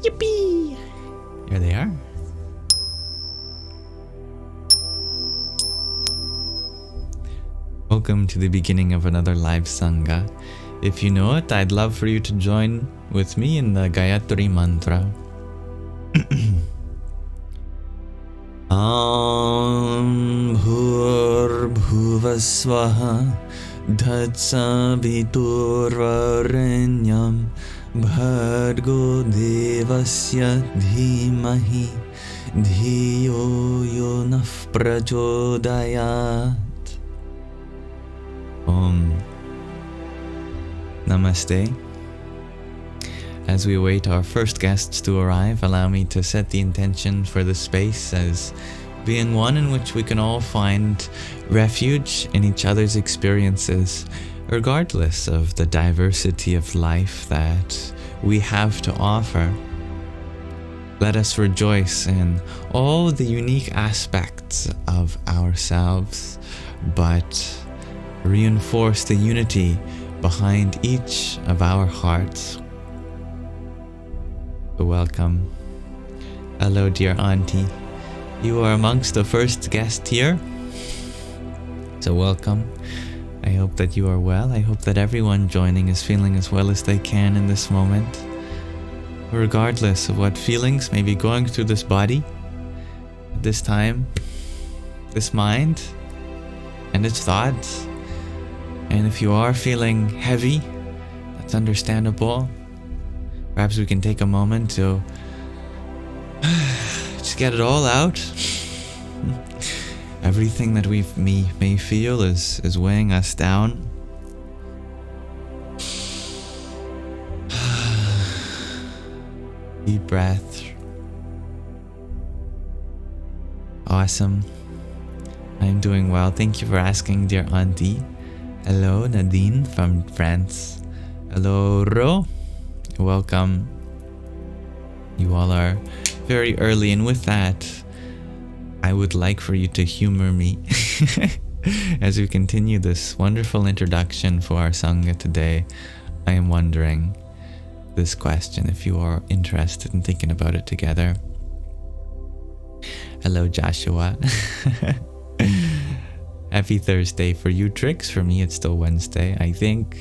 Yippee! Here they are. Welcome to the beginning of another live Sangha. If you know it, I'd love for you to join with me in the Gayatri Mantra. Am Bhur Bhuvasvaha Dhatsaviturvarenyam Bhargo Devasya Dhimahi Dhiyo Yonah Prachodayat. Om. Namaste. As we await our first guests to arrive, allow me to set the intention for the space as being one in which we can all find refuge in each other's experiences, regardless of the diversity of life that we have to offer. Let us rejoice in all the unique aspects of ourselves, but reinforce the unity behind each of our hearts. So welcome. Hello, dear auntie. You are amongst the first guests here. So welcome. I hope that you are well. I hope that everyone joining is feeling as well as they can in this moment. Regardless of what feelings may be going through this body, this time, this mind, and its thoughts. And if you are feeling heavy, that's understandable. Perhaps we can take a moment to just get it all out. Everything that we may feel is weighing us down. Deep breath. Awesome. I'm doing well. Thank you for asking, dear auntie. Hello, Nadine from France. Hello, Ro. Welcome. You all are very early, and with that, I would like for you to humor me as we continue this wonderful introduction for our Sangha today. I am wondering this question, if you are interested in thinking about it together. Hello, Joshua. Happy Thursday for you, Tricks. For me, it's still Wednesday, I think,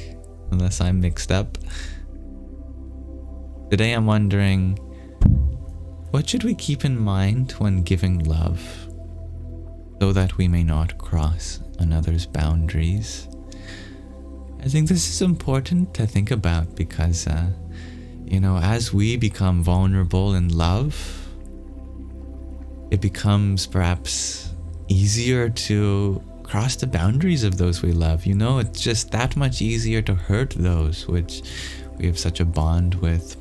unless I'm mixed up. Today I'm wondering, what should we keep in mind when giving love so that we may not cross another's boundaries? I think this is important to think about because, as we become vulnerable in love, it becomes perhaps easier to cross the boundaries of those we love. It's just that much easier to hurt those which we have such a bond with.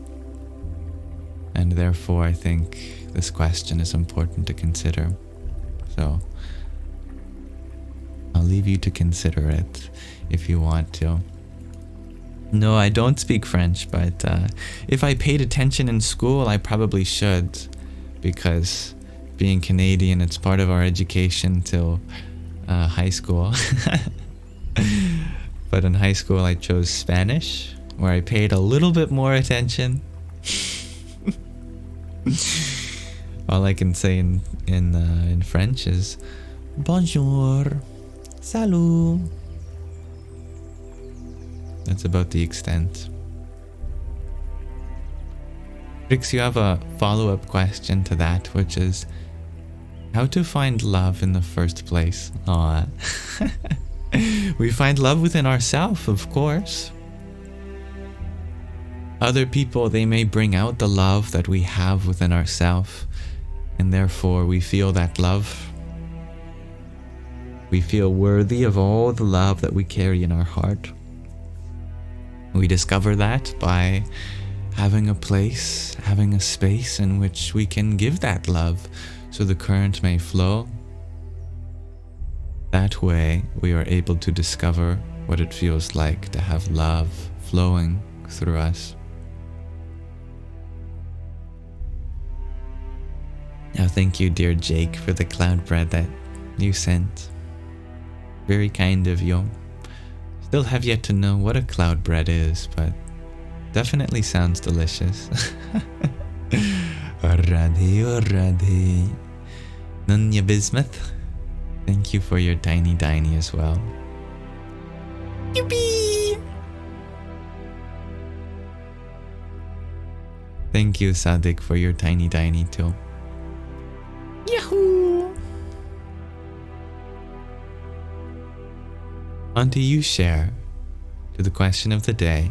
And therefore, I think this question is important to consider. So, I'll leave you to consider it if you want to. No, I don't speak French, but if I paid attention in school, I probably should, because being Canadian, it's part of our education till high school. But in high school, I chose Spanish, where I paid a little bit more attention. All I can say in French is bonjour, salut. That's about the extent. Rix, you have a follow-up question to that, which is how to find love in the first place. Aww. We find love within ourselves, of course. Other people, they may bring out the love that we have within ourselves, and therefore we feel that love. We feel worthy of all the love that we carry in our heart. We discover that by having a place, having a space in which we can give that love so the current may flow. That way, we are able to discover what it feels like to have love flowing through us. Now, thank you, dear Jake, for the cloud bread that you sent. Very kind of you. Still have yet to know what a cloud bread is, but definitely sounds delicious. Radhe, Radhe. Nunya Bismuth, thank you for your tiny as well. Yippee! Thank you, Sadik, for your tiny too. Yahoo! On to you, share. To the question of the day,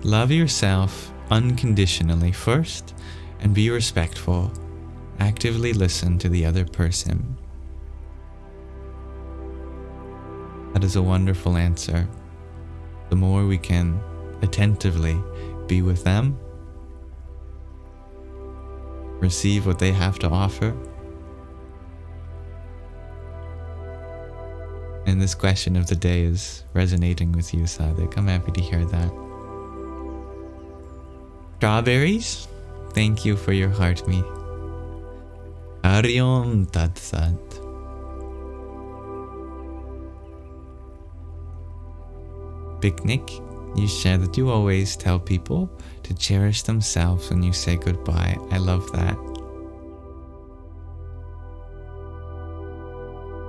love yourself unconditionally first and be respectful. Actively listen to the other person. That is a wonderful answer. The more we can attentively be with them, receive what they have to offer. And this question of the day is resonating with you, Sadik. I'm happy to hear that. Strawberries, thank you for your heart me. Hari Om Tat Sat. Picnic, you share that you always tell people to cherish themselves when you say goodbye. I love that.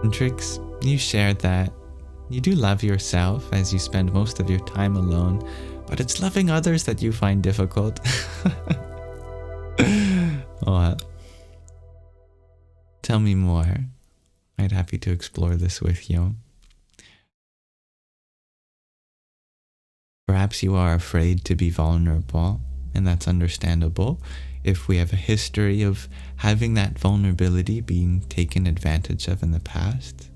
And Trix, you shared that you do love yourself as you spend most of your time alone, but it's loving others that you find difficult. Oh, tell me more. I'd be happy to explore this with you. Perhaps you are afraid to be vulnerable, and that's understandable if we have a history of having that vulnerability being taken advantage of in the past.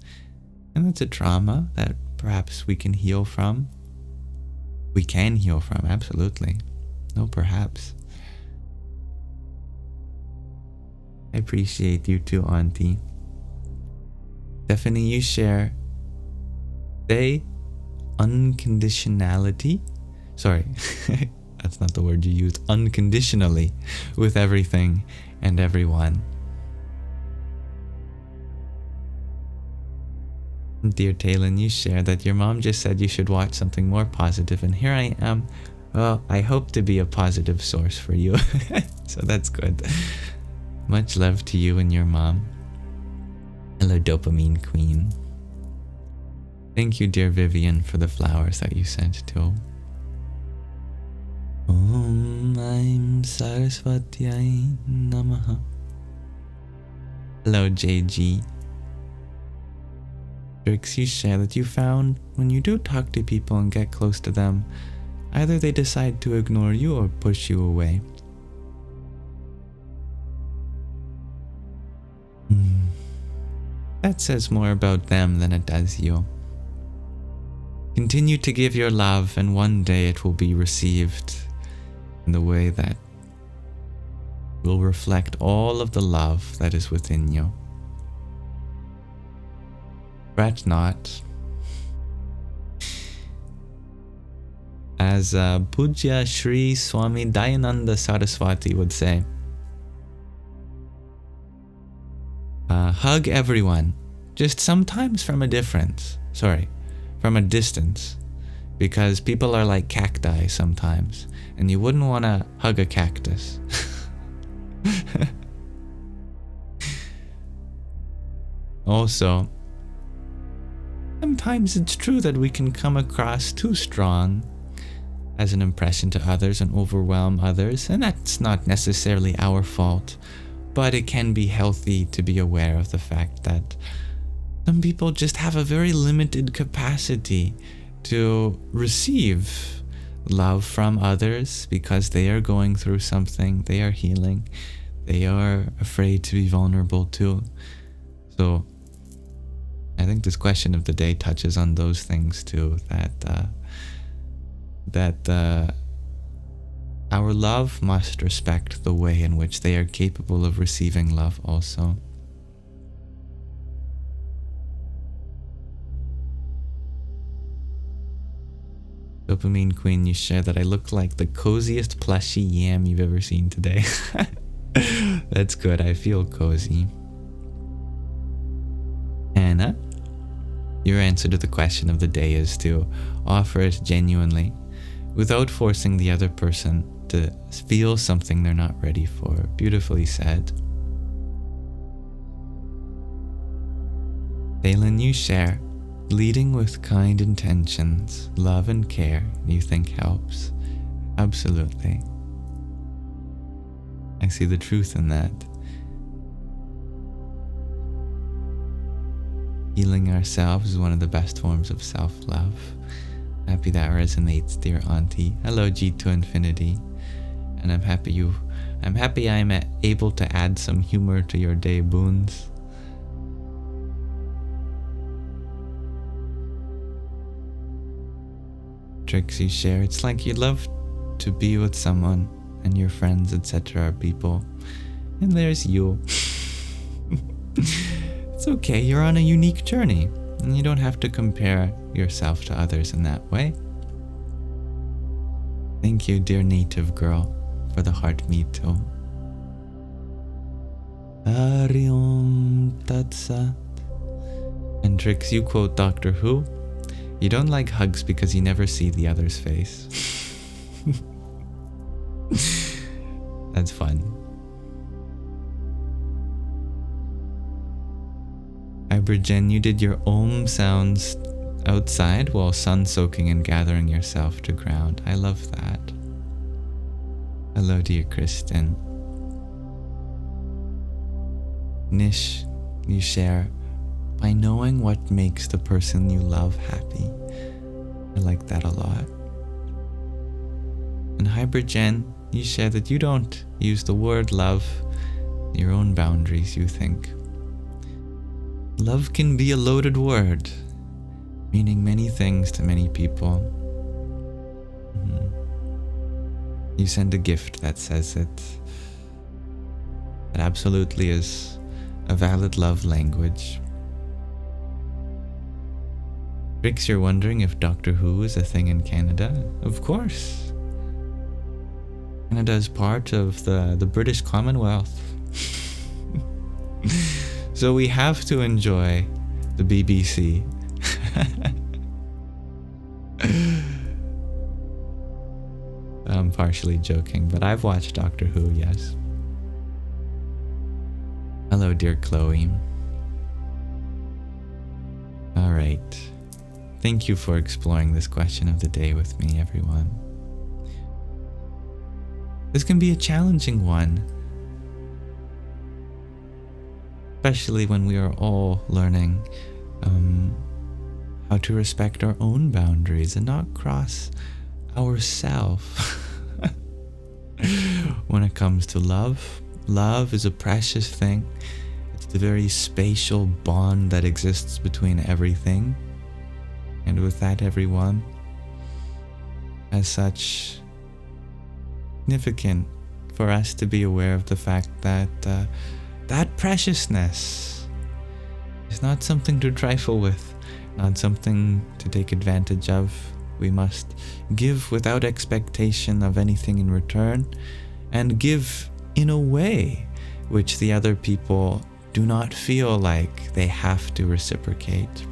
And that's a trauma that perhaps we can heal from. We can heal from, absolutely. No, perhaps. I appreciate you too, Auntie. Stephanie, you share. Say unconditionality. Sorry, that's not the word you used. Unconditionally with everything and everyone. Dear Talon, you share that your mom just said you should watch something more positive, and here I am. Well, I hope to be a positive source for you. So that's good. Much love to you and your mom. Hello, Dopamine Queen. Thank you, dear Vivian, for the flowers that you sent too. Om Aim Saraswati Namaha. Hello, JG. Tricks, you share that you found when you do talk to people and get close to them, either they decide to ignore you or push you away. That says more about them than it does you. Continue to give your love, and one day it will be received in the way that will reflect all of the love that is within you. Fret not. As Pujya Shri Swami Dayananda Saraswati would say, hug everyone, just sometimes from a distance, because people are like cacti sometimes, and you wouldn't want to hug a cactus. Also, sometimes it's true that we can come across too strong as an impression to others and overwhelm others, and that's not necessarily our fault. But it can be healthy to be aware of the fact that some people just have a very limited capacity to receive love from others because they are going through something, they are healing, they are afraid to be vulnerable too. So I think this question of the day touches on those things too, that our love must respect the way in which they are capable of receiving love also. Dopamine Queen, you share that I look like the coziest plushy yam you've ever seen today. That's good, I feel cozy. Anna, your answer to the question of the day is to offer it genuinely, without forcing the other person to feel something they're not ready for. Beautifully said. Phelan, you share. Leading with kind intentions, love and care, you think helps. Absolutely. I see the truth in that. Healing ourselves is one of the best forms of self-love. Happy that resonates, dear auntie. Hello, G to infinity. And I'm happy I'm able to add some humor to your day, Boons. Trixie share, it's like you'd love to be with someone and your friends, etc. are people. And there's you. It's okay, you're on a unique journey, and you don't have to compare yourself to others in that way. Thank you, dear native girl, for the heart mito. Hari Om Tat Sat. And Trix, you quote Doctor Who. You don't like hugs because you never see the other's face. That's fun. Ibergen, you did your Om sounds outside while sun soaking and gathering yourself to ground. I love that. Hello, dear Kristen. Nish, you share, by knowing what makes the person you love happy. I like that a lot. And Hypergen, you share that you don't use the word love, your own boundaries, you think. Love can be a loaded word, meaning many things to many people. You send a gift that says it. It absolutely is a valid love language. Rix, you're wondering if Doctor Who is a thing in Canada? Of course. Canada is part of the British Commonwealth. So we have to enjoy the BBC. I'm partially joking, but I've watched Doctor Who, yes. Hello, dear Chloe. All right. Thank you for exploring this question of the day with me, everyone. This can be a challenging one, especially when we are all learning how to respect our own boundaries and not cross ourselves. When it comes to love, love is a precious thing. It's the very spatial bond that exists between everything. And with that, everyone, as such, significant for us to be aware of the fact that that preciousness is not something to trifle with, not something to take advantage of. We must give without expectation of anything in return, and give in a way which the other people do not feel like they have to reciprocate.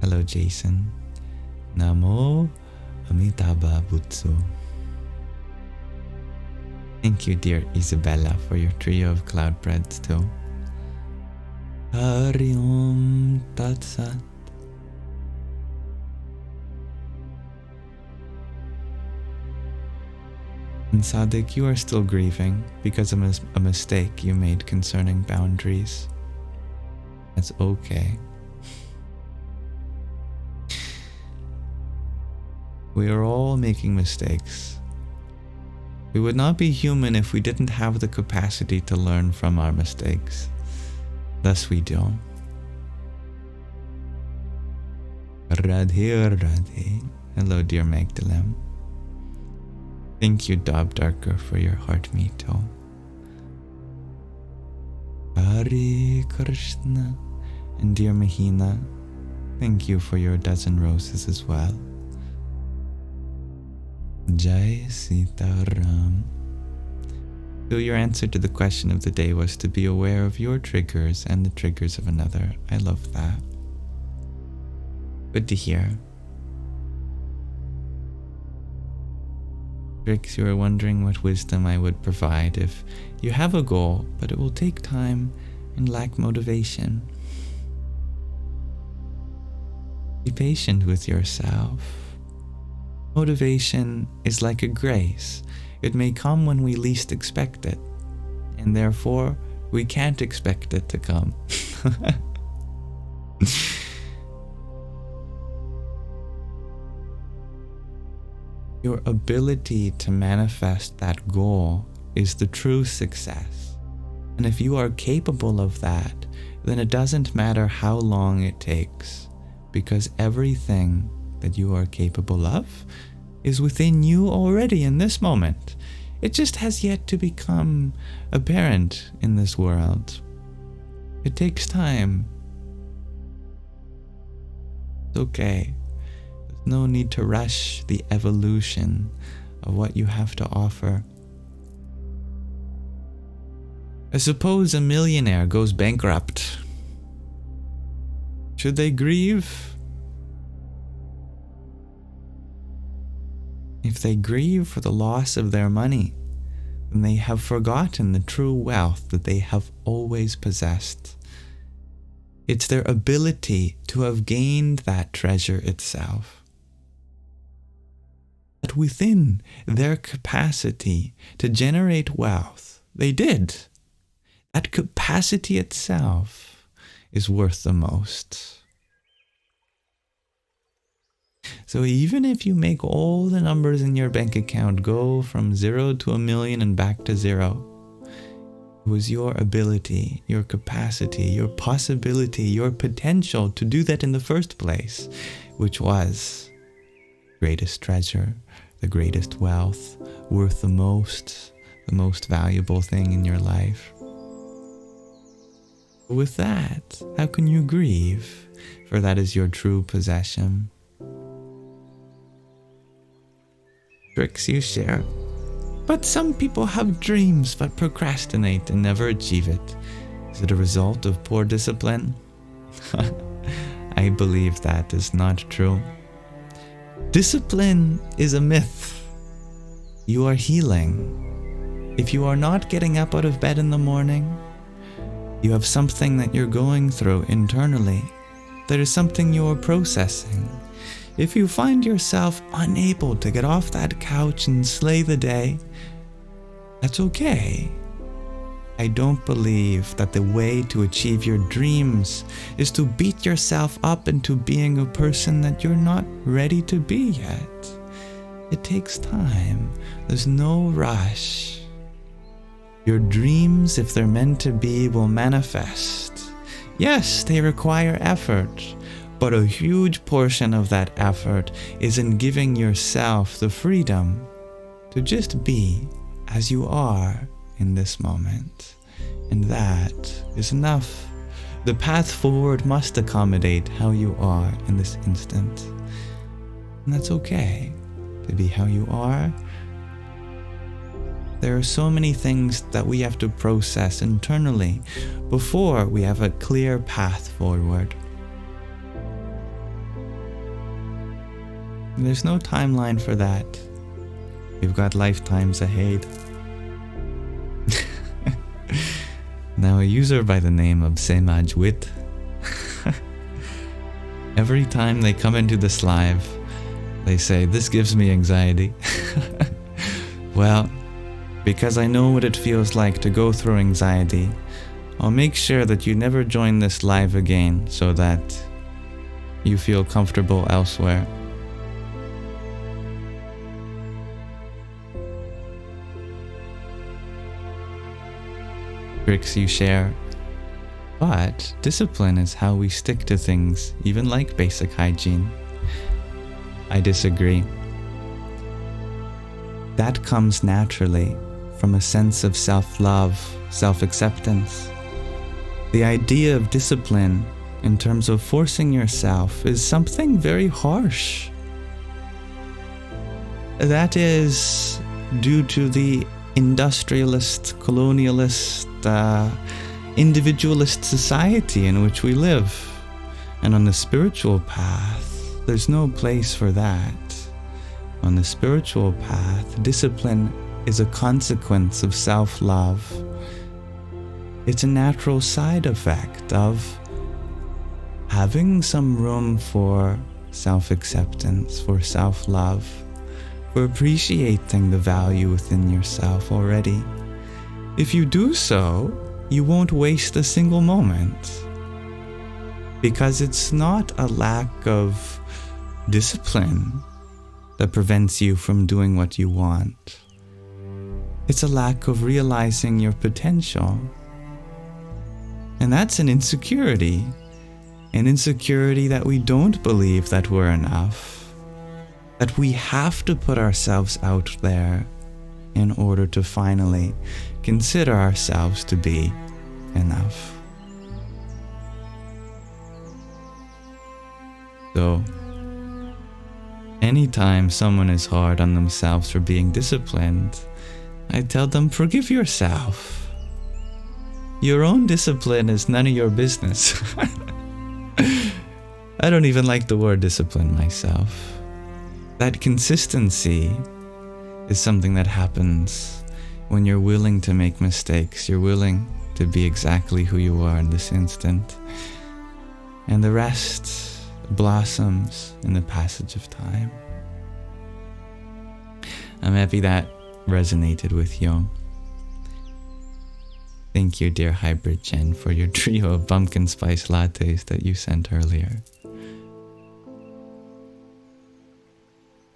Hello, Jason. Namo Amitabha Butsu. Thank you, dear Isabella, for your trio of cloud breads too. Hari Om Tat Sat. And Sadik, you are still grieving because of a mistake you made concerning boundaries. That's okay. We are all making mistakes. We would not be human if we didn't have the capacity to learn from our mistakes. Thus we do. Radhe Radhe. Hello, dear Magdalene. Thank you, Dob Darker, for your heart mito. Hare Krishna. And dear Mahina, thank you for your dozen roses as well. Jai Sita Ram. So your answer to the question of the day was to be aware of your triggers and the triggers of another. I love that. Good to hear. Trix, you were wondering what wisdom I would provide if you have a goal, but it will take time and lack motivation. Be patient with yourself. Motivation is like a grace. It may come when we least expect it, and therefore we can't expect it to come. Your ability to manifest that goal is the true success. And if you are capable of that, then it doesn't matter how long it takes, because everything that you are capable of is within you already in this moment. It just has yet to become apparent in this world. It takes time. It's okay. There's no need to rush the evolution of what you have to offer. Suppose a millionaire goes bankrupt. Should they grieve? If they grieve for the loss of their money, then they have forgotten the true wealth that they have always possessed. It's their ability to have gained that treasure itself. But within their capacity to generate wealth, they did. That capacity itself is worth the most. So even if you make all the numbers in your bank account go from 0 to 1 million and back to 0, it was your ability, your capacity, your possibility, your potential to do that in the first place, which was the greatest treasure, the greatest wealth, worth the most valuable thing in your life. With that, how can you grieve? For that is your true possession. Tricks you share. But some people have dreams but procrastinate and never achieve it. Is it a result of poor discipline? I believe that is not true. Discipline is a myth. You are healing. If you are not getting up out of bed in the morning, you have something that you're going through internally. There is something you're processing. If you find yourself unable to get off that couch and slay the day, that's okay. I don't believe that the way to achieve your dreams is to beat yourself up into being a person that you're not ready to be yet. It takes time. There's no rush. Your dreams, if they're meant to be, will manifest. Yes, they require effort, but a huge portion of that effort is in giving yourself the freedom to just be as you are in this moment. And that is enough. The path forward must accommodate how you are in this instant. And that's okay to be how you are. There are so many things that we have to process internally before we have a clear path forward. And there's no timeline for that. We've got lifetimes ahead. Now a user by the name of Semajwit. Every time they come into this live, they say, "This gives me anxiety." Well, because I know what it feels like to go through anxiety, I'll make sure that you never join this live again so that you feel comfortable elsewhere. Tricks you share. But discipline is how we stick to things, even like basic hygiene. I disagree. That comes naturally from a sense of self-love, self-acceptance. The idea of discipline in terms of forcing yourself is something very harsh. That is due to the industrialist, colonialist, individualist society in which we live. And on the spiritual path, there's no place for that. On the spiritual path, discipline is a consequence of self-love. It's a natural side effect of having some room for self-acceptance, for self-love, for appreciating the value within yourself already. If you do so, you won't waste a single moment. Because it's not a lack of discipline that prevents you from doing what you want. It's a lack of realizing your potential. And that's an insecurity that we don't believe that we're enough, that we have to put ourselves out there in order to finally consider ourselves to be enough. So, anytime someone is hard on themselves for being disciplined, I tell them, forgive yourself. Your own discipline is none of your business. I don't even like the word discipline myself. That consistency is something that happens when you're willing to make mistakes. You're willing to be exactly who you are in this instant. And the rest blossoms in the passage of time. I'm happy that resonated with you. Thank you, dear Hybrid Jen, for your trio of pumpkin spice lattes that you sent earlier.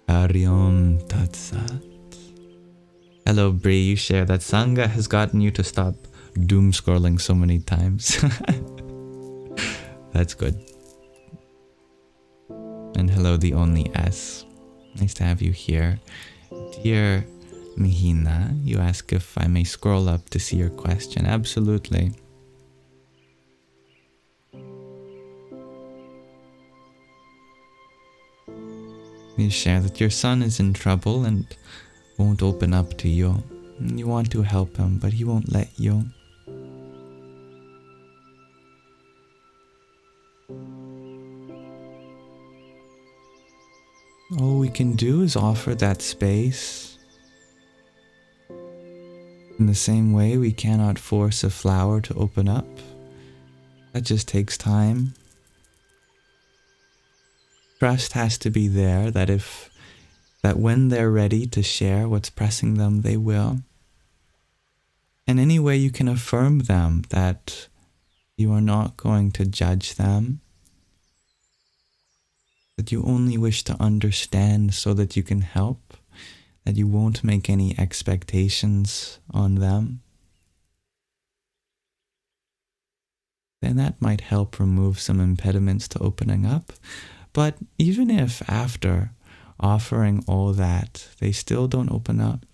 Hariom Tat Sat. Hello, Bree. You share that Sangha has gotten you to stop doom scrolling so many times. That's good. And hello, the only S. Nice to have you here. Dear Mihina, you ask if I may scroll up to see your question. Absolutely. You share that your son is in trouble and won't open up to you. You want to help him, but he won't let you. All we can do is offer that space. In the same way, we cannot force a flower to open up. That just takes time. Trust has to be there that when they're ready to share what's pressing them, they will. And any way you can affirm them that you are not going to judge them, that you only wish to understand so that you can help, that you won't make any expectations on them, then that might help remove some impediments to opening up. But even if after offering all that, they still don't open up,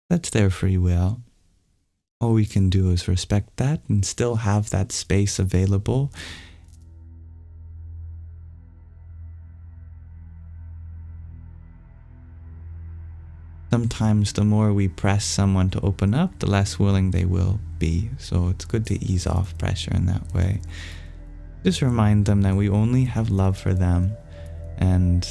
that's their free will. All we can do is respect that and still have that space available. Sometimes the more we press someone to open up, the less willing they will be. So it's good to ease off pressure in that way. Just remind them that we only have love for them and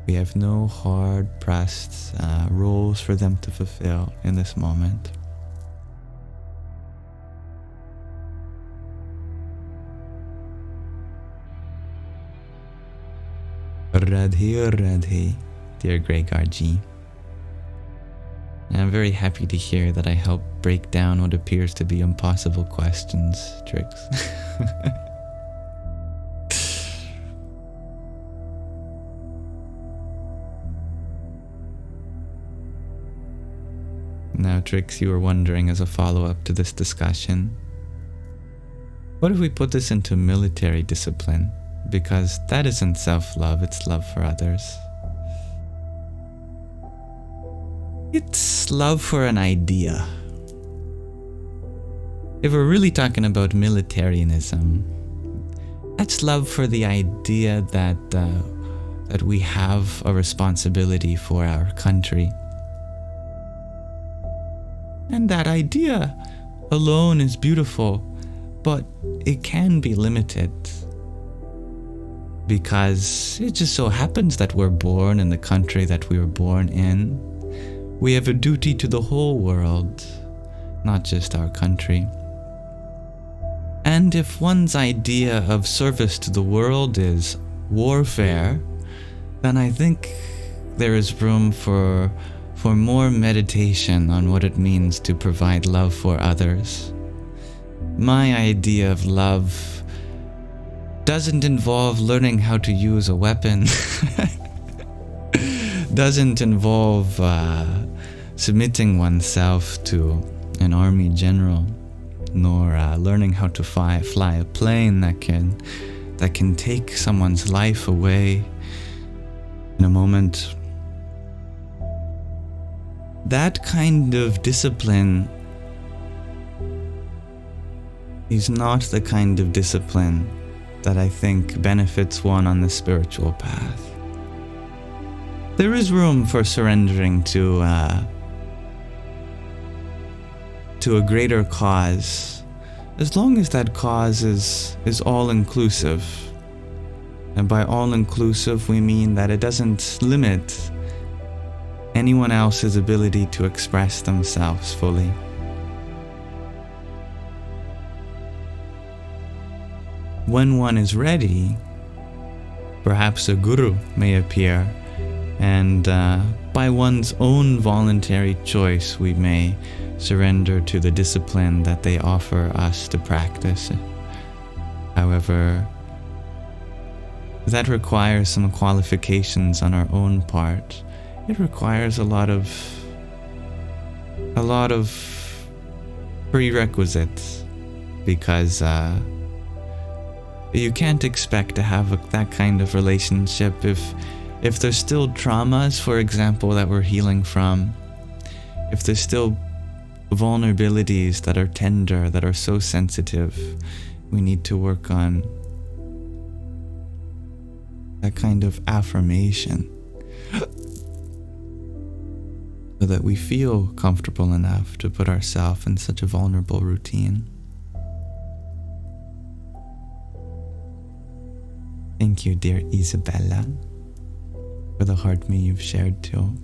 we have no hard-pressed roles for them to fulfill in this moment. Radhe Radhe, dear Grey Garji. I'm very happy to hear that I helped break down what appears to be impossible questions, Trix. Now, Trix, you were wondering as a follow-up to this discussion, what if we put this into military discipline? Because that isn't self-love, it's love for others. It's love for an idea. If we're really talking about militarianism, that's love for the idea that we have a responsibility for our country. And that idea alone is beautiful, but it can be limited. Because it just so happens that we're born in the country that we were born in. We have a duty to the whole world, not just our country. And if one's idea of service to the world is warfare, then I think there is room for more meditation on what it means to provide love for others. My idea of love doesn't involve learning how to use a weapon, doesn't involve submitting oneself to an army general, nor learning how to fly a plane that can take someone's life away in a moment. That kind of discipline is not the kind of discipline that I think benefits one on the spiritual path. There is room for surrendering to a greater cause, as long as that cause is all-inclusive. And by all-inclusive, we mean that it doesn't limit anyone else's ability to express themselves fully. When one is ready, perhaps a guru may appear, and by one's own voluntary choice, we may surrender to the discipline that they offer us to practice. However, that requires some qualifications on our own part. It requires a lot of prerequisites, because you can't expect to have that kind of relationship if there's still traumas, for example, that we're healing from, if there's still vulnerabilities that are tender, that are so sensitive. We need to work on that kind of affirmation so that we feel comfortable enough to put ourselves in such a vulnerable routine. Thank you, dear Isabella, for the heart me you've shared too.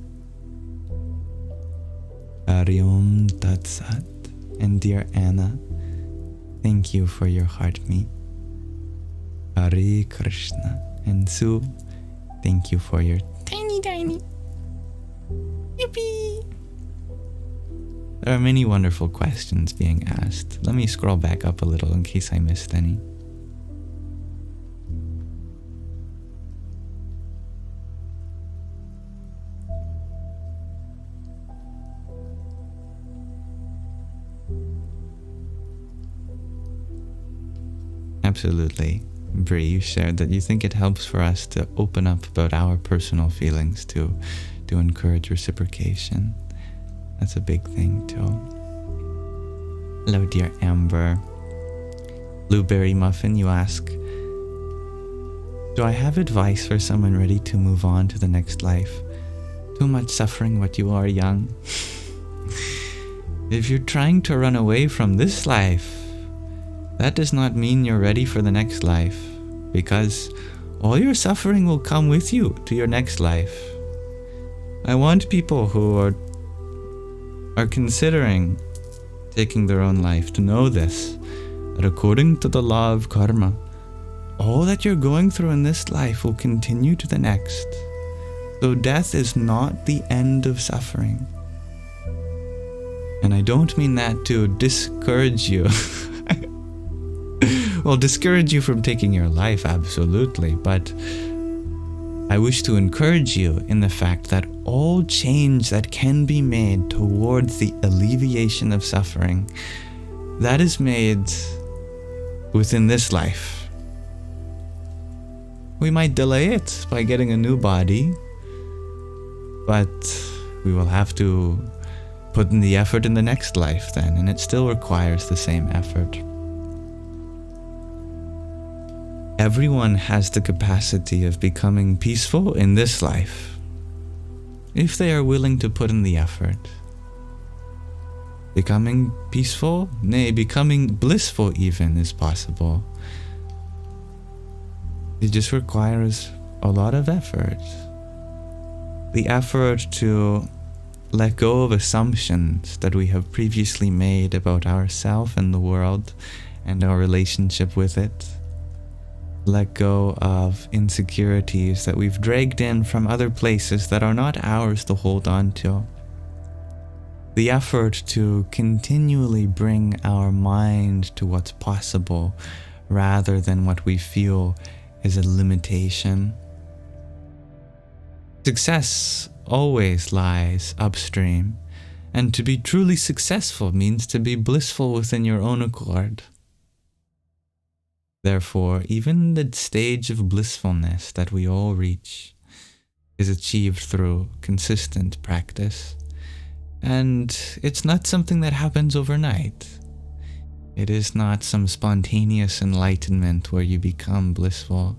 Ariom Tat Sat. And dear Anna, thank you for your heart me. Hare Krishna. And Sue, thank you for your tiny. Yippee! There are many wonderful questions being asked. Let me scroll back up a little in case I missed any. Absolutely. Bree, you shared that you think it helps for us to open up about our personal feelings to encourage reciprocation. That's a big thing too. Hello, dear Amber. Blueberry Muffin, you ask, do I have advice for someone ready to move on to the next life? Too much suffering while you are young. If you're trying to run away from this life, that does not mean you're ready for the next life, because all your suffering will come with you to your next life. I want people who are considering taking their own life to know this, that according to the law of karma, all that you're going through in this life will continue to the next. So death is not the end of suffering. And I don't mean that to discourage you. Well, discourage you from taking your life, absolutely, but I wish to encourage you in the fact that all change that can be made towards the alleviation of suffering, that is made within this life. We might delay it by getting a new body, but we will have to put in the effort in the next life then, and it still requires the same effort. Everyone has the capacity of becoming peaceful in this life, if they are willing to put in the effort. Becoming peaceful, nay, becoming blissful even is possible. It just requires a lot of effort. The effort to let go of assumptions that we have previously made about ourselves and the world and our relationship with it. Let go of insecurities that we've dragged in from other places that are not ours to hold on to. The effort to continually bring our mind to what's possible rather than what we feel is a limitation. Success always lies upstream, and to be truly successful means to be blissful within your own accord. Therefore, even the stage of blissfulness that we all reach is achieved through consistent practice. And it's not something that happens overnight. It is not some spontaneous enlightenment where you become blissful.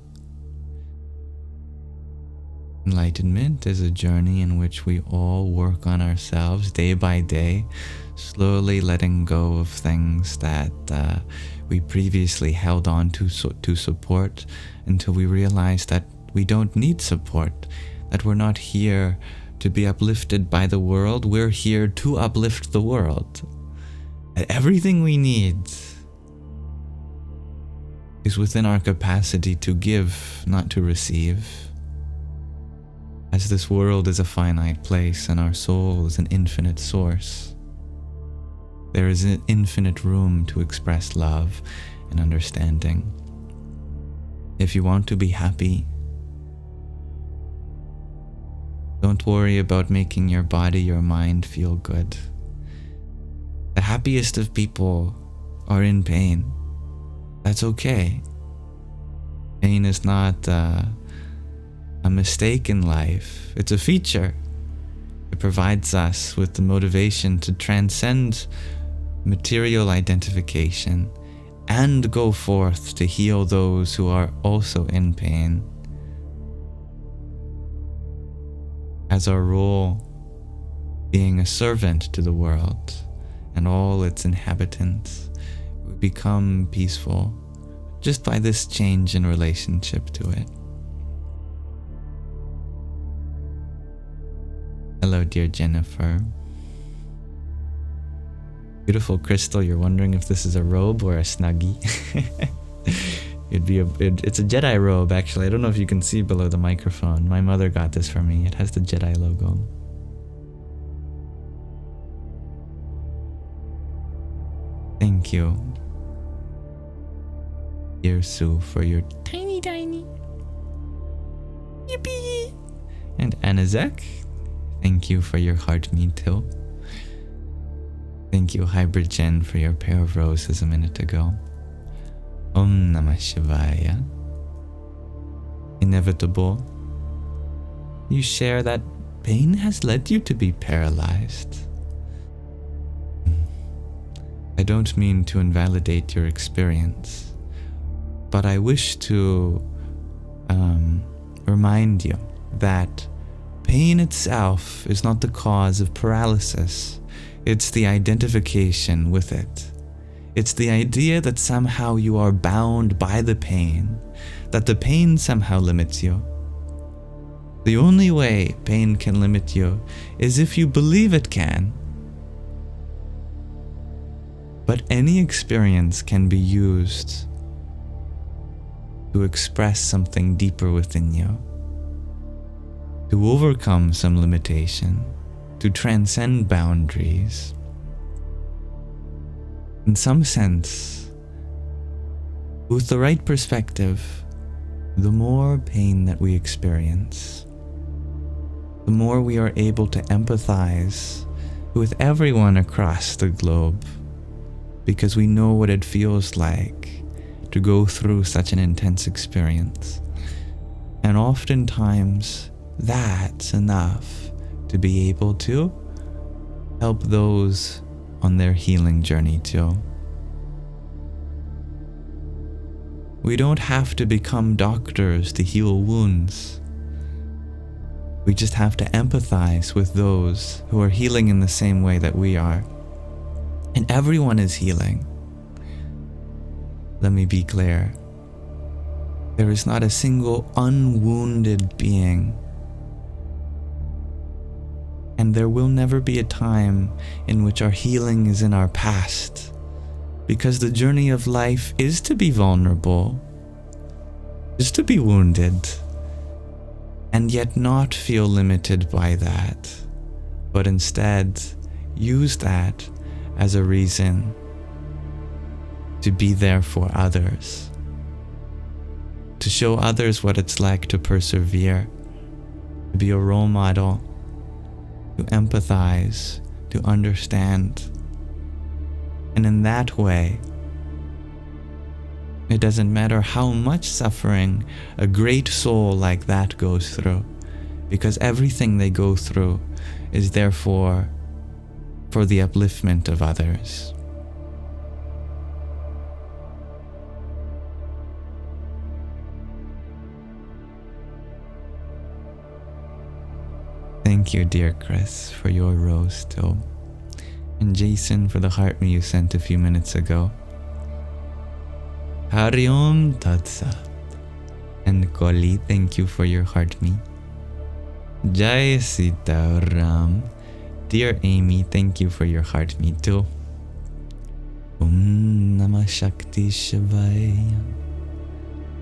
Enlightenment is a journey in which we all work on ourselves day by day, slowly letting go of things that we previously held on to support until we realize that we don't need support, that we're not here to be uplifted by the world, we're here to uplift the world. And everything we need is within our capacity to give, not to receive. As this world is a finite place and our soul is an infinite source, there is an infinite room to express love and understanding. If you want to be happy, don't worry about making your body, your mind feel good. The happiest of people are in pain. That's okay. Pain is not a mistake in life. It's a feature. It provides us with the motivation to transcend material identification and go forth to heal those who are also in pain. As our role being a servant to the world and all its inhabitants, we become peaceful just by this change in relationship to it. Hello, dear Jennifer. Beautiful crystal, you're wondering if this is a robe or a snuggie. It's a Jedi robe, actually. I don't know if you can see below the microphone. My mother got this for me. It has the Jedi logo. Thank you, dear Sue, for your tiny. Yippee! And Anazek, thank you for your heart me too. Thank you, Hybrid Jen, for your pair of roses a minute ago. Om Namah Shivaya. Inevitable. You share that pain has led you to be paralyzed. I don't mean to invalidate your experience, but I wish to remind you that pain itself is not the cause of paralysis. It's the identification with it. It's the idea that somehow you are bound by the pain, that the pain somehow limits you. The only way pain can limit you is if you believe it can. But any experience can be used to express something deeper within you, to overcome some limitation, to transcend boundaries. In some sense, with the right perspective, the more pain that we experience, the more we are able to empathize with everyone across the globe, because we know what it feels like to go through such an intense experience. And oftentimes, that's enough to be able to help those on their healing journey too. We don't have to become doctors to heal wounds. We just have to empathize with those who are healing in the same way that we are. And everyone is healing. Let me be clear. There is not a single unwounded being. And there will never be a time in which our healing is in our past. Because the journey of life is to be vulnerable, is to be wounded, and yet not feel limited by that, but instead use that as a reason to be there for others, to show others what it's like to persevere, to be a role model, to empathize, to understand. And in that way, it doesn't matter how much suffering a great soul like that goes through, because everything they go through is therefore for the upliftment of others. Thank you, dear Chris, for your rose too. And Jason for the heart me you sent a few minutes ago. Hari Om Tat Sat. And Koli, thank you for your heart me. Jai Sita Ram. Dear Amy, thank you for your heart me too. Om Namah Shakti Shivaya.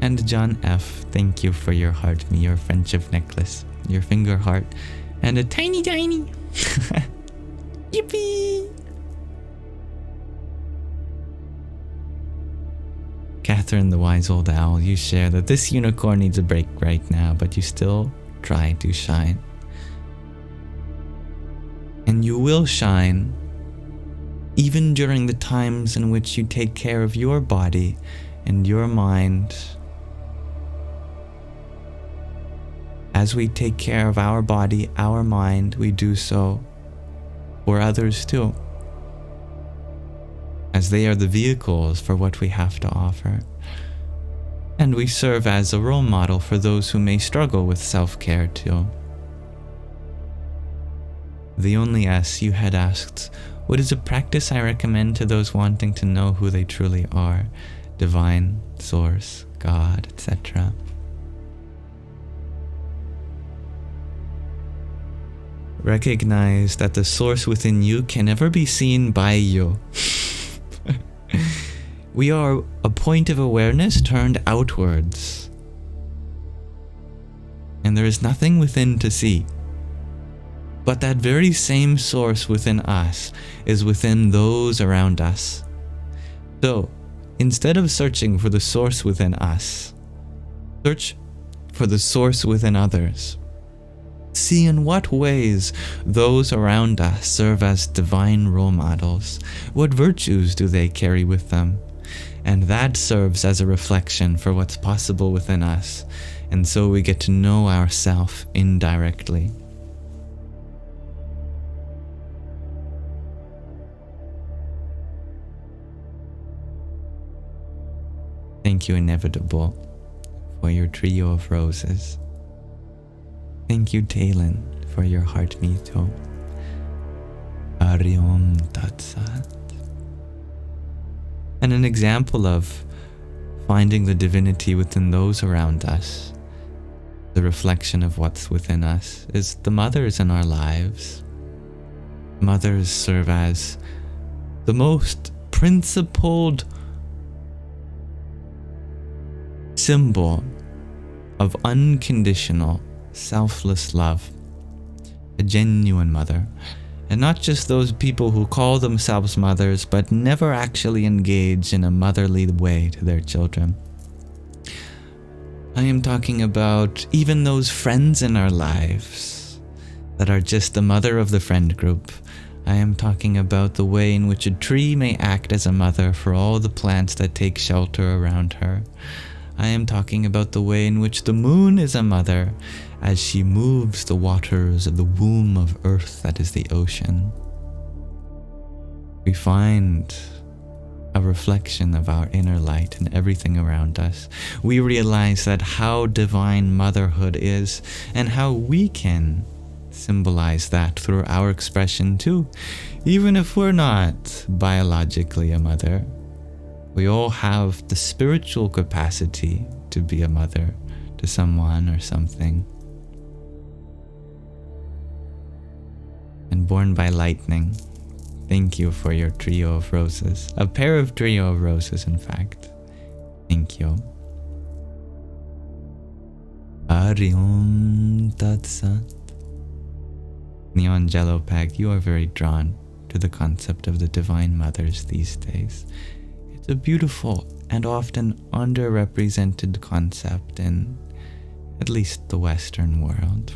And John F, thank you for your heart me, your friendship necklace, your finger heart, and a tiny yippee! Catherine, the wise old owl, you share that this unicorn needs a break right now, but you still try to shine. And you will shine even during the times in which you take care of your body and your mind. As we take care of our body, our mind, we do so for others too, as they are the vehicles for what we have to offer. And we serve as a role model for those who may struggle with self-care too. The Only S, you had asked, what is a practice I recommend to those wanting to know who they truly are? Divine, Source, God, etc. Recognize that the source within you can never be seen by you. We are a point of awareness turned outwards. And there is nothing within to see. But that very same source within us is within those around us. So, instead of searching for the source within us, search for the source within others. See in what ways those around us serve as divine role models. What virtues do they carry with them? And that serves as a reflection for what's possible within us. And so we get to know ourselves indirectly. Thank you, Inevitable, for your trio of roses. Thank you, Talon, for your heart me too. Hari Om Tat Sat. And an example of finding the divinity within those around us, the reflection of what's within us, is the mothers in our lives. Mothers serve as the most principled symbol of unconditional, selfless love. A genuine mother. And not just those people who call themselves mothers but never actually engage in a motherly way to their children. I am talking about even those friends in our lives that are just the mother of the friend group. I am talking about the way in which a tree may act as a mother for all the plants that take shelter around her. I am talking about the way in which the moon is a mother as she moves the waters of the womb of earth that is the ocean. We find a reflection of our inner light in everything around us. We realize that how divine motherhood is and how we can symbolize that through our expression too. Even if we're not biologically a mother, we all have the spiritual capacity to be a mother to someone or something. And born by lightning, thank you for your trio of roses. A pair of trio of roses, in fact. Thank you. Hari Om Tat Sat. Neon Jello Pack, you are very drawn to the concept of the Divine Mothers these days. It's a beautiful and often underrepresented concept in at least the Western world.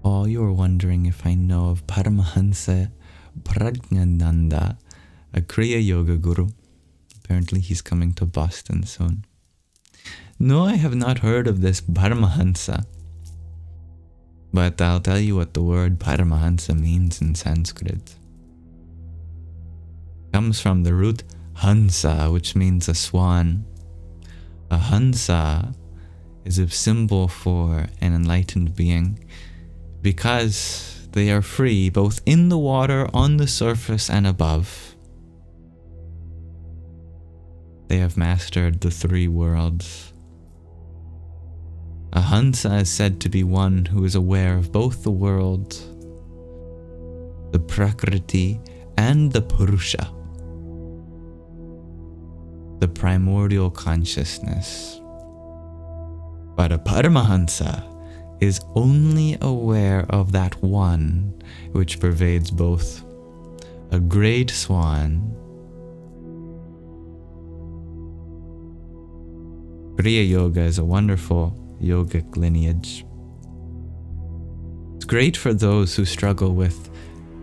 Oh, you were wondering if I know of Paramahansa Prajnananda, a Kriya Yoga guru. Apparently he's coming to Boston soon. No, I have not heard of this Paramahansa. But I'll tell you what the word Paramahansa means in Sanskrit. It comes from the root Hansa, which means a swan. A Hansa is a symbol for an enlightened being because they are free both in the water, on the surface, and above. They have mastered the three worlds. A Hansa is said to be one who is aware of both the world, the Prakriti, and the Purusha, the primordial consciousness. But a Paramahansa is only aware of that one which pervades both, a great swan. Kriya Yoga is a wonderful yogic lineage. It's great for those who struggle with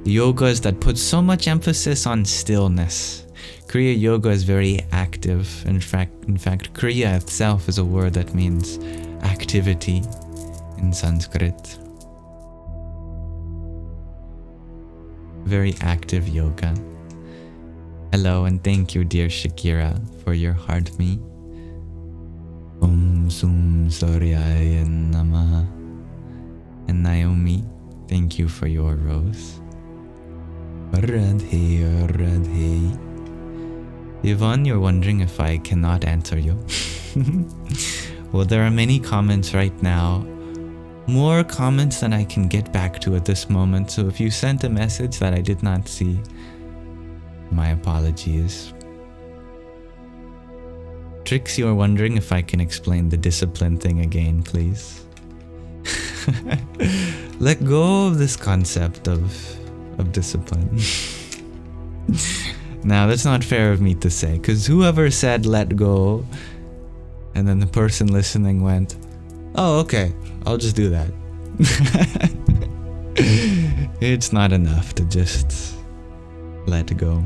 yogas that put so much emphasis on stillness. Kriya Yoga is very active. In fact, Kriya itself is a word that means activity in Sanskrit. Very active yoga. Hello and thank you, dear Shakira, for your heart me. Om Sum Saryaya Namaha. And Naomi, thank you for your rose. Radhe Radhe. Yvonne, you're wondering if I cannot answer you. Well, there are many comments right now. More comments than I can get back to at this moment. So if you sent a message that I did not see, my apologies. Trix, you are wondering if I can explain the discipline thing again, please. Let go of this concept of discipline. Now, that's not fair of me to say, because whoever said let go, and then the person listening went, oh, okay, I'll just do that. It's not enough to just let go.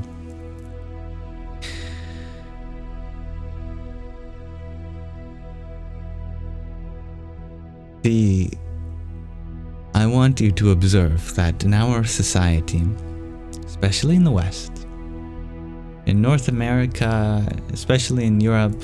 I want you to observe that in our society, especially in the West, in North America, especially in Europe,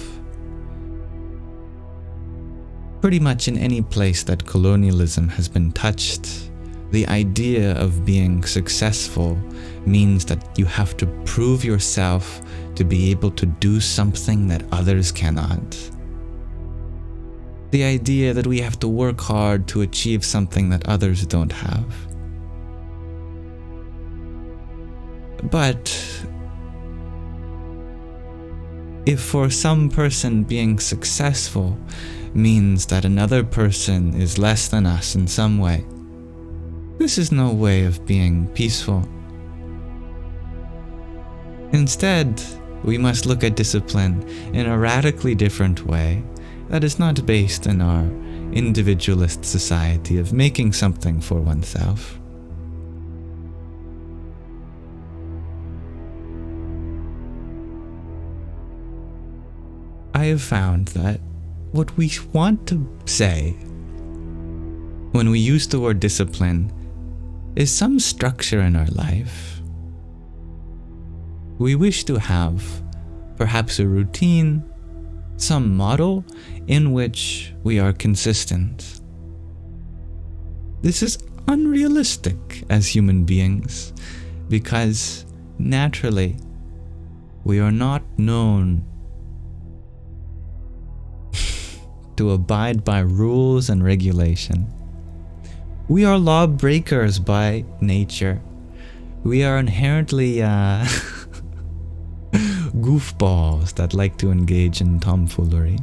pretty much in any place that colonialism has been touched, the idea of being successful means that you have to prove yourself to be able to do something that others cannot. The idea that we have to work hard to achieve something that others don't have. But if for some person being successful means that another person is less than us in some way, this is no way of being peaceful. Instead, we must look at discipline in a radically different way that is not based in our individualist society of making something for oneself. I have found that what we want to say when we use the word discipline is some structure in our life. We wish to have perhaps a routine, some model in which we are consistent. This is unrealistic as human beings because naturally we are not known to abide by rules and regulation. We are lawbreakers by nature. We are inherently goofballs that like to engage in tomfoolery.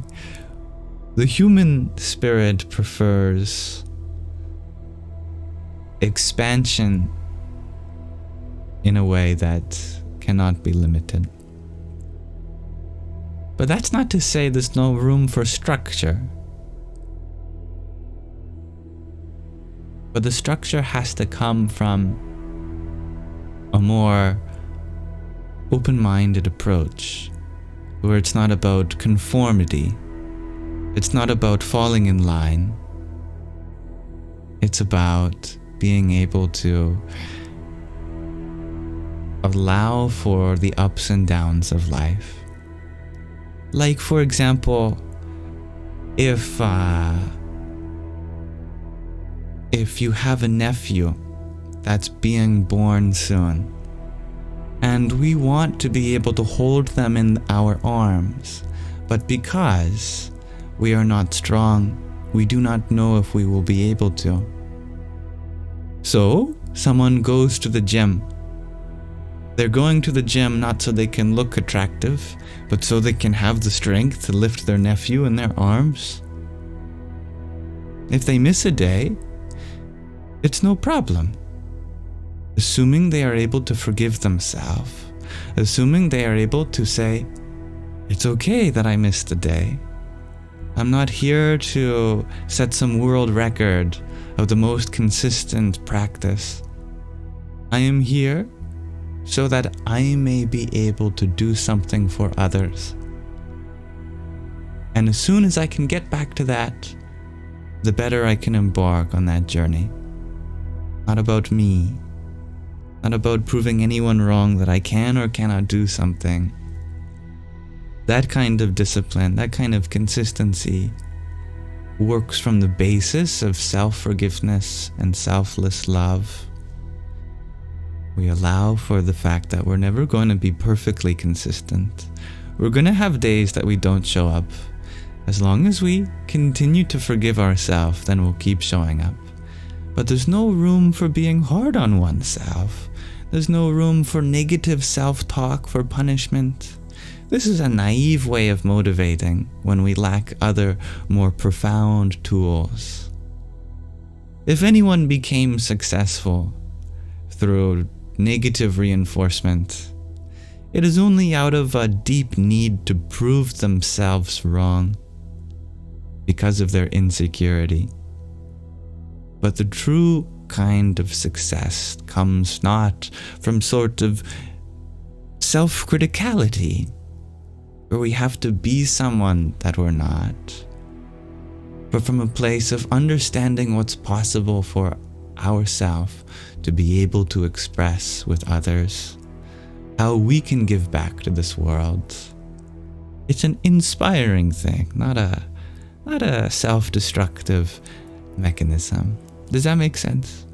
The human spirit prefers expansion in a way that cannot be limited. But that's not to say there's no room for structure. But the structure has to come from a more open-minded approach, where it's not about conformity, it's not about falling in line, it's about being able to allow for the ups and downs of life. Like, for example, if you have a nephew that's being born soon, and we want to be able to hold them in our arms, but because we are not strong, we do not know if we will be able to. So, someone goes to the gym. They're going to the gym not so they can look attractive, but so they can have the strength to lift their nephew in their arms. If they miss a day, it's no problem. Assuming they are able to forgive themselves, assuming they are able to say, it's okay that I missed a day. I'm not here to set some world record of the most consistent practice. I am here so that I may be able to do something for others. And as soon as I can get back to that, the better I can embark on that journey. Not about me, not about proving anyone wrong that I can or cannot do something. That kind of discipline, that kind of consistency works from the basis of self-forgiveness and selfless love. We allow for the fact that we're never going to be perfectly consistent. We're going to have days that we don't show up. As long as we continue to forgive ourselves, then we'll keep showing up. But there's no room for being hard on oneself. There's no room for negative self-talk, for punishment. This is a naive way of motivating when we lack other, more profound tools. If anyone became successful through negative reinforcement, it is only out of a deep need to prove themselves wrong because of their insecurity. But the true kind of success comes not from sort of self-criticality, where we have to be someone that we're not, but from a place of understanding what's possible for ourselves to be able to express with others, how we can give back to this world. It's an inspiring thing, not a self-destructive mechanism. Does that make sense?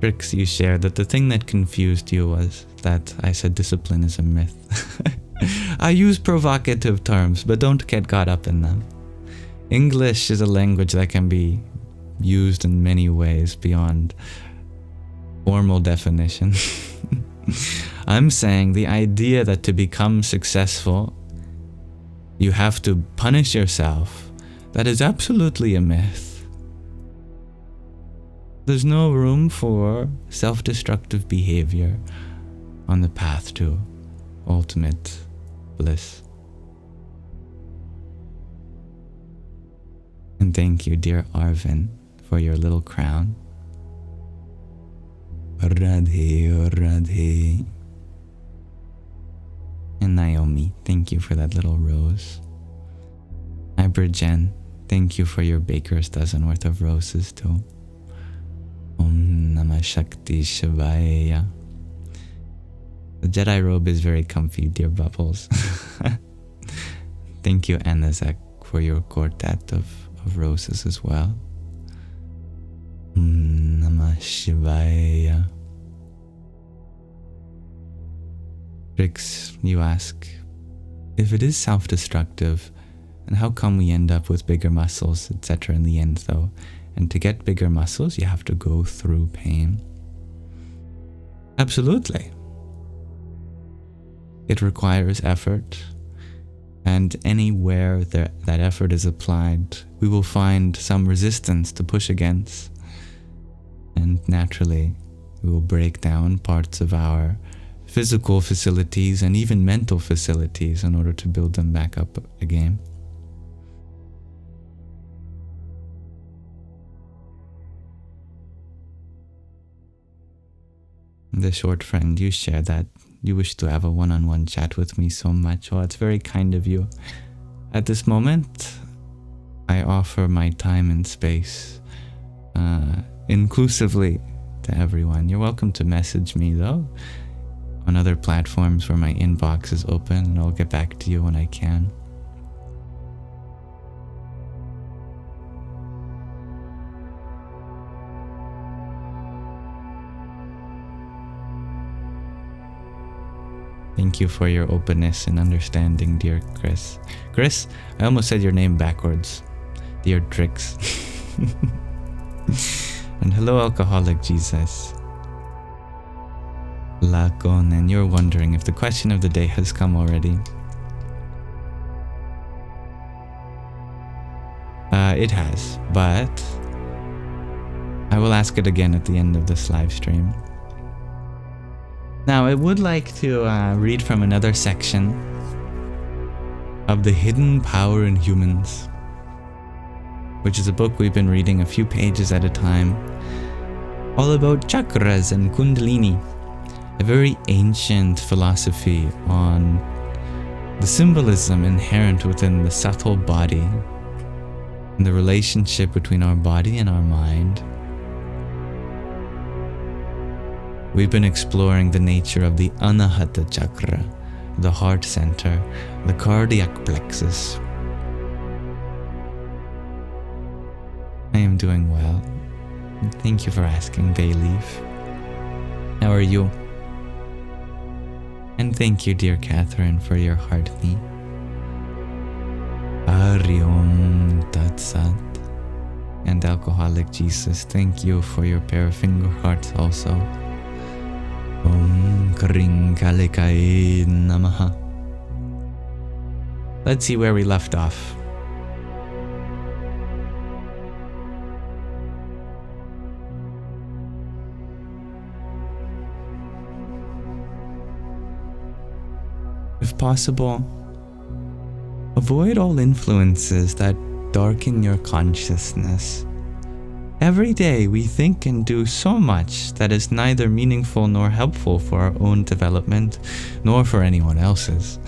Trix, you shared that the thing that confused you was that I said discipline is a myth. I use provocative terms, but don't get caught up in them. English is a language that can be used in many ways beyond formal definition. I'm saying the idea that to become successful, you have to punish yourself, that is absolutely a myth. There's no room for self-destructive behavior on the path to ultimate bliss. And thank you, dear Arvin, for your little crown. Radhe, Radhe. And Naomi, thank you for that little rose. Iberjen, thank you for your baker's dozen worth of roses too. Om Namah Shakti Shivaya. The Jedi robe is very comfy, dear Bubbles. Thank you, Anazek, for your quartet of roses as well. Namah Shivaya. Rix, you ask, if it is self-destructive, and how come we end up with bigger muscles, etc. in the end though? And to get bigger muscles, you have to go through pain. Absolutely. It requires effort, and anywhere that effort is applied, we will find some resistance to push against. And naturally, we will break down parts of our physical facilities and even mental facilities in order to build them back up again. The short friend, you share that you wish to have a one-on-one chat with me so much. Well, it's very kind of you. At this moment, I offer my time and space inclusively to everyone. You're welcome to message me though on other platforms where my inbox is open, and I'll get back to you when I can. Thank you for your openness and understanding, dear Chris. Chris, I almost said your name backwards. Dear Trix. And hello, Alcoholic Jesus. Lacon, and you're wondering if the question of the day has come already. It has, but I will ask it again at the end of this live stream. Now, I would like to read from another section of The Hidden Power in Humans, which is a book we've been reading a few pages at a time, all about chakras and kundalini, a very ancient philosophy on the symbolism inherent within the subtle body and the relationship between our body and our mind. We've been exploring the nature of the Anahata chakra, the heart center, the cardiac plexus. I am doing well. Thank you for asking, Bayleaf. How are you? And thank you, dear Catherine, for your heart knee. Hari Om Tat Sat. And Alcoholic Jesus, thank you for your pair of finger hearts also. Om Karing Kalikai Namaha. Let's see where we left off. If possible, avoid all influences that darken your consciousness. Every day we think and do so much that is neither meaningful nor helpful for our own development, nor for anyone else's.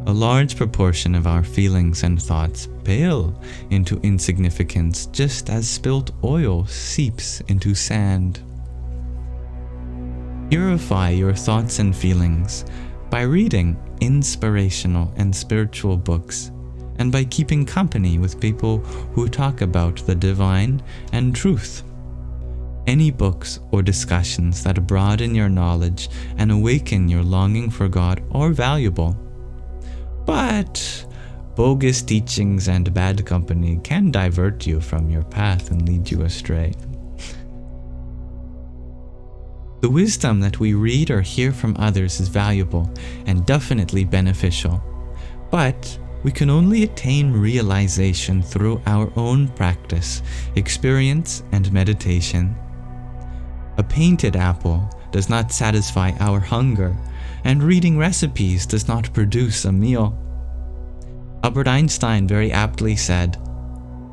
A large proportion of our feelings and thoughts pale into insignificance just as spilt oil seeps into sand. Purify your thoughts and feelings by reading inspirational and spiritual books, and by keeping company with people who talk about the divine and truth. Any books or discussions that broaden your knowledge and awaken your longing for God are valuable. But bogus teachings and bad company can divert you from your path and lead you astray. The wisdom that we read or hear from others is valuable and definitely beneficial, but we can only attain realization through our own practice, experience, and meditation. A painted apple does not satisfy our hunger, and reading recipes does not produce a meal. Albert Einstein very aptly said,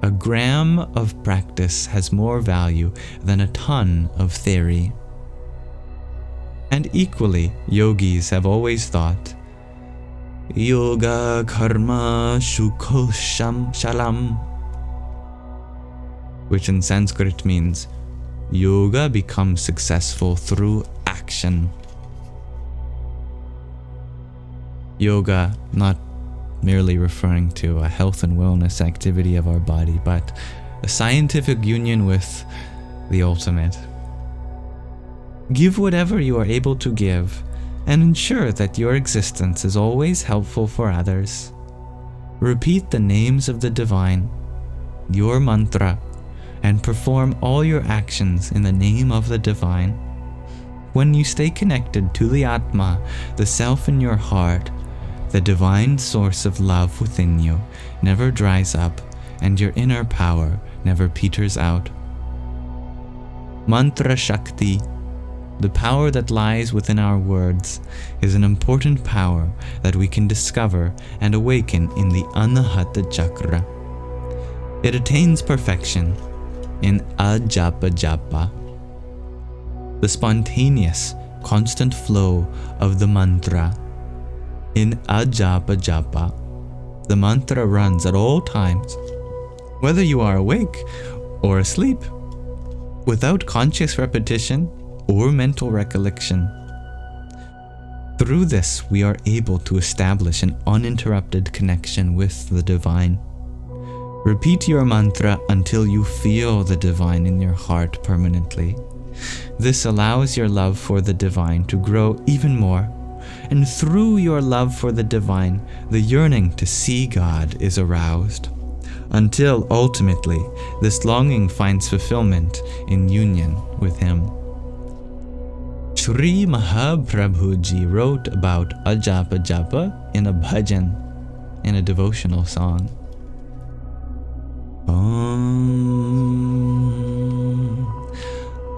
"A gram of practice has more value than a ton of theory." And equally, yogis have always thought, Yoga karma shukosham shalam, which in Sanskrit means yoga becomes successful through action. perfection. Yoga, not merely referring to a health and wellness activity of our body, but a scientific union with the ultimate. Give whatever you are able to give, and ensure that your existence is always helpful for others. Repeat the names of the divine, your mantra, and perform all your actions in the name of the divine. When you stay connected to the Atma, the self in your heart, the divine source of love within you never dries up, and your inner power never peters out. Mantra Shakti, the power that lies within our words, is an important power that we can discover and awaken in the Anahata chakra. It attains perfection in Ajapa Japa, the spontaneous, constant flow of the mantra. In Ajapa Japa, the mantra runs at all times, whether you are awake or asleep, without conscious repetition or mental recollection. Through this, we are able to establish an uninterrupted connection with the divine. Repeat your mantra until you feel the divine in your heart permanently. This allows your love for the divine to grow even more, and through your love for the divine, the yearning to see God is aroused, until ultimately this longing finds fulfillment in union with Him. Sri Mahaprabhuji wrote about Ajapa Japa in a bhajan, in a devotional song.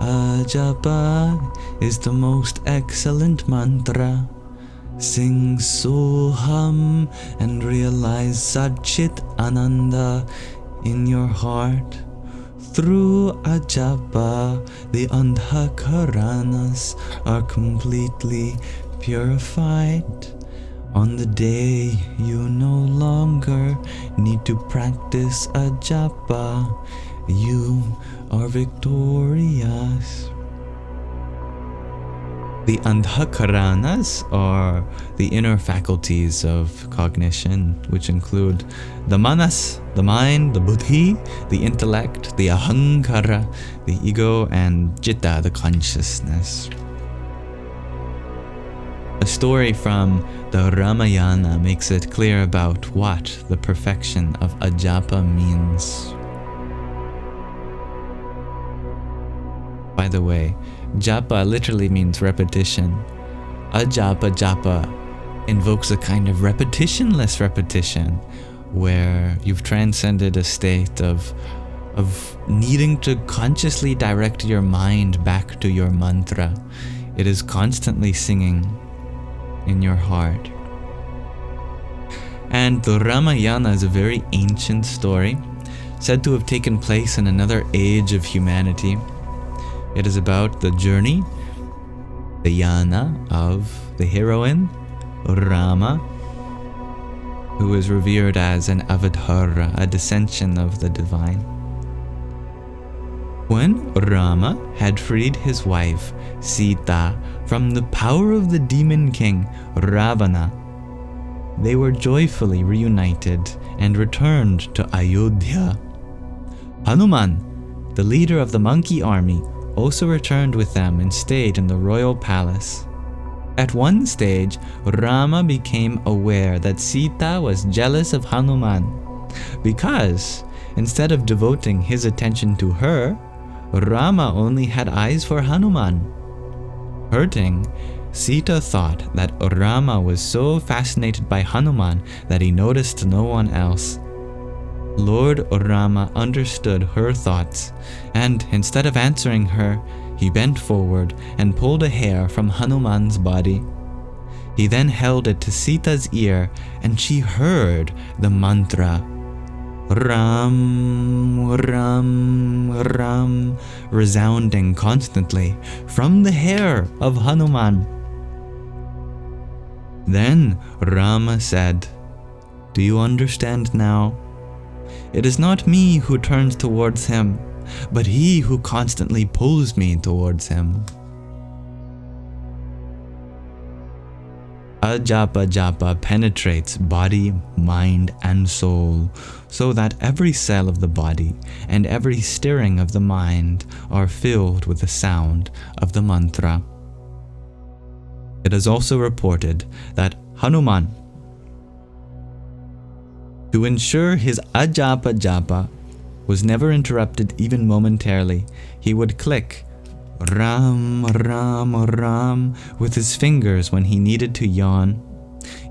Ajapa is the most excellent mantra. Sing Soham and realize Satchit Ananda in your heart. Through Ajapa, the Andhakaranas are completely purified. On the day you no longer need to practice Ajapa, you are victorious. The Andhakaranas are the inner faculties of cognition, which include the manas, the mind, the buddhi, the intellect, the ahankara, the ego, and citta, the consciousness. A story from the Ramayana makes it clear about what the perfection of Ajapa means. By the way, Japa literally means repetition. Ajapa Japa invokes a kind of repetitionless repetition, where you've transcended a state of needing to consciously direct your mind back to your mantra. It is constantly singing in your heart. And the Ramayana is a very ancient story, said to have taken place in another age of humanity. It is about the journey, the yana of the heroine, Rama, who is revered as an avatara, a descension of the divine. When Rama had freed his wife, Sita, from the power of the demon king, Ravana, they were joyfully reunited and returned to Ayodhya. Hanuman, the leader of the monkey army, also returned with them and stayed in the royal palace. At one stage, Rama became aware that Sita was jealous of Hanuman because, instead of devoting his attention to her, Rama only had eyes for Hanuman. Hurting, Sita thought that Rama was so fascinated by Hanuman that he noticed no one else. Lord Rama understood her thoughts, and instead of answering her, he bent forward and pulled a hair from Hanuman's body. He then held it to Sita's ear, and she heard the mantra, Ram, Ram, Ram, resounding constantly from the hair of Hanuman. Then Rama said, "Do you understand now? It is not me who turns towards him, but he who constantly pulls me towards him." Ajapa Japa penetrates body, mind, and soul, so that every cell of the body and every stirring of the mind are filled with the sound of the mantra. It is also reported that Hanuman, to ensure his Ajapa Japa was never interrupted even momentarily, he would click Ram, Ram, Ram with his fingers when he needed to yawn.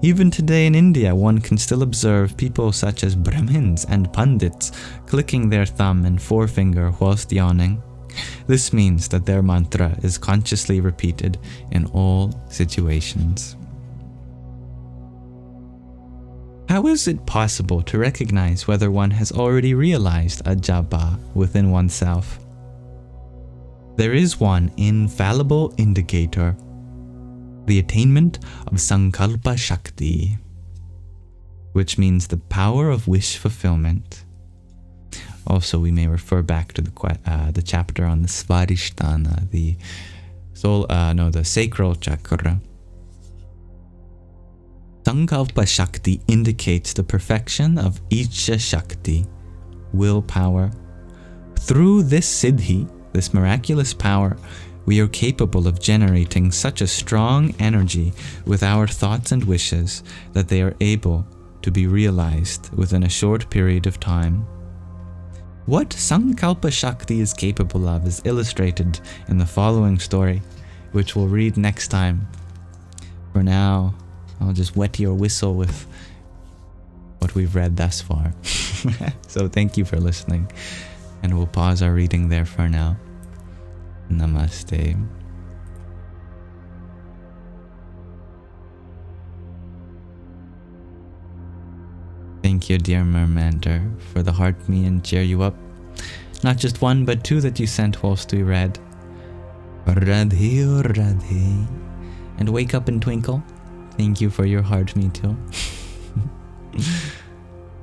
Even today in India, one can still observe people such as Brahmins and Pandits clicking their thumb and forefinger whilst yawning. This means that their mantra is consciously repeated in all situations. How is it possible to recognize whether one has already realized a japa within oneself? There is one infallible indicator: the attainment of Sankalpa Shakti, which means the power of wish fulfillment. Also, we may refer back to the chapter on the Svadhisthana, the sacral chakra. Sankalpa Shakti indicates the perfection of Icha Shakti, willpower. Through this siddhi, this miraculous power, we are capable of generating such a strong energy with our thoughts and wishes that they are able to be realized within a short period of time. What Sankalpa Shakti is capable of is illustrated in the following story, which we'll read next time. For now, I'll just wet your whistle with what we've read thus far. So thank you for listening, and we'll pause our reading there for now. Namaste. Thank you, dear Mermander, for the heart me and cheer you up. Not just one, but two that you sent whilst we read. Radhe, Radhe. And Wake Up and Twinkle. Thank you for your heart me too.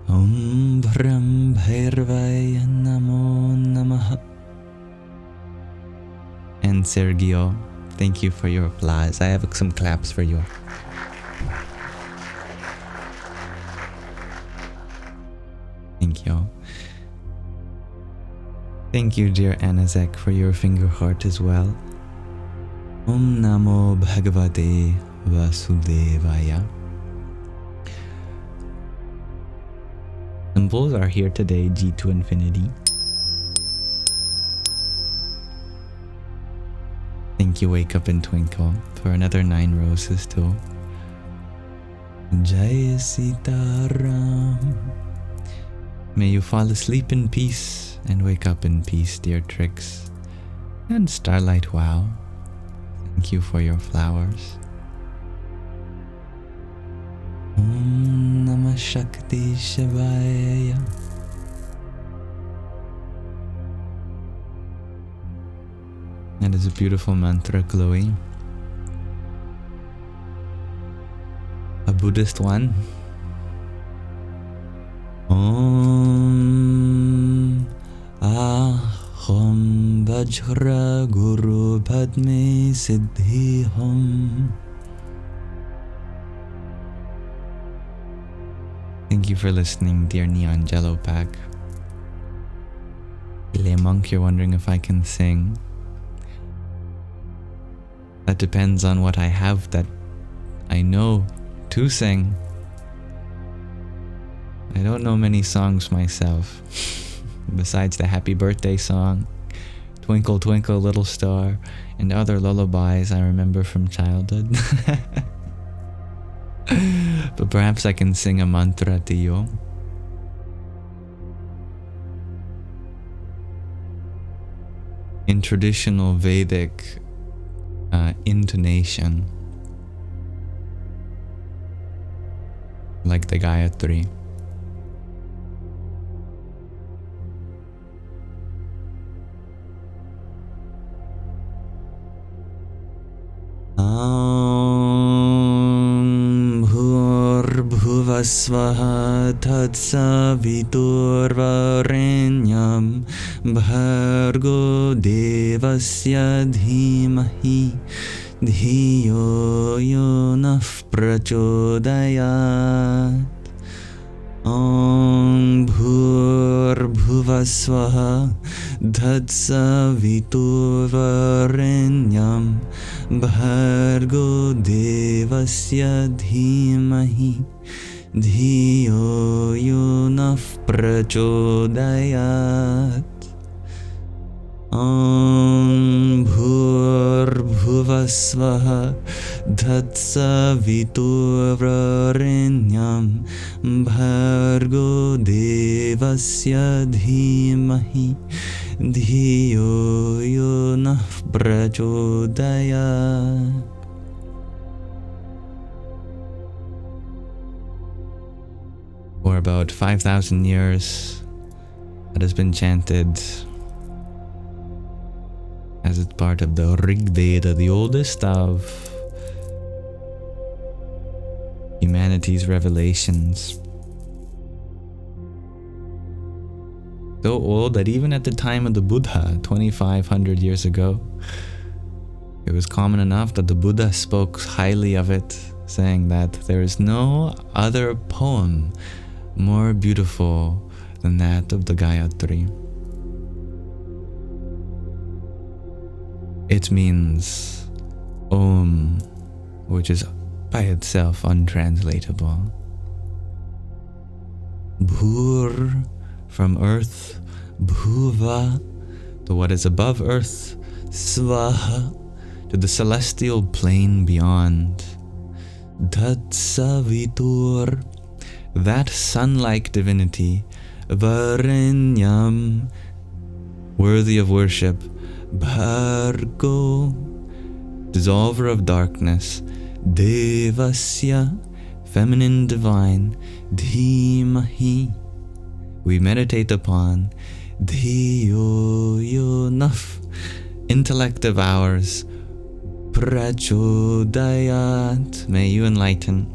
Om Bhram Bhairvaya Namo Namaha. And Sergio, thank you for your applause. I have some claps for you. Thank you. Thank you, dear Anazek, for your finger heart as well. Om Namo Bhagavate Vasudevaya. Symbols are here today, G to infinity. Thank you, Wake Up and Twinkle, for another 9 roses too. Jai Sitaram. May you fall asleep in peace and wake up in peace, dear Trix. And Starlight Wow, thank you for your flowers. Om Namah Shakti Shivaya. That is a beautiful mantra, Chloe. A Buddhist one. Om Aham Vajra Guru Padme Siddhi Hum. Thank you for listening, dear Neon Jello Pack. Le Monk, you're wondering if I can sing. That depends on what I have that I know to sing. I don't know many songs myself, besides the Happy Birthday song, Twinkle Twinkle Little Star, and other lullabies I remember from childhood. But perhaps I can sing a mantra to you. In traditional Vedic intonation, like the Gayatri. Om Bhuvasvaha Tatsaviturvarenyam Bhargo Devasya Dhimahi Dhiyo Yona yunah prachodayat. Om bhurбhuvasvaha tatsaviturvarenyam bhargo devasya dhimahi dhiyo yunah prachodayat. Om bhurбhuvasvaha tatsaviturvarenyam bhargo devasya dhimahi dhiyo yunah prachodayat. For about 5,000 years, that has been chanted as it's part of the Rig Veda, the oldest of humanity's revelations. So old that even at the time of the Buddha, 2,500 years ago, it was common enough that the Buddha spoke highly of it, saying that there is no other poem more beautiful than that of the Gayatri. It means Om, which is by itself untranslatable. Bhur, from earth, Bhuva, to what is above earth, Svaha, to the celestial plane beyond. Tatsavitur, that sun-like divinity, Varenyam, worthy of worship, Bhargo, dissolver of darkness, Devasya, feminine divine, Dhimahi, we meditate upon, Dhiyo yunah, intellect of ours, Prachodayat, may you enlighten.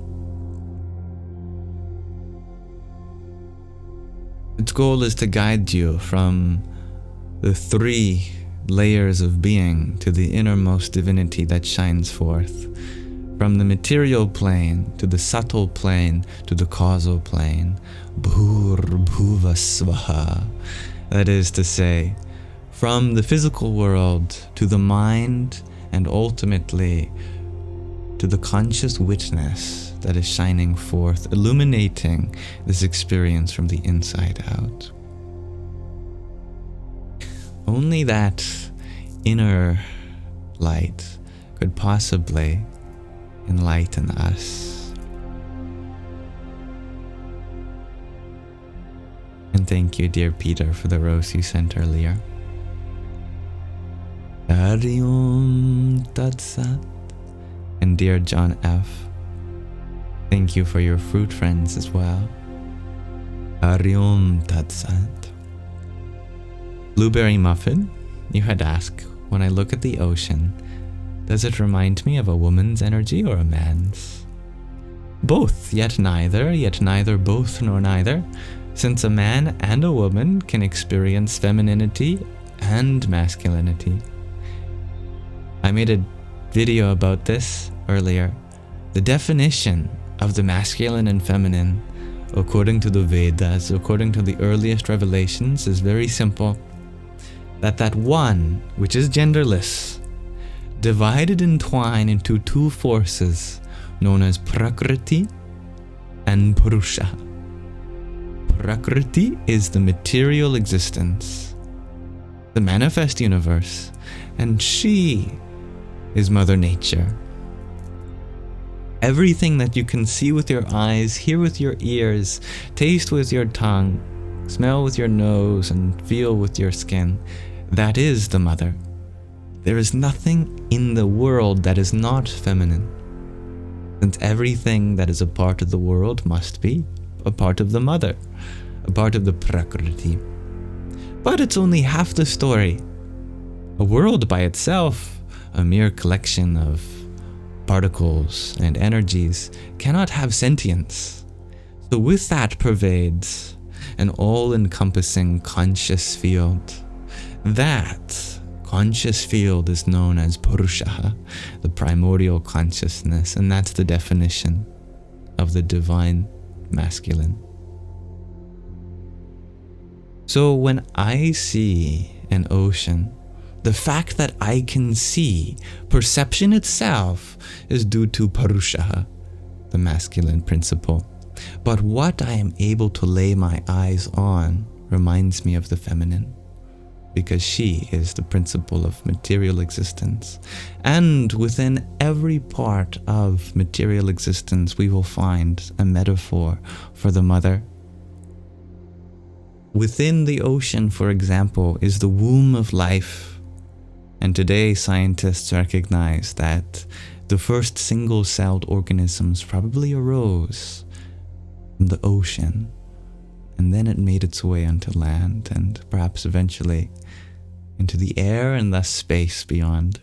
Its goal is to guide you from the three layers of being to the innermost divinity that shines forth, from the material plane to the subtle plane to the causal plane, bhurбhuvasvaha, that is to say, from the physical world to the mind and ultimately to the conscious witness that is shining forth, illuminating this experience from the inside out. Only that inner light could possibly enlighten us. And thank you, dear Peter, for the rose you sent earlier. Hari Om Tat Sat. And dear John F., thank you for your fruit friends as well. Hari Om Tat Sat. Blueberry Muffin, you had asked, when I look at the ocean, does it remind me of a woman's energy or a man's? Both, yet neither both nor neither, since a man and a woman can experience femininity and masculinity. I made a video about this earlier. The definition of the masculine and feminine, according to the Vedas, according to the earliest revelations, is very simple. That one, which is genderless, divided and twined into two forces known as Prakriti and Purusha. Prakriti is the material existence, the manifest universe, and she is Mother Nature. Everything that you can see with your eyes, hear with your ears, taste with your tongue, smell with your nose, and feel with your skin, that is the mother. There is nothing in the world that is not feminine, since everything that is a part of the world must be a part of the mother, a part of the Prakriti. But it's only half the story. A world by itself, a mere collection of particles and energies, cannot have sentience. So with that pervades an all-encompassing conscious field. That conscious field is known as Purusha, the primordial consciousness, and that's the definition of the divine masculine. So when I see an ocean, the fact that I can see, perception itself is due to Purusha, the masculine principle. But what I am able to lay my eyes on reminds me of the feminine, because she is the principle of material existence. And within every part of material existence, we will find a metaphor for the mother. Within the ocean, for example, is the womb of life. And today, scientists recognize that the first single-celled organisms probably arose from the ocean, and then it made its way onto land, and perhaps eventually into the air and thus space beyond.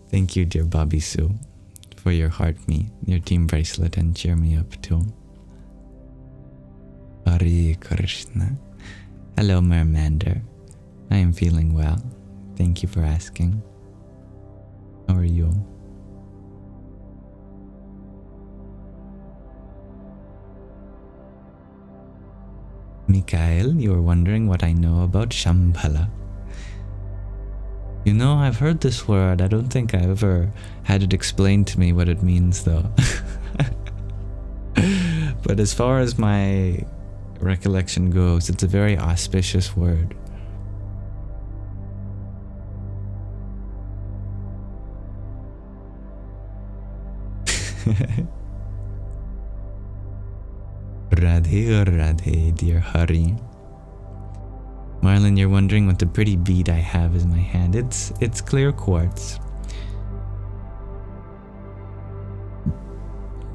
Thank you, dear Bobby Sue, for your heart me, your team bracelet, and cheer me up too. Hare Krishna. Hello, Mermander. I am feeling well. Thank you for asking. How are you? Mikhail, you were wondering what I know about Shambhala. You know, I've heard this word. I don't think I ever had it explained to me what it means, though. But as far as my recollection goes, it's a very auspicious word. Radhe Radhe, dear Hari. Marlon, you're wondering what the pretty bead I have in my hand. It's clear quartz.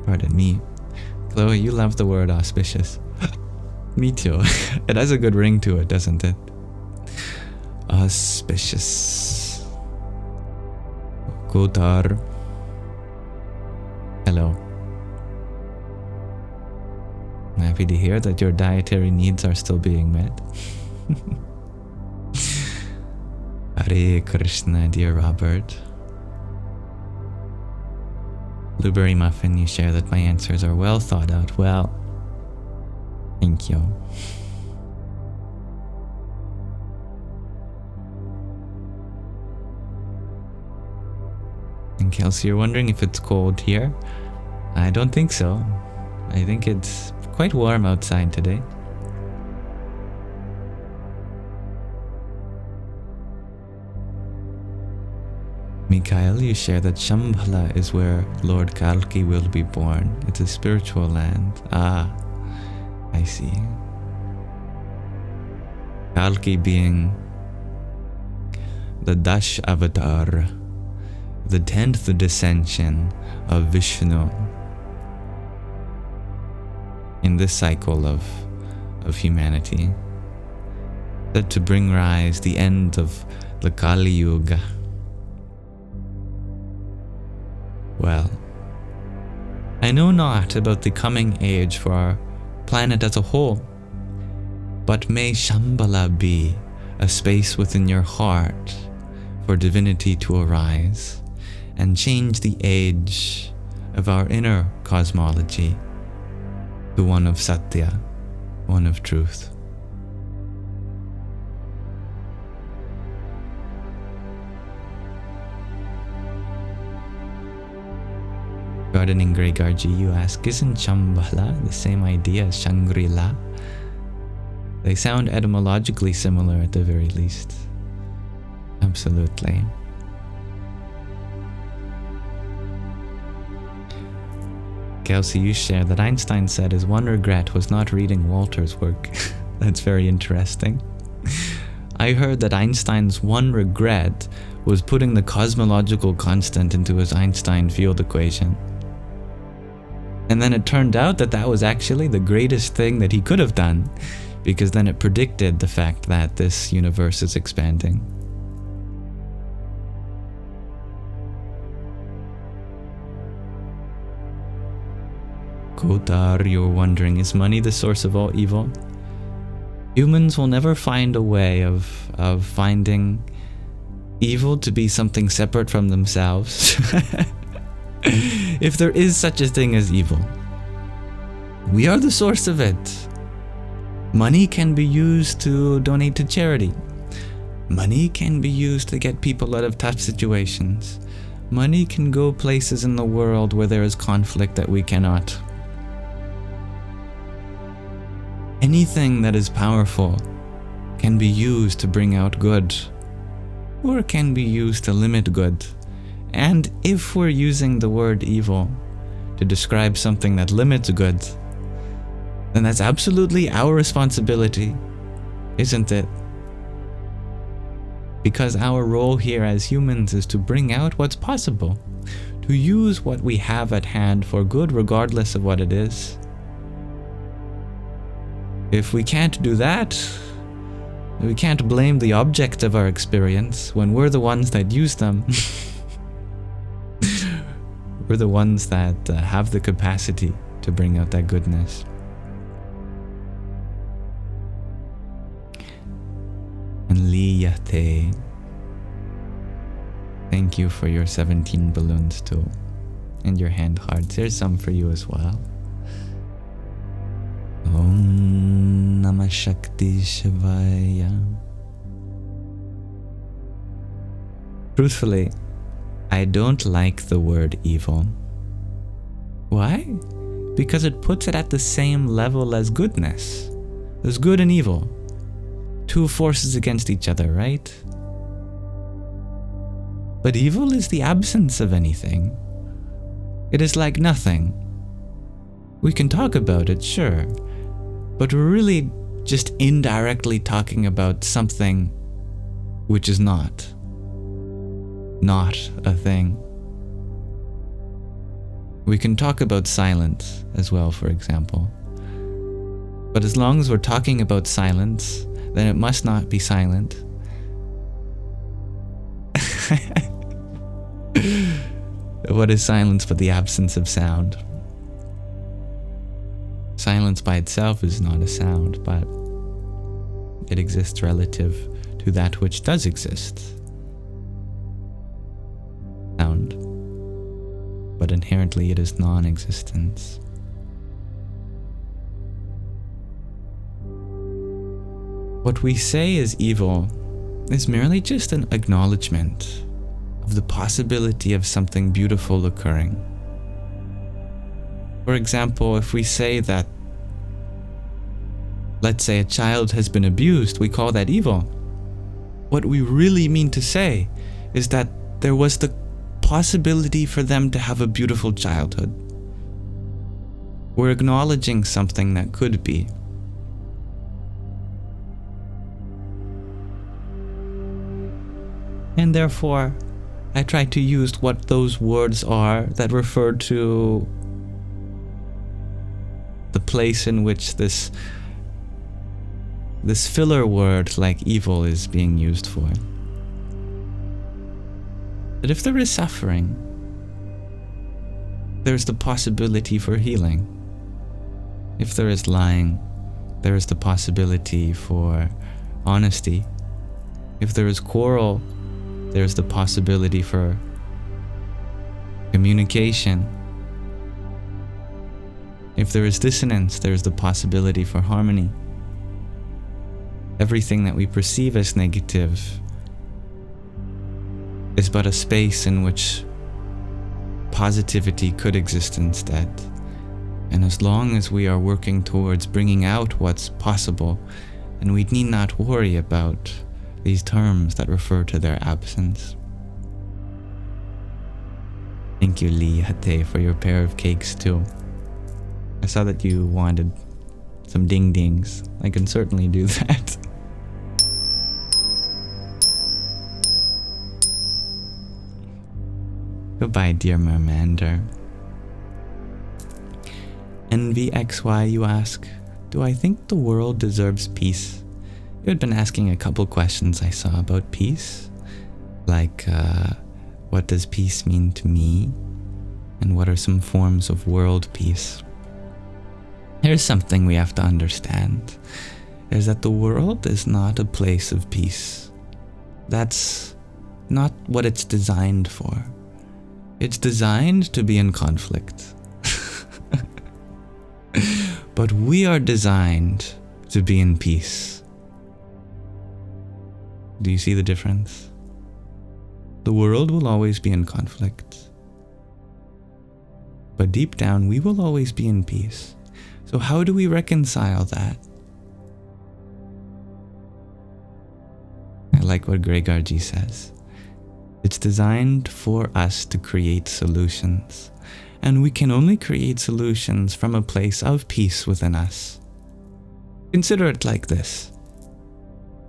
Pardon me. Chloe, you love the word auspicious. Me too. It has a good ring to it, doesn't it? Auspicious. Kotar. Hello. I'm happy to hear that your dietary needs are still being met. Hare Krishna, dear Robert. Blueberry Muffin, you share that my answers are well thought out. Well, thank you. And Kelsey, you're wondering if it's cold here? I don't think so. I think it's quite warm outside today. Mikhail, you share that Shambhala is where Lord Kalki will be born. It's a spiritual land. Ah, I see. Kalki being the Dash Avatar, the 10th descension of Vishnu in this cycle of humanity, that to bring rise the end of the Kali Yuga. Well, I know not about the coming age for our planet as a whole, but may Shambhala be a space within your heart for divinity to arise and change the age of our inner cosmology to one of Satya, one of truth. Gardening Greygarji, you ask, isn't Shambhala the same idea as Shangri-La? They sound etymologically similar at the very least. Absolutely. Kelsey, you share that Einstein said his one regret was not reading Walter's work. That's very interesting. I heard that Einstein's one regret was putting the cosmological constant into his Einstein field equation. And then it turned out that that was actually the greatest thing that he could have done, because then it predicted the fact that this universe is expanding. Kotar, you're wondering, is money the source of all evil? Humans will never find a way of finding evil to be something separate from themselves. If there is such a thing as evil, we are the source of it. Money can be used to donate to charity. Money can be used to get people out of tough situations. Money can go places in the world where there is conflict that we cannot. Anything that is powerful can be used to bring out good, or can be used to limit good. And if we're using the word evil to describe something that limits good, then that's absolutely our responsibility, isn't it? Because our role here as humans is to bring out what's possible, to use what we have at hand for good regardless of what it is. If we can't do that, we can't blame the object of our experience when we're the ones that use them. We're the ones that have the capacity to bring out that goodness. And Liyate, thank you for your 17 balloons too, and your hand hearts. Here's some for you as well. Om Namah Shakti Shivaya. Truthfully, I don't like the word evil. Why? Because it puts it at the same level as goodness. There's good and evil. Two forces against each other, right? But evil is the absence of anything. It is like nothing. We can talk about it, sure, but we're really just indirectly talking about something which is not a thing. We can talk about silence as well, for example. But as long as we're talking about silence, then it must not be silent. What is silence but the absence of sound? Silence by itself is not a sound, but it exists relative to that which does exist. Sound. But inherently it is non-existence. What we say is evil is merely just an acknowledgement of the possibility of something beautiful occurring. For example, if we say that, let's say a child has been abused, we call that evil. What we really mean to say is that there was the possibility for them to have a beautiful childhood. We're acknowledging something that could be. And therefore, I try to use what those words are that refer to the place in which this filler word like evil is being used for. That if there is suffering, there's the possibility for healing. If there is lying, there is the possibility for honesty. If there is quarrel, there's the possibility for communication. If there is dissonance, there's the possibility for harmony. Everything that we perceive as negative is but a space in which positivity could exist instead. And as long as we are working towards bringing out what's possible, then we need not worry about these terms that refer to their absence. Thank you, Lee Hate, for your pair of cakes too. I saw that you wanted some ding-dings. I can certainly do that. Goodbye, dear Mermander. NVXY, you ask, do I think the world deserves peace? You had been asking a couple questions I saw about peace, like what does peace mean to me, and what are some forms of world peace? Here's something we have to understand, is that the world is not a place of peace. That's not what it's designed for. It's designed to be in conflict. But we are designed to be in peace. Do you see the difference? The world will always be in conflict. But deep down, we will always be in peace. So how do we reconcile that? I like what Gregorji says. It's designed for us to create solutions. And we can only create solutions from a place of peace within us. Consider it like this.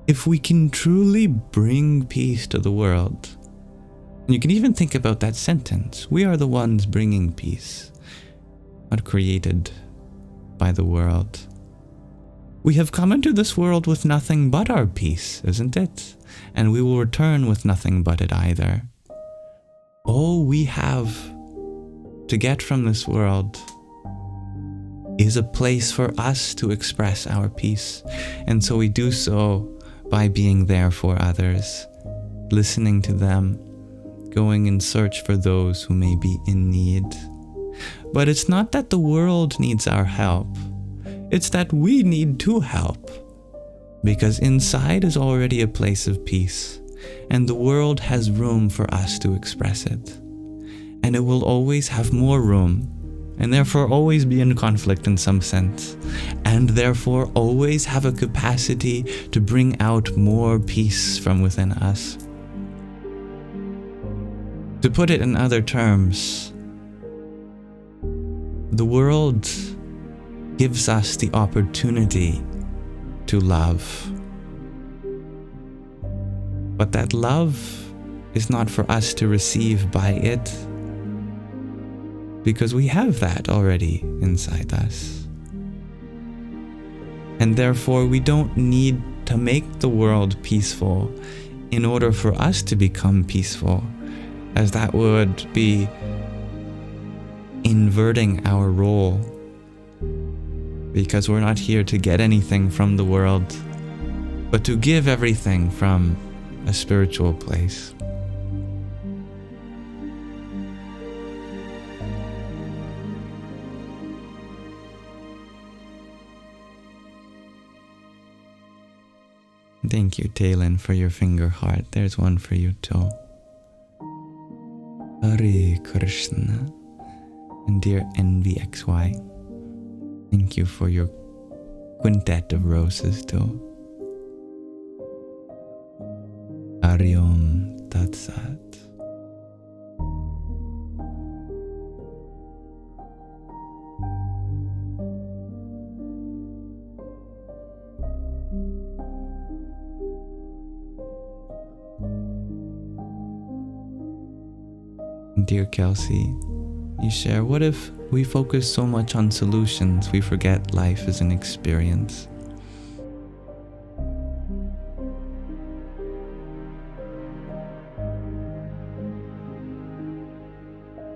If we can truly bring peace to the world, and you can even think about that sentence, we are the ones bringing peace, not created by the world. We have come into this world with nothing but our peace, isn't it? And we will return with nothing but it either. All we have to get from this world is a place for us to express our peace. And so we do so by being there for others, listening to them, going in search for those who may be in need. But it's not that the world needs our help. It's that we need to help. Because inside is already a place of peace, and the world has room for us to express it. And it will always have more room, and therefore always be in conflict in some sense, and therefore always have a capacity to bring out more peace from within us. To put it in other terms, the world gives us the opportunity to love. But that love is not for us to receive by it, because we have that already inside us. And therefore we don't need to make the world peaceful in order for us to become peaceful, as that would be inverting our role, because we're not here to get anything from the world, but to give everything from a spiritual place. Thank you, Talon, for your finger heart. There's one for you too. Hare Krishna. And dear NVXY, thank you for your quintet of roses too. Hari Om Tat Sat. Dear Kelsey, you share, what if we focus so much on solutions we forget life is an experience?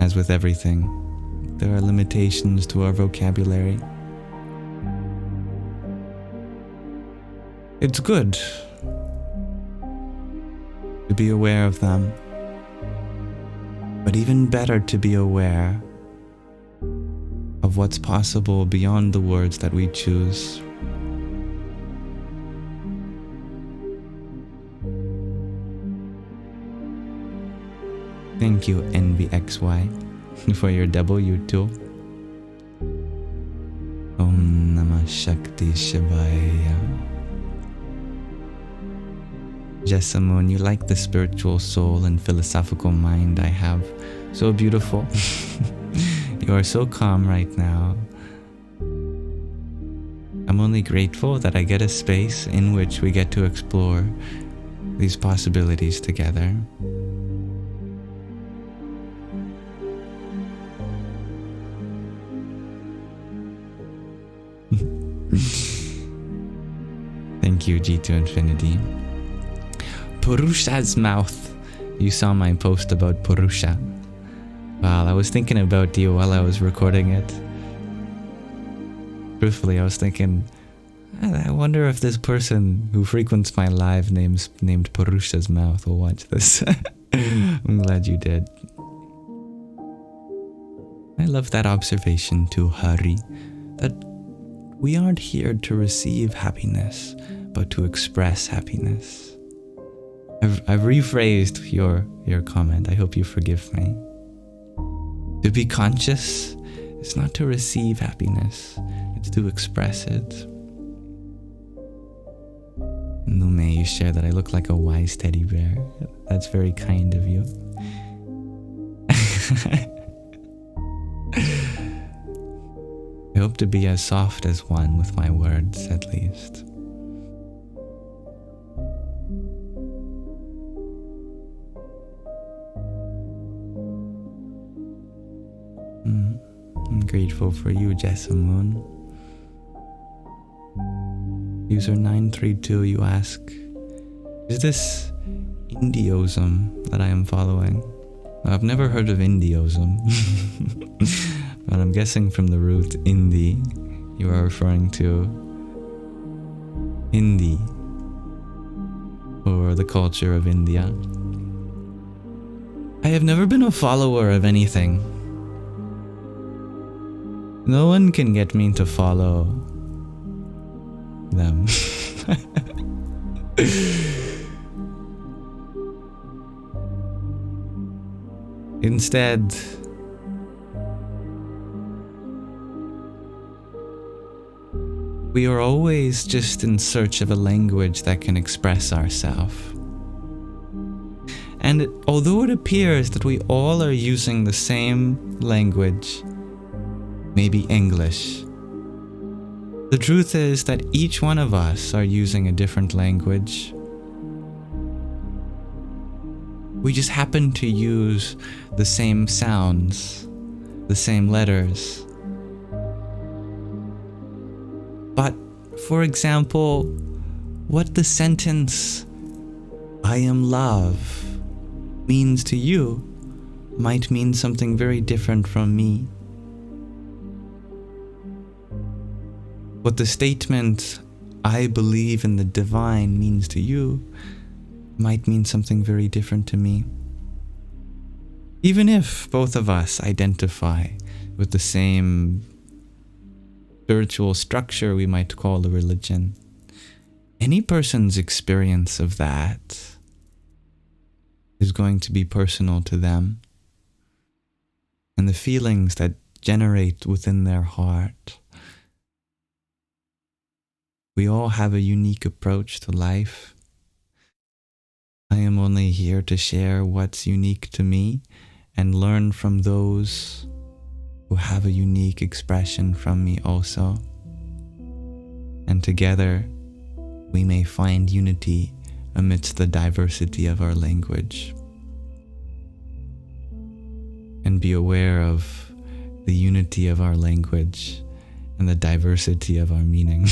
As with everything, there are limitations to our vocabulary. It's good to be aware of them, but even better to be aware of what's possible beyond the words that we choose. Thank you, NVXY, for your W2. Om Namah Shakti Shivaya. Jessamone, you like the spiritual soul and philosophical mind I have. So beautiful. You are so calm right now. I'm only grateful that I get a space in which we get to explore these possibilities together. Thank you, G2 Infinity. Purusha's mouth. You saw my post about Purusha. Well, I was thinking about you while I was recording it. Truthfully, I was thinking, I wonder if this person who frequents my live named Purusha's Mouth will watch this. I'm glad you did. I love that observation too, Hari, that we aren't here to receive happiness, but to express happiness. I've rephrased your comment. I hope you forgive me. To be conscious is not to receive happiness, it's to express it. Nume, you share that I look like a wise teddy bear. That's very kind of you. I hope to be as soft as one with my words, at least. I'm grateful for you, Jessamune. User 932, you ask, is this Indiosm that I am following? I've never heard of Indiosm, but I'm guessing from the root Indi, you are referring to Hindi, or the culture of India. I have never been a follower of anything. No one can get me to follow them. Instead, we are always just in search of a language that can express ourselves. And although it appears that we all are using the same language, maybe English, the truth is that each one of us are using a different language. We just happen to use the same sounds, the same letters. But, for example, what the sentence, I am love, means to you might mean something very different from me. What the statement, I believe in the divine, means to you might mean something very different to me. Even if both of us identify with the same spiritual structure we might call a religion, any person's experience of that is going to be personal to them. And the feelings that generate within their heart. We all have a unique approach to life. I am only here to share what's unique to me and learn from those who have a unique expression from me also. And together, we may find unity amidst the diversity of our language. And be aware of the unity of our language and the diversity of our meaning.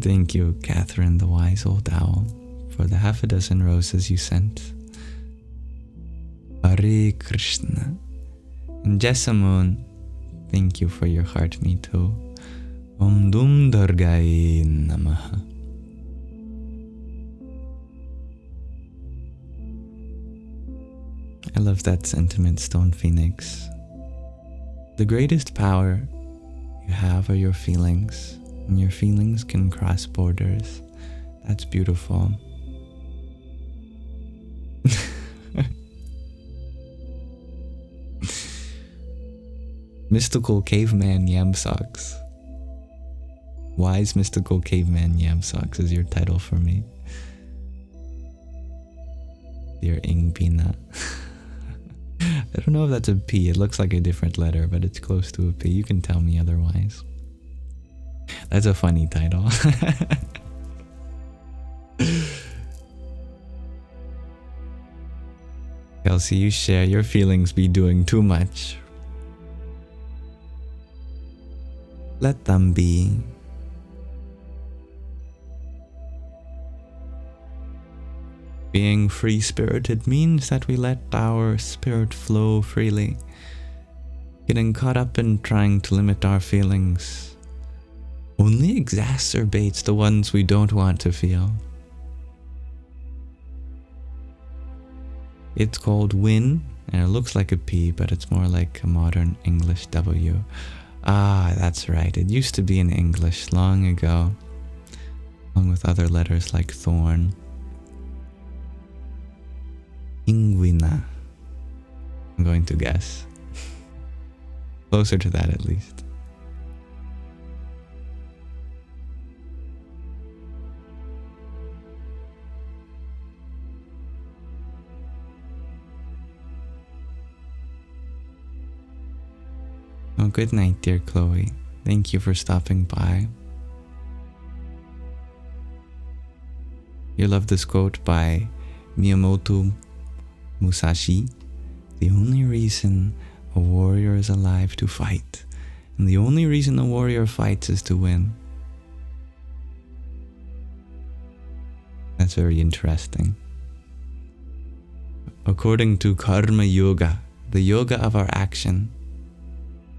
Thank you, Catherine the Wise Old Owl, for the 6 roses you sent. Hare Krishna. And Jessamune, thank you for your heart, me too. Om Dum Durgaye Namaha. I love that sentiment, Stone Phoenix. The greatest power you have are your feelings, and your feelings can cross borders. That's beautiful. Mystical Caveman Yamsox. Wise Mystical Caveman Yamsox is your title for me. Dear Ingbina. I don't know if that's a P. It looks like a different letter, but it's close to a P. You can tell me otherwise. That's a funny title. Kelsey, you share your feelings be doing too much. Let them be. Being free-spirited means that we let our spirit flow freely. Getting caught up in trying to limit our feelings only exacerbates the ones we don't want to feel. It's called win, and it looks like a P, but it's more like a modern English W. Ah, that's right. It used to be in English long ago, along with other letters like thorn. Ingwina, I'm going to guess. Closer to that at least. Oh, good night, dear Chloe. Thank you for stopping by. You love this quote by Miyamoto Musashi. The only reason a warrior is alive to fight, and the only reason a warrior fights is to win. That's very interesting. According to Karma Yoga, the yoga of our action,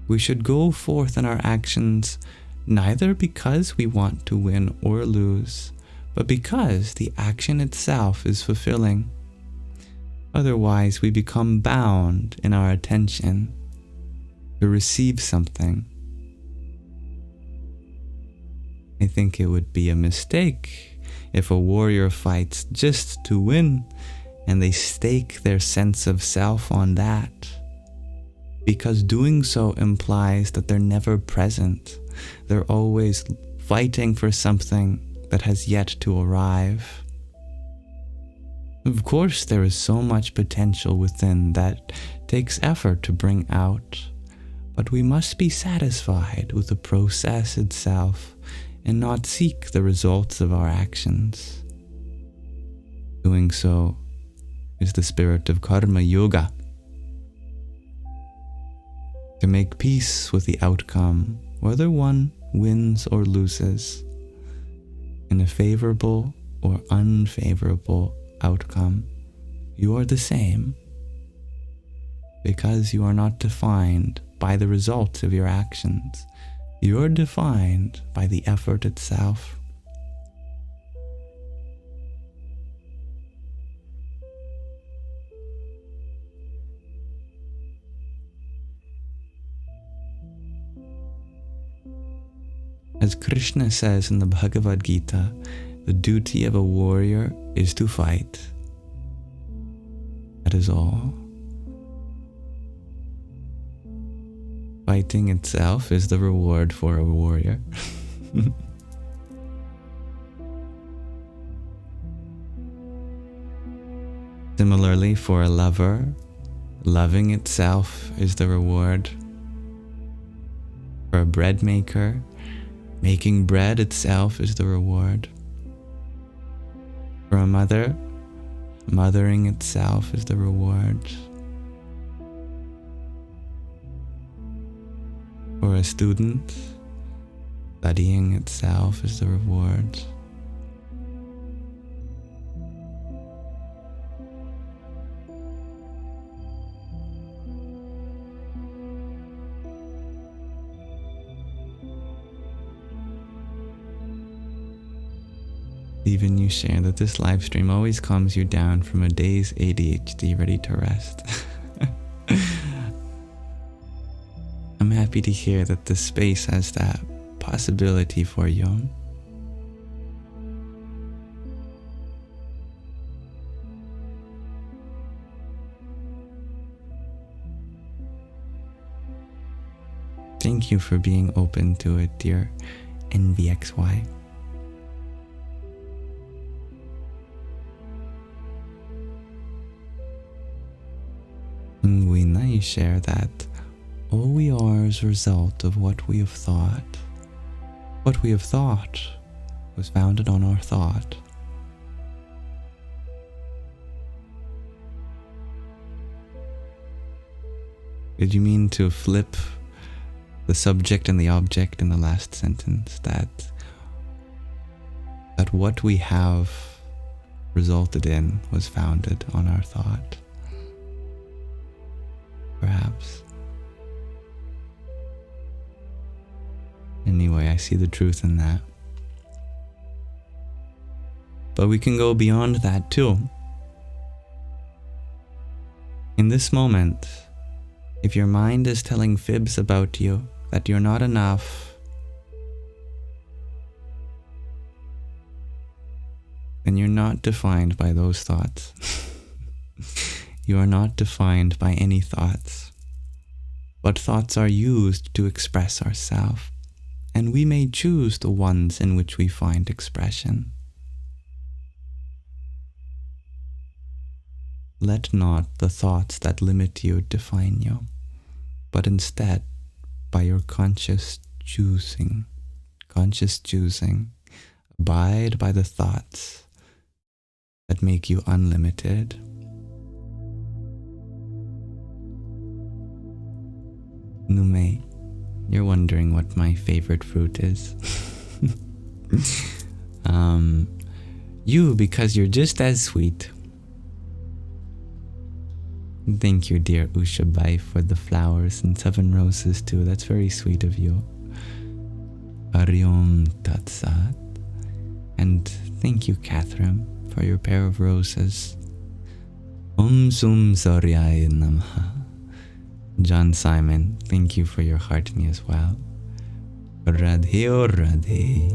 we should go forth in our actions neither because we want to win or lose, but because the action itself is fulfilling. Otherwise, we become bound in our attention to receive something. I think it would be a mistake if a warrior fights just to win and they stake their sense of self on that, because doing so implies that they're never present. They're always fighting for something that has yet to arrive. Of course, there is so much potential within that takes effort to bring out, but we must be satisfied with the process itself and not seek the results of our actions. Doing so is the spirit of Karma Yoga. To make peace with the outcome, whether one wins or loses, in a favorable or unfavorable outcome, you are the same, because you are not defined by the results of your actions. You are defined by the effort itself. As Krishna says in the Bhagavad Gita, the duty of a warrior is to fight. That is all. Fighting itself is the reward for a warrior. Similarly, for a lover, loving itself is the reward. For a bread maker, making bread itself is the reward. For a mother, mothering itself is the reward. For a student, studying itself is the reward. Even you share that this live stream always calms you down from a day's ADHD ready to rest. I'm happy to hear that this space has that possibility for you. Thank you for being open to it, dear NVXY. Ngwina, you share that all we are is a result of what we have thought. What we have thought was founded on our thought. Did you mean to flip the subject and the object in the last sentence? That what we have resulted in was founded on our thought. Perhaps. Anyway, I see the truth in that. But we can go beyond that too. In this moment, if your mind is telling fibs about you, that you're not enough, then you're not defined by those thoughts. You are not defined by any thoughts. But thoughts are used to express ourselves, and we may choose the ones in which we find expression. Let not the thoughts that limit you define you, but instead, by your conscious choosing, abide by the thoughts that make you unlimited. Nume, you're wondering what my favorite fruit is. You, because you're just as sweet. Thank you, dear Ushabai, for the flowers and 7 roses too. That's very sweet of you. Ariom Tatsat. And thank you, Catherine, for your pair of roses. Om Sum Zoryaya Namaha. John Simon, thank you for your heartme as well. Radhe o Radhe.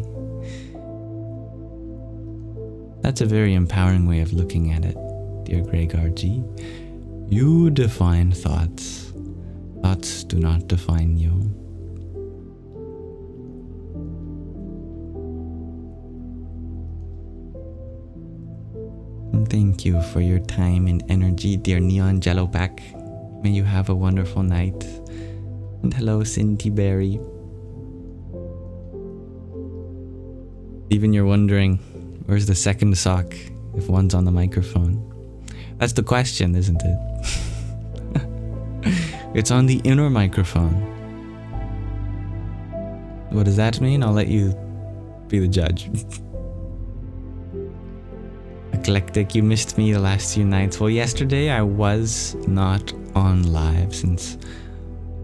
That's a very empowering way of looking at it, dear Gregarji. You define thoughts. Thoughts do not define you. And thank you for your time and energy, dear Neon Jellopack. May you have a wonderful night. And hello, Cindy Berry. Even you're wondering, where's the second sock if one's on the microphone? That's the question, isn't it? It's on the inner microphone. What does that mean? I'll let you be the judge. Eclectic, you missed me the last few nights. Well, yesterday I was not on live since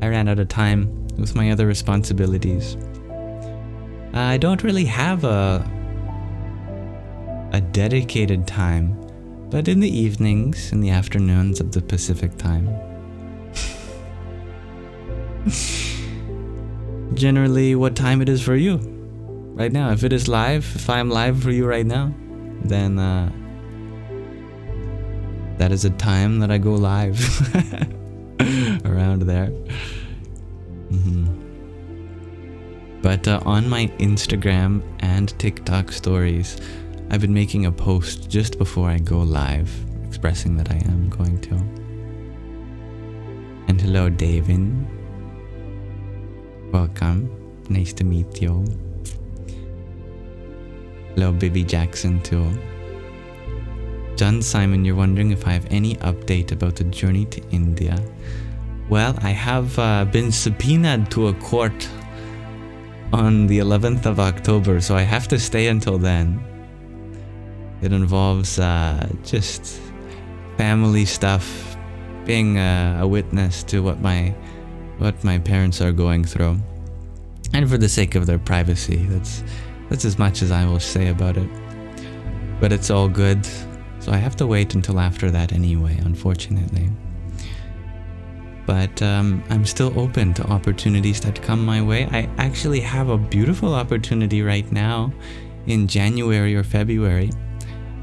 I ran out of time with my other responsibilities. I don't really have a dedicated time, but in the evenings, in the afternoons of the Pacific time. Generally, what time it is for you right now. If it is live, if I'm live for you right now, then that is a time that I go live around there. But on my Instagram and TikTok stories, I've been making a post just before I go live, expressing that I am going to. And hello, Davin. Welcome. Nice to meet you. Hello, Bibi Jackson too. John Simon, you're wondering if I have any update about the journey to India. Well, I have been subpoenaed to a court on the 11th of October, so I have to stay until then. It involves just family stuff, being a witness to what my parents are going through, and for the sake of their privacy. That's as much as I will say about it. But it's all good, so I have to wait until after that anyway, unfortunately. But I'm still open to opportunities that come my way. I actually have a beautiful opportunity right now in January or February.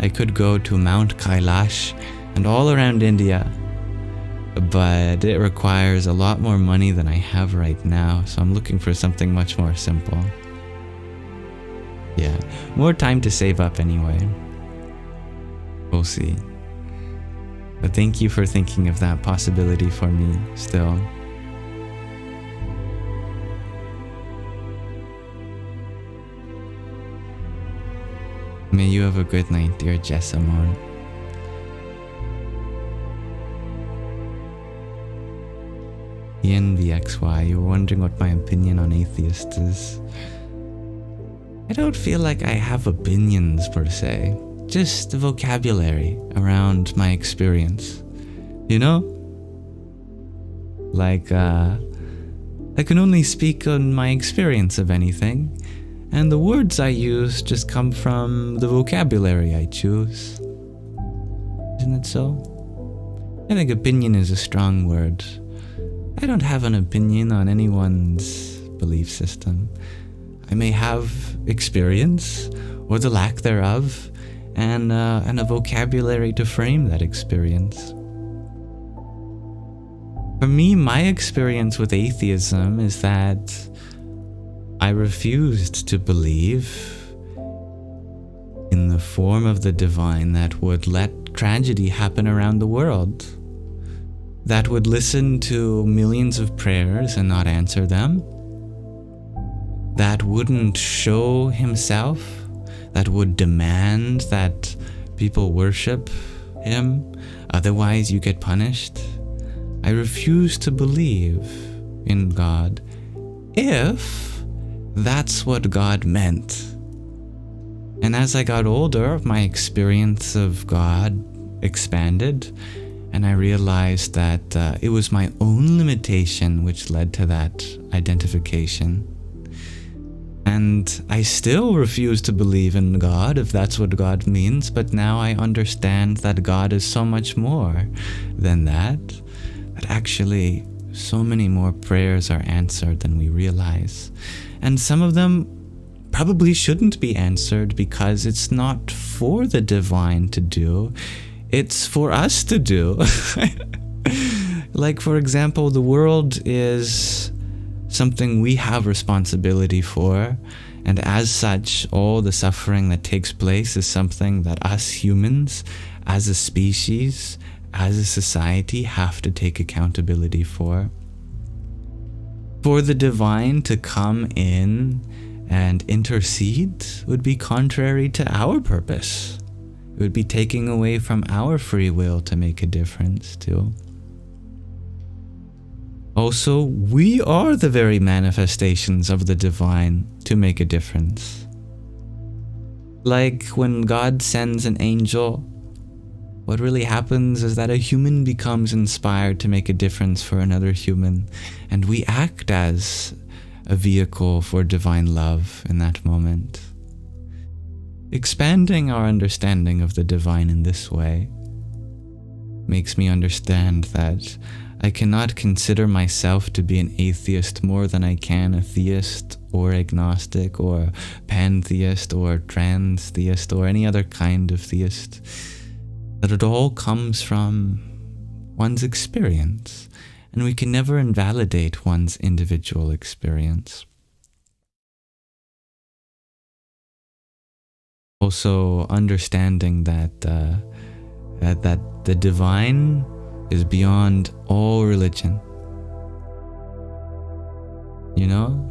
I could go to Mount Kailash and all around India, but it requires a lot more money than I have right now, so I'm looking for something much more simple. Yeah, more time to save up anyway. We'll see. But thank you for thinking of that possibility for me still. May you have a good night, dear Jessamon. Ian VXY, you were wondering what my opinion on atheists is. I don't feel like I have opinions per se. just the vocabulary around my experience. You know? Like, I can only speak on my experience of anything, and the words I use just come from the vocabulary I choose. Isn't it so? I think opinion is a strong word. I don't have an opinion on anyone's belief system. I may have experience, or the lack thereof, and a vocabulary to frame that experience. For me, my experience with atheism is that I refused to believe in the form of the divine that would let tragedy happen around the world, that would listen to millions of prayers and not answer them, that wouldn't show himself, that would demand that people worship him, otherwise you get punished. I refuse to believe in God if that's what God meant. And as I got older, my experience of God expanded, and I realized that it was my own limitation which led to that identification. And I still refuse to believe in God if that's what God means, but now I understand that God is so much more than that actually so many more prayers are answered than we realize. And some of them probably shouldn't be answered because it's not for the divine to do, it's for us to do. Like, for example, the world is something we have responsibility for, and as such, all the suffering that takes place is something that us humans, as a species, as a society, have to take accountability for. For the divine to come in and intercede would be contrary to our purpose. It would be taking away from our free will to make a difference too. Also, we are the very manifestations of the divine to make a difference. Like when God sends an angel, what really happens is that a human becomes inspired to make a difference for another human, and we act as a vehicle for divine love in that moment. Expanding our understanding of the divine in this way makes me understand that I cannot consider myself to be an atheist more than I can a theist or agnostic or pantheist or transtheist or any other kind of theist. That it all comes from one's experience, and we can never invalidate one's individual experience. Also, understanding that the divine is beyond all religion. You know?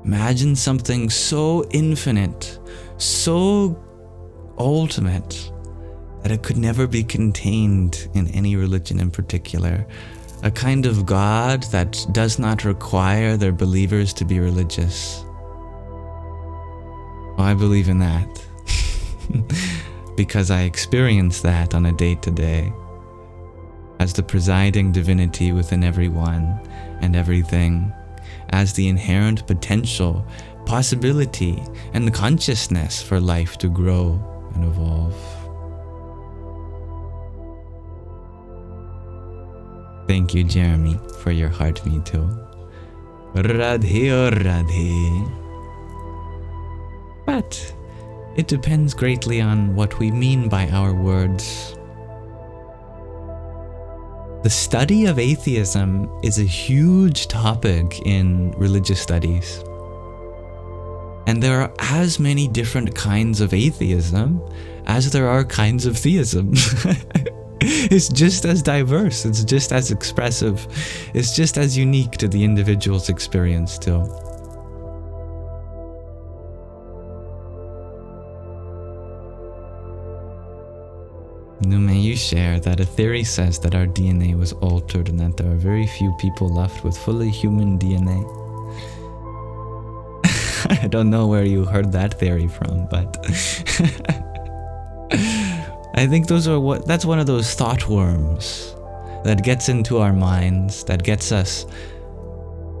Imagine something so infinite, so ultimate, that it could never be contained in any religion in particular. A kind of God that does not require their believers to be religious. Well, I believe in that. Because I experience that on a day-to-day. As the presiding divinity within everyone and everything. As the inherent potential, possibility, and consciousness for life to grow and evolve. Thank you, Jeremy, for your heart me too. Radhe or Radhe. But it depends greatly on what we mean by our words. The study of atheism is a huge topic in religious studies. And there are as many different kinds of atheism as there are kinds of theism. It's just as diverse, it's just as expressive, it's just as unique to the individual's experience too. Nume, you share that a theory says that our DNA was altered and that there are very few people left with fully human DNA. I don't know where you heard that theory from, but I think that's one of those thought worms that gets into our minds, that gets us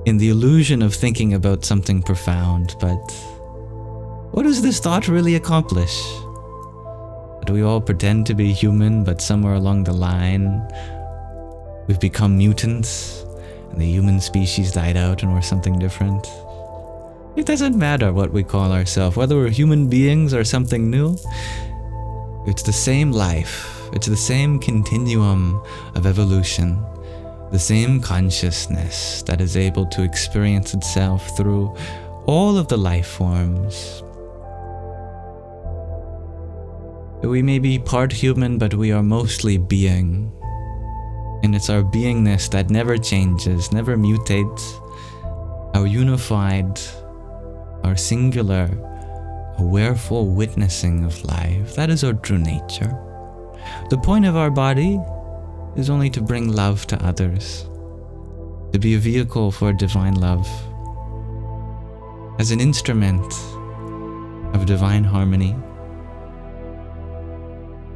in the illusion of thinking about something profound. But what does this thought really accomplish? That we all pretend to be human, but somewhere along the line, we've become mutants, and the human species died out and we're something different. It doesn't matter what we call ourselves, whether we're human beings or something new. It's the same life. It's the same continuum of evolution. The same consciousness that is able to experience itself through all of the life forms. We may be part human, but we are mostly being. And it's our beingness that never changes, never mutates. Our unified, our singular, awareful witnessing of life. That is our true nature. The point of our body is only to bring love to others, to be a vehicle for divine love, as an instrument of divine harmony.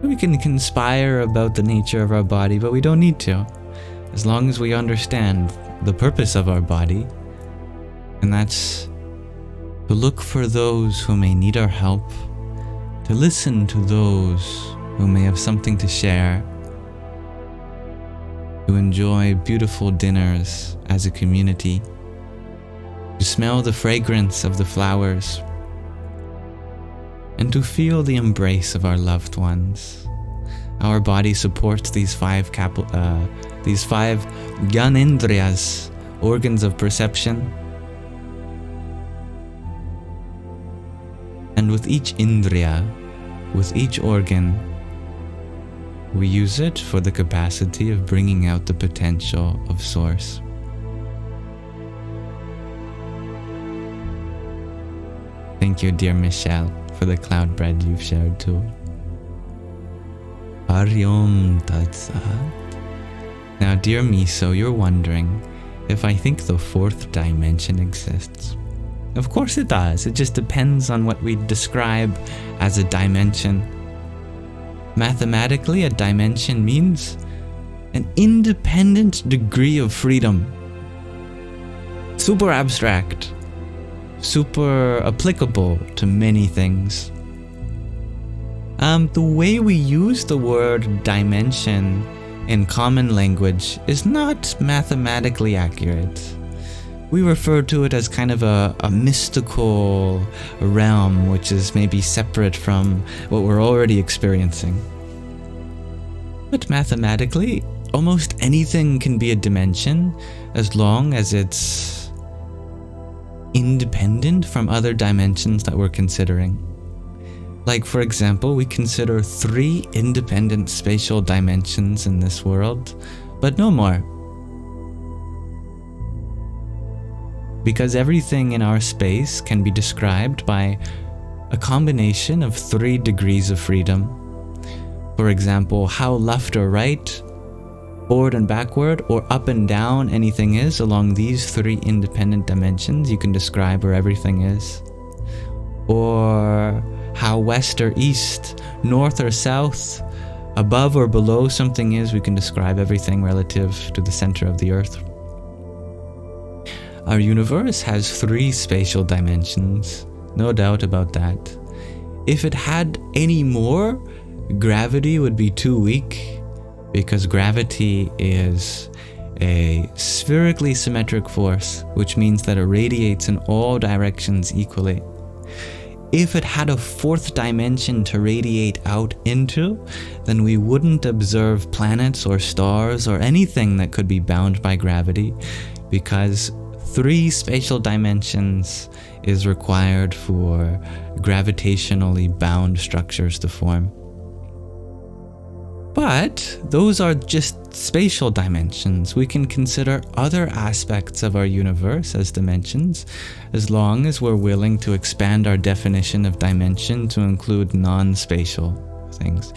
We can conspire about the nature of our body, but we don't need to, as long as we understand the purpose of our body, and that's to look for those who may need our help, to listen to those who may have something to share, to enjoy beautiful dinners as a community, to smell the fragrance of the flowers, and to feel the embrace of our loved ones. Our body supports these five Gyanendriyas, organs of perception. And with each indriya, with each organ, we use it for the capacity of bringing out the potential of Source. Thank you, dear Michelle, for the cloud bread you've shared too. Haryom Tat Sat. Now, dear Miso, you're wondering if I think the fourth dimension exists. Of course it does. It just depends on what we describe as a dimension. Mathematically, a dimension means an independent degree of freedom. Super abstract. Super applicable to many things. The way we use the word dimension in common language is not mathematically accurate. We refer to it as kind of a mystical realm, which is maybe separate from what we're already experiencing. But mathematically, almost anything can be a dimension as long as it's independent from other dimensions that we're considering. Like, for example, we consider 3 independent spatial dimensions in this world, but no more. Because everything in our space can be described by a combination of 3 degrees of freedom. For example, how left or right, forward and backward, or up and down anything is along these 3 independent dimensions, you can describe where everything is. Or how west or east, north or south, above or below something is, we can describe everything relative to the center of the earth. Our universe has 3 spatial dimensions, no doubt about that. If it had any more, gravity would be too weak, because gravity is a spherically symmetric force, which means that it radiates in all directions equally. If it had a 4th dimension to radiate out into, then we wouldn't observe planets or stars or anything that could be bound by gravity, because 3 spatial dimensions is required for gravitationally bound structures to form. But those are just spatial dimensions. We can consider other aspects of our universe as dimensions, as long as we're willing to expand our definition of dimension to include non-spatial things.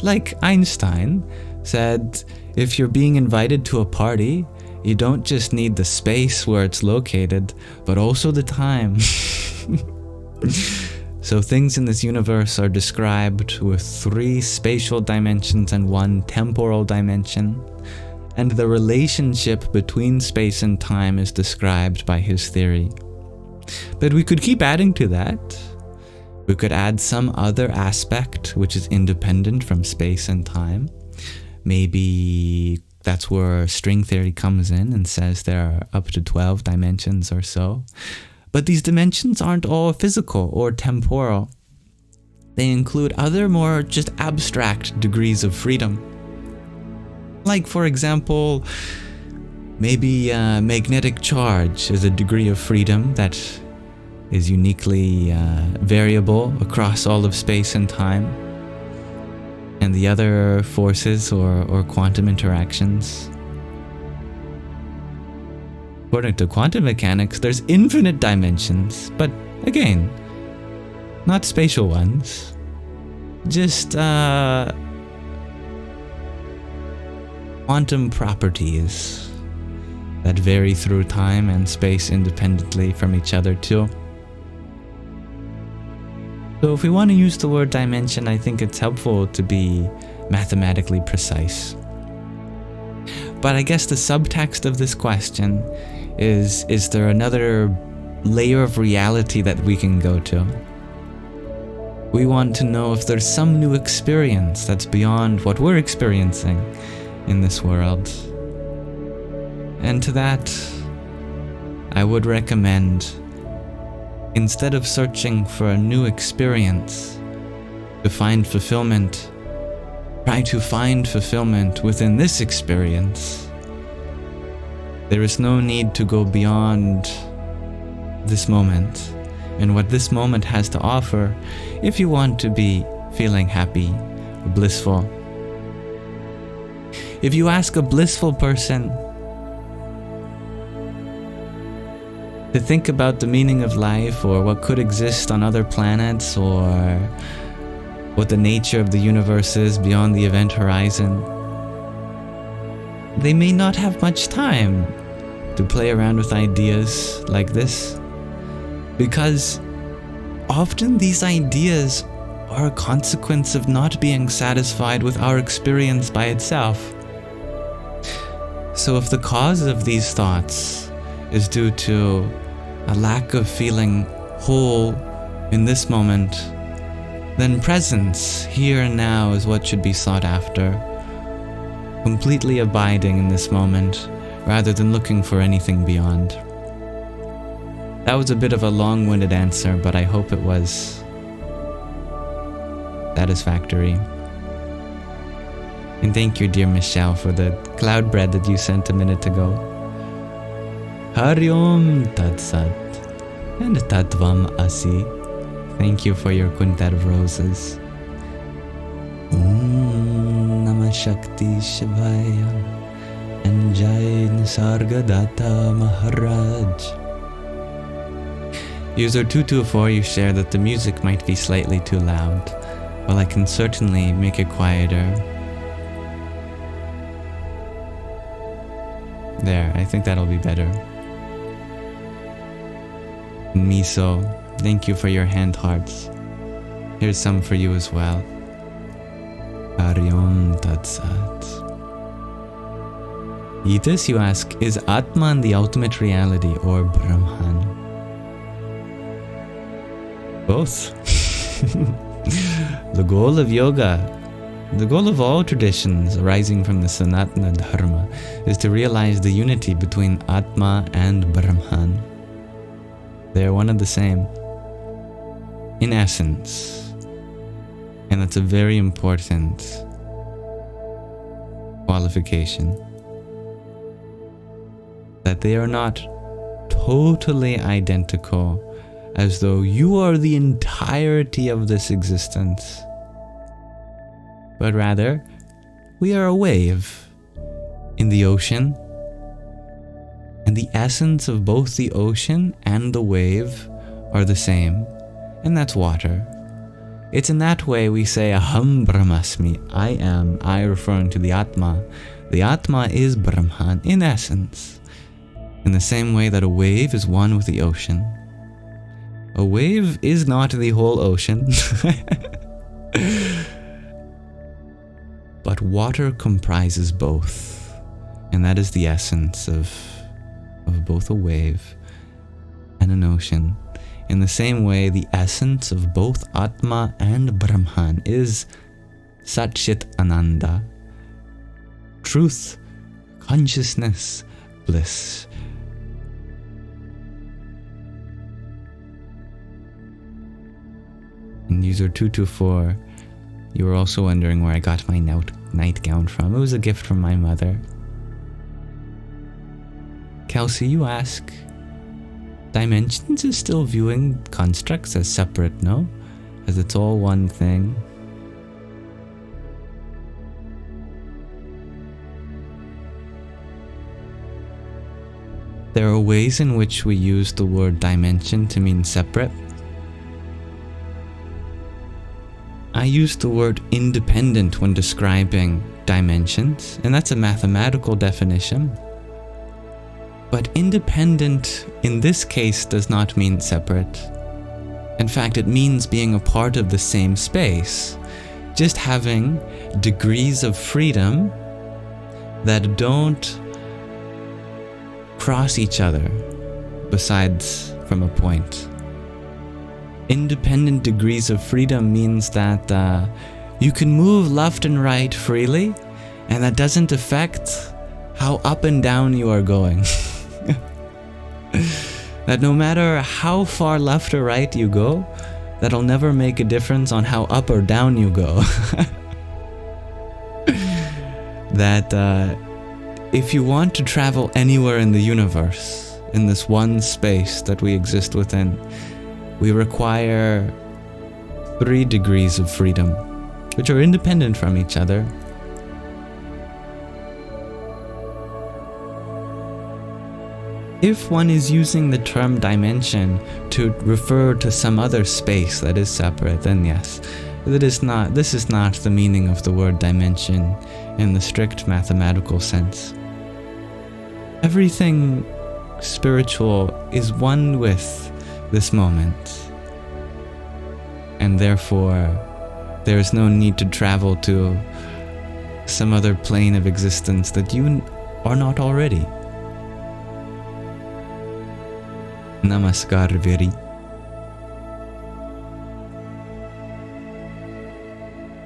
Like Einstein said, if you're being invited to a party, you don't just need the space where it's located, but also the time. So things in this universe are described with 3 spatial dimensions and 1 temporal dimension, and the relationship between space and time is described by his theory. But we could keep adding to that. We could add some other aspect which is independent from space and time. Maybe that's where string theory comes in and says there are up to 12 dimensions or so. But these dimensions aren't all physical or temporal. They include other more just abstract degrees of freedom. Like, for example, maybe magnetic charge is a degree of freedom that is uniquely variable across all of space and time. And the other forces or quantum interactions. According to quantum mechanics, there's infinite dimensions, but again, not spatial ones. Just quantum properties that vary through time and space independently from each other too. So if we want to use the word dimension, I think it's helpful to be mathematically precise. But I guess the subtext of this question is there another layer of reality that we can go to? We want to know if there's some new experience that's beyond what we're experiencing in this world. And to that, I would recommend, instead of searching for a new experience to find fulfillment, try to find fulfillment within this experience. There is no need to go beyond this moment and what this moment has to offer if you want to be feeling happy or blissful. If you ask a blissful person to think about the meaning of life or what could exist on other planets or what the nature of the universe is beyond the event horizon, they may not have much time to play around with ideas like this, because often these ideas are a consequence of not being satisfied with our experience by itself. So if the cause of these thoughts is due to a lack of feeling whole in this moment, then presence here and now is what should be sought after. Completely abiding in this moment rather than looking for anything beyond. That was a bit of a long-winded answer, but I hope it was satisfactory. And thank you, dear Michelle, for the cloud bread that you sent a minute ago. Hari Om Tat Sat and Tattvam Asi. Thank you for your quintet of roses. Om Namah Shakti Shivaya and Jai Nisargadatta Maharaj. User 224, you share that the music might be slightly too loud. Well, I can certainly make it quieter. There, I think that'll be better. Miso, thank you for your hand hearts. Here's some for you as well. Hari Om Tat Sat. Yitis, you ask, is Atman the ultimate reality or Brahman? Both. The goal of yoga, the goal of all traditions arising from the Sanatana Dharma, is to realize the unity between Atma and Brahman. They are one and the same, in essence. And that's a very important qualification. That they are not totally identical, as though you are the entirety of this existence. But rather, we are a wave in the ocean, and the essence of both the ocean and the wave are the same, and that's water. It's in that way we say Aham Brahmasmi, I am, I referring to the Atma. The Atma is Brahman in essence, in the same way that a wave is one with the ocean. A wave is not the whole ocean. But water comprises both. And that is the essence of both a wave and an ocean. In the same way, the essence of both Atma and Brahman is Sat Chit Ananda. Truth, consciousness, bliss. And user 224, you were also wondering where I got my nightgown from. It was a gift from my mother. Kelsey, you ask, Dimensions is still viewing constructs as separate, no? As it's all one thing. There are ways in which we use the word dimension to mean separate. I use the word independent when describing dimensions, and that's a mathematical definition. But independent in this case does not mean separate. In fact, it means being a part of the same space, just having degrees of freedom that don't cross each other besides from a point. Independent degrees of freedom means that you can move left and right freely, and that doesn't affect how up and down you are going. That no matter how far left or right you go, that'll never make a difference on how up or down you go. That if you want to travel anywhere in the universe, in this one space that we exist within, we require 3 degrees of freedom, which are independent from each other. If one is using the term dimension to refer to some other space that is separate, then yes, this is not the meaning of the word dimension in the strict mathematical sense. Everything spiritual is one with this moment, and therefore there is no need to travel to some other plane of existence that you are not already. Namaskar, Viri.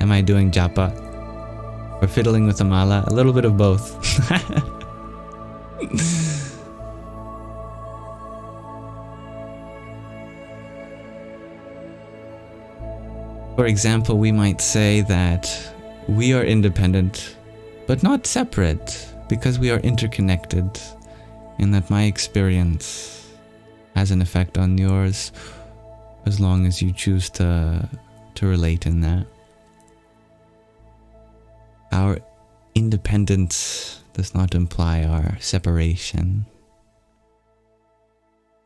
Am I doing Japa or fiddling with a mala? A little bit of both. For example, we might say that we are independent, but not separate, because we are interconnected, and that my experience has an effect on yours, as long as you choose to relate in that. Our independence does not imply our separation,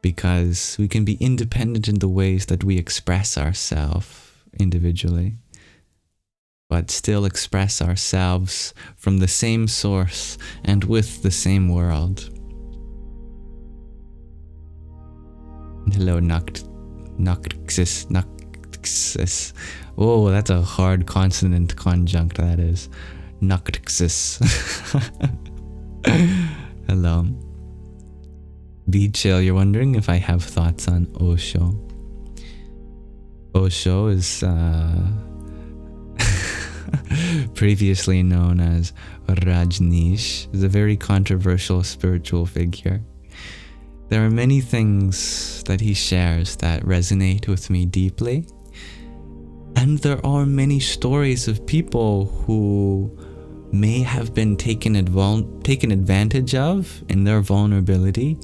because we can be independent in the ways that we express ourselves individually, but still express ourselves from the same source and with the same world. Hello, Noctixis. Oh, that's a hard consonant conjunct, that is. Noctixis. Hello. Be chill, you're wondering if I have thoughts on Osho. Osho is previously known as Rajneesh, is a very controversial spiritual figure. There are many things that he shares that resonate with me deeply, and there are many stories of people who may have been taken advantage of in their vulnerability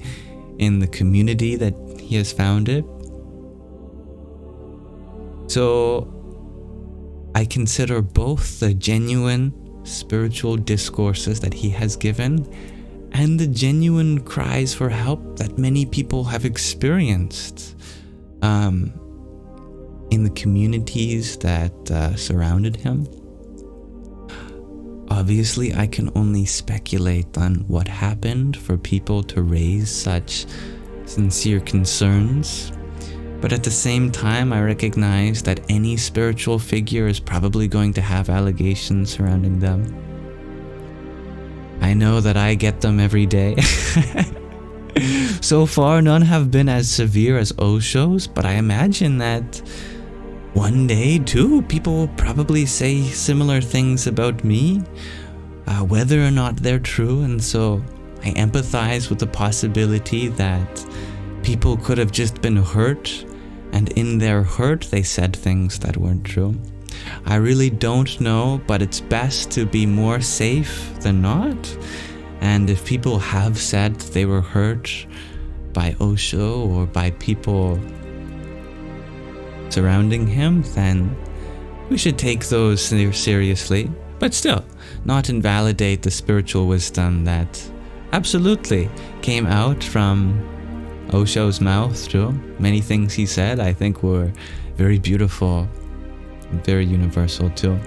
in the community that he has founded. So I consider both the genuine spiritual discourses that he has given and the genuine cries for help that many people have experienced in the communities that surrounded him. Obviously, I can only speculate on what happened for people to raise such sincere concerns, But at the same time, I recognize that any spiritual figure is probably going to have allegations surrounding them. I know that I get them every day. So far, none have been as severe as Osho's, but I imagine that one day, too, people will probably say similar things about me, whether or not they're true, and so I empathize with the possibility that people could have just been hurt, and in their hurt, they said things that weren't true. I really don't know, but it's best to be more safe than not. And if people have said they were hurt by Osho or by people surrounding him, then we should take those seriously, but still not invalidate the spiritual wisdom that absolutely came out from Osho's mouth too. Many things he said I think were very beautiful, very universal too.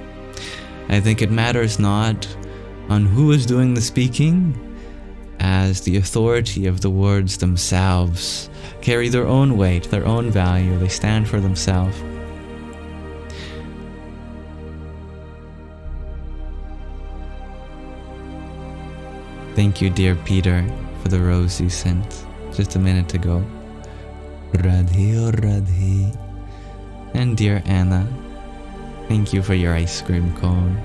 I think it matters not on who is doing the speaking, as the authority of the words themselves carry their own weight, their own value. They stand for themselves. Thank you, dear Peter, for the rose you sent just a minute ago. Radhe or Radhe. And dear Anna, thank you for your ice cream cone.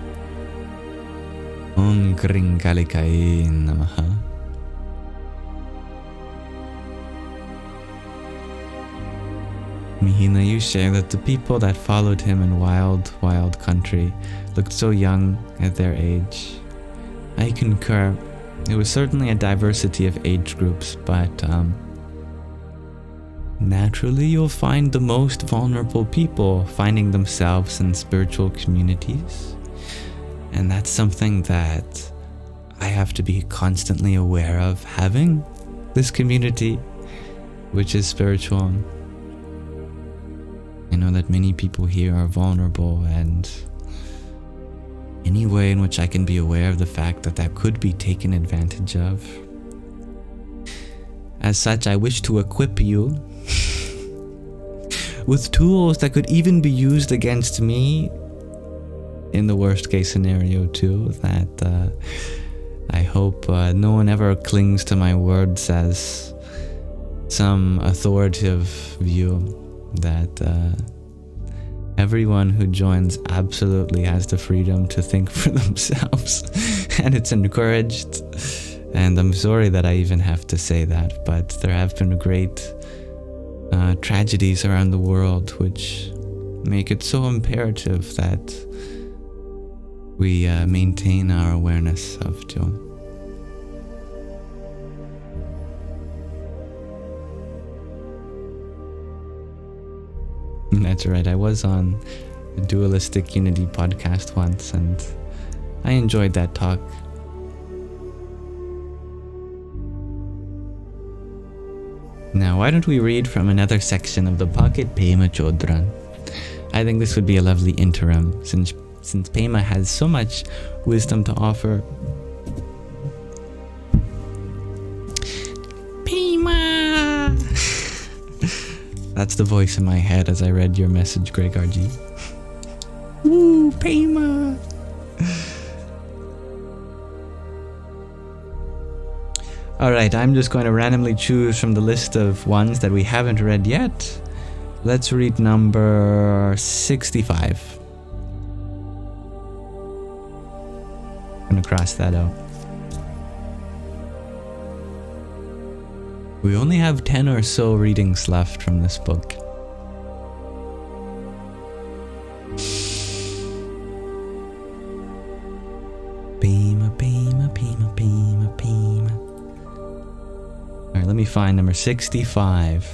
Om Kring Kalikaye Namaha. Mihina, you share that the people that followed him in wild country looked so young at their age. I concur. It was certainly a diversity of age groups, but naturally you'll find the most vulnerable people finding themselves in spiritual communities. And that's something that I have to be constantly aware of, having this community, which is spiritual. I know that many people here are vulnerable, and any way in which I can be aware of the fact that that could be taken advantage of. As such, I wish to equip you with tools that could even be used against me in the worst case scenario too, that I hope no one ever clings to my words as some authoritative view, that everyone who joins absolutely has the freedom to think for themselves, and it's encouraged. And I'm sorry that I even have to say that, but there have been great tragedies around the world which make it so imperative that we maintain our awareness of Joe. That's right, I was on the Dualistic Unity podcast once, and I enjoyed that talk. Now, why don't we read from another section of the Pocket Pema Chödrön? I think this would be a lovely interim, since Pema has so much wisdom to offer. Pema! That's the voice in my head as I read your message, Greg RG. Woo, Pema! Alright, I'm just going to randomly choose from the list of ones that we haven't read yet. Let's read number 65. I'm going to cross that out. We only have 10 or so readings left from this book. Pema, Pema, Pema, Pema, Pema. Alright, let me find number 65.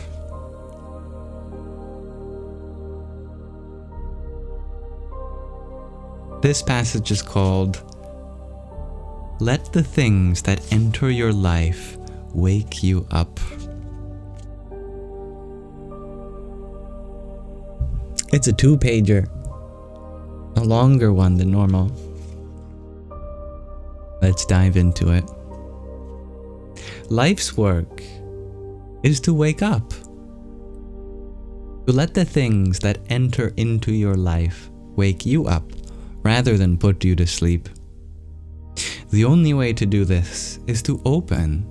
This passage is called, "Let the things that enter your life wake you up." It's a 2-pager, a longer one than normal. Let's dive into it. Life's work is to wake up. To let the things that enter into your life wake you up rather than put you to sleep. The only way to do this is to open,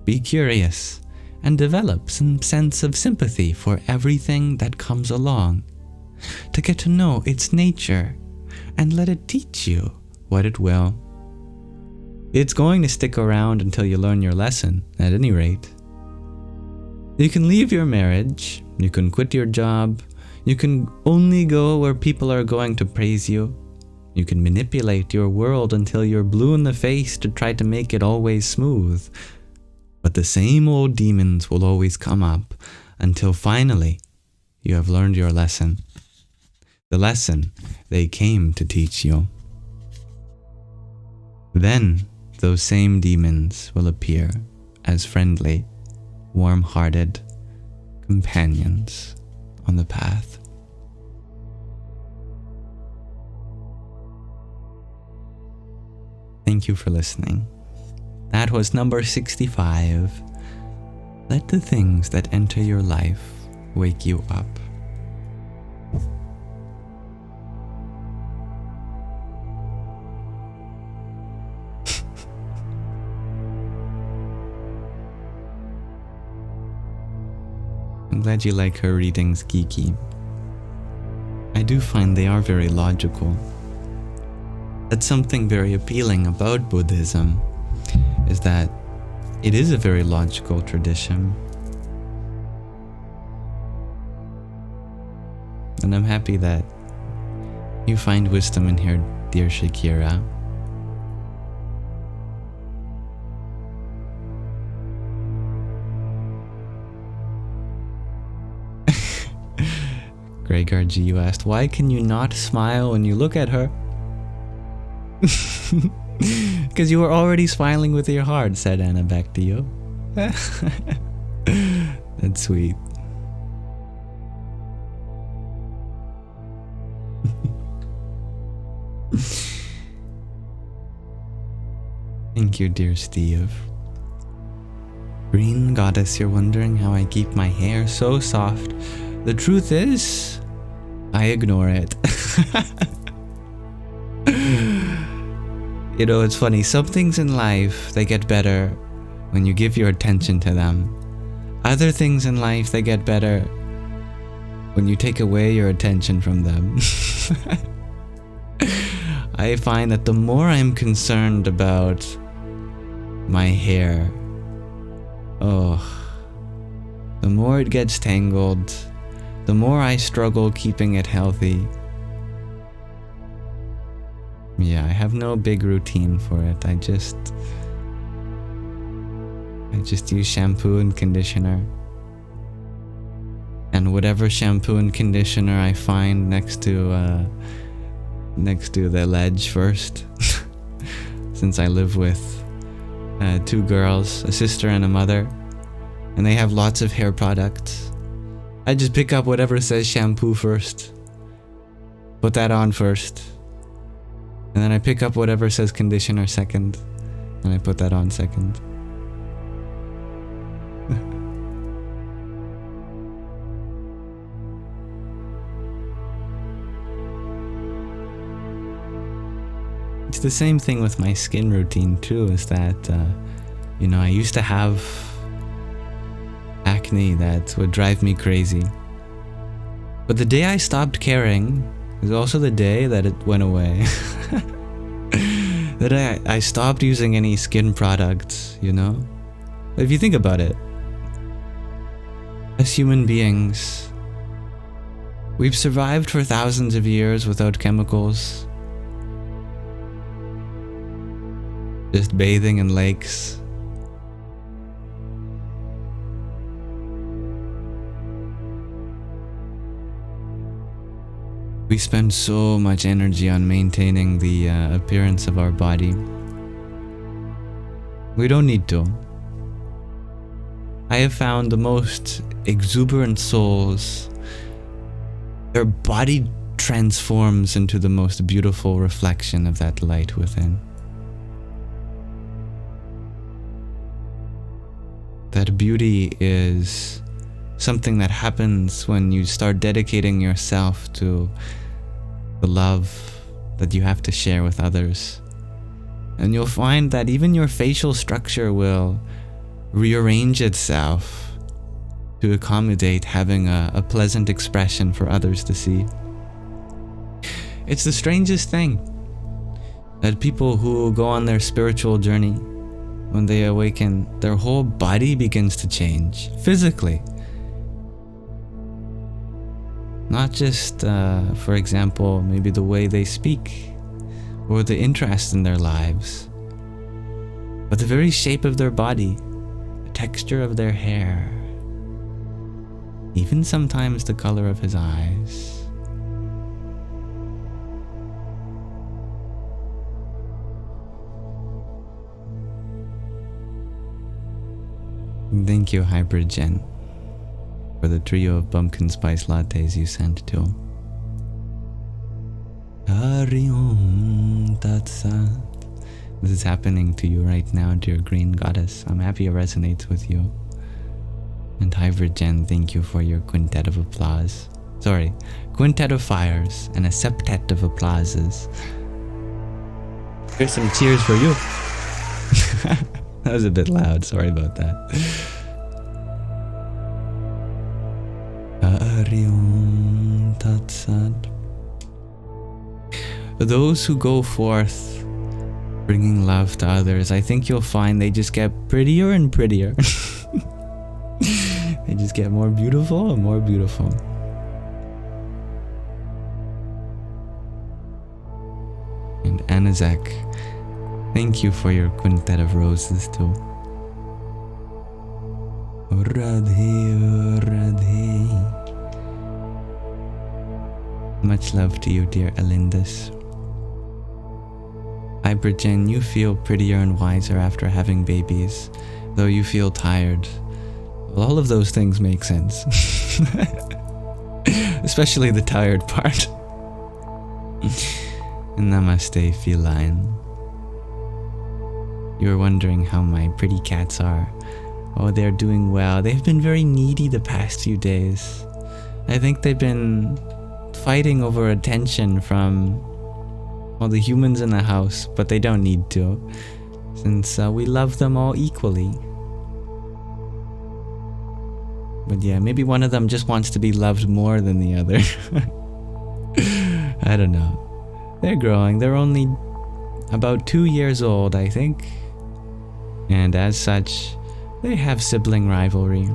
be curious, and develop some sense of sympathy for everything that comes along. To get to know its nature and let it teach you what it will. It's going to stick around until you learn your lesson, at any rate. You can leave your marriage, you can quit your job, you can only go where people are going to praise you. You can manipulate your world until you're blue in the face to try to make it always smooth. But the same old demons will always come up until finally you have learned your lesson. The lesson they came to teach you. Then those same demons will appear as friendly, warm-hearted companions on the path. Thank you for listening. That was number 65. Let the things that enter your life wake you up. I'm glad you like her readings, Geeky. I do find they are very logical. That's something very appealing about Buddhism, is that it is a very logical tradition. And I'm happy that you find wisdom in here, dear Shakira. Greg RG, you asked, why can you not smile when you look at her? Because you were already smiling with your heart, said Anna back to you. That's sweet. Thank you, dear Steve. Green Goddess, you're wondering how I keep my hair so soft. The truth is, I ignore it. You know, it's funny, some things in life, they get better when you give your attention to them. Other things in life, they get better when you take away your attention from them. I find that the more I'm concerned about my hair, the more it gets tangled, the more I struggle keeping it healthy. Yeah, I have no big routine for it. I just use shampoo and conditioner. And whatever shampoo and conditioner I find next to the ledge first. Since I live with 2 girls, a sister and a mother, and they have lots of hair products. I just pick up whatever says shampoo first. Put that on first. And then I pick up whatever says conditioner second, and I put that on second. It's the same thing with my skin routine too, is that, I used to have acne that would drive me crazy. But the day I stopped caring is also the day that it went away. That I stopped using any skin products, If you think about it, as human beings, we've survived for thousands of years without chemicals. Just bathing in lakes. We spend so much energy on maintaining the appearance of our body. We don't need to. I have found the most exuberant souls, their body transforms into the most beautiful reflection of that light within. That beauty is something that happens when you start dedicating yourself to the love that you have to share with others. And you'll find that even your facial structure will rearrange itself to accommodate having a pleasant expression for others to see. It's the strangest thing that people who go on their spiritual journey, when they awaken, their whole body begins to change physically. Not just, for example, maybe the way they speak or the interest in their lives, but the very shape of their body, the texture of their hair, even sometimes the color of his eyes. Thank you, Hybrid Jen, for the trio of pumpkin spice lattes you sent to. Hari Om Tat Sat. This is happening to you right now, dear green goddess. I'm happy it resonates with you. And Hybrid Jen, thank you for your quintet of applause. Sorry, quintet of fires and a septet of applauses. Here's some cheers for you. That was a bit loud, sorry about that. Hari Om Tat Sat. Those who go forth bringing love to others, I think you'll find they just get prettier and prettier. They just get more beautiful and more beautiful. And Anazek, thank you for your quintet of roses too. Radhe, Radhe. Much love to you, dear Elindis. Hypergen, you feel prettier and wiser after having babies, though you feel tired. Well, all of those things make sense. Especially the tired part. Namaste, feline. You're wondering how my pretty cats are. Oh, they're doing well. They've been very needy the past few days. I think they've been fighting over attention from all the humans in the house, but they don't need to, since we love them all equally. But yeah, maybe one of them just wants to be loved more than the other. I don't know. They're growing. They're only about 2 years old, I think. And as such, they have sibling rivalry.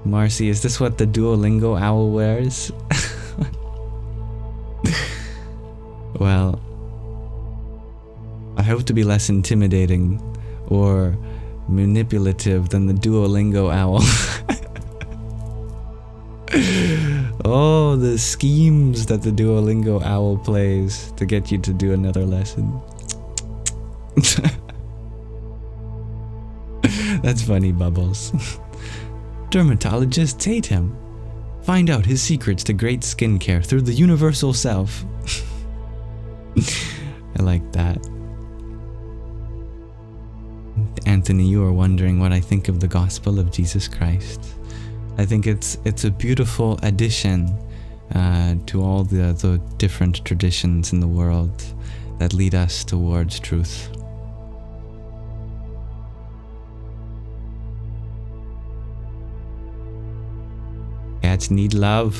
Marcy, is this what the Duolingo Owl wears? Well, I hope to be less intimidating or manipulative than the Duolingo Owl. Oh, the schemes that the Duolingo Owl plays to get you to do another lesson. That's funny, Bubbles. Dermatologists hate him. Find out his secrets to great skincare through the universal self. I like that. Anthony, you are wondering what I think of the gospel of Jesus Christ. I think it's a beautiful addition to all the different traditions in the world that lead us towards truth. Cats need love.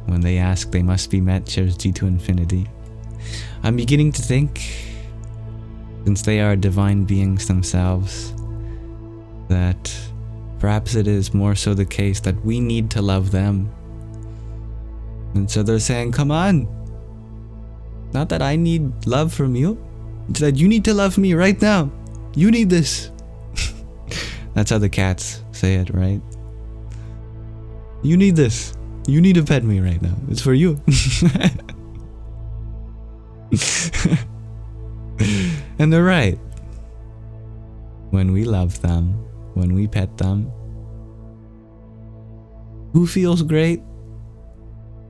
When they ask, they must be met. Shares G to infinity. I'm beginning to think, since they are divine beings themselves, that perhaps it is more so the case that we need to love them. And so they're saying, come on. Not that I need love from you. It's that you need to love me right now. You need this. That's how the cats say it, right? You need this. You need to pet me right now. It's for you. And they're right. When we love them, when we pet them, who feels great?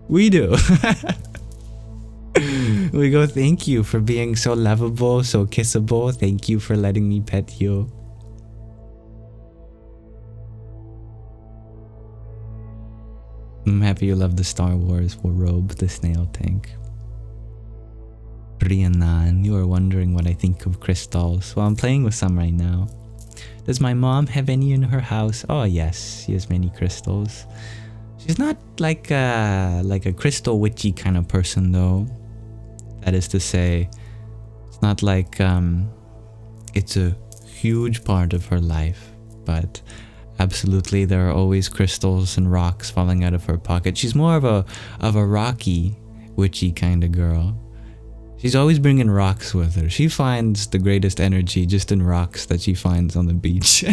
We do. We go, thank you for being so lovable, so kissable. Thank you for letting me pet you. I'm happy you love the Star Wars robe, the snail tank. Rianan, you are wondering what I think of crystals. Well, I'm playing with some right now. Does my mom have any in her house? Oh yes, she has many crystals. She's not like a crystal witchy kind of person though. That is to say, it's not like it's a huge part of her life, but absolutely there are always crystals and rocks falling out of her pocket. She's more of a rocky, witchy kind of girl. She's always bringing rocks with her. She finds the greatest energy just in rocks that she finds on the beach.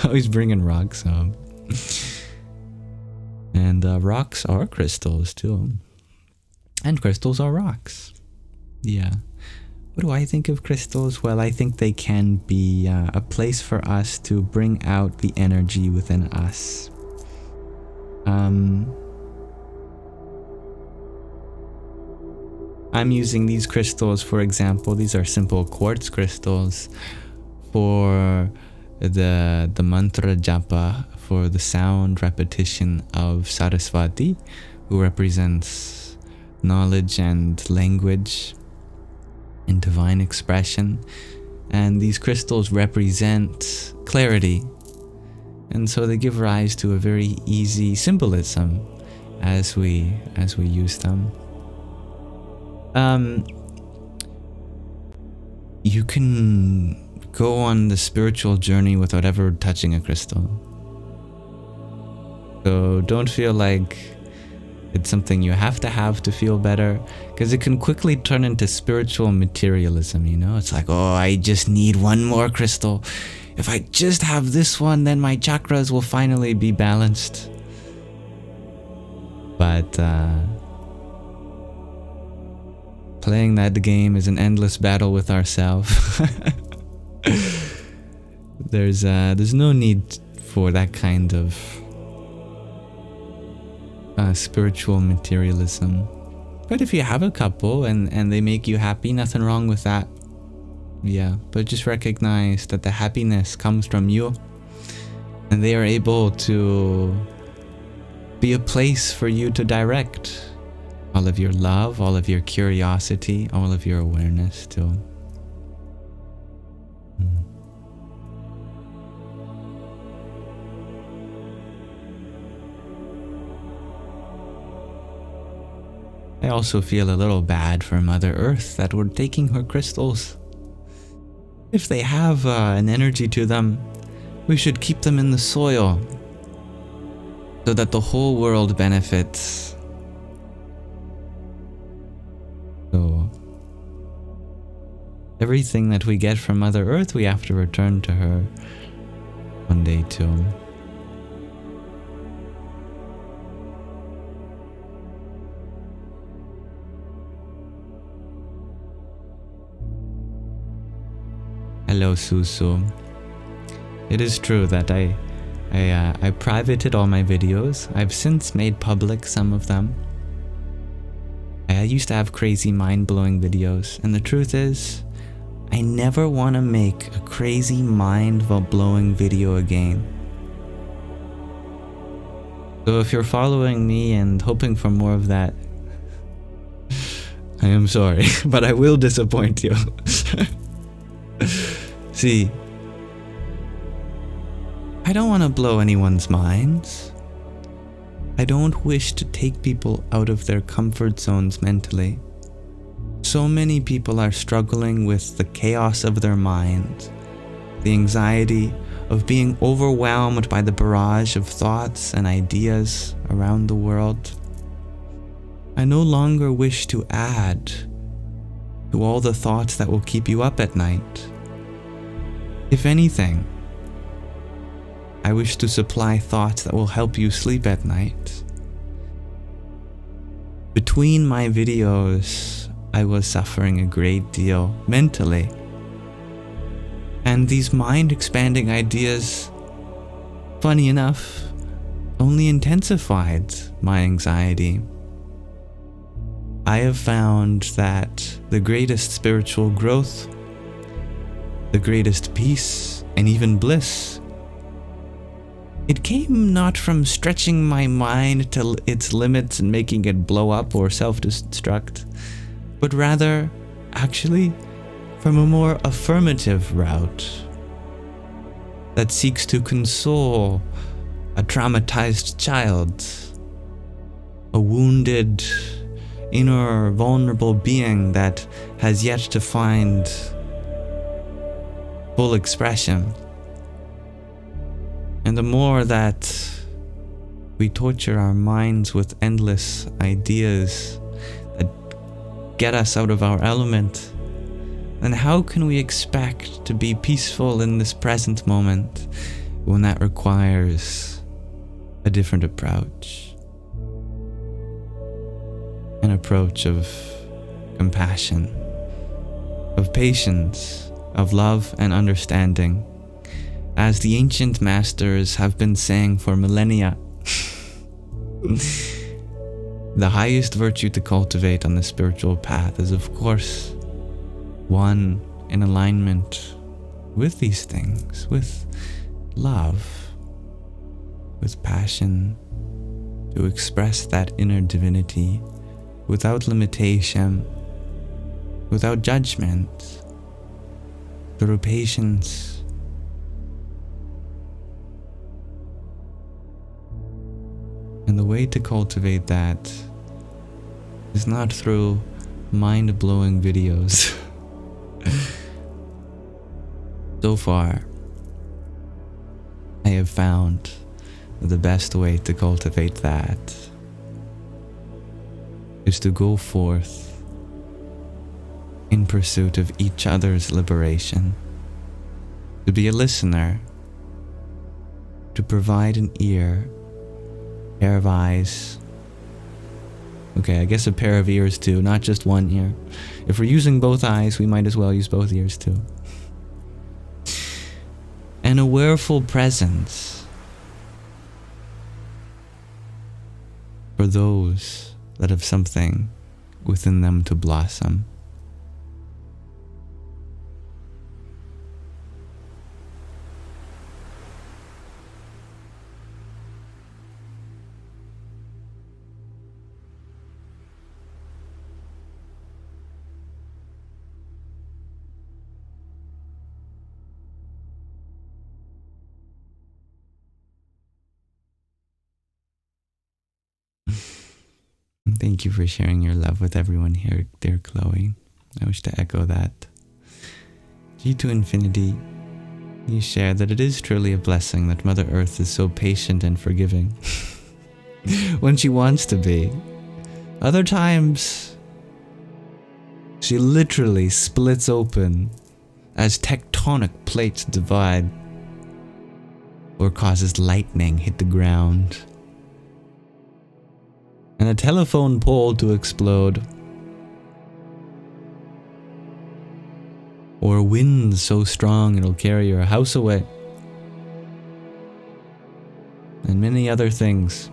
Always bringing rocks home. And rocks are crystals too. And crystals are rocks. Yeah. What do I think of crystals? Well, I think they can be a place for us to bring out the energy within us. I'm using these crystals, for example. These are simple quartz crystals for the mantra Japa, for the sound repetition of Saraswati, who represents knowledge and language and divine expression. And these crystals represent clarity. And so they give rise to a very easy symbolism as we use them. You can go on the spiritual journey without ever touching a crystal. So don't feel like it's something you have to feel better, because it can quickly turn into spiritual materialism, you know? It's like, oh, I just need one more crystal. If I just have this one, then my chakras will finally be balanced. But playing that game is an endless battle with ourselves. There's no need for that kind of spiritual materialism. But if you have a couple and they make you happy, nothing wrong with that. Yeah, but just recognize that the happiness comes from you, and they are able to be a place for you to direct all of your love, all of your curiosity, all of your awareness too. I also feel a little bad for Mother Earth that we're taking her crystals. If they have an energy to them, we should keep them in the soil so that the whole world benefits. So, everything that we get from Mother Earth, we have to return to her one day too. Hello, Susu. It is true that I privated all my videos. I've since made public some of them. I used to have crazy mind-blowing videos, and the truth is, I never want to make a crazy mind-blowing video again. So if you're following me and hoping for more of that, I am sorry, but I will disappoint you. See, I don't want to blow anyone's minds. I don't wish to take people out of their comfort zones mentally. So many people are struggling with the chaos of their mind, the anxiety of being overwhelmed by the barrage of thoughts and ideas around the world. I no longer wish to add to all the thoughts that will keep you up at night. If anything, I wish to supply thoughts that will help you sleep at night. Between my videos, I was suffering a great deal mentally. And these mind-expanding ideas, funny enough, only intensified my anxiety. I have found that the greatest spiritual growth, the greatest peace, and even bliss It came not from stretching my mind to its limits and making it blow up or self-destruct, but rather, actually, from a more affirmative route that seeks to console a traumatized child, a wounded, inner, vulnerable being that has yet to find full expression. And the more that we torture our minds with endless ideas that get us out of our element, then how can we expect to be peaceful in this present moment when that requires a different approach? An approach of compassion, of patience, of love and understanding, as the ancient masters have been saying for millennia. The highest virtue to cultivate on the spiritual path is, of course, one in alignment with these things, with love, with passion, to express that inner divinity without limitation, without judgment, through patience. And the way to cultivate that is not through mind-blowing videos. So far, I have found the best way to cultivate that is to go forth in pursuit of each other's liberation, to be a listener, to provide an ear, pair of eyes. Okay, I guess a pair of ears too, not just one ear. If we're using both eyes, we might as well use both ears too. An awareful presence for those that have something within them to blossom. Thank you for sharing your love with everyone here, dear Chloe. I wish to echo that. G to infinity, you share that it is truly a blessing that Mother Earth is so patient and forgiving when she wants to be. Other times, she literally splits open as tectonic plates divide or causes lightning hit the ground and a telephone pole to explode, or wind so strong it'll carry your house away, and many other things.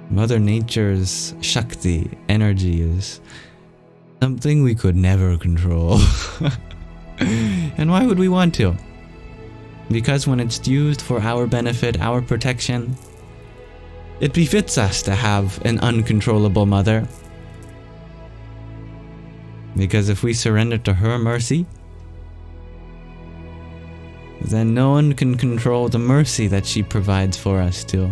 Mother Nature's Shakti, energy, is something we could never control. And why would we want to? Because when it's used for our benefit, our protection, it befits us to have an uncontrollable mother. Because if we surrender to her mercy, then no one can control the mercy that she provides for us too.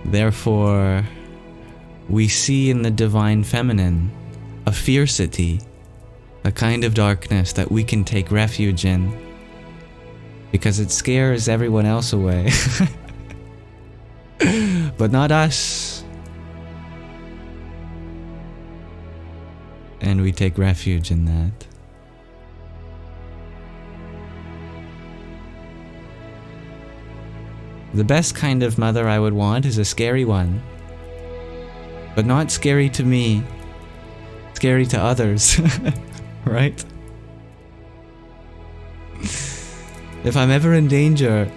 Therefore, we see in the divine feminine a fiercity, a kind of darkness that we can take refuge in, because it scares everyone else away. But not us. And we take refuge in that. The best kind of mother I would want is a scary one. But not scary to me. Scary to others. Right? If I'm ever in danger,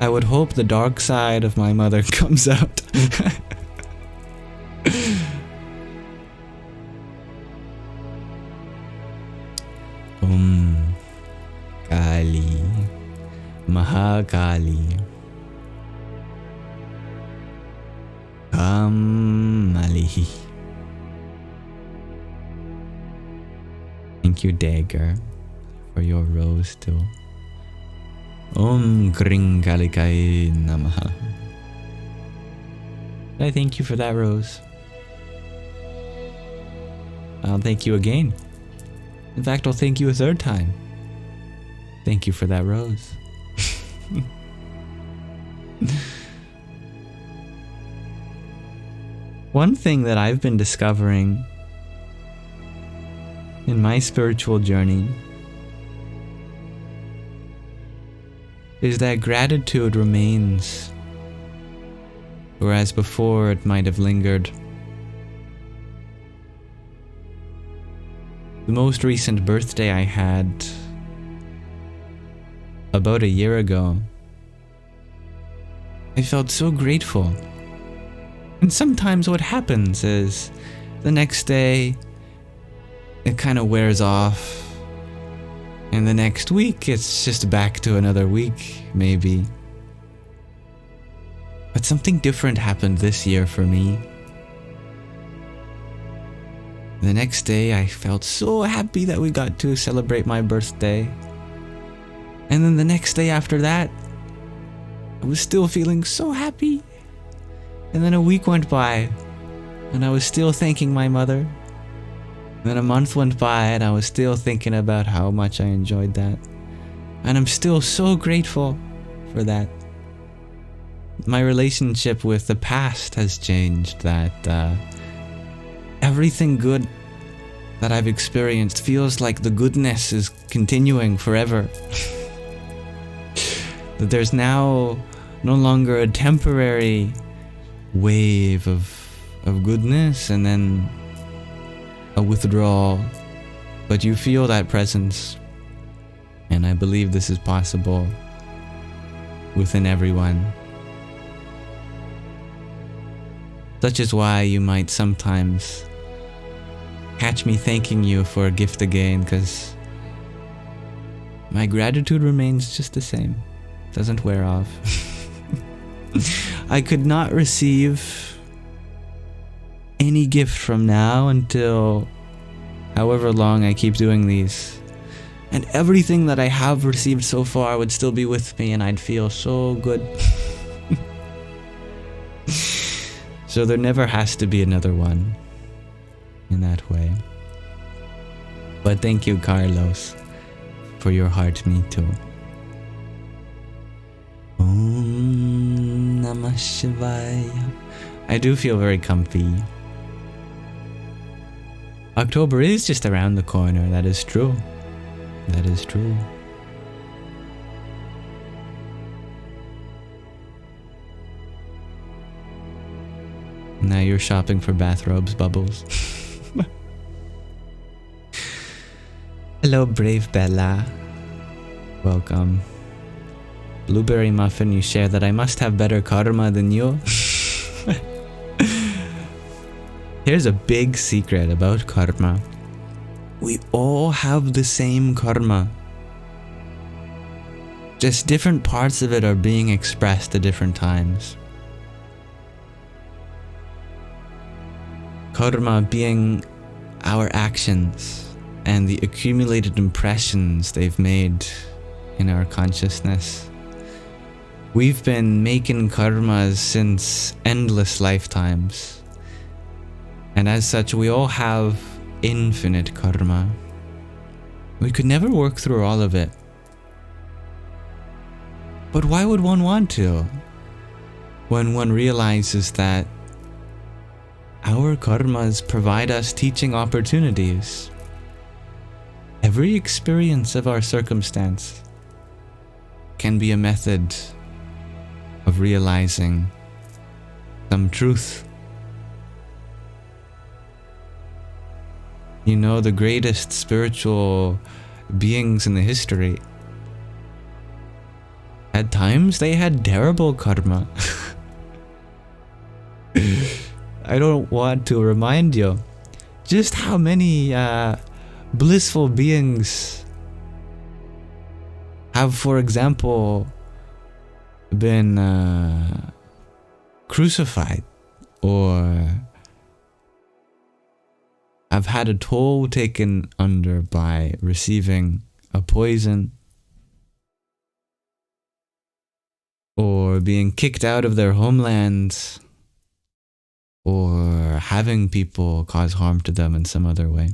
I would hope the dark side of my mother comes out. Kali, Mahakali, Kamali. Thank you, Dagger, for your rose too. Kring Kalikai Namaha. I thank you for that rose. I'll thank you again. In fact, I'll thank you a third time. Thank you for that rose. One thing that I've been discovering in my spiritual journey is that gratitude remains, whereas before it might have lingered. The most recent birthday I had about a year ago, I felt so grateful. And sometimes what happens is the next day it kind of wears off, and the next week it's just back to another week, maybe. But something different happened this year for me. The next day I felt so happy that we got to celebrate my birthday. And then the next day after that, I was still feeling so happy. And then a week went by, and I was still thanking my mother. And then a month went by, and I was still thinking about how much I enjoyed that. And I'm still so grateful for that. My relationship with the past has changed, that everything good that I've experienced feels like the goodness is continuing forever. That there's now no longer a temporary wave of goodness and then a withdrawal, but you feel that presence. And I believe this is possible within everyone. Such is why you might sometimes catch me thanking you for a gift again, because my gratitude remains just the same. Doesn't wear off. I could not receive any gift from now until however long I keep doing these. And everything that I have received so far would still be with me, and I'd feel so good. So there never has to be another one in that way. But thank you, Carlos, for your heart, me too. Om Namah Shivaya. I do feel very comfy. October is just around the corner, that is true. That is true. Now you're shopping for bathrobes, Bubbles. Hello, Brave Bella. Welcome. Blueberry Muffin, you share that I must have better karma than you. Here's a big secret about karma. We all have the same karma. Just different parts of it are being expressed at different times. Karma being our actions and the accumulated impressions they've made in our consciousness. We've been making karmas since endless lifetimes. And as such, we all have infinite karma. We could never work through all of it. But why would one want to? When one realizes that our karmas provide us teaching opportunities. Every experience of our circumstance can be a method of realizing some truth. You know, the greatest spiritual beings in the history, at times they had terrible karma. I don't want to remind you just how many blissful beings have, for example, been crucified, or have had a toll taken under by receiving a poison, or being kicked out of their homelands, or having people cause harm to them in some other way.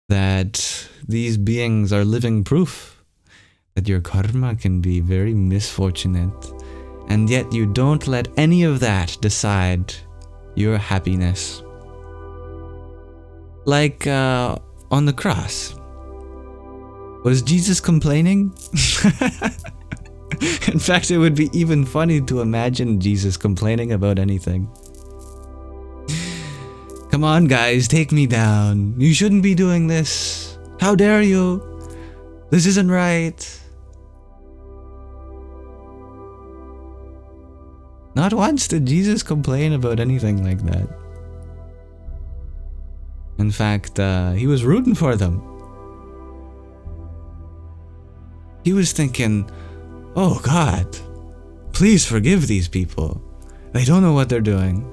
That these beings are living proof that your karma can be very misfortunate, and yet you don't let any of that decide your happiness. Like on the cross. Was Jesus complaining? In fact, it would be even funny to imagine Jesus complaining about anything. Come on, guys, take me down. You shouldn't be doing this. How dare you? This isn't right. Not once did Jesus complain about anything like that. In fact, he was rooting for them. He was thinking, oh God, please forgive these people. They don't know what they're doing.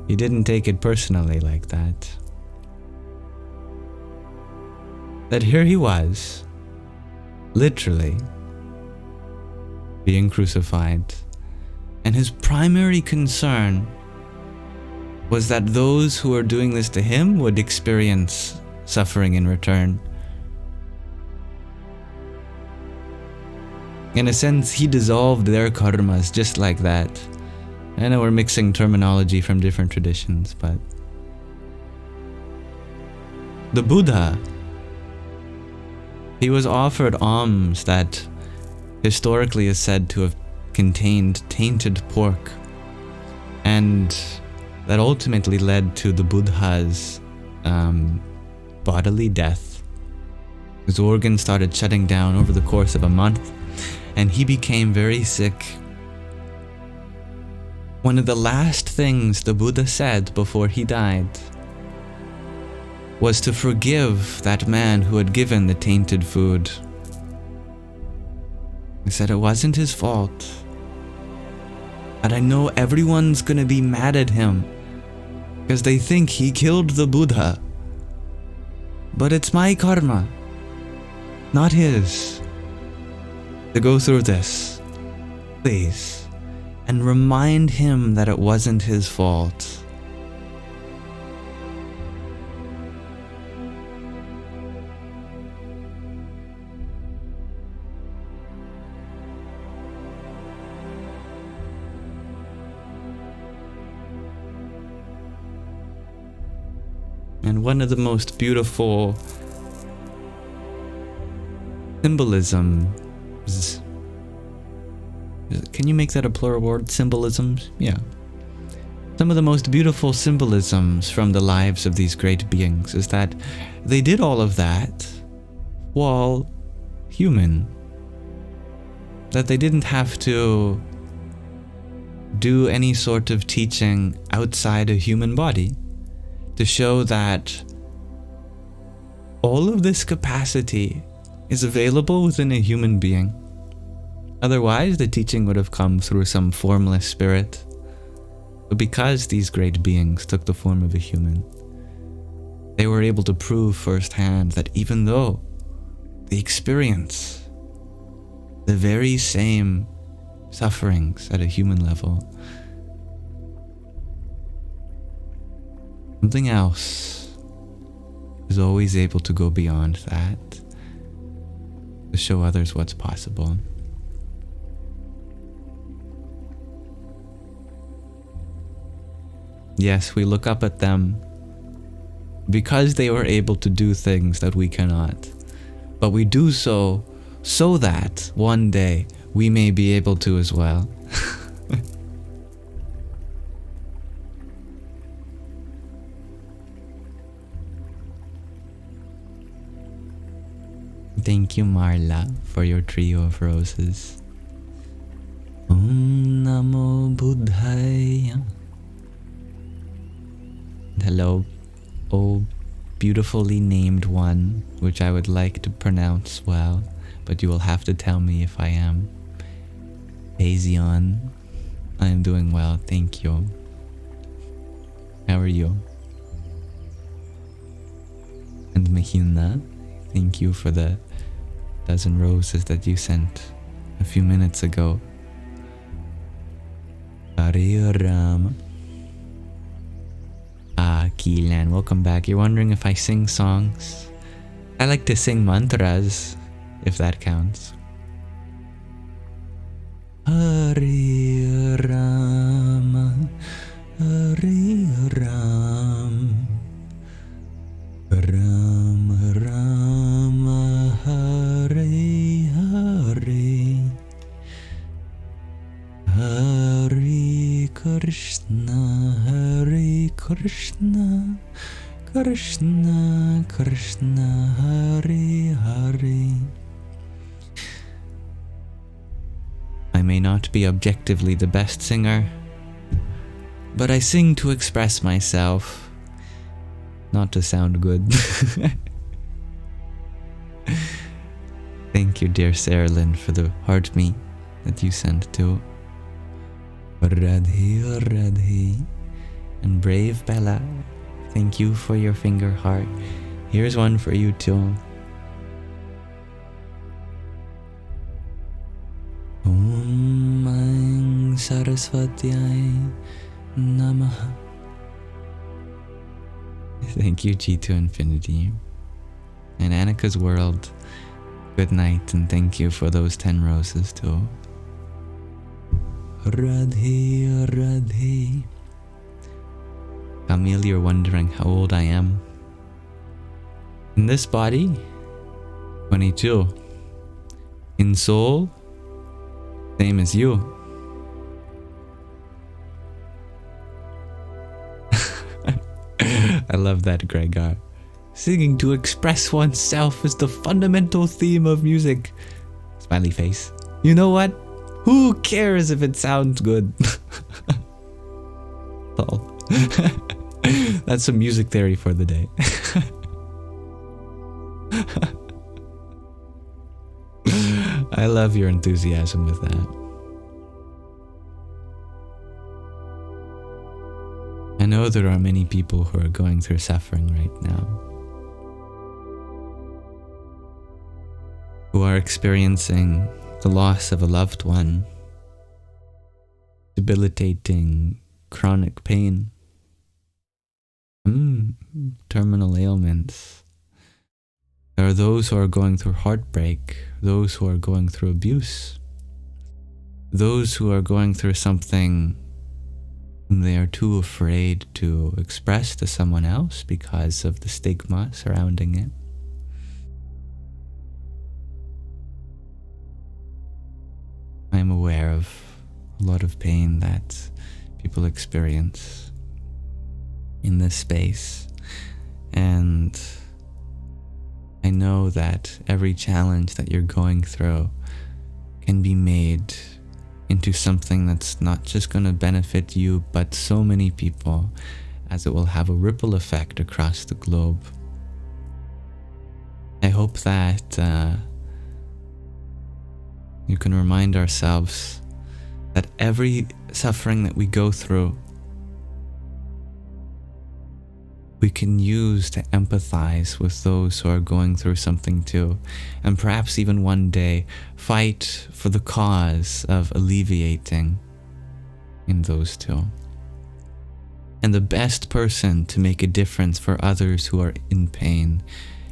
He didn't take it personally like that. That here he was, literally, being crucified. And his primary concern was that those who were doing this to him would experience suffering in return. In a sense, he dissolved their karmas just like that. I know we're mixing terminology from different traditions, but the Buddha, he was offered alms that historically is said to have contained tainted pork, and that ultimately led to the Buddha's bodily death. His organs started shutting down over the course of a month, and he became very sick. One of the last things the Buddha said before he died was to forgive that man who had given the tainted food. He said it wasn't his fault. And I know everyone's gonna be mad at him because they think he killed the Buddha. But it's my karma, not his, to go through this. Please. And remind him that it wasn't his fault. And one of the most beautiful symbolisms. Can you make that a plural word? Symbolisms? Yeah. Some of the most beautiful symbolisms from the lives of these great beings is that they did all of that while human. That they didn't have to do any sort of teaching outside a human body to show that all of this capacity is available within a human being. Otherwise, the teaching would have come through some formless spirit. But because these great beings took the form of a human, they were able to prove firsthand that even though they experience the very same sufferings at a human level, something else is always able to go beyond that, to show others what's possible. Yes, we look up at them because they were able to do things that we cannot. But we do so that one day we may be able to as well. Thank you, Marla, for your trio of roses. Om Namo Buddhaya. Hello, oh beautifully named one, which I would like to pronounce well, but you will have to tell me if I am. Azion, I am doing well, thank you. How are you? And Mahina, thank you for the dozen roses that you sent a few minutes ago. Hare Rama. Keelan, welcome back. You're wondering if I sing songs? I like to sing mantras, if that counts. Hare Rama, Hare Ram, Ram Rama, Hare Hare, Hare Krishna, Hare Krishna, Krishna Krishna, Hare Hare. I may not be objectively the best singer, but I sing to express myself, not to sound good. Thank you, dear Sarah Lynn, for the heart me that you sent to Radhe Radhe. And Brave Bella, thank you for your finger heart. Here's one for you too. Om Aing Saraswati Namaha. Thank you, G to Infinity. And Annika's World, good night, and thank you for those 10 roses too. Radhe Radhe. Camille, you're wondering how old I am. In this body, 22. In soul, same as you. I love that, Gregor. Singing to express oneself is the fundamental theme of music. Smiley face. You know what? Who cares if it sounds good? Lol. That's some music theory for the day. I love your enthusiasm with that. I know there are many people who are going through suffering right now, who are experiencing the loss of a loved one, debilitating chronic pain, terminal ailments. There are those who are going through heartbreak, those who are going through abuse, those who are going through something they are too afraid to express to someone else because of the stigma surrounding it. I'm aware of a lot of pain that people experience in this space, and I know that every challenge that you're going through can be made into something that's not just going to benefit you, but so many people, as it will have a ripple effect across the globe. I hope that you can remind ourselves that every suffering that we go through, we can use to empathize with those who are going through something too, and perhaps even one day fight for the cause of alleviating in those two. And the best person to make a difference for others who are in pain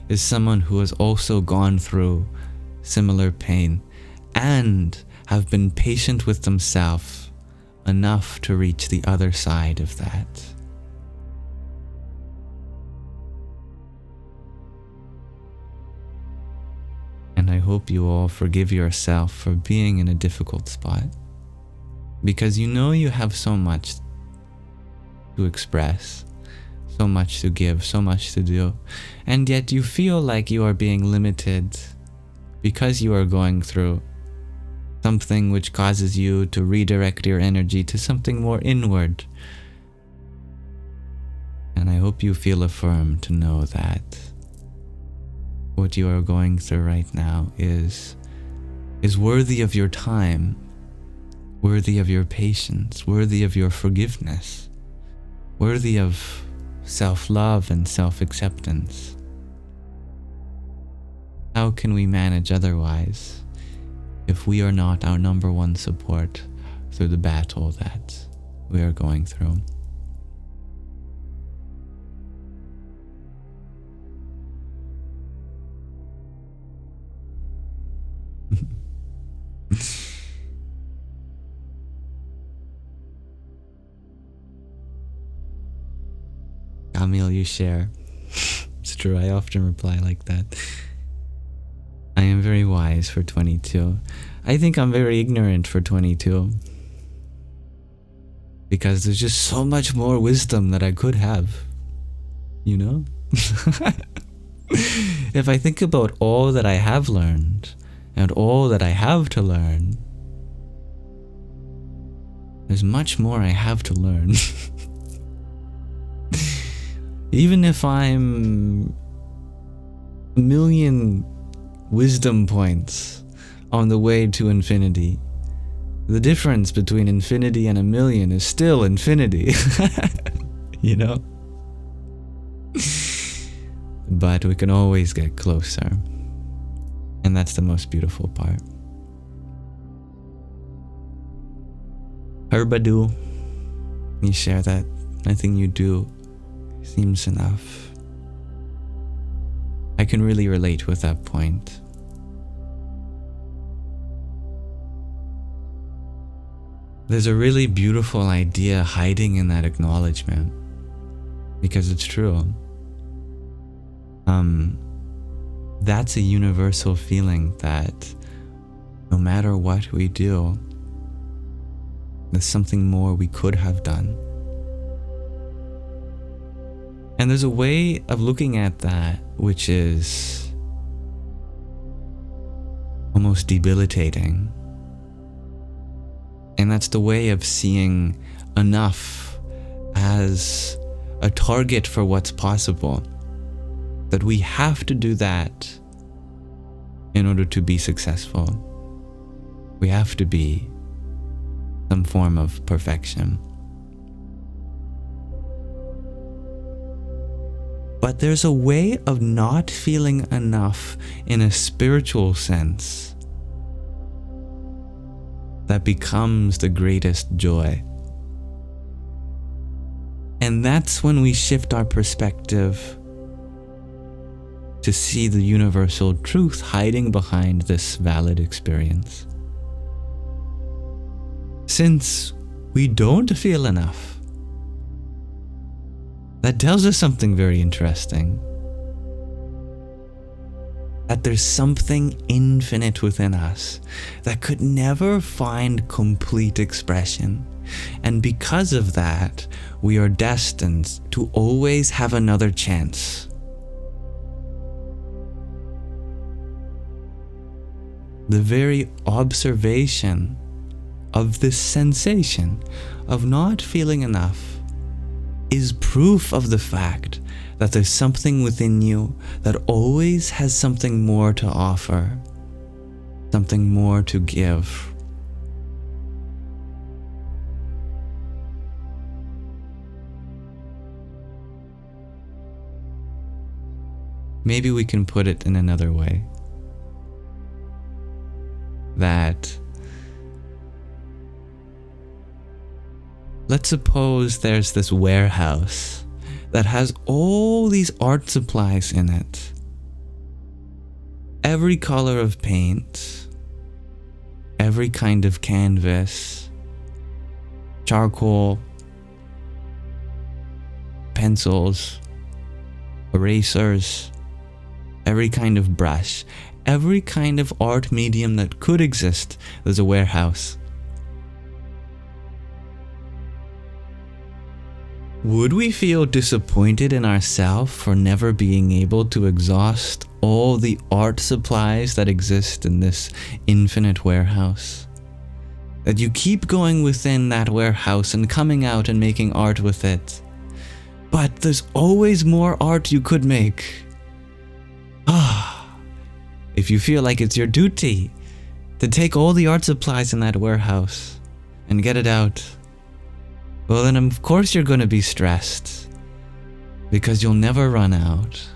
is someone who has also gone through similar pain and have been patient with themselves enough to reach the other side of that. And I hope you all forgive yourself for being in a difficult spot, because you know you have so much to express, so much to give, so much to do, and yet you feel like you are being limited because you are going through something which causes you to redirect your energy to something more inward. And I hope you feel affirmed to know that what you are going through right now is worthy of your time, worthy of your patience, worthy of your forgiveness, worthy of self-love and self-acceptance. How can we manage otherwise if we are not our number one support through the battle that we are going through? Camille, you share. It's true, I often reply like that. I am very wise for 22. I think I'm very ignorant for 22. Because there's just so much more wisdom that I could have. You know? If I think about all that I have learned, and all that I have to learn, there's much more I have to learn. Even if I'm a million wisdom points on the way to infinity, the difference between infinity and a million is still infinity. You know? But we can always get closer. And that's the most beautiful part. Herbadu, you share that nothing you do seems enough. I can really relate with that point. There's a really beautiful idea hiding in that acknowledgement, because it's true. That's a universal feeling that no matter what we do, there's something more we could have done. And there's a way of looking at that which is almost debilitating. And that's the way of seeing enough as a target for what's possible. That we have to do that in order to be successful. We have to be some form of perfection. But there's a way of not feeling enough in a spiritual sense that becomes the greatest joy. And that's when we shift our perspective to see the universal truth hiding behind this valid experience. Since we don't feel enough, that tells us something very interesting. That there's something infinite within us that could never find complete expression. And because of that, we are destined to always have another chance. The very observation of this sensation of not feeling enough is proof of the fact that there's something within you that always has something more to offer, something more to give. Maybe we can put it in another way. That let's suppose there's this warehouse that has all these art supplies in it. Every color of paint, every kind of canvas, charcoal, pencils, erasers, every kind of brush, every kind of art medium that could exist. There's a warehouse. Would we feel disappointed in ourselves for never being able to exhaust all the art supplies that exist in this infinite warehouse? That you keep going within that warehouse and coming out and making art with it, But there's always more art you could make. If you feel like it's your duty to take all the art supplies in that warehouse and get it out, well then of course you're going to be stressed, because you'll never run out.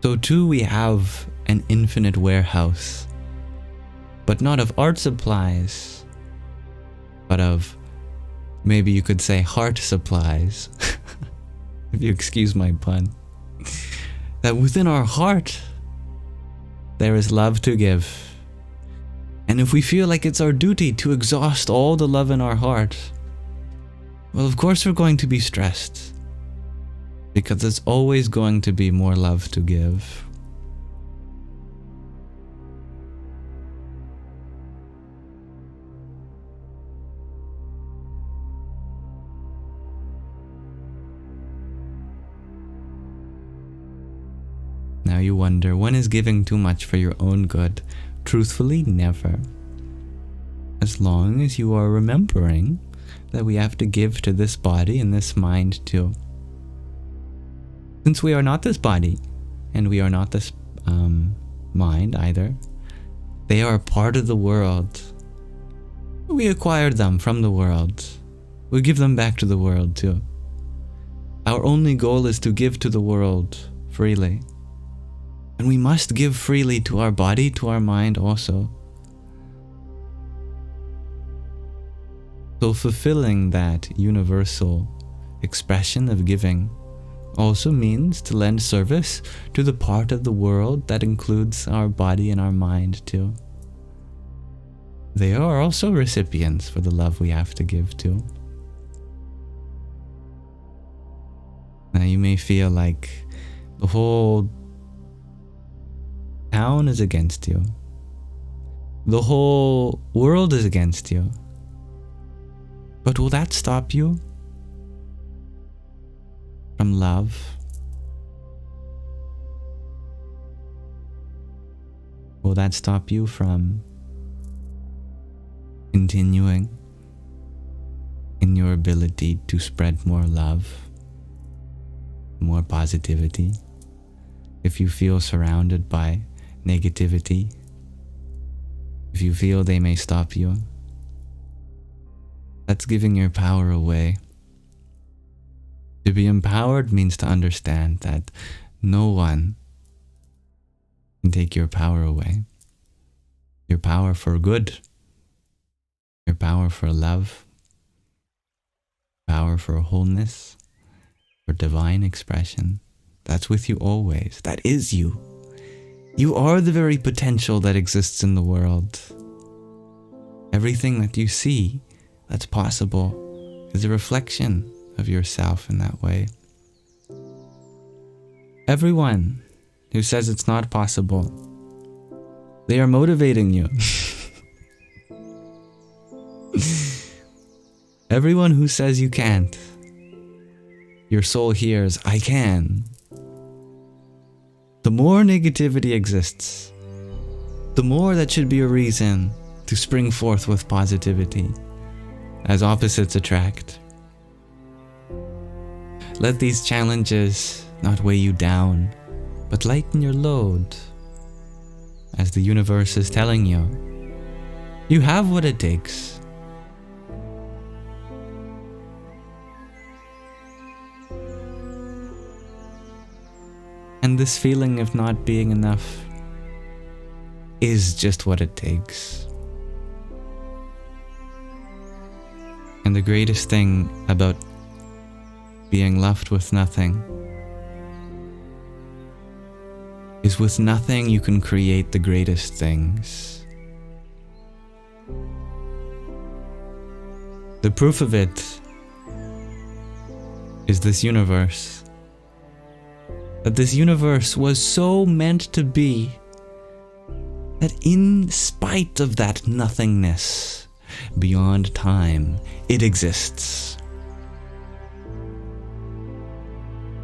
So too we have an infinite warehouse, but not of art supplies, but of, maybe you could say, heart supplies, if you excuse my pun. That within our heart, there is love to give. And if we feel like it's our duty to exhaust all the love in our heart, well, of course we're going to be stressed, because there's always going to be more love to give. Now you wonder, when is giving too much for your own good? Truthfully, never. As long as you are remembering that we have to give to this body and this mind too. Since we are not this body, and we are not this mind either, they are part of the world. We acquired them from the world. We give them back to the world too. Our only goal is to give to the world freely. And we must give freely to our body, to our mind also. So fulfilling that universal expression of giving also means to lend service to the part of the world that includes our body and our mind too. They are also recipients for the love we have to give to. Now you may feel like the whole town is against you. The whole world is against you. But will that stop you from love? Will that stop you from continuing in your ability to spread more love, more positivity? If you feel surrounded by negativity, if you feel they may stop you, that's giving your power away. To be empowered means to understand that no one can take your power away. Your power for good, your power for love, power for wholeness, for divine expression. That's with you always. That is you. You are the very potential that exists in the world. Everything that you see that's possible is a reflection of yourself in that way. Everyone who says it's not possible, they are motivating you. Everyone who says you can't, your soul hears, I can. The more negativity exists, the more that should be a reason to spring forth with positivity, as opposites attract. Let these challenges not weigh you down, but lighten your load, as the universe is telling you, you have what it takes. And this feeling of not being enough is just what it takes. And the greatest thing about being left with nothing is with nothing you can create the greatest things. The proof of it is this universe. That this universe was so meant to be that in spite of that nothingness beyond time, it exists.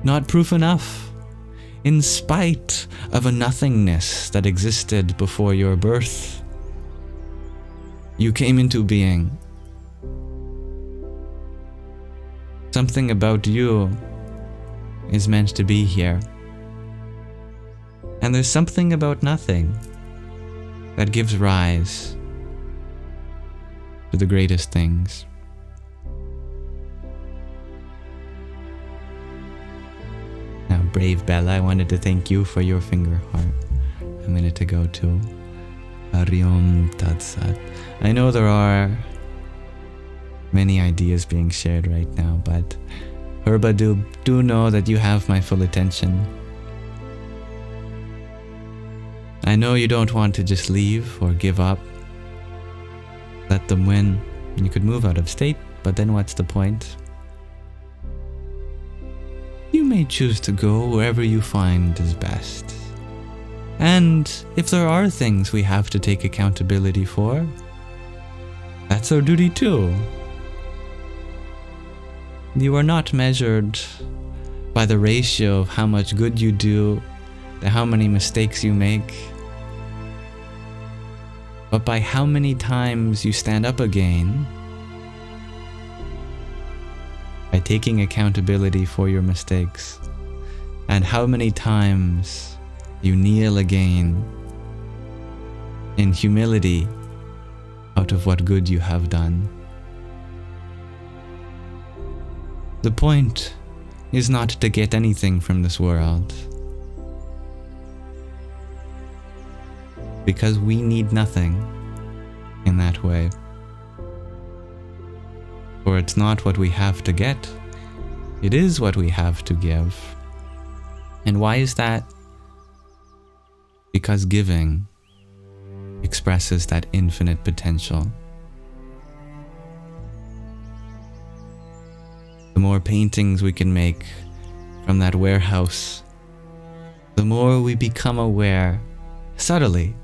Not proof enough. In spite of a nothingness that existed before your birth, You came into being. Something about you is meant to be here. And there's something about nothing that gives rise to the greatest things. Now, brave Bella, I wanted to thank you for your finger heart a minute ago too. Hari Om Tat Sat. I know there are many ideas being shared right now, but Herba, do know that you have my full attention. I know you don't want to just leave or give up. Let them win. You could move out of state, but then what's the point? You may choose to go wherever you find is best. And if there are things we have to take accountability for, that's our duty too. You are not measured by the ratio of how much good you do to how many mistakes you make, but by how many times you stand up again by taking accountability for your mistakes, and how many times you kneel again in humility out of what good you have done. The point is not to get anything from this world, because we need nothing in that way. For it's not what we have to get, it is what we have to give. And why is that? Because giving expresses that infinite potential. The more paintings we can make from that warehouse, the more we become aware, subtly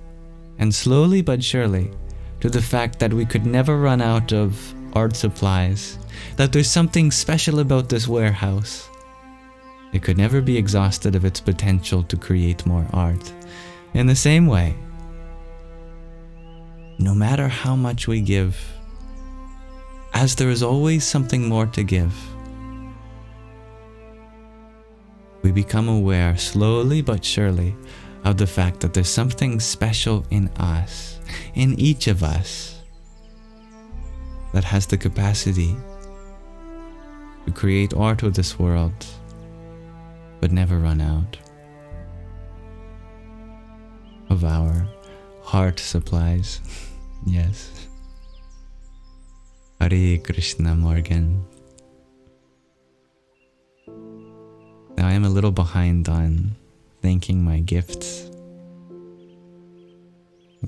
and slowly but surely, to the fact that we could never run out of art supplies, that there's something special about this warehouse. It could never be exhausted of its potential to create more art. In the same way, no matter how much we give, as there is always something more to give, we become aware slowly but surely of the fact that there's something special in us, in each of us, that has the capacity to create art of this world, but never run out of our heart supplies. Yes. Hare Krishna, Morgan. Now I am a little behind on thanking my gifts.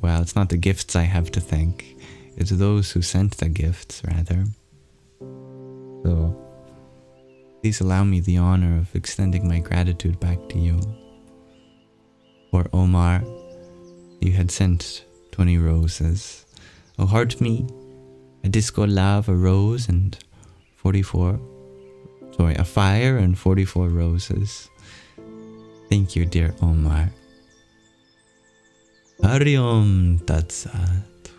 Well, it's not the gifts I have to thank, it's those who sent the gifts, rather. So, please allow me the honor of extending my gratitude back to you. For Omar, you had sent 20 roses. Oh, heart me, a disco love, a rose, and a fire and 44 roses. Thank you, dear Omar. Hari Om Tat Sat.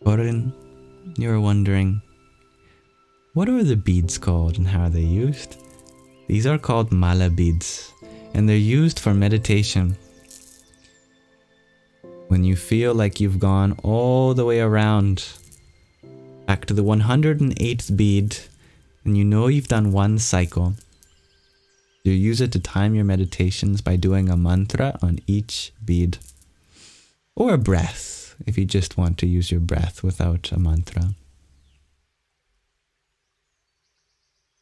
Oren, you're wondering, what are the beads called and how are they used? These are called mala beads, and they're used for meditation. When you feel like you've gone all the way around, back to the 108th bead, and you know you've done one cycle, you use it to time your meditations by doing a mantra on each bead. Or a breath, if you just want to use your breath without a mantra.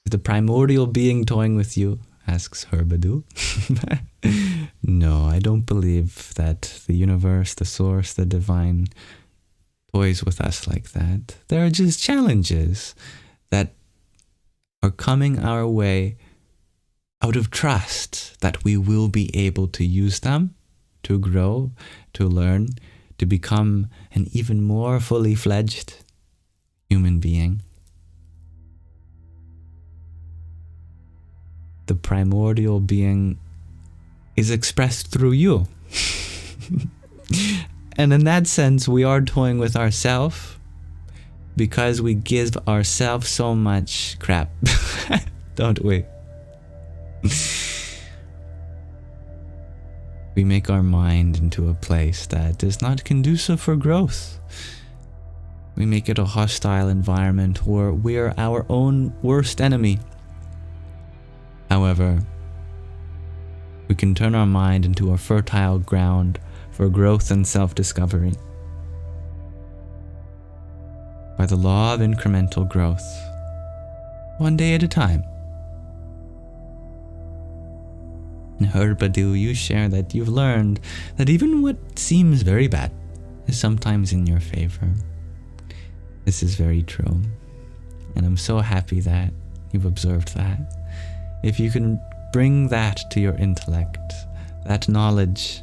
Is the primordial being toying with you? Asks Herbadu. No, I don't believe that the universe, the source, the divine toys with us like that. There are just challenges that are coming our way out of trust that we will be able to use them to grow, to learn, to become an even more fully fledged human being. The primordial being is expressed through you. And in that sense, we are toying with ourselves because we give ourselves so much crap, don't we? We make our mind into a place that is not conducive for growth. We make it a hostile environment where we're our own worst enemy. However, we can turn our mind into a fertile ground for growth and self-discovery. By the law of incremental growth, one day at a time. In Herbadu, you share that you've learned that even what seems very bad is sometimes in your favor. This is very true, and I'm so happy that you've observed that. If you can bring that to your intellect, that knowledge,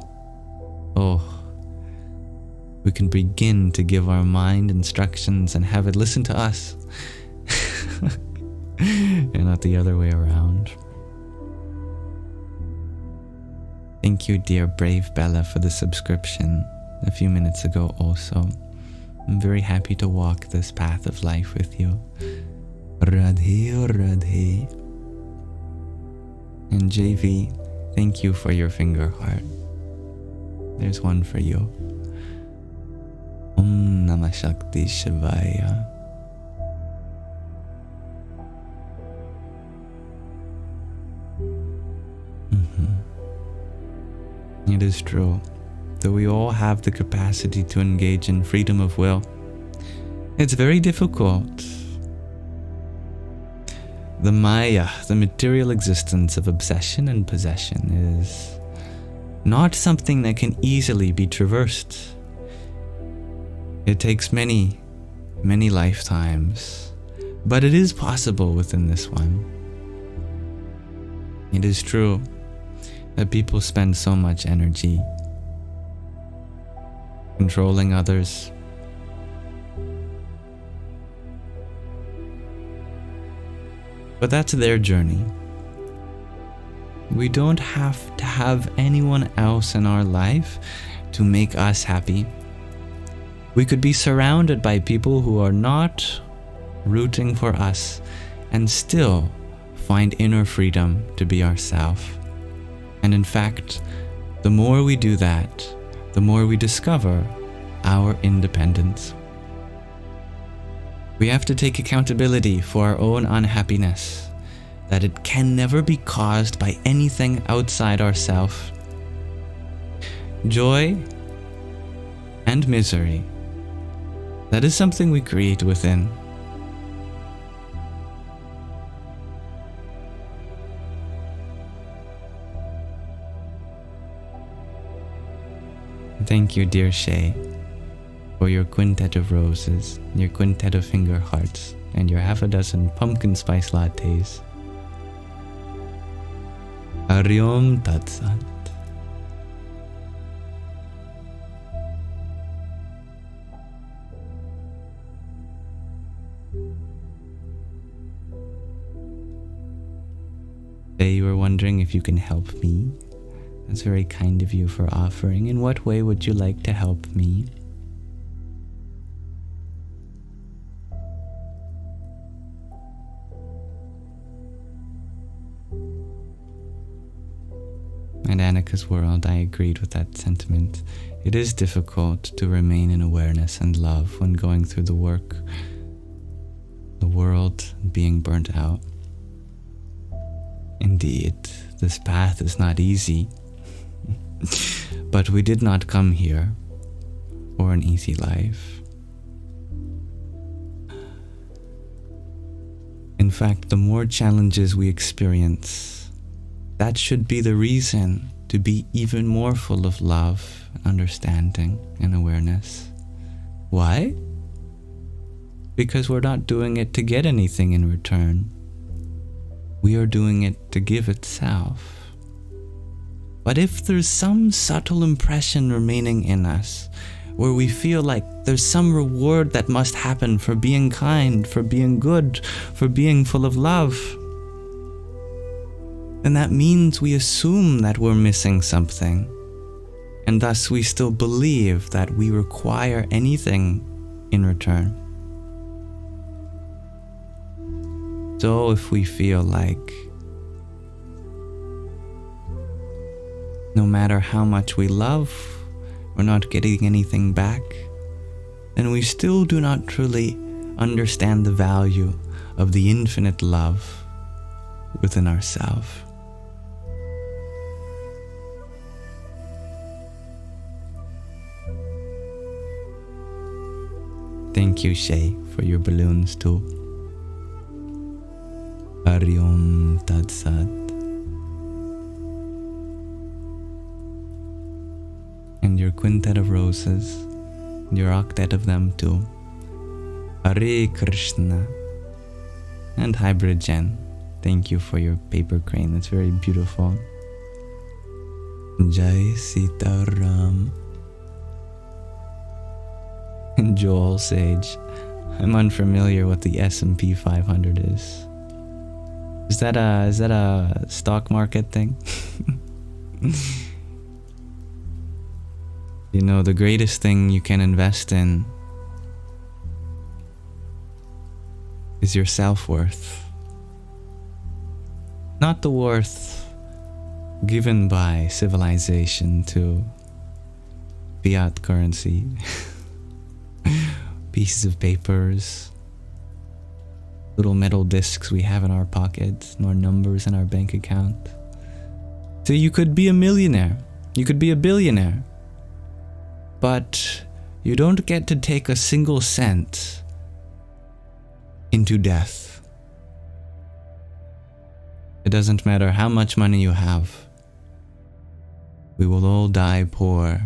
we can begin to give our mind instructions and have it listen to us, and not the other way around. Thank you, dear brave Bella, for the subscription a few minutes ago also. I'm very happy to walk this path of life with you. Radhe, Radhe. And JV, thank you for your finger heart. There's one for you. Om Namah Shakti Shivaya. It is true that we all have the capacity to engage in freedom of will. It's very difficult. The Maya, the material existence of obsession and possession, is not something that can easily be traversed. It takes many, many lifetimes, but it is possible within this one. It is true that people spend so much energy controlling others, but that's their journey. We don't have to have anyone else in our life to make us happy. We could be surrounded by people who are not rooting for us and still find inner freedom to be ourselves. And in fact, the more we do that, the more we discover our independence. We have to take accountability for our own unhappiness, that it can never be caused by anything outside ourselves. Joy and misery, that is something we create within. Thank you, dear Shay, for your quintet of roses, your quintet of finger hearts, and your half a dozen pumpkin spice lattes. Hariom Tat Sat. Shay, you were wondering if you can help me. That's very kind of you for offering. In what way would you like to help me? In Annika's world, I agreed with that sentiment. It is difficult to remain in awareness and love when going through the work, the world being burnt out. Indeed, this path is not easy. But we did not come here for an easy life. In fact, the more challenges we experience, that should be the reason to be even more full of love, understanding, and awareness. Why? Because we're not doing it to get anything in return. We are doing it to give itself. But if there's some subtle impression remaining in us, where we feel like there's some reward that must happen for being kind, for being good, for being full of love, then that means we assume that we're missing something. and thus we still believe that we require anything in return. So if we feel like no matter how much we love, we're not getting anything back, then we still do not truly understand the value of the infinite love within ourselves. Thank you, Shay, for your balloons too. Hari Om Tat Sat. And your quintet of roses, your octet of them too. Hare Krishna. And Hybrid Jen, thank you for your paper crane, it's very beautiful. Jai Sita Ram. And Joel Sage, I'm unfamiliar what the S&P 500 is. Is that a stock market thing? You know, the greatest thing you can invest in is your self-worth. Not the worth given by civilization to fiat currency, pieces of papers, little metal discs we have in our pockets, nor numbers in our bank account. So you could be a millionaire, you could be a billionaire, but you don't get to take a single cent into death. It doesn't matter how much money you have. We will all die poor.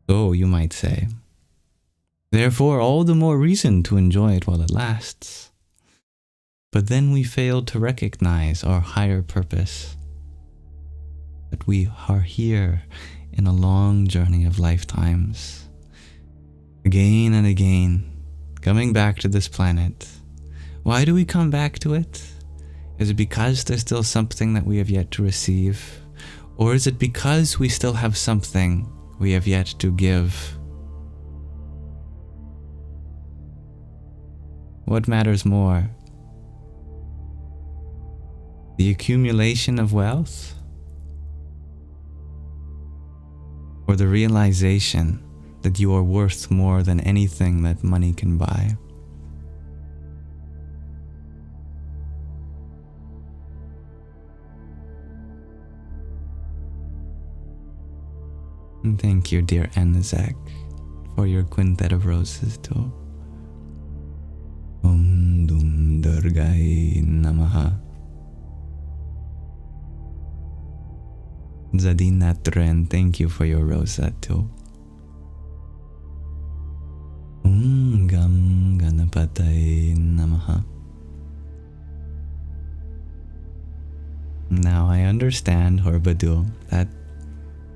So you might say, therefore all the more reason to enjoy it while it lasts. But then we fail to recognize our higher purpose, that we are here in a long journey of lifetimes, again and again, coming back to this planet. Why do we come back to it? Is it because there's still something that we have yet to receive? Or is it because we still have something we have yet to give? What matters more? The accumulation of wealth? Or the realization that you are worth more than anything that money can buy? And thank you, dear Anazak, for your quintet of roses too. Om Dum Durgai Namaha. Zadina Tren, thank you for your rosa too. Om Gam Ganapatay Namaha. Now I understand, Horbadu, that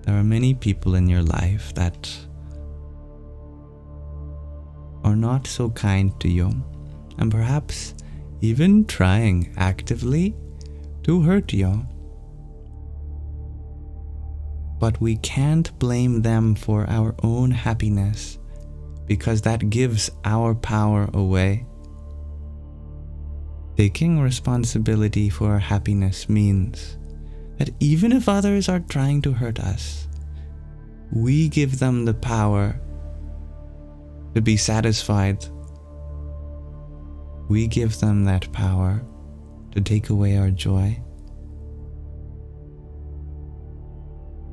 there are many people in your life that are not so kind to you, and perhaps even trying actively to hurt you. But we can't blame them for our own happiness, because that gives our power away. Taking responsibility for our happiness means that even if others are trying to hurt us, we give them the power to be satisfied. We give them that power to take away our joy.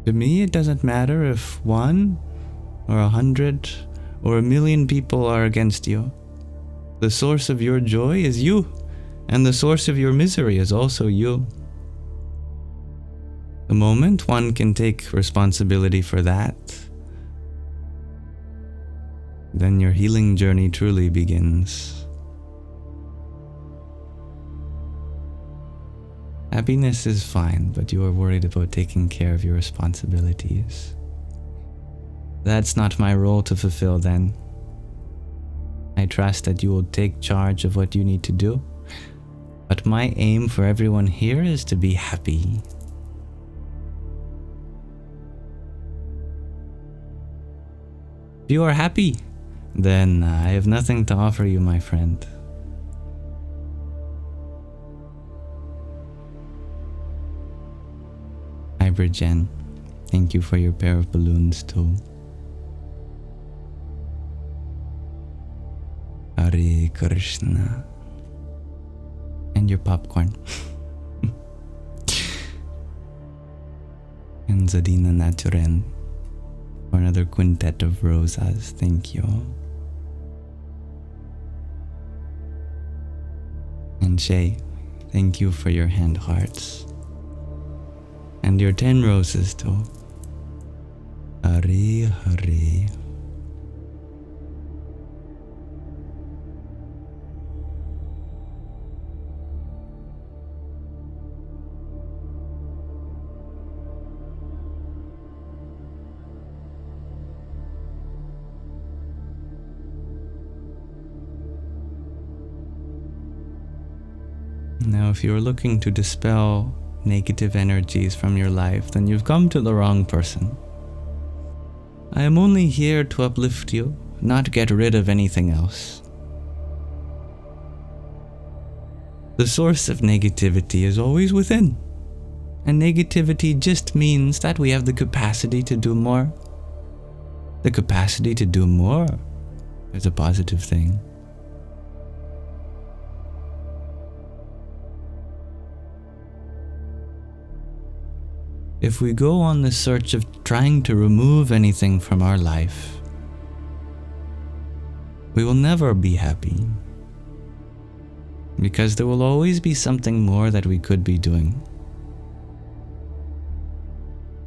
To me, it doesn't matter if 1 or 100 or 1,000,000 people are against you. The source of your joy is you, and the source of your misery is also you. The moment one can take responsibility for that, then your healing journey truly begins. Happiness is fine, but you are worried about taking care of your responsibilities. That's not my role to fulfill then. I trust that you will take charge of what you need to do, but my aim for everyone here is to be happy. If you are happy, then I have nothing to offer you, my friend. Hi, Bridgen. Thank you for your pair of balloons, too. Hare Krishna. And your popcorn. And Zadina Naturen for another quintet of rosas. Thank you. And Shay, thank you for your hand hearts. And your 10 roses too. Hare Hare. Now, if you're looking to dispel negative energies from your life, then you've come to the wrong person. I am only here to uplift you, not get rid of anything else. The source of negativity is always within, and negativity just means that we have the capacity to do more. The capacity to do more is a positive thing. If we go on the search of trying to remove anything from our life, we will never be happy, because there will always be something more that we could be doing.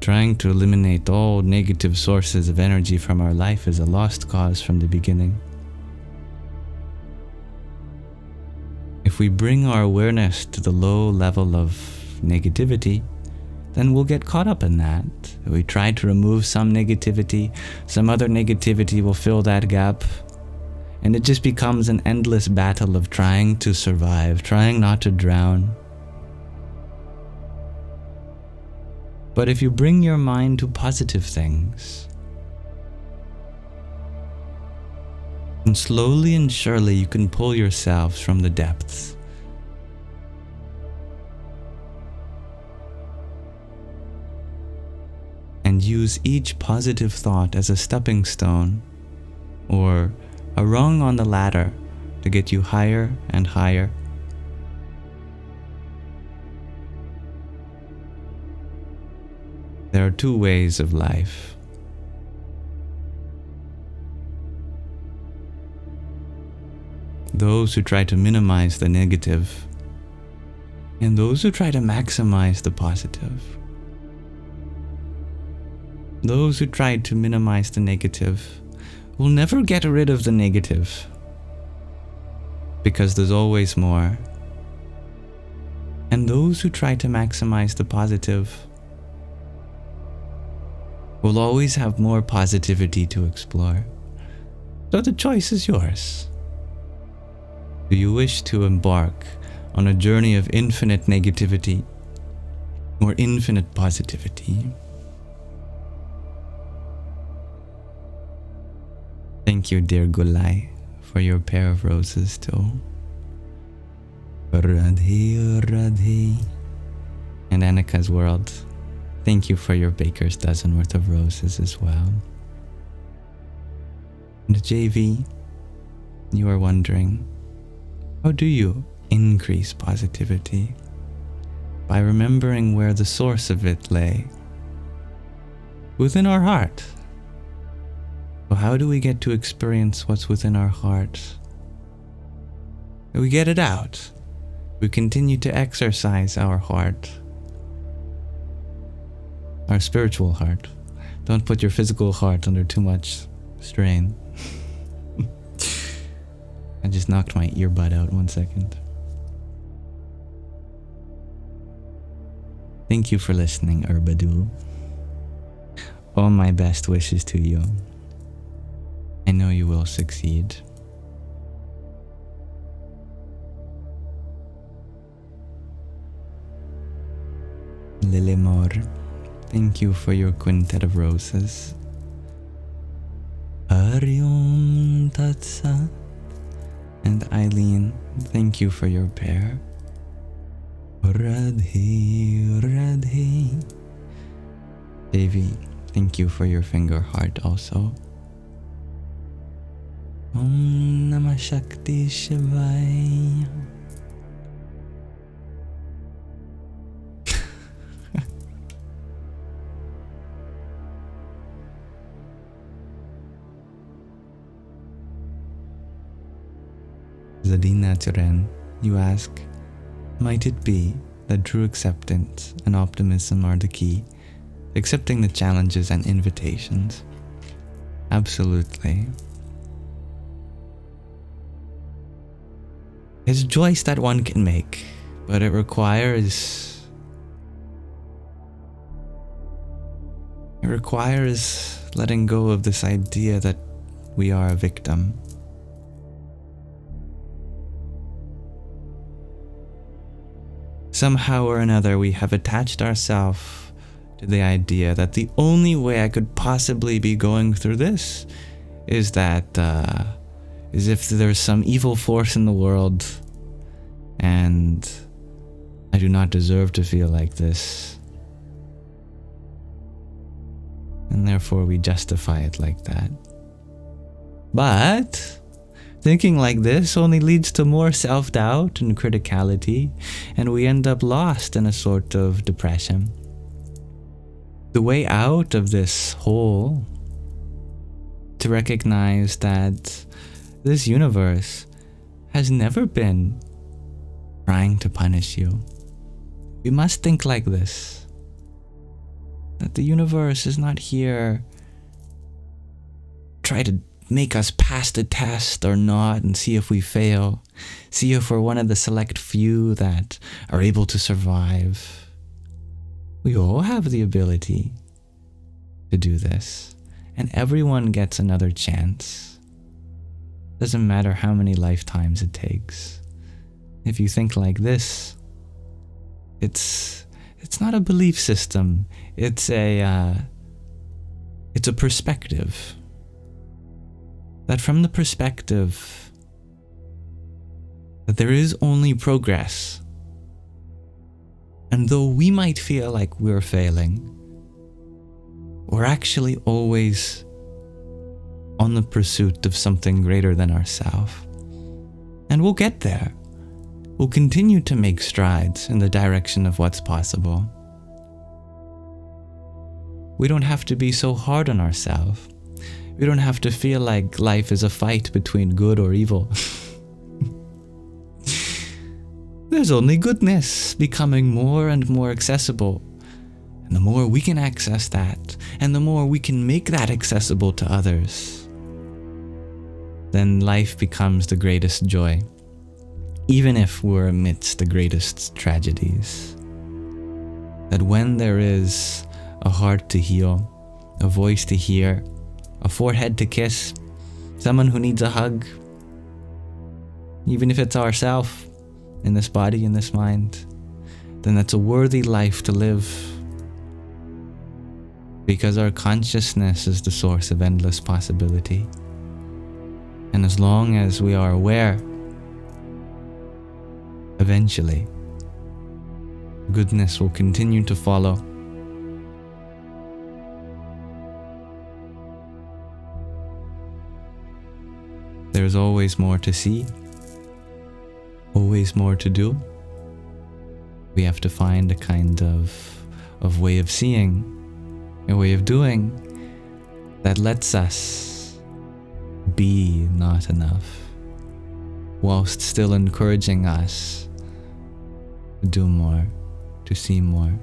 Trying to eliminate all negative sources of energy from our life is a lost cause from the beginning. If we bring our awareness to the low level of negativity, then we'll get caught up in that. If we try to remove some negativity, some other negativity will fill that gap. And it just becomes an endless battle of trying to survive, trying not to drown. But if you bring your mind to positive things, then slowly and surely you can pull yourselves from the depths. And use each positive thought as a stepping stone or a rung on the ladder to get you higher and higher. There are two ways of life. Those who try to minimize the negative, and those who try to maximize the positive. Those who try to minimize the negative will never get rid of the negative, because there's always more. And those who try to maximize the positive will always have more positivity to explore. So the choice is yours. Do you wish to embark on a journey of infinite negativity or infinite positivity? Thank you, dear Gulai, for your pair of roses too. Radhe, Radhe. And Annika's World, thank you for your baker's dozen worth of roses as well. And JV, you are wondering, how do you increase positivity? By remembering where the source of it lay. Within our heart. So how do we get to experience what's within our heart? We get it out. We continue to exercise our heart. Our spiritual heart. Don't put your physical heart under too much strain. I just knocked my earbud out 1 second. Thank you for listening, Urbadu. All my best wishes to you. I know you will succeed. Lilimor, thank you for your quintet of roses. Hari Om Tat Sat. And Eileen, thank you for your prayer. Radhe, Radhe. Devi, thank you for your finger heart also. Om Namah Shakti Shivaya. Zadina Chödrön, you ask, might it be that true acceptance and optimism are the key, accepting the challenges and invitations? Absolutely. It's a choice that one can make, but it requires letting go of this idea that we are a victim. Somehow or another, we have attached ourselves to the idea that the only way I could possibly be going through this is if there's some evil force in the world and I do not deserve to feel like this. And therefore we justify it like that. But thinking like this only leads to more self-doubt and criticality, and we end up lost in a sort of depression. The way out of this hole, to recognize that this universe has never been trying to punish you. We must think like this, that the universe is not here try to make us pass the test or not and see if we fail, see if we're one of the select few that are able to survive. We all have the ability to do this, and everyone gets another chance. Doesn't matter how many lifetimes it takes. If you think like this, it's not a belief system. It's a perspective. That from the perspective that there is only progress, and though we might feel like we're failing, we're actually always on the pursuit of something greater than ourselves. And we'll get there. We'll continue to make strides in the direction of what's possible. We don't have to be so hard on ourselves. We don't have to feel like life is a fight between good or evil. There's only goodness becoming more and more accessible. And the more we can access that, and the more we can make that accessible to others, then life becomes the greatest joy, even if we're amidst the greatest tragedies. That when there is a heart to heal, a voice to hear, a forehead to kiss, someone who needs a hug, even if it's ourself in this body, in this mind, then that's a worthy life to live. Because our consciousness is the source of endless possibility. And as long as we are aware, eventually, goodness will continue to follow. There's always more to see, always more to do. We have to find a kind of way of seeing, a way of doing that lets us be not enough, whilst still encouraging us to do more, to see more.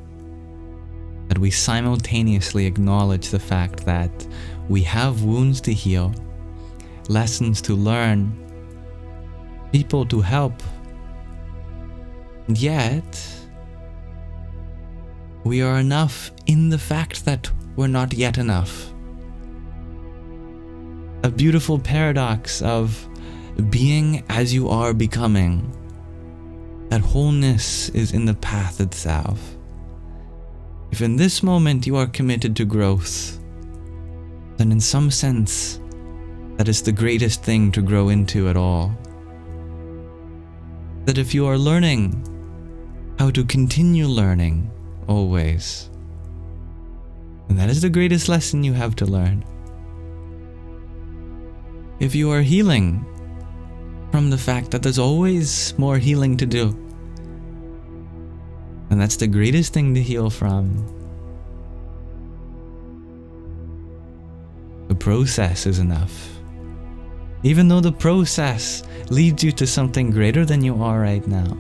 That we simultaneously acknowledge the fact that we have wounds to heal, lessons to learn, people to help, and yet we are enough in the fact that we're not yet enough. A beautiful paradox of being as you are becoming. That wholeness is in the path itself. If in this moment you are committed to growth, then in some sense, that is the greatest thing to grow into at all. That if you are learning how to continue learning always, and that is the greatest lesson you have to learn. If you are healing from the fact that there's always more healing to do, and that's the greatest thing to heal from. The process is enough. Even though the process leads you to something greater than you are right now,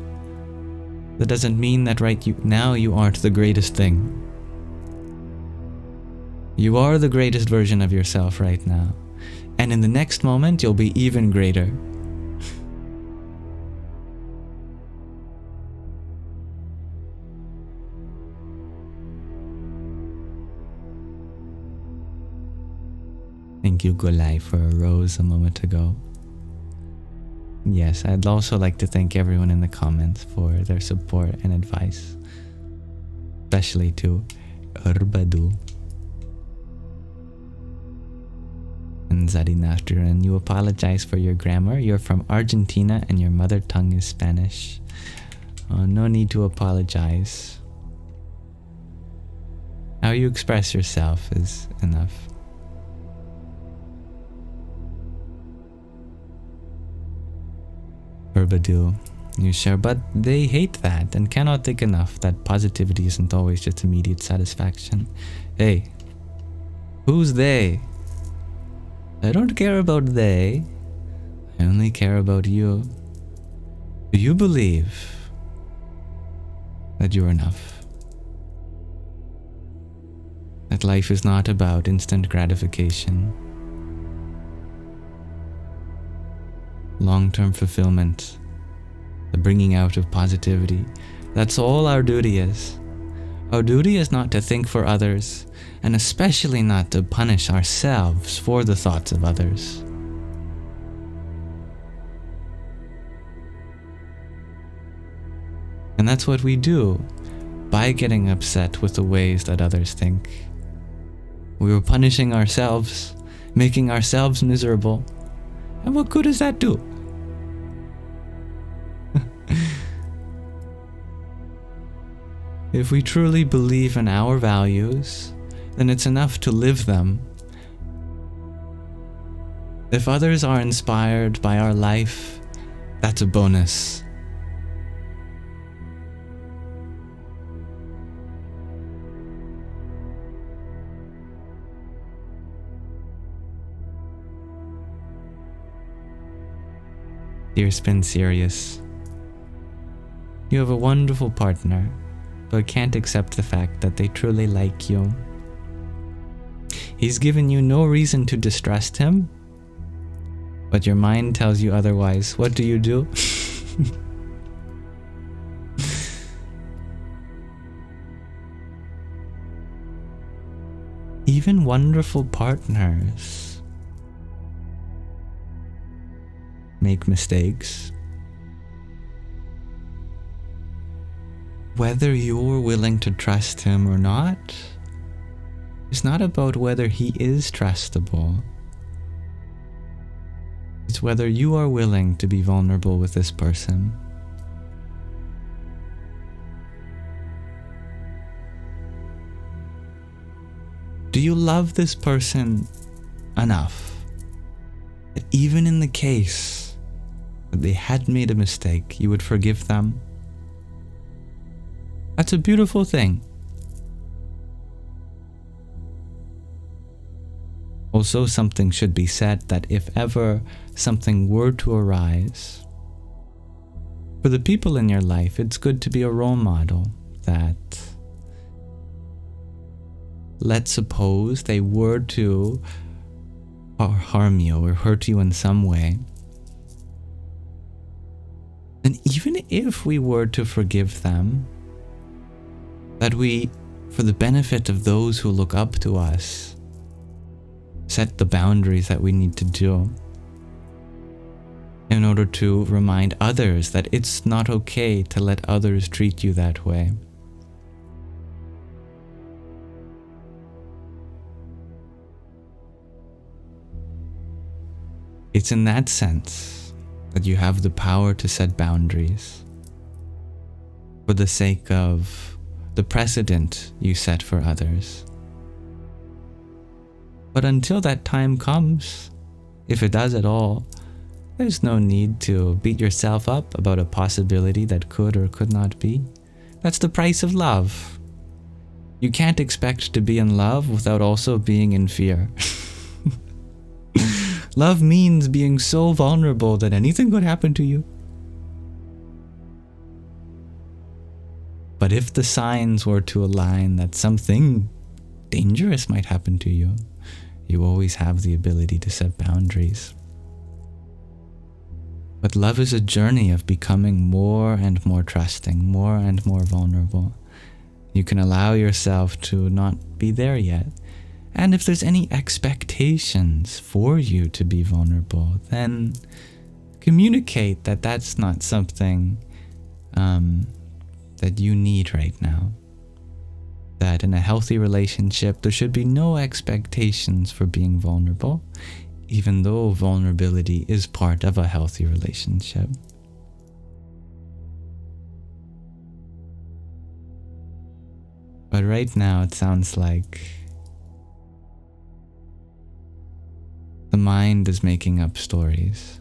that doesn't mean that now you aren't the greatest thing. You are the greatest version of yourself right now. And in the next moment, you'll be even greater. Thank you, Golai, for a rose a moment ago. Yes, I'd also like to thank everyone in the comments for their support and advice. Especially to Urbadu and Zadinastran. You apologize for your grammar. You're from Argentina and your mother tongue is Spanish. No need to apologize. How you express yourself is enough. Urbadu, you share, but they hate that and cannot think enough that positivity isn't always just immediate satisfaction. Hey, who's they? I don't care about they. I only care about you. Do you believe that you're enough? That life is not about instant gratification. Long-term fulfillment, the bringing out of positivity. That's all our duty is. Our duty is not to think for others, and especially not to punish ourselves for the thoughts of others. And that's what we do by getting upset with the ways that others think. We were punishing ourselves, making ourselves miserable. And what good does that do? If we truly believe in our values, then it's enough to live them. If others are inspired by our life, that's a bonus. Dear Spin Serious, you have a wonderful partner, but can't accept the fact that they truly like you. He's given you no reason to distrust him, but your mind tells you otherwise. What do you do? Even wonderful partners make mistakes. Whether you're willing to trust him or not, it's not about whether he is trustable. It's whether you are willing to be vulnerable with this person. Do you love this person enough that even in the case that they had made a mistake, you would forgive them? That's a beautiful thing. Also, something should be said that if ever something were to arise, for the people in your life, it's good to be a role model that, let's suppose they were to harm you or hurt you in some way. And even if we were to forgive them, that we, for the benefit of those who look up to us, set the boundaries that we need to do in order to remind others that it's not okay to let others treat you that way. It's in that sense that you have the power to set boundaries for the sake of the precedent you set for others. But until that time comes, if it does at all, there's no need to beat yourself up about a possibility that could or could not be. That's the price of love. You can't expect to be in love without also being in fear. Love means being so vulnerable that anything could happen to you. But if the signs were to align that something dangerous might happen to you, you always have the ability to set boundaries. But love is a journey of becoming more and more trusting, more and more vulnerable. You can allow yourself to not be there yet. And if there's any expectations for you to be vulnerable, then communicate that that's not something that you need right now. That in a healthy relationship, there should be no expectations for being vulnerable, even though vulnerability is part of a healthy relationship. But right now, it sounds like the mind is making up stories.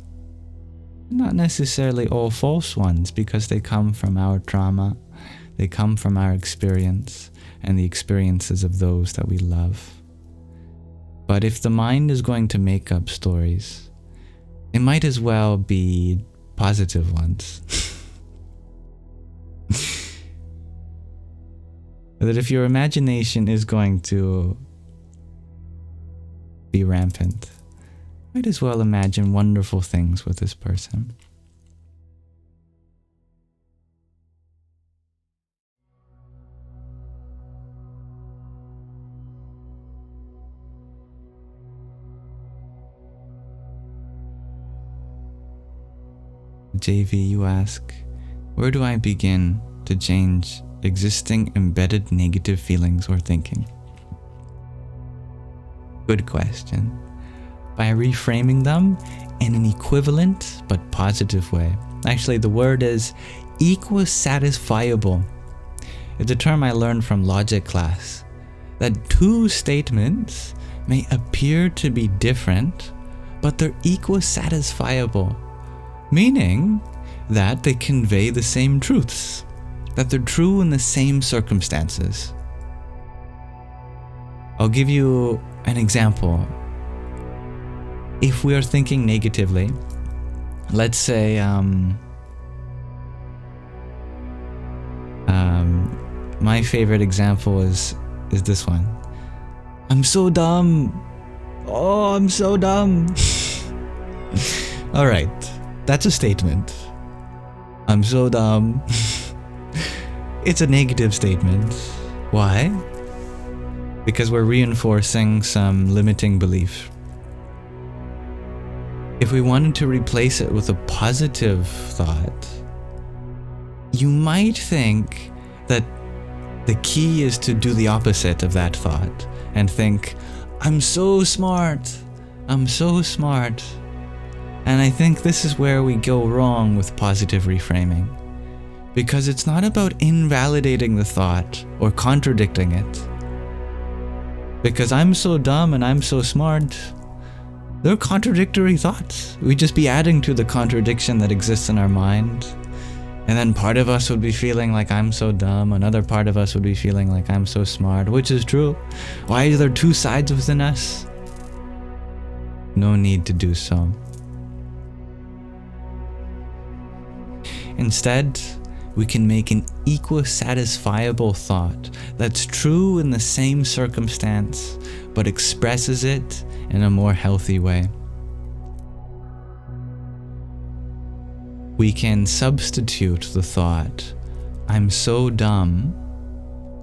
Not necessarily all false ones, because they come from our trauma, they come from our experience and the experiences of those that we love. But if the mind is going to make up stories, it might as well be positive ones. That if your imagination is going to be rampant, might as well imagine wonderful things with this person. JV, you ask, where do I begin to change existing embedded negative feelings or thinking? Good question. By reframing them in an equivalent but positive way. Actually, the word is equisatisfiable. It's a term I learned from logic class. That two statements may appear to be different, but they're equisatisfiable. Meaning that they convey the same truths, that they're true in the same circumstances. I'll give you an example. If we are thinking negatively, let's say my favorite example is this one. I'm so dumb. Oh, I'm so dumb. All right. That's a statement. I'm so dumb. It's a negative statement. Why? Because we're reinforcing some limiting belief. If we wanted to replace it with a positive thought, you might think that the key is to do the opposite of that thought and think, I'm so smart. I'm so smart. And I think this is where we go wrong with positive reframing. Because it's not about invalidating the thought or contradicting it. Because I'm so dumb and I'm so smart, they're contradictory thoughts. We'd just be adding to the contradiction that exists in our mind. And then part of us would be feeling like I'm so dumb, another part of us would be feeling like I'm so smart, which is true. Why are there two sides within us? No need to do so. Instead, we can make an equisatisfiable thought that's true in the same circumstance, but expresses it in a more healthy way. We can substitute the thought, I'm so dumb,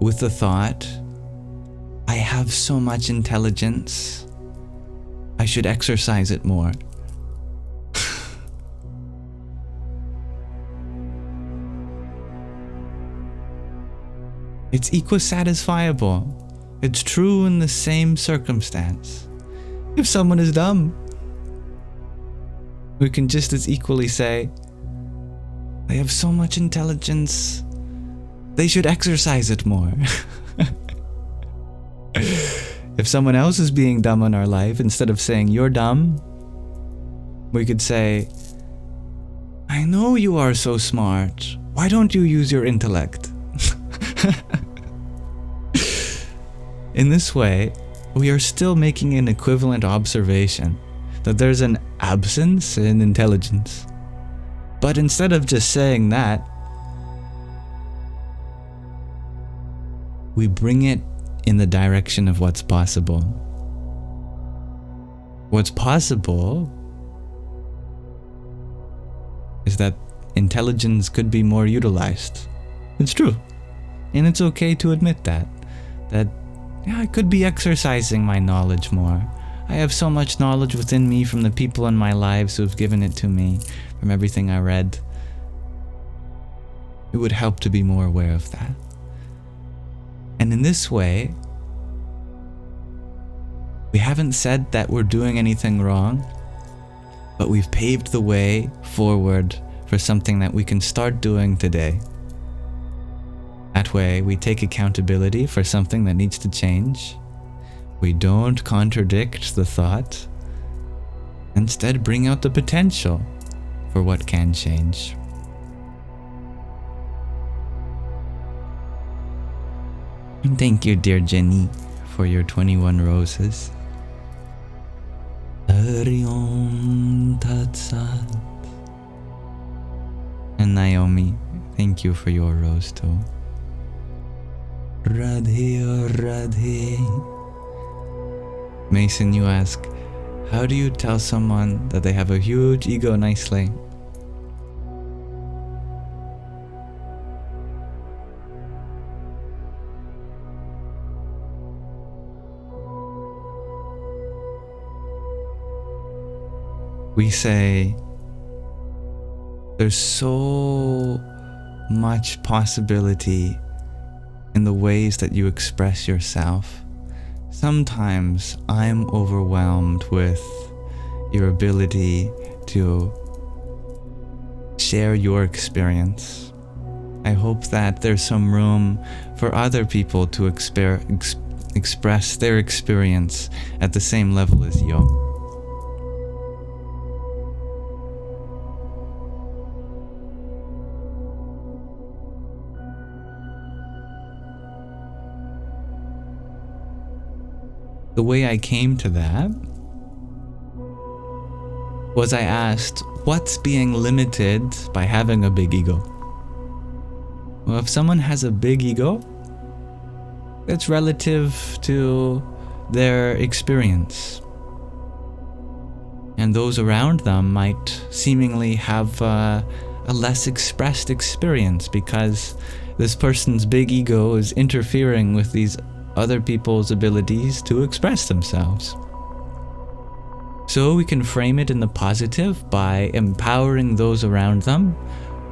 with the thought, I have so much intelligence, I should exercise it more. It's equisatisfiable. It's true in the same circumstance. If someone is dumb, We can just as equally say, they have so much intelligence, they should exercise it more. If someone else is being dumb in our life, instead of saying, you're dumb, we could say, I know you are so smart. Why don't you use your intellect? In this way, we are still making an equivalent observation that there's an absence in intelligence. But instead of just saying that, we bring it in the direction of what's possible. What's possible is that intelligence could be more utilized. It's true. And it's okay to admit that. Yeah, I could be exercising my knowledge more. I have so much knowledge within me from the people in my lives who have given it to me, from everything I read. It would help to be more aware of that. And in this way, we haven't said that we're doing anything wrong, but we've paved the way forward for something that we can start doing today. That way, we take accountability for something that needs to change. We don't contradict the thought. Instead, bring out the potential for what can change. And thank you, dear Jenny, for your 21 roses. Hari Om Tat Sat. And Naomi, thank you for your rose too. Radhe Radhe. Mason, you ask, how do you tell someone that they have a huge ego nicely? We say, there's so much possibility in the ways that you express yourself. Sometimes I'm overwhelmed with your ability to share your experience. I hope that there's some room for other people to express their experience at the same level as you. The way I came to that was I asked, what's being limited by having a big ego? Well, if someone has a big ego, it's relative to their experience. And those around them might seemingly have a less expressed experience because this person's big ego is interfering with these other people's abilities to express themselves. So we can frame it in the positive by empowering those around them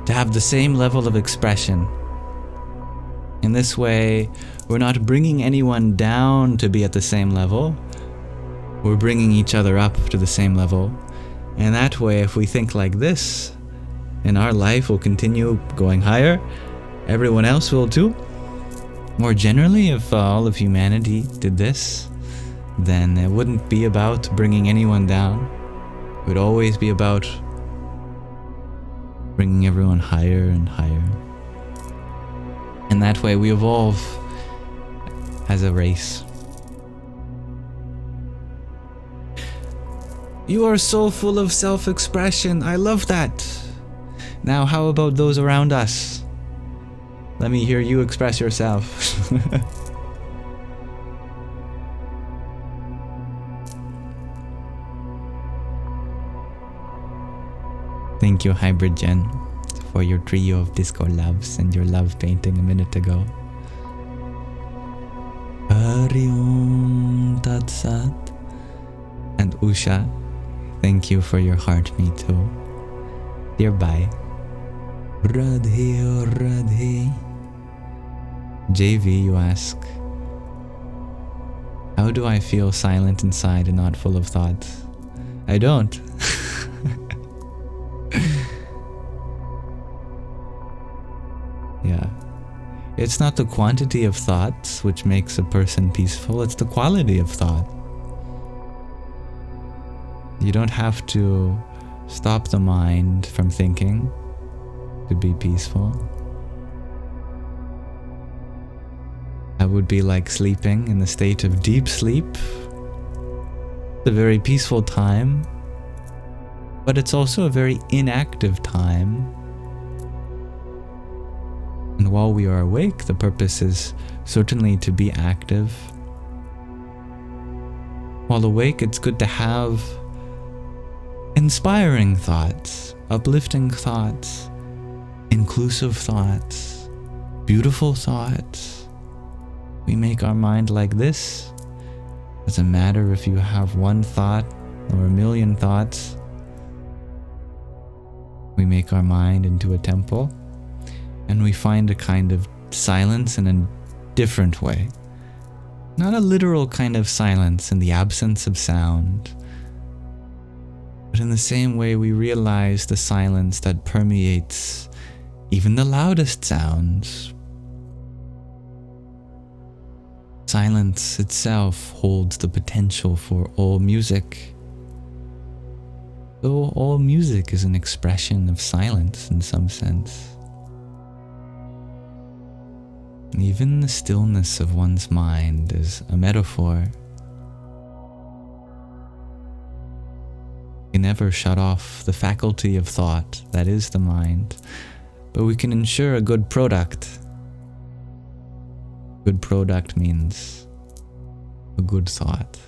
to have the same level of expression. In this way, we're not bringing anyone down to be at the same level. We're bringing each other up to the same level. And that way, if we think like this, in our life will continue going higher, everyone else will too. More generally, if all of humanity did this, then it wouldn't be about bringing anyone down. It would always be about bringing everyone higher and higher. And that way we evolve as a race. You are so full of self-expression. I love that. Now, how about those around us? Let me hear you express yourself. Thank you, Hybrid Jen, for your trio of disco loves and your love painting a minute ago. Hari Om Tat Sat. And Usha, thank you for your heart, me too. Dear bye. Radhe Radhe. JV, you ask, how do I feel silent inside and not full of thoughts? I don't. It's not the quantity of thoughts which makes a person peaceful, it's the quality of thought. You don't have to stop the mind from thinking to be peaceful. That would be like sleeping in the state of deep sleep. It's a very peaceful time, but it's also a very inactive time. And while we are awake, the purpose is certainly to be active. While awake, it's good to have inspiring thoughts, uplifting thoughts, inclusive thoughts, beautiful thoughts. We make our mind like this. Doesn't matter if you have one thought or a million thoughts. We make our mind into a temple, and we find a kind of silence in a different way. Not a literal kind of silence in the absence of sound, but in the same way we realize the silence that permeates even the loudest sounds. Silence itself holds the potential for all music. Though all music is an expression of silence in some sense. Even the stillness of one's mind is a metaphor. We never shut off the faculty of thought that is the mind, but we can ensure a good product. Good product means a good thought.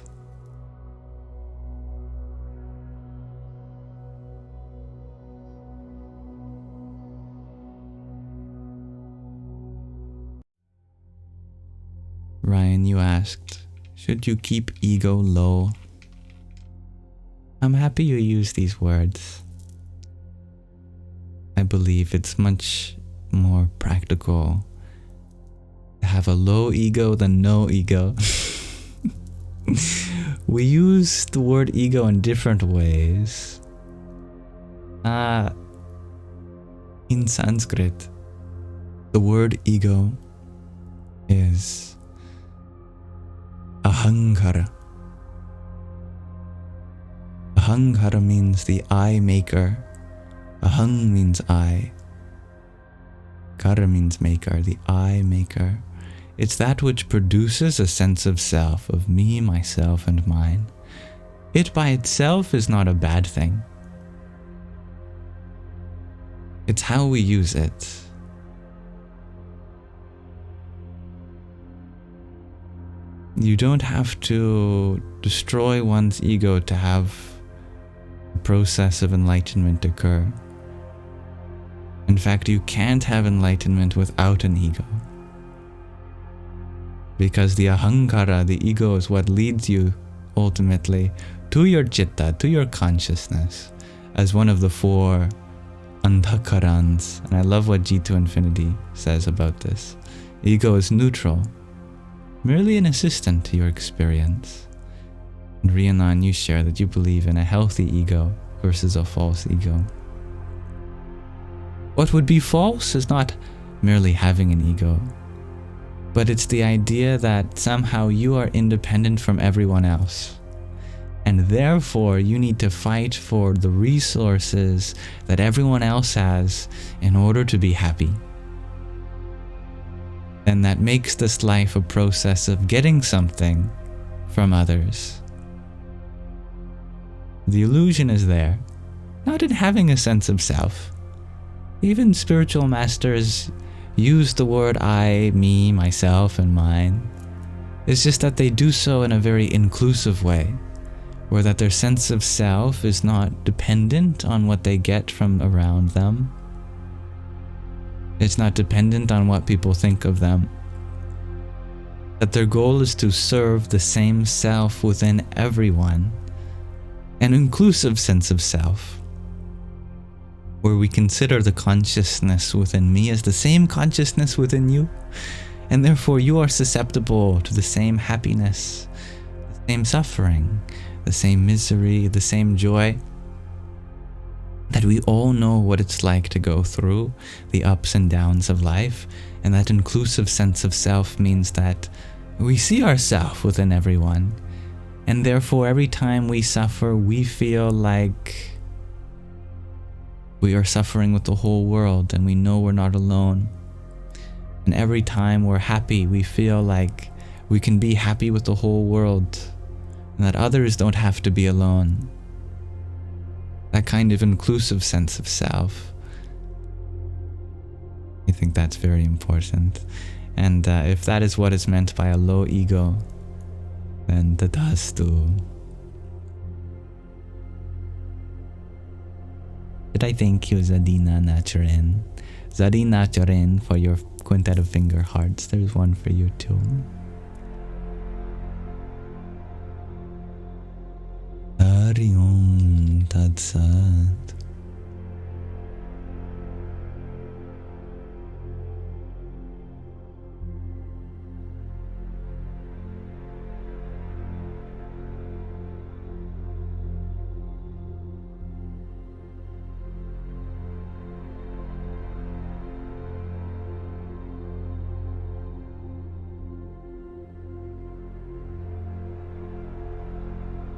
Ryan, you asked, should you keep ego low? I'm happy you use these words. I believe it's much more practical to have a low ego than no ego. We use the word ego in different ways. In Sanskrit, the word ego is ahankara. Ahankara means the I maker. Ahang means I. Kara means maker, the I maker. It's that which produces a sense of self, of me, myself, and mine. It by itself is not a bad thing. It's how we use it. You don't have to destroy one's ego to have a process of enlightenment occur. In fact, you can't have enlightenment without an ego. Because the ahankara, the ego, is what leads you ultimately to your citta, to your consciousness, as one of the four andhakarans. And I love what G to Infinity says about this. Ego is neutral, merely an assistant to your experience. And Rhiannon, you share that you believe in a healthy ego versus a false ego. What would be false is not merely having an ego, but it's the idea that somehow you are independent from everyone else, and therefore you need to fight for the resources that everyone else has in order to be happy. And that makes this life a process of getting something from others. The illusion is there, not in having a sense of self. Even spiritual masters use the word I, me, myself, and mine. It's just that they do so in a very inclusive way, where that their sense of self is not dependent on what they get from around them. It's not dependent on what people think of them. That their goal is to serve the same self within everyone, an inclusive sense of self, where we consider the consciousness within me as the same consciousness within you, and therefore you are susceptible to the same happiness, the same suffering, the same misery, the same joy. that we all know what it's like to go through the ups and downs of life, and that inclusive sense of self means that we see ourselves within everyone, and therefore every time we suffer, we feel like we are suffering with the whole world, and we know we're not alone. And every time we're happy, we feel like we can be happy with the whole world, and that others don't have to be alone. That kind of inclusive sense of self. I think that's very important. And if that is what is meant by a low ego, then tadastu. Did I thank you, Zadina Naturin? Zadina Naturin, for your quintet of finger hearts. There's one for you too. Hari Om Tat Sat.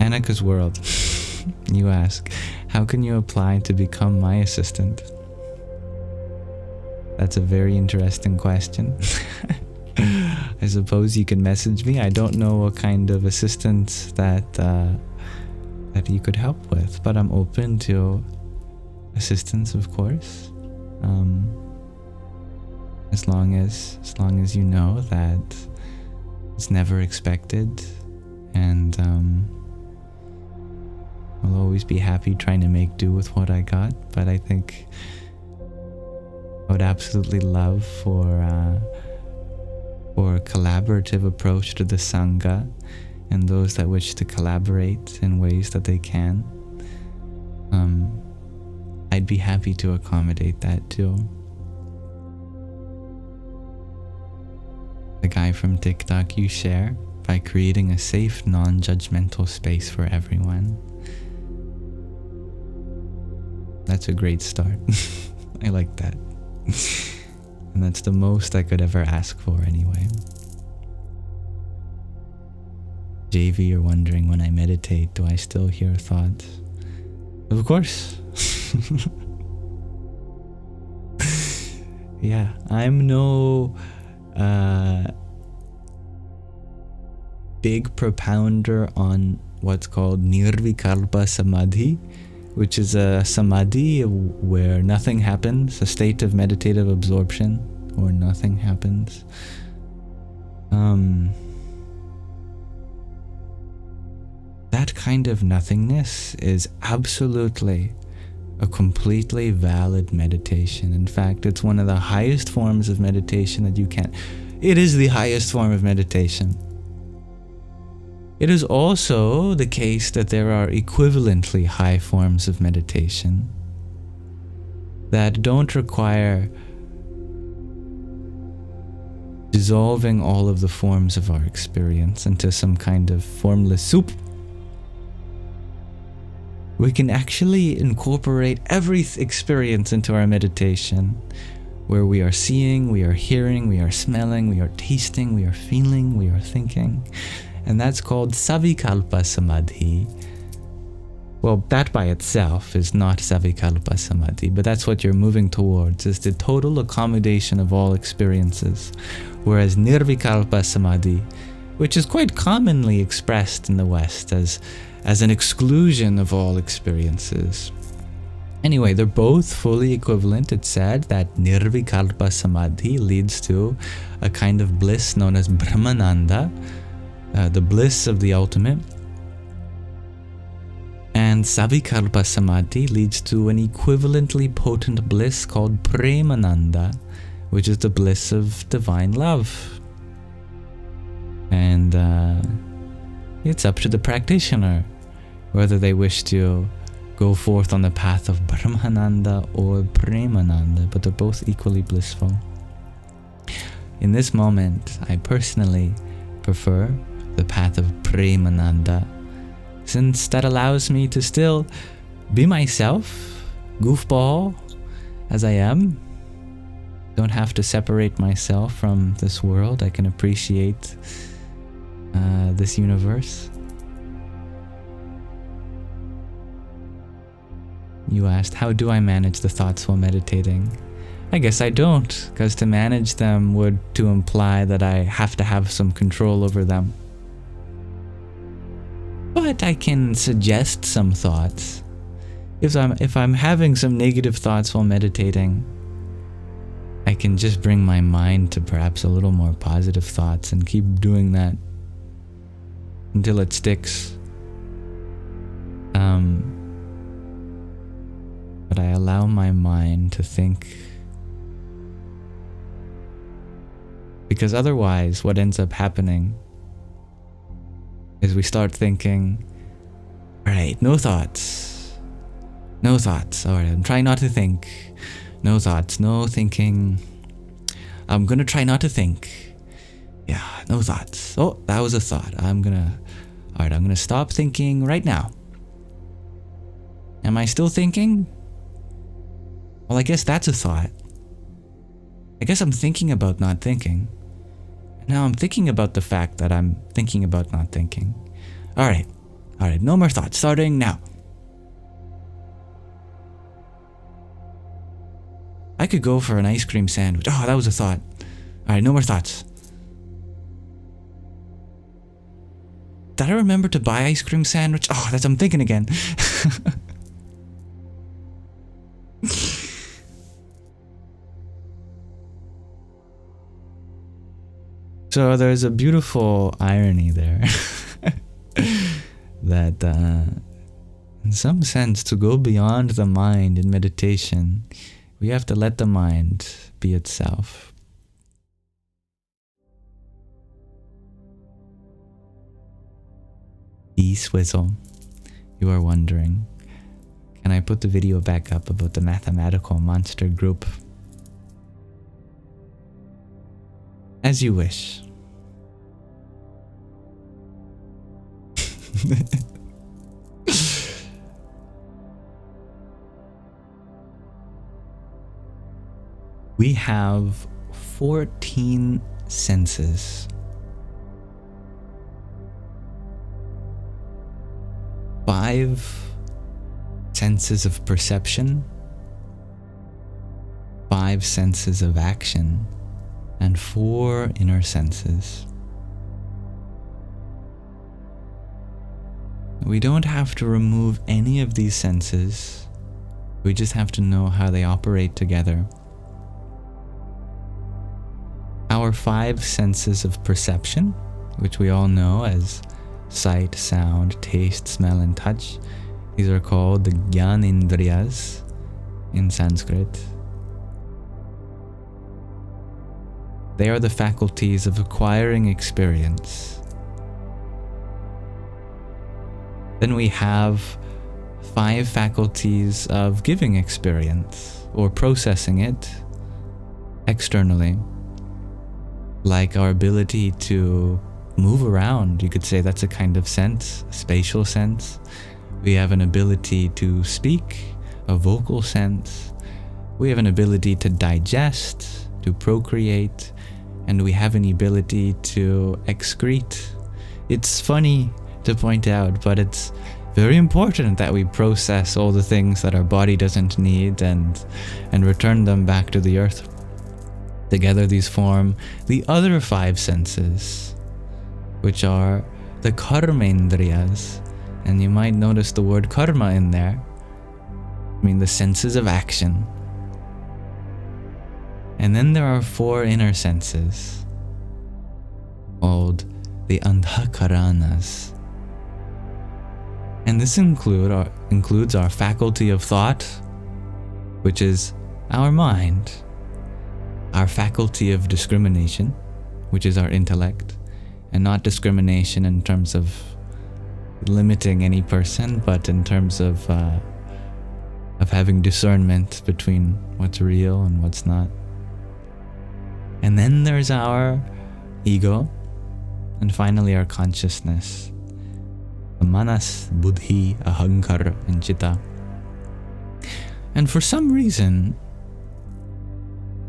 Annika's World. You ask, how can you apply to become my assistant? That's a very interesting question. I suppose you can message me. I don't know what kind of assistance that you could help with, but I'm open to assistance, of course. As long as you know that it's never expected, and I'll always be happy trying to make do with what I got. But I think I would absolutely love for a collaborative approach to the Sangha, and those that wish to collaborate in ways that they can. I'd be happy to accommodate that too. The guy from TikTok you share, by creating a safe, non-judgmental space for everyone. That's a great start. I like that. And that's the most I could ever ask for anyway. JV, you're wondering, when I meditate, do I still hear thoughts? Of course. Yeah, I'm no big propounder on what's called Nirvikalpa Samadhi, which is a samadhi where nothing happens, a state of meditative absorption where nothing happens. That kind of nothingness is absolutely a completely valid meditation. In fact, it's one of the highest forms of meditation that you can. It is the highest form of meditation. It is also the case that there are equivalently high forms of meditation that don't require dissolving all of the forms of our experience into some kind of formless soup. We can actually incorporate every experience into our meditation, where we are seeing, we are hearing, we are smelling, we are tasting, we are feeling, we are thinking. And that's called Savikalpa Samadhi. Well, that by itself is not Savikalpa Samadhi, but that's what you're moving towards, is the total accommodation of all experiences. Whereas Nirvikalpa Samadhi, which is quite commonly expressed in the West as an exclusion of all experiences. Anyway, they're both fully equivalent. It's said that Nirvikalpa Samadhi leads to a kind of bliss known as Brahmananda, the bliss of the ultimate. And Savikalpa Samadhi leads to an equivalently potent bliss called Premananda, which is the bliss of divine love. And it's up to the practitioner whether they wish to go forth on the path of Brahmananda or Premananda, but they're both equally blissful. In this moment, I personally prefer the path of Premananda, since that allows me to still be myself goofball as I am, don't have to separate myself from this world. I can appreciate this universe. You asked, how do I manage the thoughts while meditating? I guess I don't, because to manage them would to imply that I have to have some control over them. But I can suggest some thoughts. If I'm having some negative thoughts while meditating, I can just bring my mind to perhaps a little more positive thoughts and keep doing that until it sticks. But I allow my mind to think, because otherwise what ends up happening is we start thinking, alright, no thoughts. Alright, I'm trying not to think. No thoughts, no thinking. I'm gonna try not to think. Yeah, no thoughts. Oh, that was a thought. I'm gonna stop thinking right now. Am I still thinking? Well, I guess that's a thought. I guess I'm thinking about not thinking. Now I'm thinking about the fact that I'm thinking about not thinking. Alright, no more thoughts, starting now. I could go for an ice cream sandwich. Oh, that was a thought. Alright, no more thoughts. Did I remember to buy ice cream sandwich? Oh, I'm thinking again. So there's a beautiful irony there. That in some sense, to go beyond the mind in meditation, we have to let the mind be itself. Swizzle, you are wondering, can I put the video back up about the mathematical monster group? As you wish. We have 14 senses. 5 senses of perception, 5 senses of action, and 4 inner senses. We don't have to remove any of these senses. We just have to know how they operate together. Our 5 senses of perception, which we all know as sight, sound, taste, smell, and touch, these are called the Gyanendriyas in Sanskrit. They are the faculties of acquiring experience. Then we have 5 faculties of giving experience or processing it externally, like our ability to move around. You could say that's a kind of sense, a spatial sense. We have an ability to speak, a vocal sense. We have an ability to digest, to procreate, and we have an ability to excrete. It's funny to point out, but it's very important that we process all the things that our body doesn't need and return them back to the earth. Together these form the other 5 senses, which are the karmendriyas, and you might notice the word karma in there. I mean the senses of action. And then there are 4 inner senses, called the andhakaranas. And this includes our faculty of thought, which is our mind, our faculty of discrimination, which is our intellect, and not discrimination in terms of limiting any person, but in terms of having discernment between what's real and what's not. And then there's our ego, and finally our consciousness, the manas, buddhi, ahankar, and chitta. And for some reason,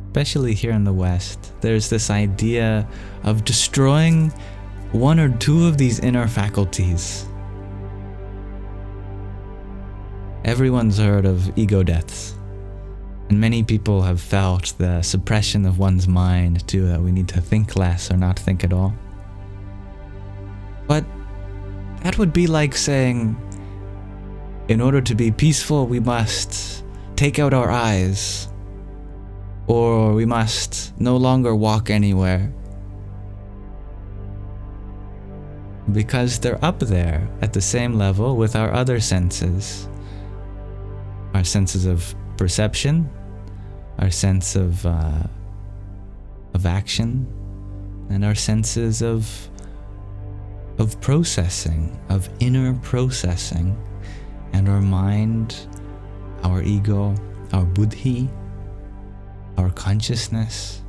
especially here in the West, there's this idea of destroying one or two of these inner faculties. Everyone's heard of ego deaths, and many people have felt the suppression of one's mind too, that we need to think less or not think at all. But that would be like saying, in order to be peaceful, we must take out our eyes, or we must no longer walk anywhere. Because they're up there at the same level with our other senses. Our senses of perception, our sense of action, and our senses of processing, of inner processing, and our mind, our ego, our buddhi, our consciousness,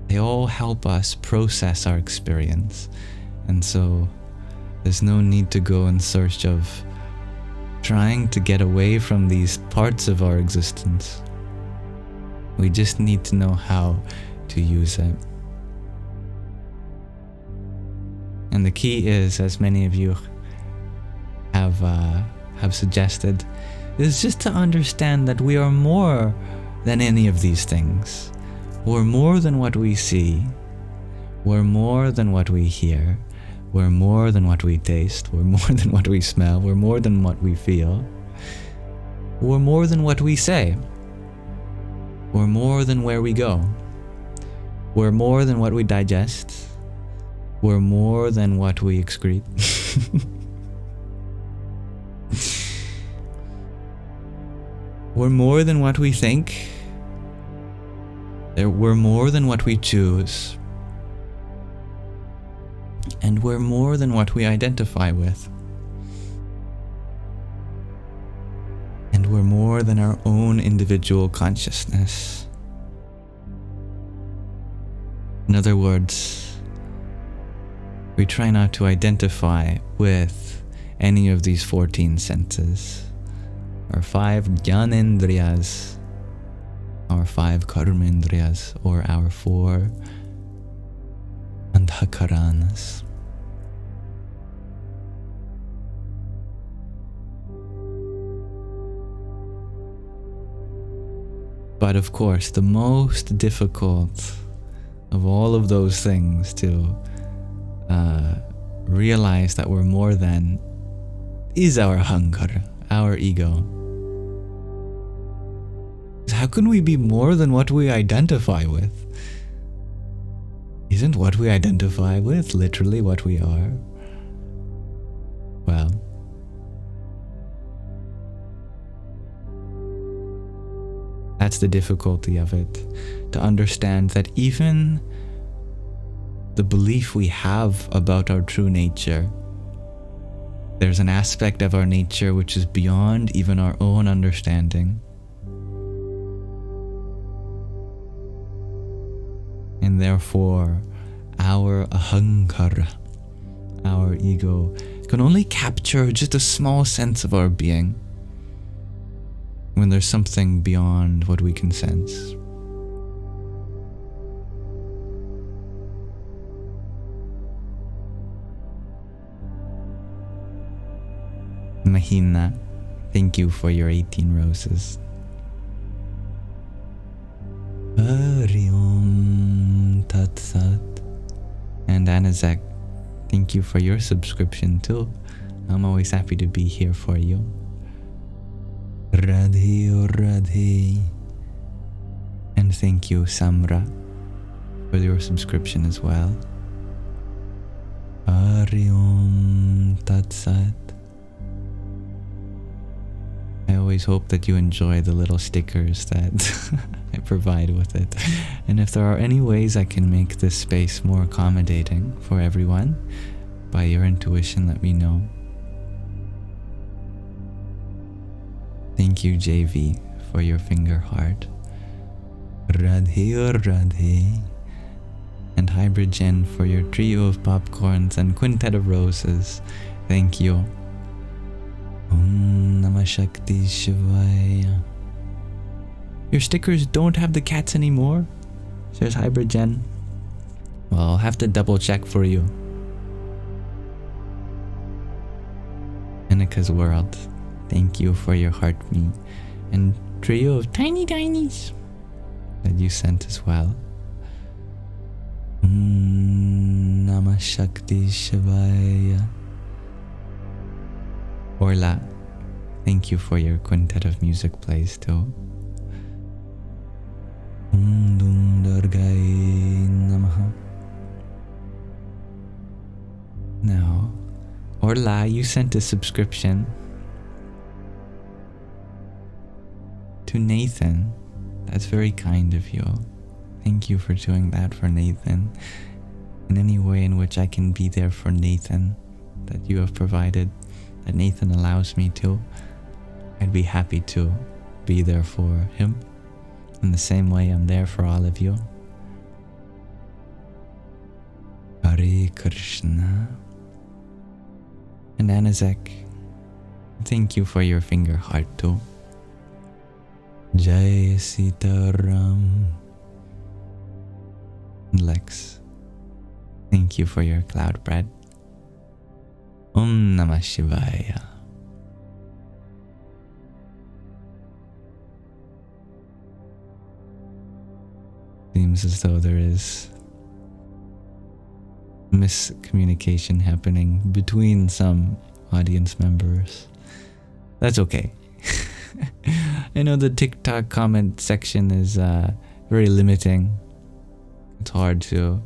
they all help us process our experience. And so there's no need to go in search of trying to get away from these parts of our existence. We just need to know how to use it. And the key is, as many of you have suggested, is just to understand that we are more than any of these things. We're more than what we see. We're more than what we hear. We're more than what we taste. We're more than what we smell. We're more than what we feel. We're more than what we say. We're more than where we go. We're more than what we digest. We're more than what we excrete. We're more than what we think. We're more than what we choose. And we're more than what we identify with. And we're more than our own individual consciousness. In other words, we try not to identify with any of these 14 senses, our 5 jnanendriyas, our 5 karmendriyas, or our 4 andhakaranas. But of course, the most difficult of all of those things to realize that we're more than is our ahankara, our ego. How can we be more than what we identify with? Isn't what we identify with literally what we are? Well, that's the difficulty of it, to understand that even the belief we have about our true nature, there's an aspect of our nature which is beyond even our own understanding. And therefore, our ahankara, our ego, can only capture just a small sense of our being when there's something beyond what we can sense. Mahina, thank you for your 18 roses. Hari Om Tat Sat. And Anazak, thank you for your subscription too. I'm always happy to be here for you. Radhe or Radhe. And thank you, Samra, for your subscription as well. Hari Om Tat Sat. I always hope that you enjoy the little stickers that I provide with it. And if there are any ways I can make this space more accommodating for everyone, by your intuition, let me know. Thank you, JV, for your finger heart. Radhe or Radhe. And Hybrid Jen for your trio of popcorns and quintet of roses. Thank you. Om Namah Shakti Shivaya. Your stickers don't have the cats anymore? Says Hybrid Gen. Well, I'll have to double check for you. Anika's World, thank you for your heart me and trio of tiny tinies that you sent as well. Namah Shakti Shivaya. Orla, thank you for your quintet of music plays too. Dum Durgai Namaha. Now, Orla, you sent a subscription to Nathan. That's very kind of you. Thank you for doing that for Nathan. In any way in which I can be there for Nathan that you have provided, that Nathan allows me to, I'd be happy to be there for him. In the same way I'm there for all of you. Hare Krishna. And Anazek, thank you for your finger heart too. Jai Sitaram. And Lex, thank you for your cloud bread. Om Namah Shivaya. Seems as though there is miscommunication happening between some audience members. That's okay. I know the TikTok comment section is very limiting. It's hard to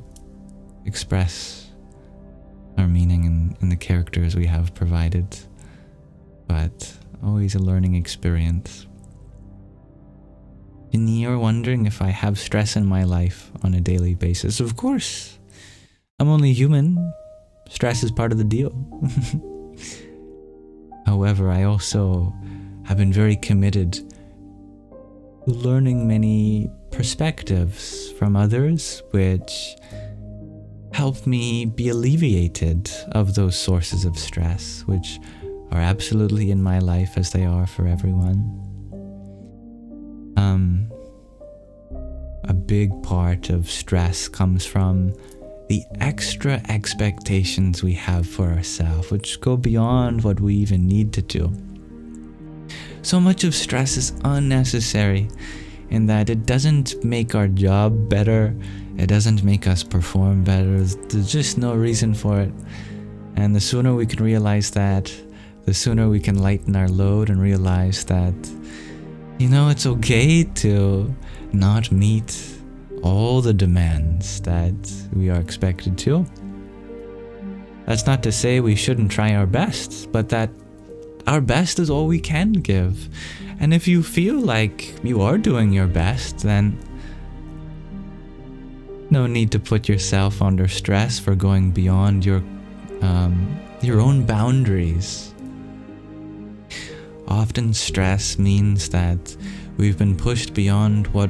express our meaning in the characters we have provided, but always a learning experience. And you're wondering if I have stress in my life on a daily basis. Of course. I'm only human. Stress is part of the deal. However, I also have been very committed to learning many perspectives from others, which help me be alleviated of those sources of stress, which are absolutely in my life as they are for everyone. A big part of stress comes from the extra expectations we have for ourselves, which go beyond what we even need to do. So much of stress is unnecessary in that it doesn't make our job better, it doesn't make us perform better, there's just no reason for it. And the sooner we can realize that, the sooner we can lighten our load and realize that, it's okay to not meet all the demands that we are expected to. That's not to say we shouldn't try our best, but that our best is all we can give. And if you feel like you are doing your best, then no need to put yourself under stress for going beyond your own boundaries. Often stress means that we've been pushed beyond what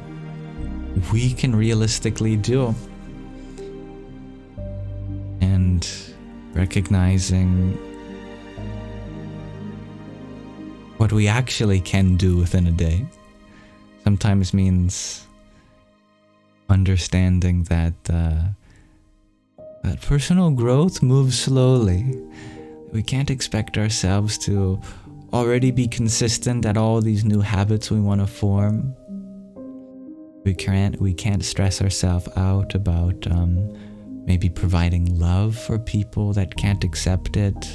we can realistically do. And recognizing what we actually can do within a day sometimes means understanding that that personal growth moves slowly. We can't expect ourselves to already be consistent at all these new habits we want to form. We can't stress ourselves out about maybe providing love for people that can't accept it.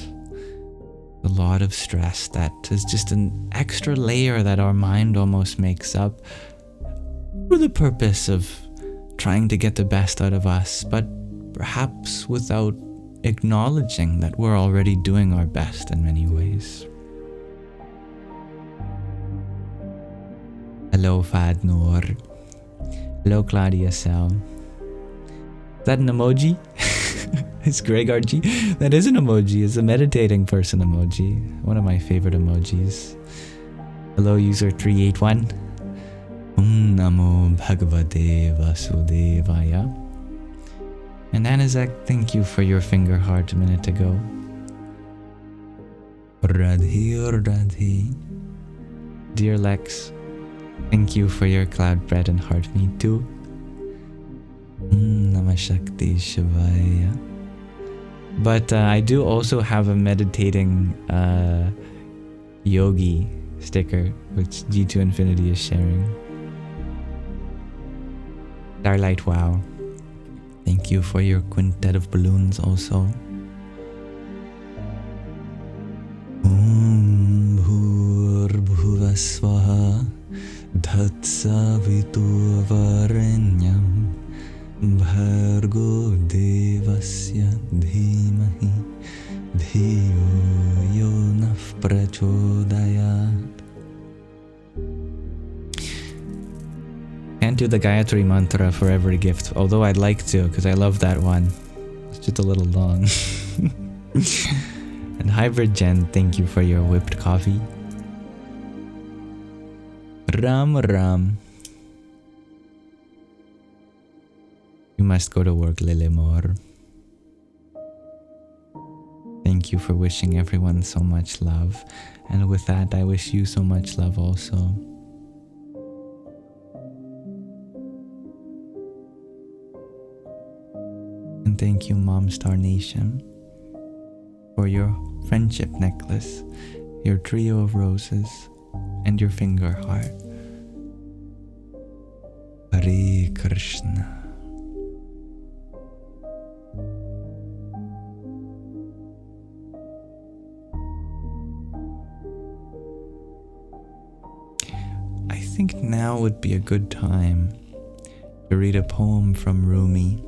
A lot of stress that is just an extra layer that our mind almost makes up for the purpose of trying to get the best out of us, but perhaps without acknowledging that we're already doing our best in many ways. Hello, Fad Noor. Hello, Claudia Sal. Is that an emoji? It's Greg RG. That is an emoji. It's a meditating person emoji. One of my favorite emojis. Hello, user 381. Namo Bhagavate Vasudevaya. And Anazak, thank you for your finger heart a minute ago. Radhe Radhe. Dear Lex, Thank you for your cloud bread and heart meat too. Namah Shakti Shivaya. But I do also have a meditating yogi sticker, which G2 Infinity is sharing. Starlight Wow. Thank you for your quintet of balloons also. Om Bhuvasvaha Dhatsaviturvarenyam Bhargo Devasya Dhimahi Dhiyo Yonah Prachodayat. Can't do the Gayatri Mantra for every gift, although I'd like to, because I love that one. It's just a little long. And Hybrid Jen, thank you for your whipped coffee. Ram Ram. You must go to work, Lilimor. Thank you for wishing everyone so much love. And with that, I wish you so much love also. And thank you, Mom Star Nation, for your friendship necklace, your trio of roses, and your finger heart. Hare Krishna. I think now would be a good time to read a poem from Rumi.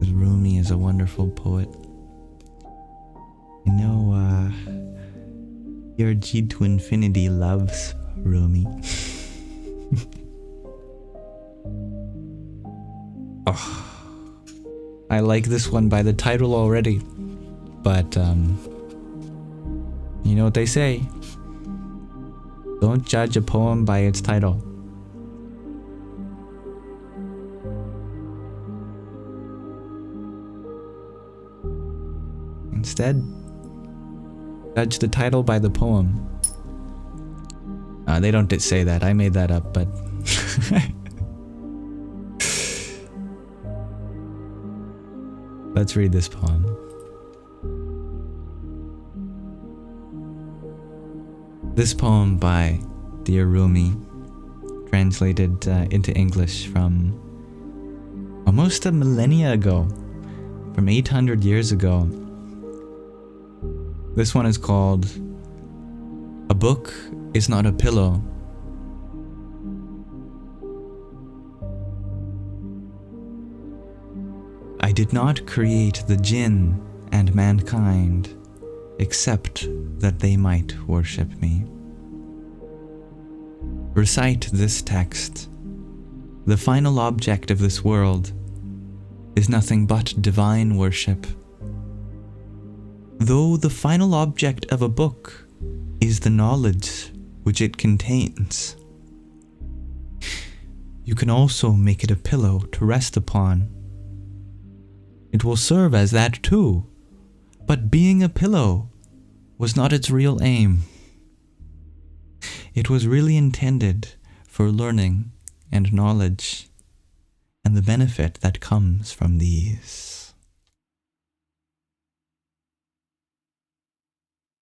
Rumi is a wonderful poet. You know, your G to Infinity loves Rumi. Oh, I like this one by the title already, but you know what they say, don't judge a poem by its title. Instead, judge the title by the poem. They don't say that. I made that up, but let's read this poem. This poem by dear Rumi, translated into English from almost a millennia ago, from 800 years ago. This one is called A Book is Not a Pillow. I did not create the jinn and mankind except that they might worship me. Recite this text. The final object of this world is nothing but divine worship. Though the final object of a book is the knowledge which it contains, you can also make it a pillow to rest upon. It will serve as that too, but being a pillow was not its real aim. It was really intended for learning and knowledge, and the benefit that comes from these.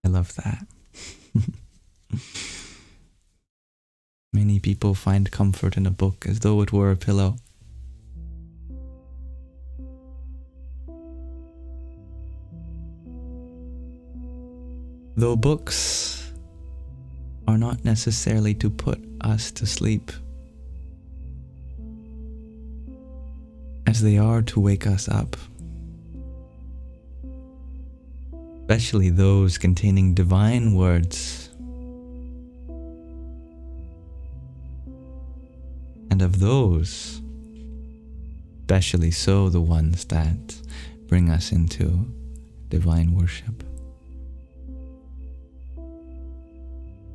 I love that. Many people find comfort in a book as though it were a pillow. Though books are not necessarily to put us to sleep, as they are to wake us up. Especially those containing divine words. And of those, especially so the ones that bring us into divine worship.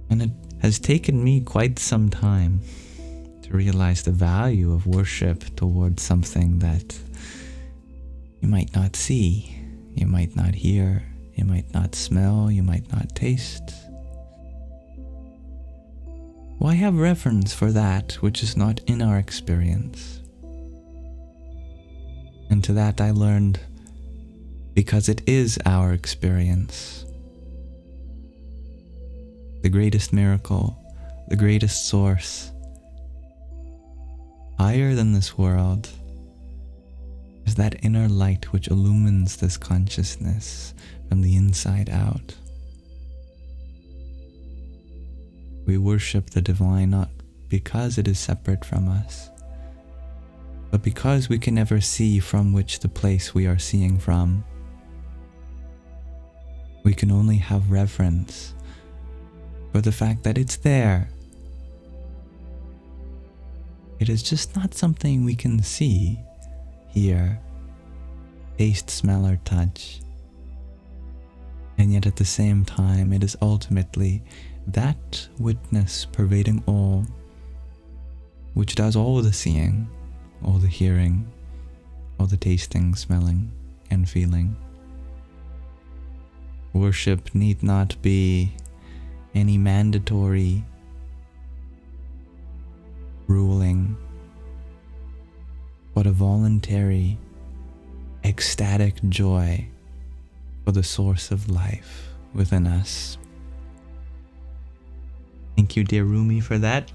And it has taken me quite some time to realize the value of worship towards something that you might not see, you might not hear, You might not smell, you might not taste. Why have reverence for that which is not in our experience? And to that I learned, because it is our experience. The greatest miracle, the greatest source, higher than this world, is that inner light which illumines this consciousness from the inside out. We worship the divine not because it is separate from us, but because we can never see from which the place we are seeing from. We can only have reverence for the fact that it's there. It is just not something we can see, hear, taste, smell, or touch. And yet at the same time, it is ultimately that witness pervading all, which does all the seeing, all the hearing, all the tasting, smelling, and feeling. Worship need not be any mandatory ruling, but a voluntary, ecstatic joy for the source of life within us. Thank you, dear Rumi, for that.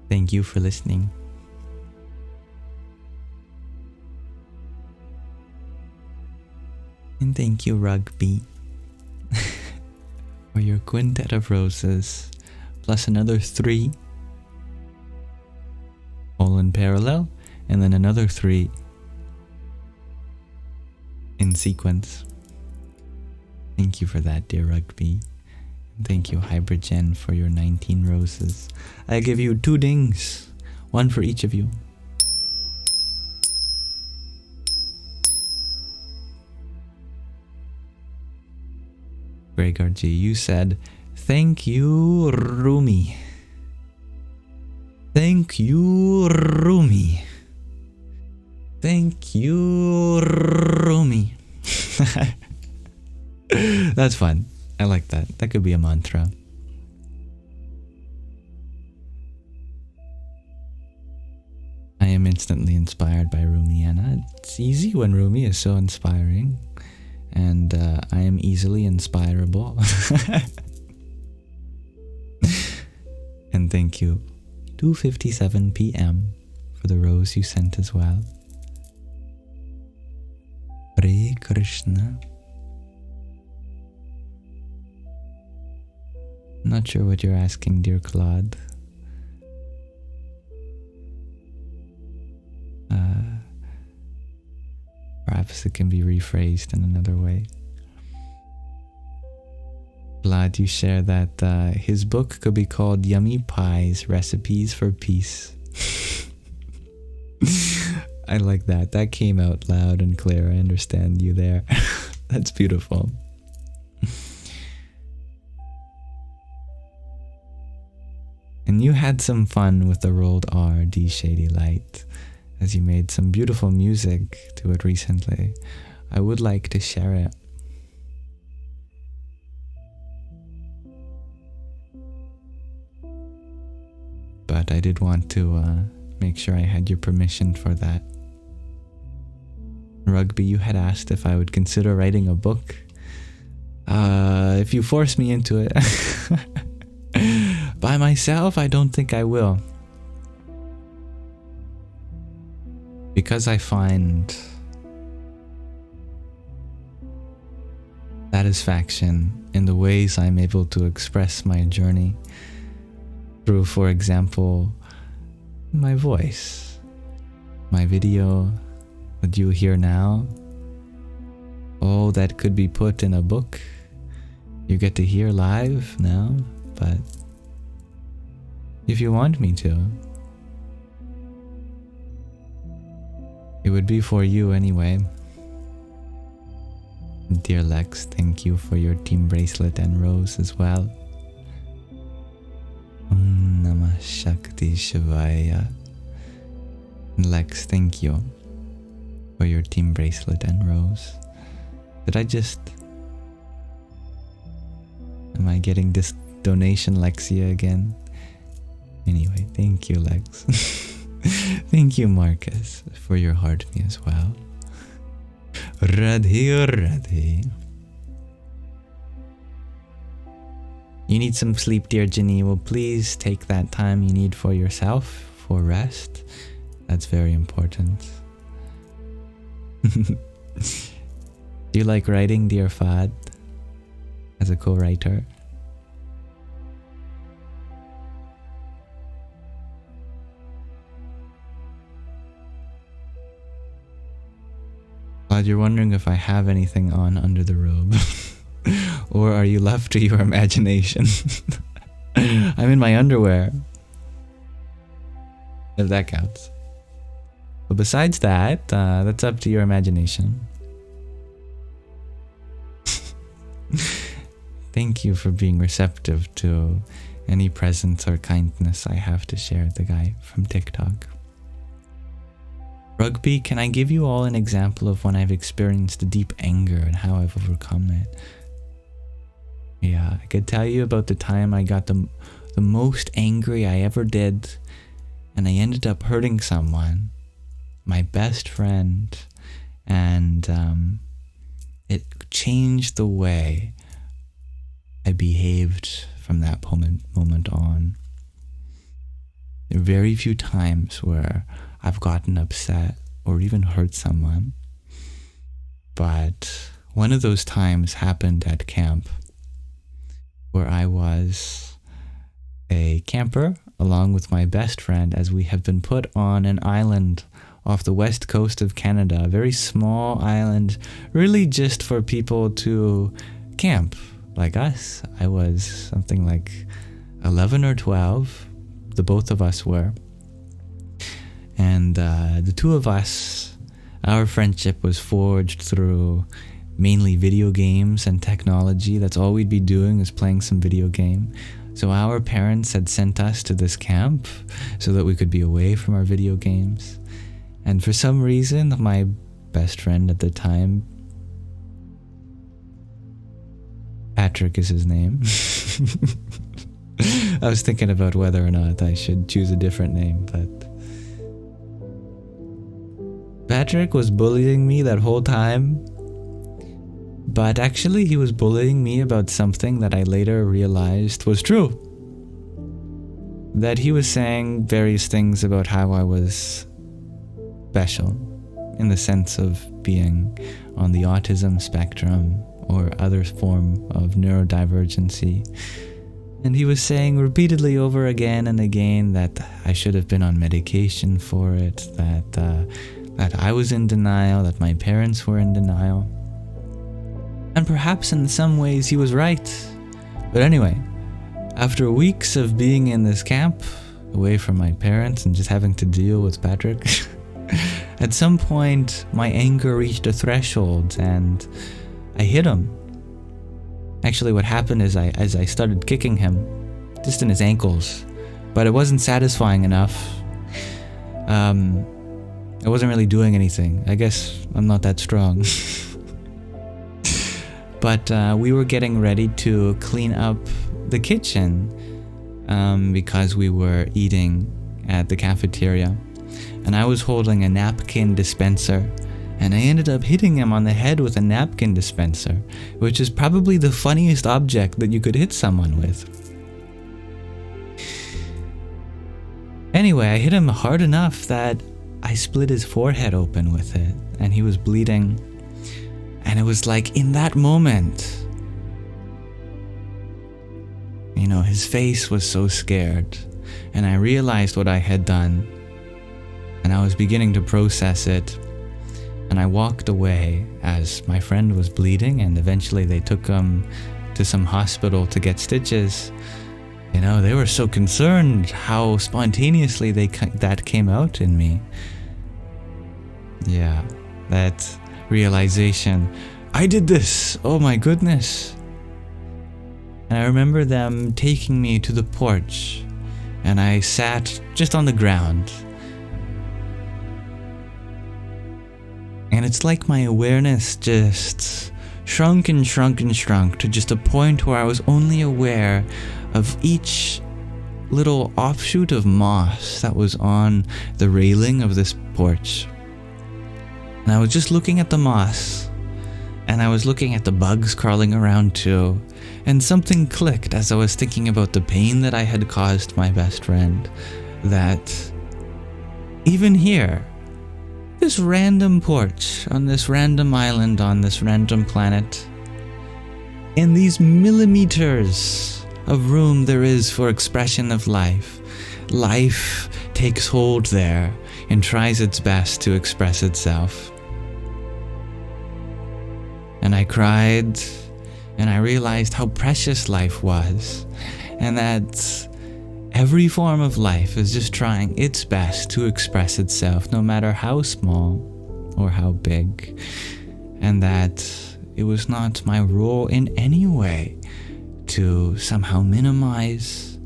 Thank you for listening. And thank you, Rugby, for your quintet of roses, plus another 3, all in parallel, and then another 3 in sequence. Thank you for that, dear Rugby. Thank you, Hybridgen, for your 19 roses. I give you 2 dings, 1 for each of you. Gregor G, you said, thank you, Rumi. Thank you, Rumi. Thank you, Rumi. That's fun. I like that. That could be a mantra. I am instantly inspired by Rumi, and it's easy when Rumi is so inspiring. And I am easily inspirable. And thank you, 2:57 p.m. for the rose you sent as well. Hare Krishna. Not sure what you're asking, dear Claude. Perhaps it can be rephrased in another way. Vlad, you share that his book could be called Yummy Pies, Recipes for Peace. I like that. That came out loud and clear. I understand you there. That's beautiful. And you had some fun with the rolled R, D Shady Light, as you made some beautiful music to it recently. I would like to share it. But I did want to make sure I had your permission for that. Rugby, you had asked if I would consider writing a book. If you force me into it. By myself, I don't think I will. Because I find satisfaction in the ways I'm able to express my journey through, for example, my voice, my video that you hear now. All that could be put in a book, you get to hear live now, but if you want me to, it would be for you anyway. Dear Lex, thank you for your team bracelet and rose as well. Om Namah Shakti Shivaya. Lex, thank you for your team bracelet and rose. Am I getting this donation Lexia again? Anyway, thank you, Lex. Thank you, Marcus, for your heart me as well. Radhe, Radhe. You need some sleep, dear Ginny. Well, please take that time you need for yourself, for rest. That's very important. Do you like writing, dear Fad, as a co-writer? Fad, you're wondering if I have anything on under the robe. Or are you left to your imagination? I'm in my underwear. If that counts. But besides that, that's up to your imagination. Thank you for being receptive to any presence or kindness I have to share, the guy from TikTok. Rugby, can I give you all an example of when I've experienced a deep anger and how I've overcome it? Yeah, I could tell you about the time I got the most angry I ever did, and I ended up hurting someone, my best friend, and it changed the way I behaved from that moment on. There are very few times where I've gotten upset or even hurt someone, but one of those times happened at camp, where I was a camper along with my best friend, as we have been put on an island off the west coast of Canada, a very small island, really just for people to camp like us. I was something like 11 or 12, the both of us were. And the two of us, our friendship was forged through mainly video games and technology. That's all we'd be doing, is playing some video game. So our parents had sent us to this camp so that we could be away from our video games. And for some reason, my best friend at the time, Patrick is his name. I was thinking about whether or not I should choose a different name, but Patrick was bullying me that whole time. But actually, he was bullying me about something that I later realized was true. That he was saying various things about how I was special, in the sense of being on the autism spectrum or other form of neurodivergency. And he was saying repeatedly over again and again that I should have been on medication for it, that I was in denial, that my parents were in denial. And perhaps in some ways he was right. But anyway, after weeks of being in this camp, away from my parents and just having to deal with Patrick, at some point my anger reached a threshold and I hit him. Actually, what happened is as I started kicking him, just in his ankles, but it wasn't satisfying enough. I wasn't really doing anything. I guess I'm not that strong. But we were getting ready to clean up the kitchen because we were eating at the cafeteria. And I was holding a napkin dispenser, and I ended up hitting him on the head with a napkin dispenser, which is probably the funniest object that you could hit someone with. Anyway, I hit him hard enough that I split his forehead open with it, and he was bleeding. And it was like in that moment, you know, his face was so scared, and I realized what I had done, and I was beginning to process it, and I walked away as my friend was bleeding, and eventually they took him to some hospital to get stitches. You know, they were so concerned how spontaneously that came out in me. Yeah, that realization, I did this, oh my goodness. And I remember them taking me to the porch, and I sat just on the ground. And it's like my awareness just shrunk and shrunk and shrunk to just a point where I was only aware of each little offshoot of moss that was on the railing of this porch. And I was just looking at the moss, and I was looking at the bugs crawling around too, and something clicked as I was thinking about the pain that I had caused my best friend, that even here, this random porch on this random island on this random planet, in these millimeters of room there is for expression of life, life takes hold there and tries its best to express itself. And I cried, and I realized how precious life was, and that every form of life is just trying its best to express itself, no matter how small or how big, and that it was not my role in any way to somehow minimize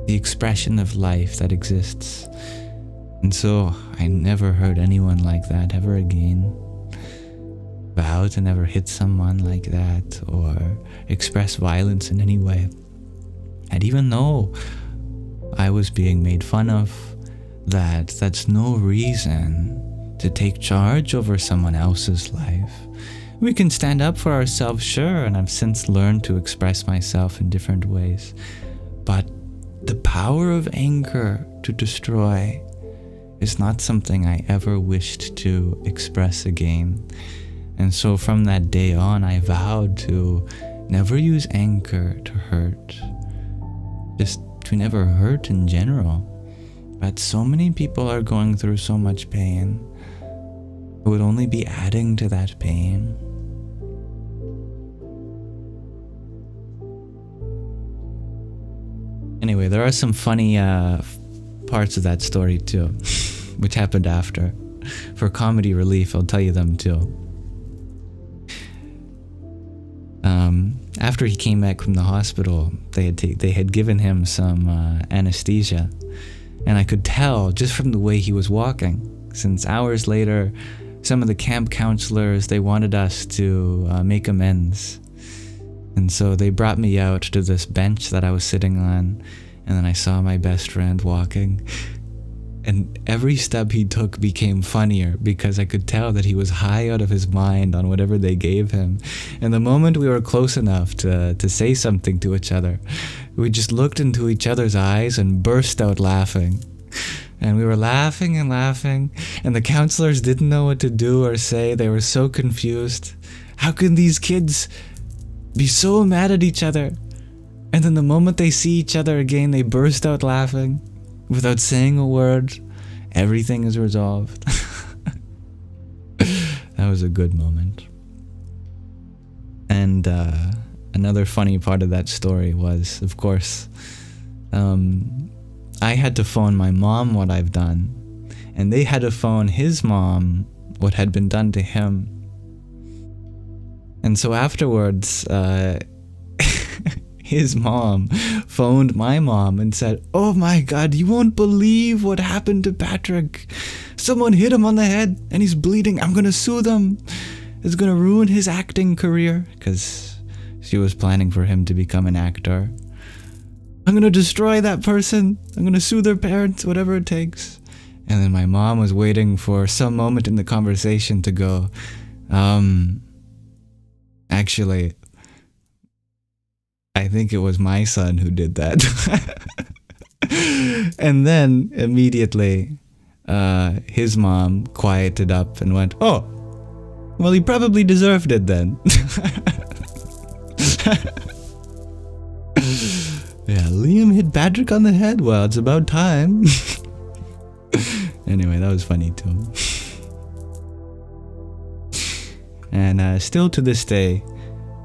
the expression of life that exists. And so I never heard anyone like that ever again. Vow to never hit someone like that or express violence in any way. And even though I was being made fun of, that's no reason to take charge over someone else's life. We can stand up for ourselves, sure, and I've since learned to express myself in different ways. But the power of anger to destroy is not something I ever wished to express again. And so from that day on, I vowed to never use anger to hurt. Just to never hurt in general. But so many people are going through so much pain. It would only be adding to that pain. Anyway, there are some funny parts of that story too, which happened after. For comedy relief, I'll tell you them too. After he came back from the hospital, they had given him some anesthesia, and I could tell just from the way he was walking, since hours later, some of the camp counselors, they wanted us to make amends. And so they brought me out to this bench that I was sitting on, and then I saw my best friend walking. And every step he took became funnier because I could tell that he was high out of his mind on whatever they gave him. And the moment we were close enough to say something to each other, we just looked into each other's eyes and burst out laughing. And we were laughing and laughing, and the counselors didn't know what to do or say. They were so confused. How can these kids be so mad at each other? And then the moment they see each other again, they burst out laughing. Without saying a word, everything is resolved. That was a good moment. And another funny part of that story was, of course, I had to phone my mom what I've done, and they had to phone his mom what had been done to him. And so afterwards, his mom phoned my mom and said, "Oh my God, you won't believe what happened to Patrick. Someone hit him on the head and he's bleeding. I'm going to sue them. It's going to ruin his acting career," because she was planning for him to become an actor. "I'm going to destroy that person. I'm going to sue their parents, whatever it takes." And then my mom was waiting for some moment in the conversation to go, actually, I think it was my son who did that. And then immediately his mom quieted up and went, "Oh, well, he probably deserved it then." Yeah, Liam hit Patrick on the head. Well, it's about time. Anyway, that was funny too. And still to this day,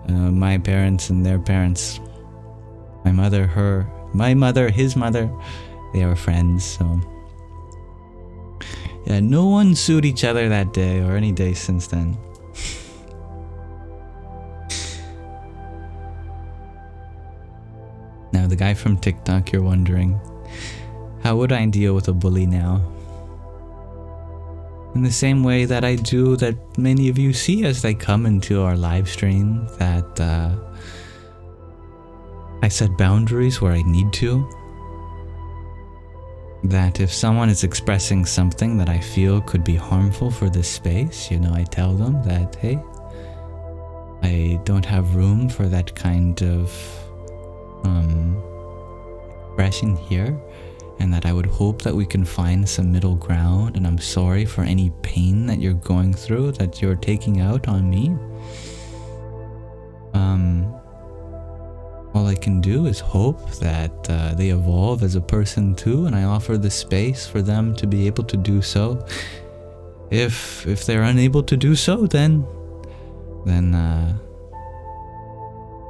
my parents and their parents, my mother, his mother, they were friends, so yeah, no one sued each other that day or any day since then. Now, the guy from TikTok, you're wondering, how would I deal with a bully now? In the same way that I do, that many of you see as they come into our live stream, that I set boundaries where I need to. That if someone is expressing something that I feel could be harmful for this space, I tell them that, hey, I don't have room for that kind of expression here, and that I would hope that we can find some middle ground, and I'm sorry for any pain that you're going through, that you're taking out on me. All I can do is hope that they evolve as a person too, and I offer the space for them to be able to do so. If they're unable to do so, then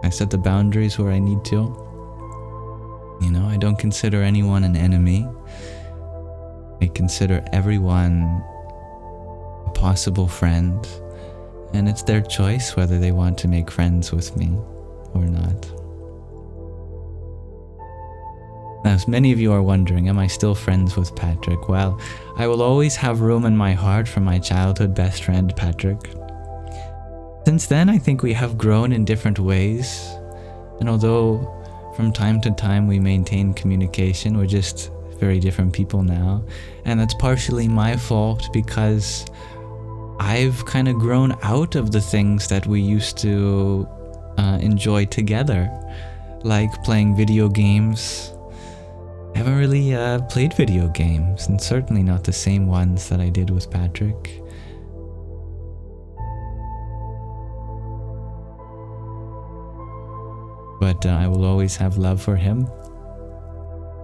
I set the boundaries where I need to. I don't consider anyone an enemy. I consider everyone a possible friend, and it's their choice whether they want to make friends with me or not. Now, as many of you are wondering, am I still friends with Patrick? Well, I will always have room in my heart for my childhood best friend, Patrick. Since then, I think we have grown in different ways, and although from time to time we maintain communication, we're just very different people now, and that's partially my fault because I've kind of grown out of the things that we used to enjoy together, like playing video games. I haven't really played video games, and certainly not the same ones that I did with Patrick. But I will always have love for him,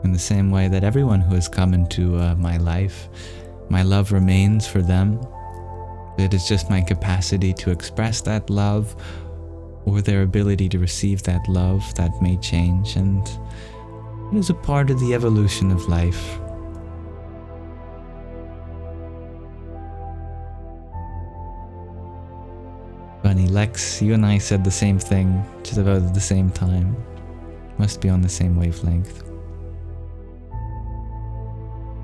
in the same way that everyone who has come into my life, my love remains for them. It is just my capacity to express that love, or their ability to receive that love, that may change, and it is a part of the evolution of life. Funny, Lex, you and I said the same thing, just about at the same time. Must be on the same wavelength.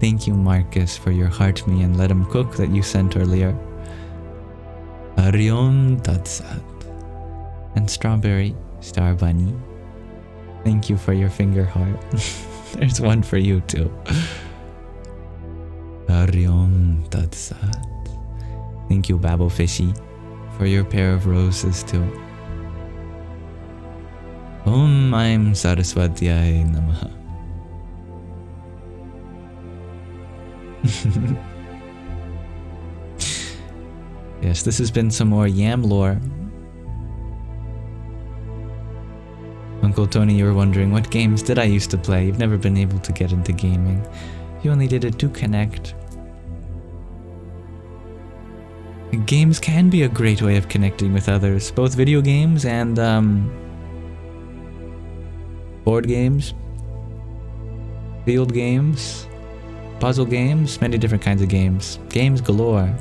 Thank you, Marcus, for your heart me and let him cook that you sent earlier. Ariom Tatsat. And Strawberry, Star Bunny. Thank you for your finger heart. There's one for you too. Ariom Tatsat. Thank you, Babble Fishy, for your pair of roses too. Om Aim Saraswati Namaha. Yes, this has been some more Yam lore. Uncle Tony, you were wondering, what games did I used to play? You've never been able to get into gaming. You only did it to connect. Games can be a great way of connecting with others, both video games and board games, field games, puzzle games, many different kinds of games. Games galore.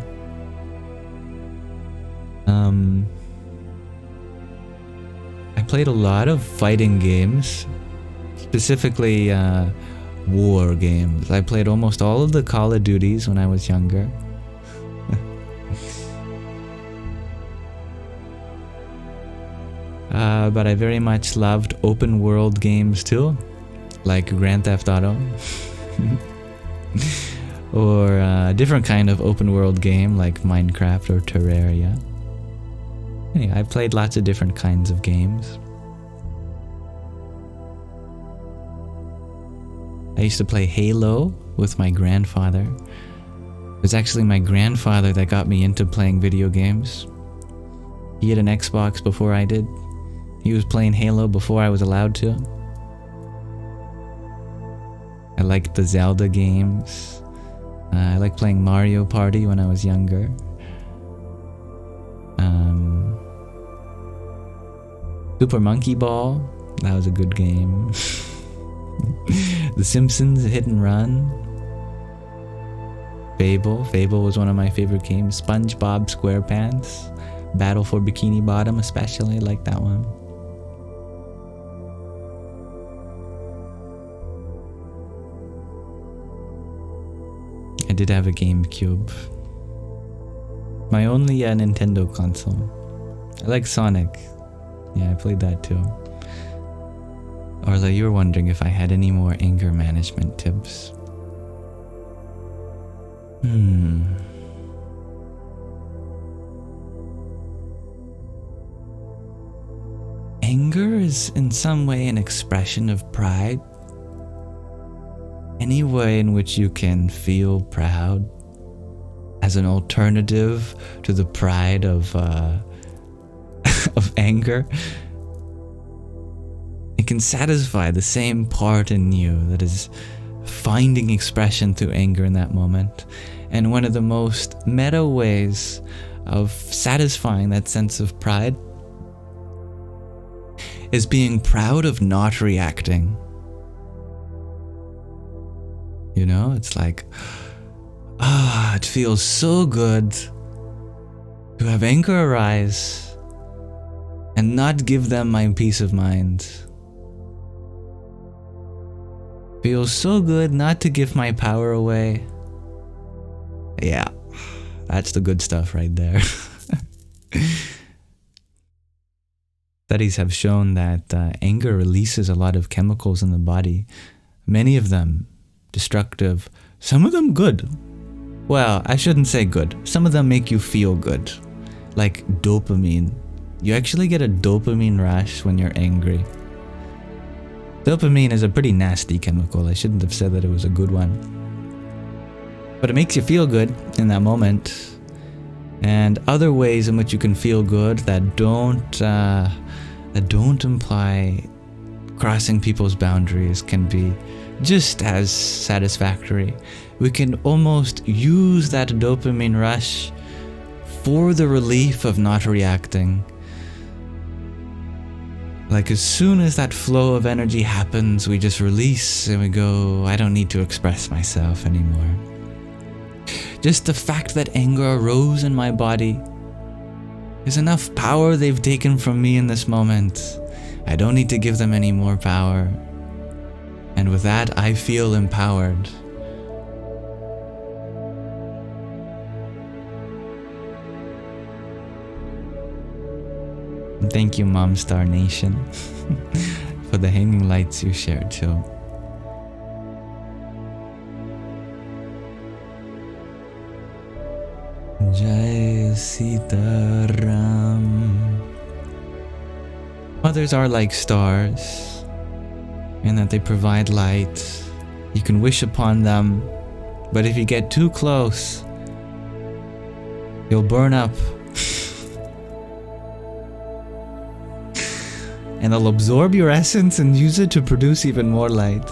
I played a lot of fighting games, specifically war games. I played almost all of the Call of Duties when I was younger. But I very much loved open world games too, like Grand Theft Auto. Or a different kind of open world game like Minecraft or Terraria. Anyway, I played lots of different kinds of games. I used to play Halo with my grandfather. It was actually my grandfather that got me into playing video games. He had an Xbox before I did. He was playing Halo before I was allowed to. I liked the Zelda games. I liked playing Mario Party when I was younger. Super Monkey Ball, that was a good game. The Simpsons, Hit and Run. Fable was one of my favorite games. SpongeBob SquarePants. Battle for Bikini Bottom especially, I like that one. I did have a GameCube. My only Nintendo console. I like Sonic. Yeah, I played that too. Orla, you were wondering if I had any more anger management tips. Anger is in some way an expression of pride. Any way in which you can feel proud as an alternative to the pride of of anger, it can satisfy the same part in you that is finding expression through anger in that moment. And one of the most meta ways of satisfying that sense of pride is being proud of not reacting. You know, it's like, it feels so good to have anger arise and not give them my peace of mind. Feels so good not to give my power away. Yeah, that's the good stuff right there. Studies have shown that anger releases a lot of chemicals in the body. Many of them destructive, some of them good. Well, I shouldn't say good. Some of them make you feel good. Like dopamine. You actually get a dopamine rush when you're angry. Dopamine is a pretty nasty chemical. I shouldn't have said that it was a good one. But it makes you feel good in that moment. And other ways in which you can feel good that don't imply crossing people's boundaries can be just as satisfactory. We can almost use that dopamine rush for the relief of not reacting. Like as soon as that flow of energy happens, we just release and we go, I don't need to express myself anymore. Just the fact that anger arose in my body is enough power they've taken from me in this moment. I don't need to give them any more power. And with that, I feel empowered. And thank you, Mom Star Nation, for the hanging lights you shared too. Jai Sitaram. Mothers are like stars, in that they provide light. You can wish upon them, but if you get too close, you'll burn up. And they'll absorb your essence and use it to produce even more light.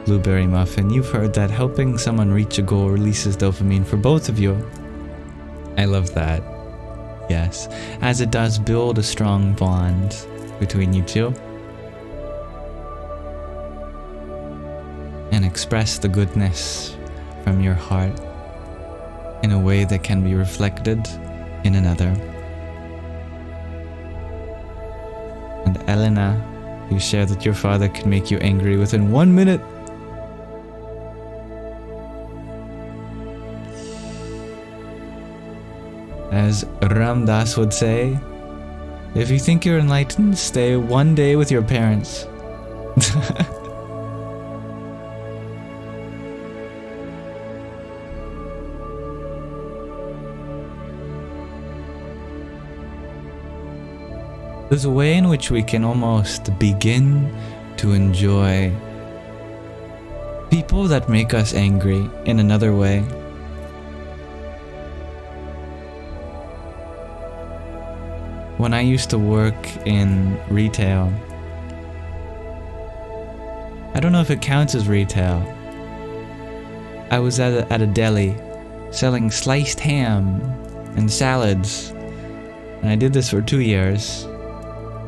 Blueberry Muffin, you've heard that helping someone reach a goal releases dopamine for both of you. I love that. Yes, as it does build a strong bond between you two. And express the goodness from your heart in a way that can be reflected in another. And Elena, you share that your father can make you angry within 1 minute. As Ram Dass would say, if you think you're enlightened, stay 1 day with your parents. There's a way in which we can almost begin to enjoy people that make us angry in another way. When I used to work in retail, I don't know if it counts as retail. I was at a deli selling sliced ham and salads, and I did this for 2 years.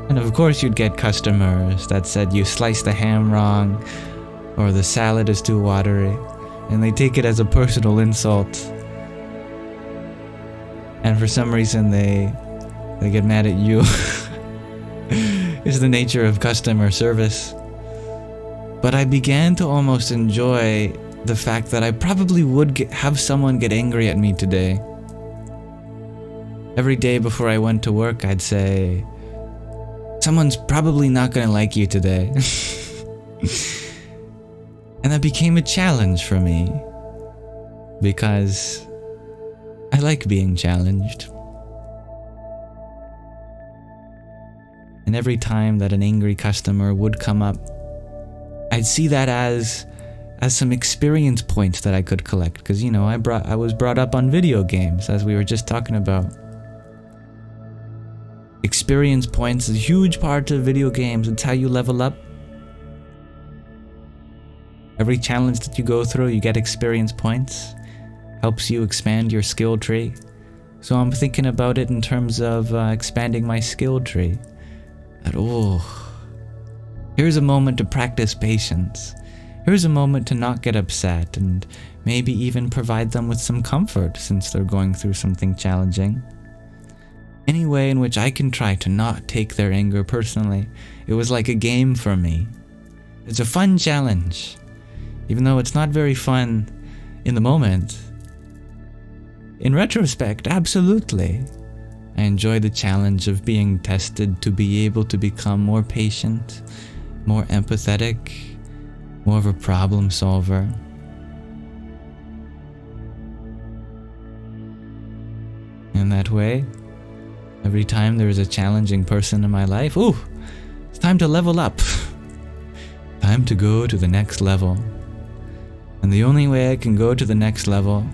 And of course you'd get customers that said you sliced the ham wrong or the salad is too watery, and they take it as a personal insult. And for some reason they get mad at you. is the nature of customer service. But I began to almost enjoy the fact that I probably would have someone get angry at me today. Every day before I went to work, I'd say, someone's probably not gonna like you today. And that became a challenge for me, because I like being challenged. And every time that an angry customer would come up, I'd see that as some experience points that I could collect. Because, you know, I was brought up on video games, as we were just talking about. Experience points is a huge part of video games. It's how you level up. Every challenge that you go through, you get experience points. Helps you expand your skill tree. So I'm thinking about it in terms of expanding my skill tree. That, here's a moment to practice patience. Here's a moment to not get upset, and maybe even provide them with some comfort since they're going through something challenging. Any way in which I can try to not take their anger personally. It was like a game for me. It's a fun challenge. Even though it's not very fun in the moment. In retrospect, absolutely. I enjoy the challenge of being tested to be able to become more patient, more empathetic, more of a problem solver. In that way, every time there is a challenging person in my life, it's time to level up. Time to go to the next level. And the only way I can go to the next level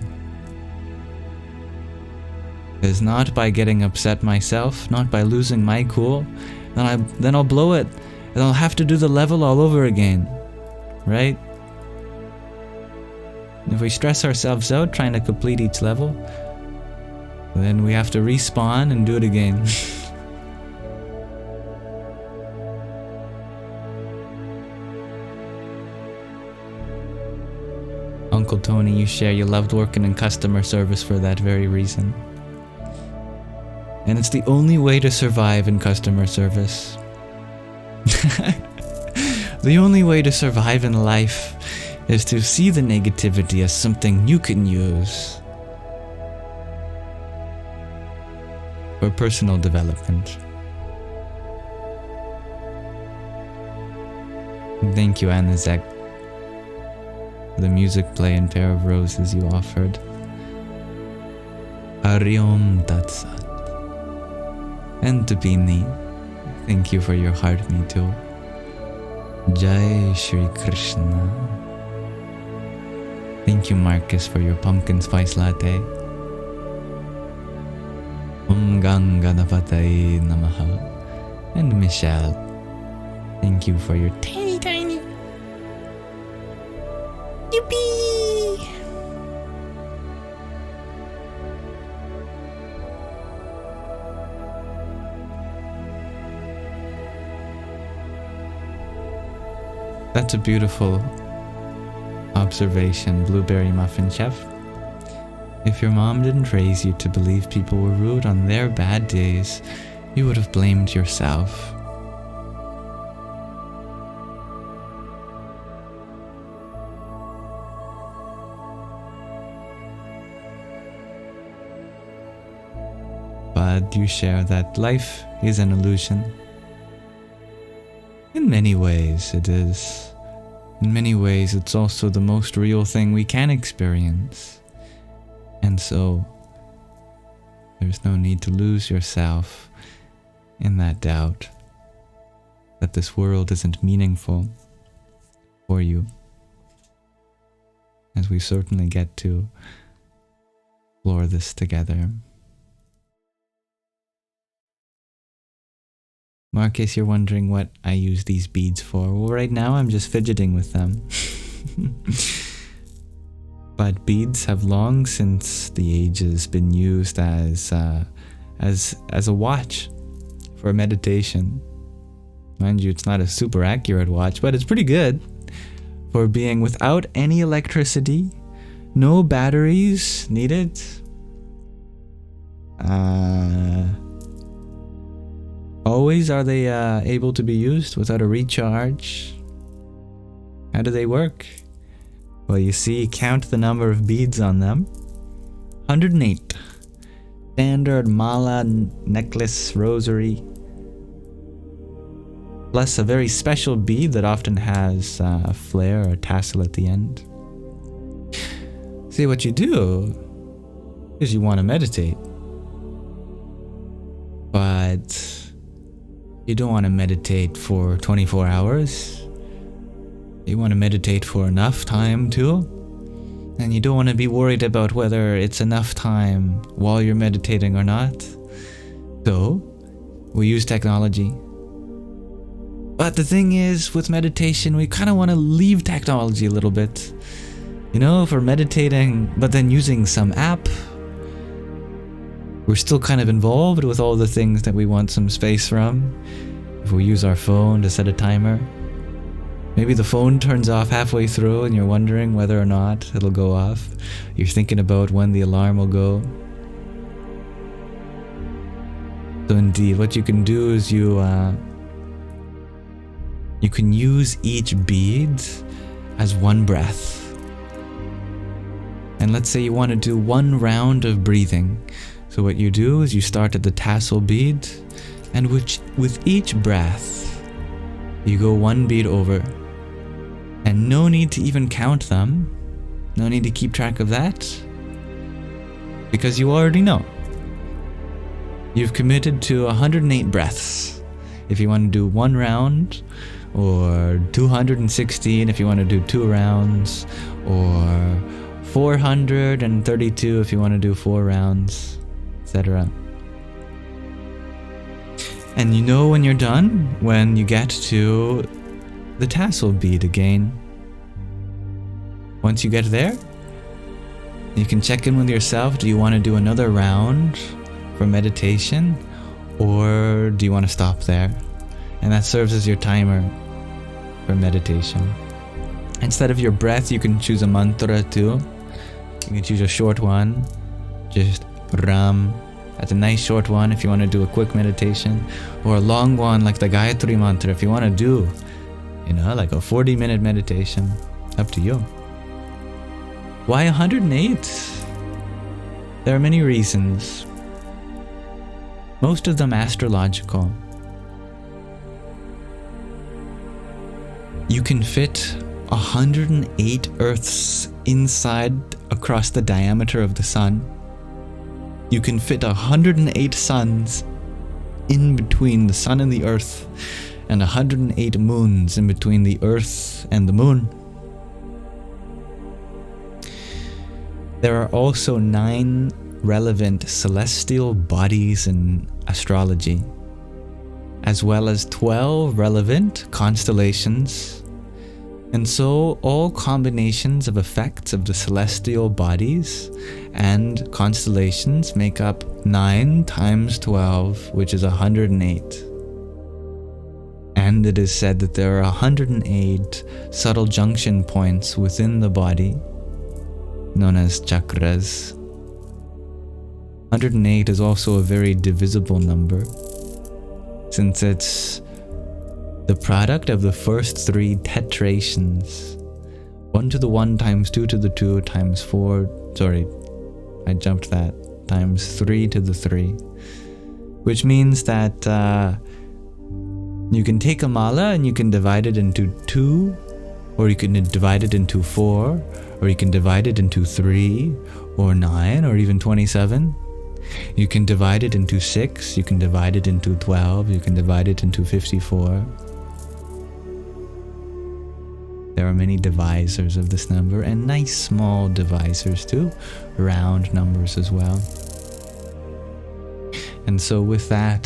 is not by getting upset myself, not by losing my cool. Then I'll blow it, and I'll have to do the level all over again, right? If we stress ourselves out trying to complete each level, then we have to respawn and do it again. Uncle Tony, you share you loved working in customer service for that very reason. And it's the only way to survive in customer service. The only way to survive in life is to see the negativity as something you can use for personal development. Thank you, Anazek, for the music play and pair of roses you offered. Ariom Tatsat. And Tabini, thank you for your heart, me too. Jai Shri Krishna. Thank you, Marcus, for your pumpkin spice latte. Gangadapataye Namaha. And Michelle, thank you for your tiny yippee. That's a beautiful observation, Blueberry Muffin Chef. If your mom didn't raise you to believe people were rude on their bad days, you would have blamed yourself. But you share that life is an illusion. In many ways it is. In many ways it's also the most real thing we can experience. And so, there's no need to lose yourself in that doubt that this world isn't meaningful for you, as we certainly get to explore this together. Marcus, you're wondering what I use these beads for. Well, right now I'm just fidgeting with them. But beads have long since the ages been used as a watch for meditation. Mind you, it's not a super accurate watch, but it's pretty good for being without any electricity, no batteries needed. Always are they able to be used without a recharge? How do they work? Well, you see, count the number of beads on them. 108. Standard mala, necklace, rosary. Plus a very special bead that often has a flare or a tassel at the end. See, what you do is you want to meditate. But you don't want to meditate for 24 hours. You want to meditate for enough time too. And you don't want to be worried about whether it's enough time while you're meditating or not. So, we use technology. But the thing is, with meditation, we kind of want to leave technology a little bit. You know, if we're meditating, but then using some app, we're still kind of involved with all the things that we want some space from. If we use our phone to set a timer, maybe the phone turns off halfway through and you're wondering whether or not it'll go off. You're thinking about when the alarm will go. So indeed, what you can do is you can use each bead as one breath. And let's say you want to do one round of breathing. So what you do is you start at the tassel bead, and with each breath, you go one bead over. And no need to even count them. No need to keep track of that. Because you already know. You've committed to 108 breaths. If you want to do one round, or 216 if you want to do 2 rounds, or 432 if you want to do 4 rounds, etc. And you know when you're done, when you get to the tassel bead again. Once you get there, you can check in with yourself. Do you want to do another round for meditation, or do you want to stop there? And that serves as your timer for meditation. Instead of your breath, you can choose a mantra too. You can choose a short one, just Ram. That's a nice short one if you want to do a quick meditation, or a long one like the Gayatri Mantra if you want to do, like a 40-minute meditation. Up to you. Why 108? There are many reasons. Most of them astrological. You can fit 108 Earths across the diameter of the sun. You can fit 108 suns in between the sun and the earth, and 108 moons in between the earth and the moon. There are also 9 relevant celestial bodies in astrology, as well as 12 relevant constellations. And so all combinations of effects of the celestial bodies and constellations make up 9 times 12, which is 108. And it is said that there are 108 subtle junction points within the body, known as chakras. 108 is also a very divisible number, since it's the product of the first 3 tetrations. 1 to the 1 times 2 to the 2 times 4, times 3 to the 3. Which means that you can take a mala and you can divide it into 2, or you can divide it into 4, or you can divide it into 3, or 9, or even 27. You can divide it into 6, you can divide it into 12, you can divide it into 54. There are many divisors of this number, and nice small divisors too, round numbers as well. And so with that,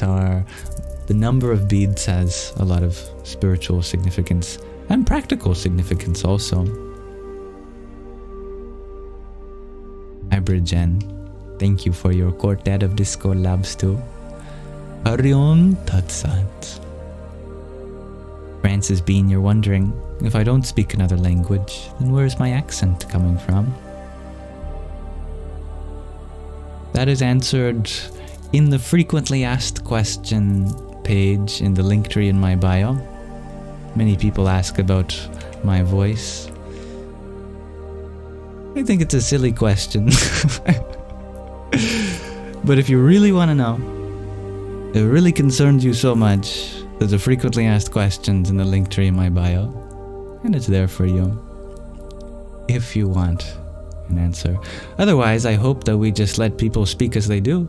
the number of beads has a lot of spiritual significance and practical significance also. Abridgen, thank you for your quartet of disco labs too. Hari Om Tat Sat. Francis Bean, you're wondering, if I don't speak another language, then where's my accent coming from? That is answered in the frequently asked question page in the link tree in my bio. Many people ask about my voice. I think it's a silly question. But if you really want to know, if it really concerns you so much, there's a frequently asked questions in the link tree in my bio, and it's there for you if you want an answer. Otherwise, I hope that we just let people speak as they do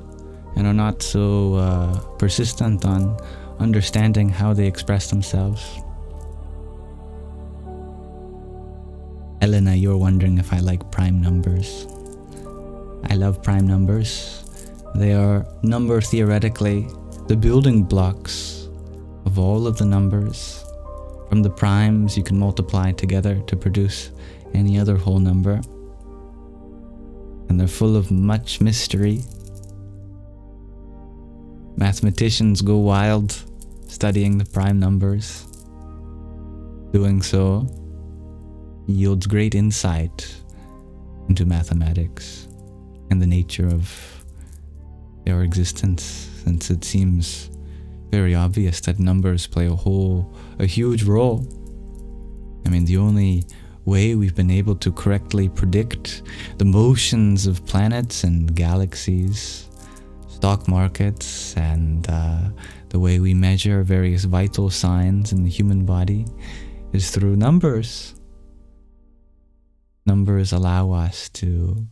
and are not so persistent on understanding how they express themselves. Elena, you're wondering if I like prime numbers. I love prime numbers. They are theoretically the building blocks of all of the numbers. From the primes you can multiply together to produce any other whole number. And they're full of much mystery. Mathematicians go wild studying the prime numbers. Doing so yields great insight into mathematics and the nature of our existence, since it seems very obvious that numbers play a huge role. I mean, the only way we've been able to correctly predict the motions of planets and galaxies, stock markets, and the way we measure various vital signs in the human body is through numbers. Numbers allow us to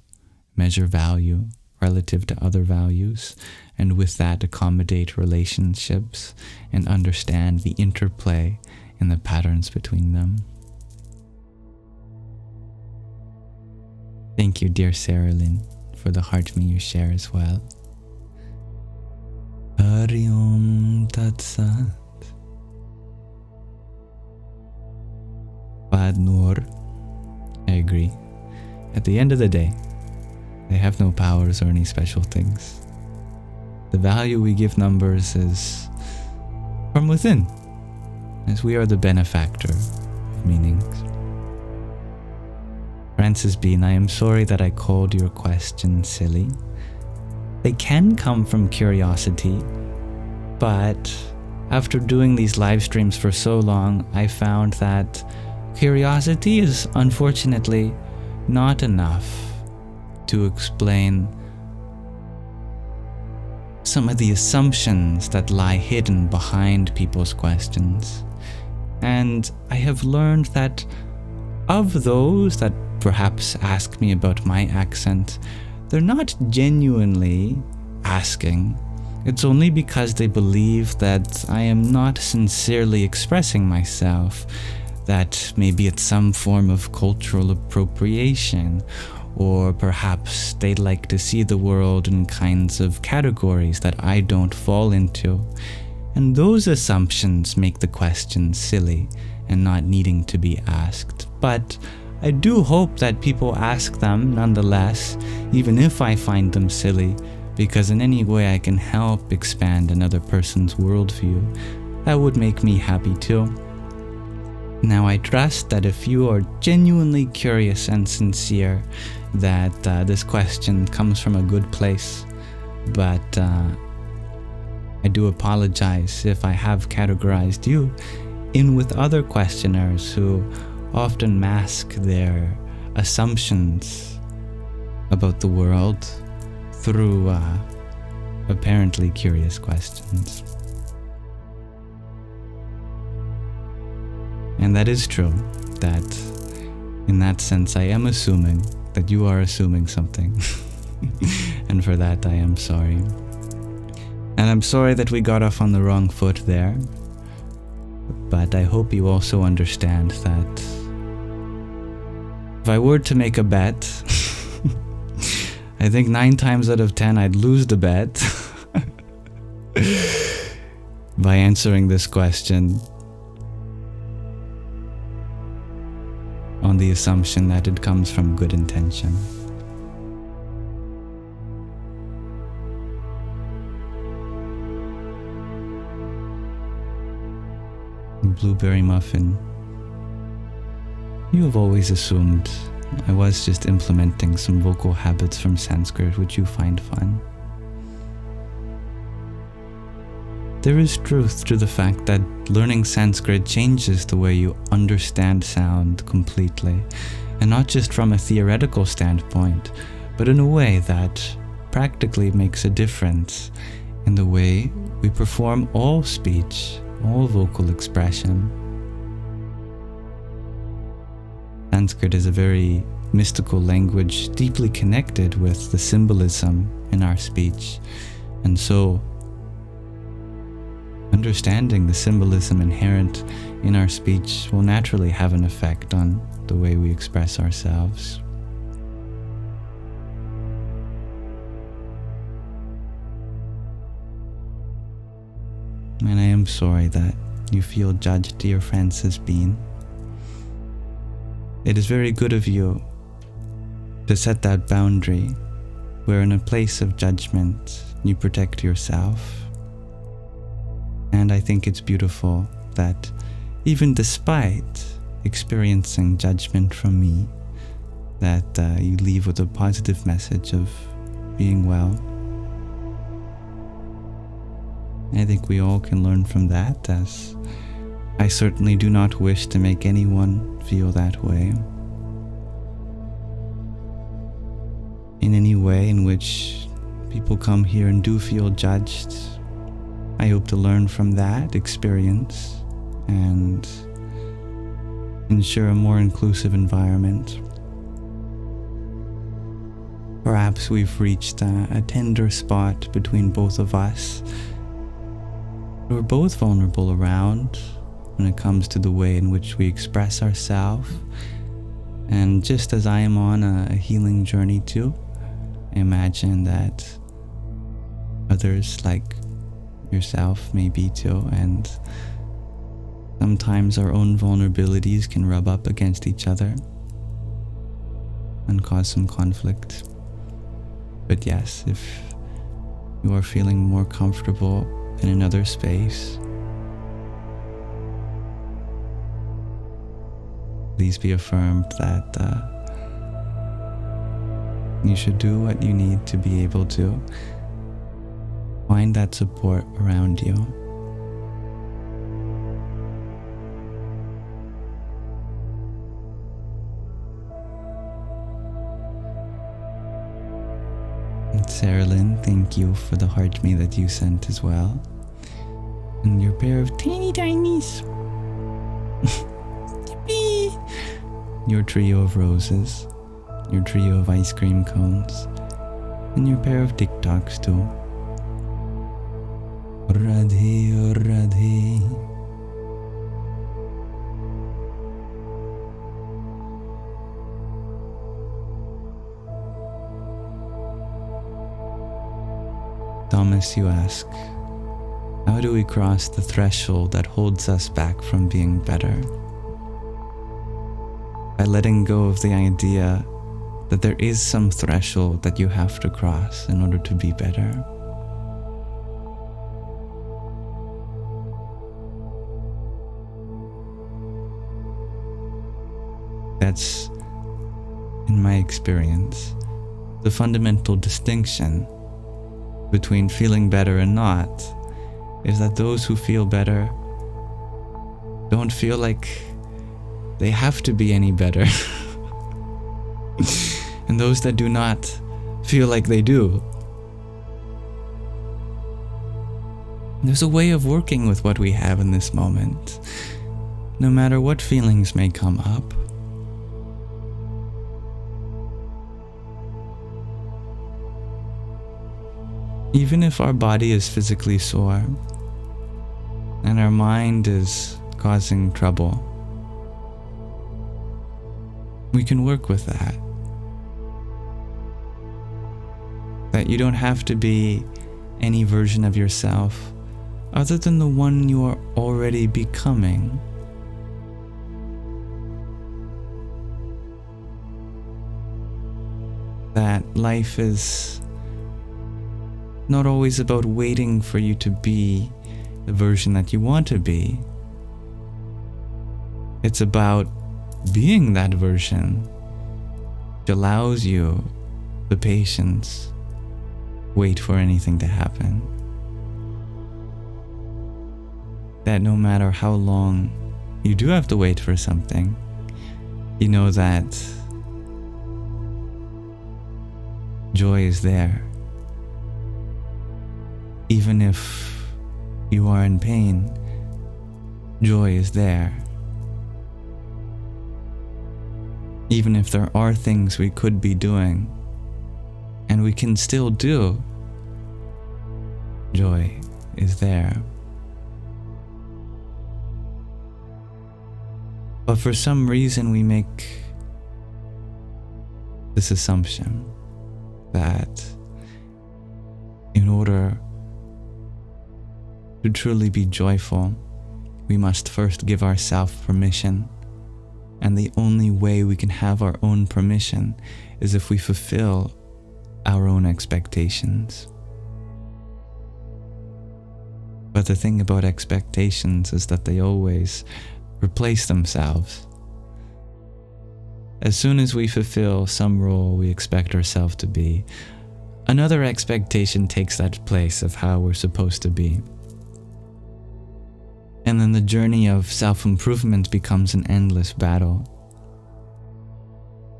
measure value relative to other values, and with that accommodate relationships and understand the interplay and the patterns between them. Thank you, dear Sarah Lynn, for the heart me you share as well. Hari Om Tat Sat. Bad Noor. I agree. At the end of the day, they have no powers or any special things. The value we give numbers is from within, as we are the benefactor of meanings. Francis Bean, I am sorry that I called your question silly. They can come from curiosity, but after doing these live streams for so long, I found that curiosity is unfortunately not enough to explain some of the assumptions that lie hidden behind people's questions. And I have learned that of those that perhaps ask me about my accent, they're not genuinely asking. It's only because they believe that I am not sincerely expressing myself, that maybe it's some form of cultural appropriation, or perhaps they'd like to see the world in kinds of categories that I don't fall into. And those assumptions make the question silly and not needing to be asked. But I do hope that people ask them nonetheless, even if I find them silly, because in any way I can help expand another person's worldview, that would make me happy too. Now I trust that if you are genuinely curious and sincere, that this question comes from a good place. But I do apologize if I have categorized you in with other questioners who often mask their assumptions about the world through apparently curious questions. And that is true, that in that sense I am assuming that you are assuming something. And for that I am sorry. And I'm sorry that we got off on the wrong foot there. But I hope you also understand that if I were to make a bet, I think 9 times out of 10 I'd lose the bet by answering this question on the assumption that it comes from good intention. Blueberry Muffin, you have always assumed I was just implementing some vocal habits from Sanskrit which you find fun. there is truth to the fact that learning Sanskrit changes the way you understand sound completely, and not just from a theoretical standpoint, but in a way that practically makes a difference in the way we perform all speech, all vocal expression. Sanskrit is a very mystical language, deeply connected with the symbolism in our speech, and so understanding the symbolism inherent in our speech will naturally have an effect on the way we express ourselves. And I am sorry that you feel judged, dear Francis Bean. It is very good of you to set that boundary where in a place of judgment you protect yourself. And I think it's beautiful that even despite experiencing judgment from me, that you leave with a positive message of being well. I think we all can learn from that, as I certainly do not wish to make anyone feel that way. In any way in which people come here and do feel judged, I hope to learn from that experience and ensure a more inclusive environment. Perhaps we've reached a tender spot between both of us. We're both vulnerable around when it comes to the way in which we express ourselves. And just as I am on a healing journey too, I imagine that others like yourself may be too, and sometimes our own vulnerabilities can rub up against each other and cause some conflict. But yes, if you are feeling more comfortable in another space, please be affirmed that you should do what you need to be able to find that support around you. And Sarah Lynn, thank you for the heart me that you sent as well. And your pair of teeny tinies. Yippee! Your trio of roses, your trio of ice cream cones, and your pair of TikToks too. Radhe, oh Radhe. Thomas, you ask, how do we cross the threshold that holds us back from being better? By letting go of the idea that there is some threshold that you have to cross in order to be better. That's, in my experience, the fundamental distinction between feeling better and not, is that those who feel better don't feel like they have to be any better. And those that do not feel like they do. There's a way of working with what we have in this moment, no matter what feelings may come up. Even if our body is physically sore and our mind is causing trouble, we can work with that. That you don't have to be any version of yourself other than the one you are already becoming. That life is not always about waiting for you to be the version that you want to be. It's about being that version, which allows you the patience, wait for anything to happen. that no matter how long you do have to wait for something, you know that joy is there. Even if you are in pain, joy is there. Even if there are things we could be doing, and we can still do, joy is there. But for some reason we make this assumption that in order to truly be joyful, we must first give ourselves permission. And the only way we can have our own permission is if we fulfill our own expectations. But the thing about expectations is that they always replace themselves. As soon as we fulfill some role we expect ourselves to be, another expectation takes that place of how we're supposed to be. And then the journey of self-improvement becomes an endless battle,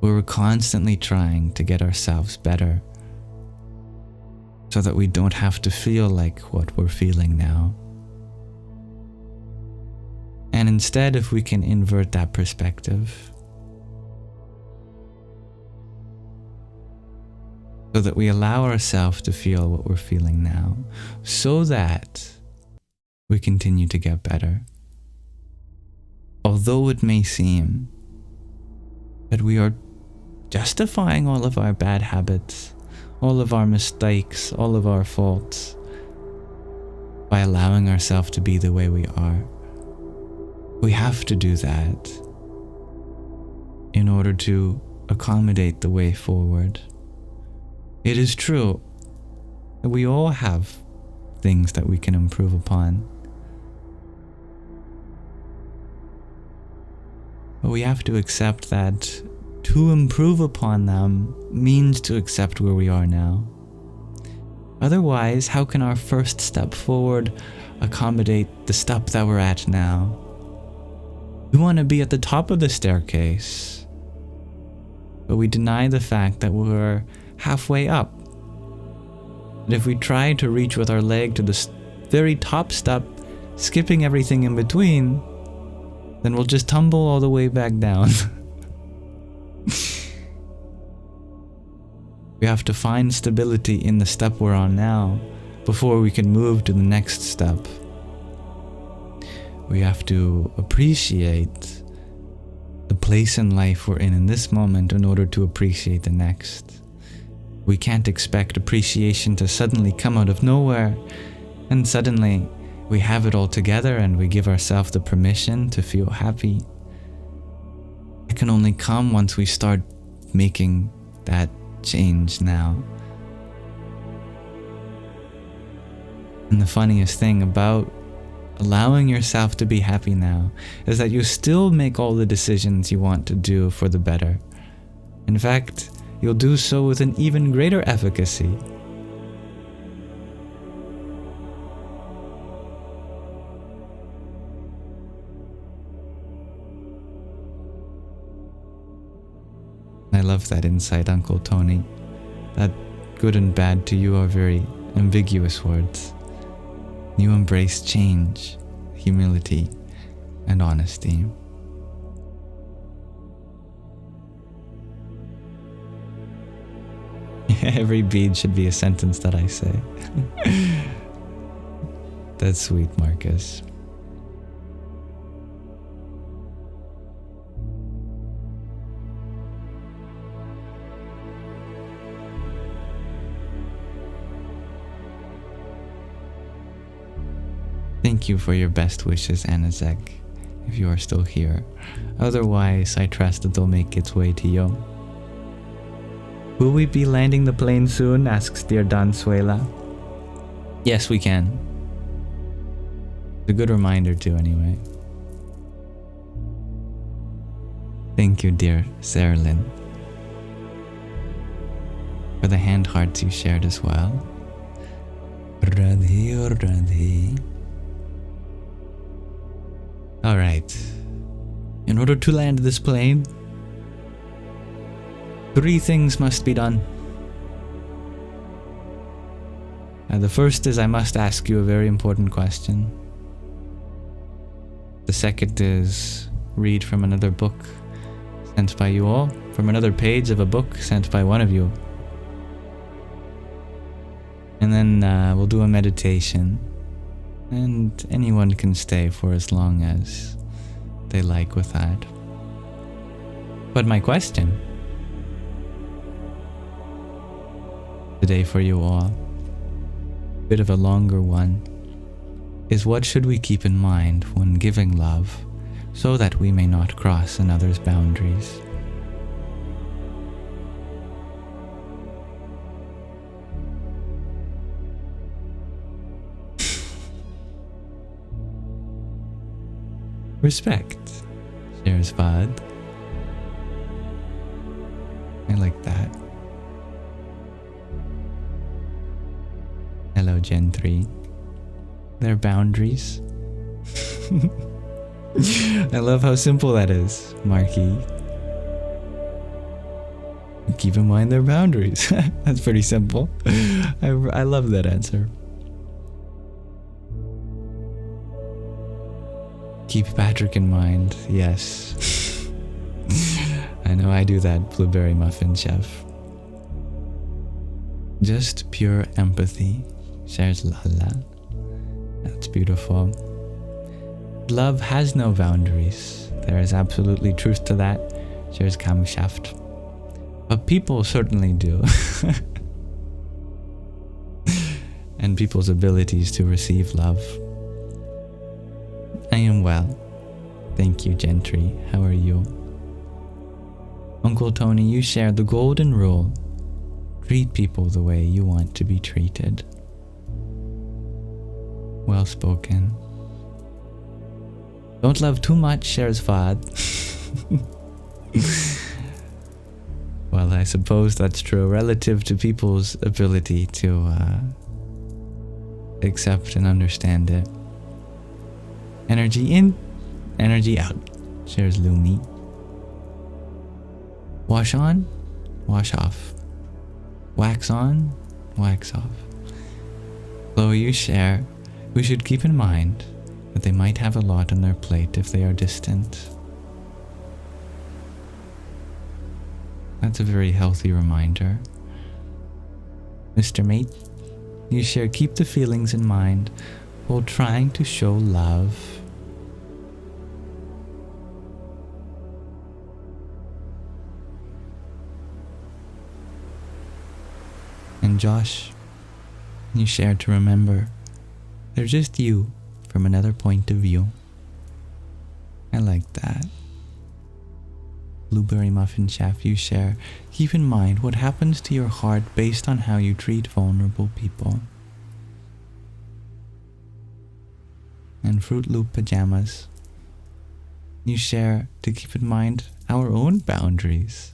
where we're constantly trying to get ourselves better, so that we don't have to feel like what we're feeling now. And instead, if we can invert that perspective, so that we allow ourselves to feel what we're feeling now, so that we continue to get better. Although it may seem that we are justifying all of our bad habits, all of our mistakes, all of our faults, by allowing ourselves to be the way we are, we have to do that in order to accommodate the way forward. It is true that we all have things that we can improve upon, but we have to accept that to improve upon them means to accept where we are now. Otherwise, how can our first step forward accommodate the step that we're at now? We want to be at the top of the staircase, but we deny the fact that we're halfway up. And if we try to reach with our leg to the very top step, skipping everything in between, then we'll just tumble all the way back down. We have to find stability in the step we're on now before we can move to the next step. We have to appreciate the place in life we're in this moment in order to appreciate the next. We can't expect appreciation to suddenly come out of nowhere, and suddenly we have it all together and we give ourselves the permission to feel happy. It can only come once we start making that change now. And the funniest thing about allowing yourself to be happy now is that you still make all the decisions you want to do for the better. In fact, you'll do so with an even greater efficacy. I love that insight, Uncle Tony. That good and bad to you are very ambiguous words. You embrace change, humility, and honesty. Every bead should be a sentence that I say. That's sweet, Marcus. Thank you for your best wishes, Anazek, if you are still here. Otherwise, I trust that they'll make its way to you. Will we be landing the plane soon? Asks dear Dansuela. Yes, we can. It's a good reminder too, anyway. Thank you, dear Saralyn, for the hand hearts you shared as well. Radhe or Radhe. Alright. In order to land this plane, 3 things must be done. The first is I must ask you a very important question. The second is read from another book sent by you all, from another page of a book sent by one of you. And then we'll do a meditation, and anyone can stay for as long as they like with that. But my question today for you all, a bit of a longer one, is what should we keep in mind when giving love so that we may not cross another's boundaries? Respect, shares Vad. I like that. Hello, Gen 3. Their boundaries. I love how simple that is, Marky. Keep in mind their boundaries. That's pretty simple. I love that answer. Keep Patrick in mind, yes. I know I do that, Blueberry Muffin Chef. Just pure empathy, shares Lala. That's beautiful. Love has no boundaries. There is absolutely truth to that, shares Kamshaft. But people certainly do. And people's abilities to receive love. I am well. Thank you, Gentry. How are you? Uncle Tony, you share the golden rule. Treat people the way you want to be treated. Well spoken. Don't love too much, shares Vad. Well, I suppose that's true relative to people's ability to accept and understand it. Energy in, energy out, shares Lumi. Wash on, wash off. Wax on, wax off. Chloe, you share, we should keep in mind that they might have a lot on their plate if they are distant. That's a very healthy reminder. Mr. Mate, you share, keep the feelings in mind while trying to show love. And Josh, you share to remember, they're just you from another point of view. I like that. Blueberry Muffin Chef, you share, keep in mind what happens to your heart based on how you treat vulnerable people. And Fruit Loop Pajamas, you share to keep in mind our own boundaries.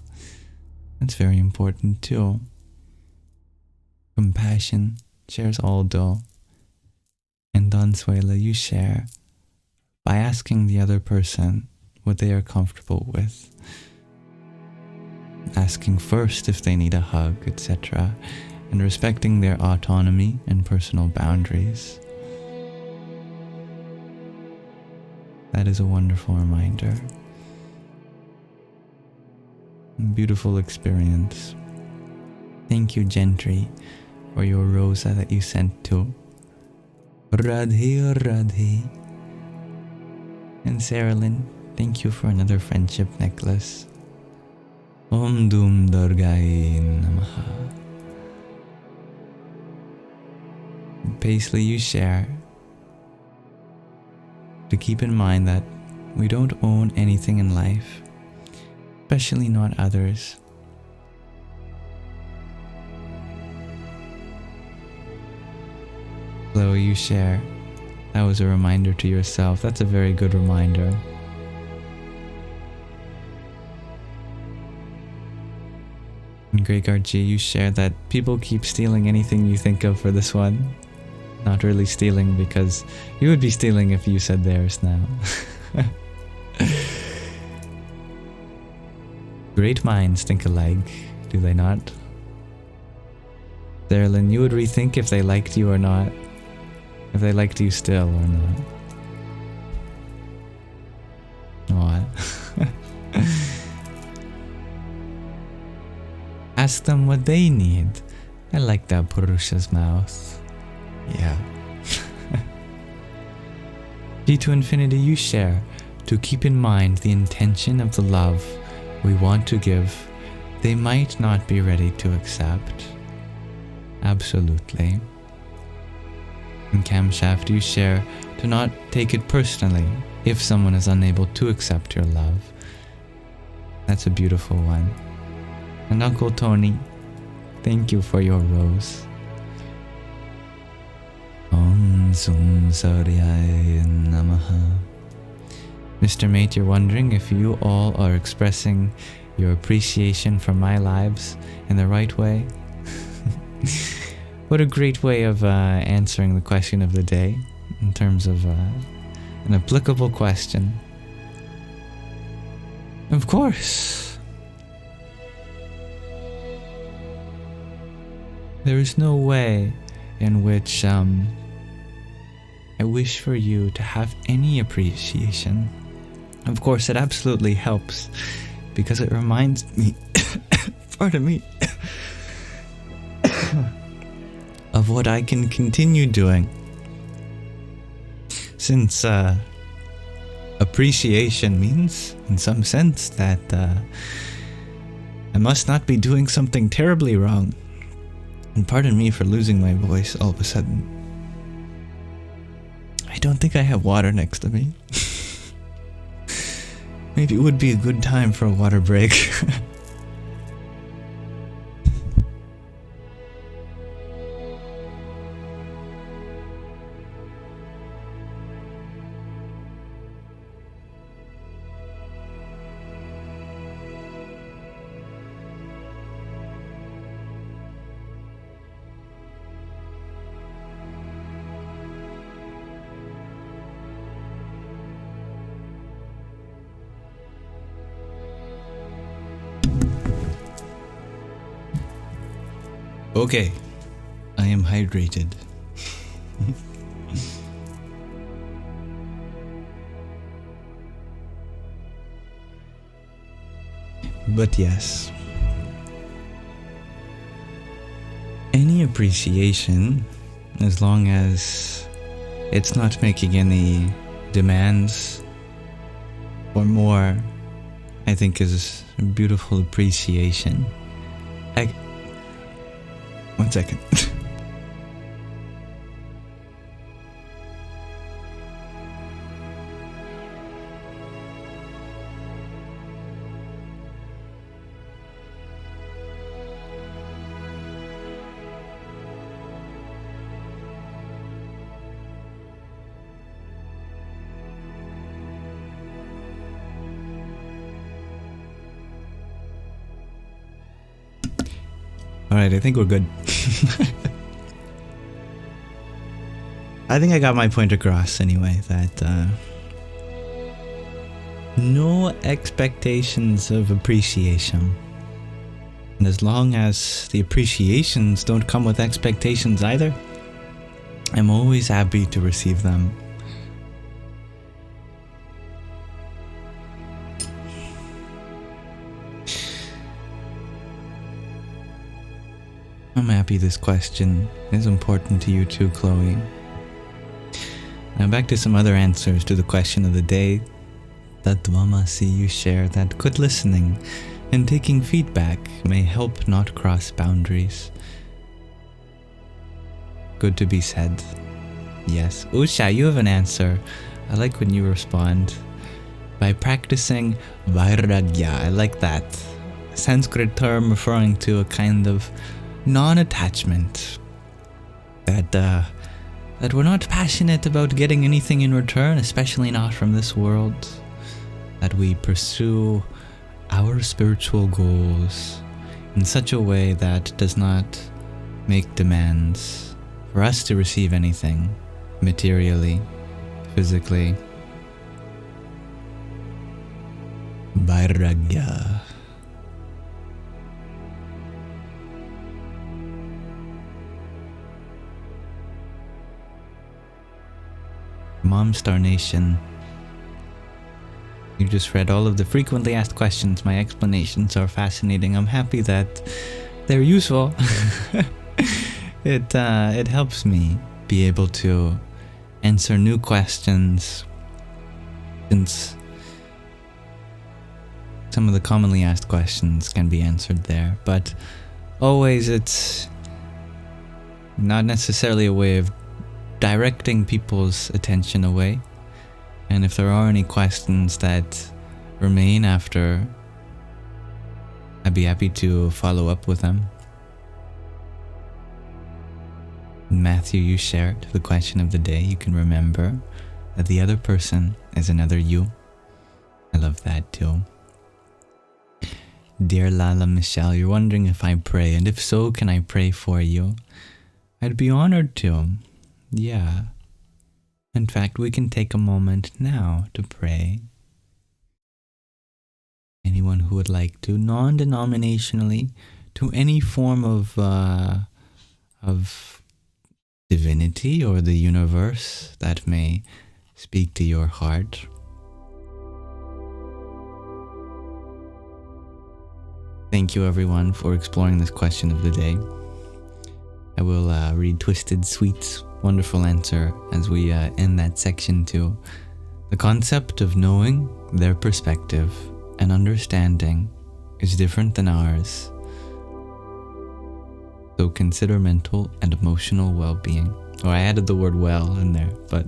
That's very important too. Compassion, shares Aldo. And Donsuela, you share by asking the other person what they are comfortable with. Asking first if they need a hug, etc. And respecting their autonomy and personal boundaries. That is a wonderful reminder. Beautiful experience. Thank you, Gentry, for your rosa that you sent to Radhe Radhe. And Sarah Lynn, thank you for another friendship necklace. Om Dum Durgaye Namaha. Paisley, you share to keep in mind that we don't own anything in life, especially not others. Chloe, you share. That was a reminder to yourself. That's a very good reminder. And Greg Archie, you share that people keep stealing anything you think of for this one. Not really stealing, because you would be stealing if you said theirs now. Great minds think alike, do they not? Darylin, you would rethink if they liked you or not. If they liked you still or not. What? Ask them what they need. I like that Purusha's mouth. Yeah. G to infinity you share, to keep in mind the intention of the love we want to give, they might not be ready to accept. Absolutely. In camshaft you share, to not take it personally if someone is unable to accept your love. That's a beautiful one. And Uncle Tony, thank you for your rose. Om Sum Saryaya Namaha. Mr. Mate, you're wondering if you all are expressing your appreciation for my lives in the right way? What a great way of answering the question of the day in terms of an applicable question. Of course. There is no way in which I wish for you to have any appreciation. Of course, it absolutely helps because it reminds me, pardon me, of what I can continue doing. Since appreciation means, in some sense, that I must not be doing something terribly wrong. And pardon me for losing my voice all of a sudden. I don't think I have water next to me. Maybe it would be a good time for a water break. Okay, I am hydrated. But yes, any appreciation, as long as it's not making any demands or more, I think is a beautiful appreciation. One second. Alright, I think we're good. I think I got my point across anyway, that no expectations of appreciation. And as long as the appreciations don't come with expectations either, I'm always happy to receive them. I'm happy this question is important to you too, Chloe. Now back to some other answers to the question of the day. Tatvamasi you share that good listening and taking feedback may help not cross boundaries. Good to be said. Yes. Usha, you have an answer. I like when you respond. By practicing vairagya. I like that. A Sanskrit term referring to a kind of non-attachment, that we're not passionate about getting anything in return, especially not from this world, that we pursue our spiritual goals in such a way that does not make demands for us to receive anything materially, physically. Vairagya. Mom Star Nation. You just read all of the frequently asked questions. My explanations are fascinating. I'm happy that they're useful. It helps me be able to answer new questions, since some of the commonly asked questions can be answered there, but always it's not necessarily a way of directing people's attention away. And if there are any questions that remain after, I'd be happy to follow up with them. Matthew, you shared the question of the day. You can remember that the other person is another you. I love that too. Dear Lala Michelle, you're wondering if I pray, and if so, can I pray for you? I'd be honored to. Yeah. In fact, we can take a moment now to pray. Anyone who would like to, non-denominationally, to any form of divinity or the universe that may speak to your heart. Thank you everyone for exploring this question of the day. I will read Twisted Sweet's wonderful answer as we end that section too. The concept of knowing their perspective and understanding is different than ours. So consider mental and emotional well-being. Oh, I added the word well in there, but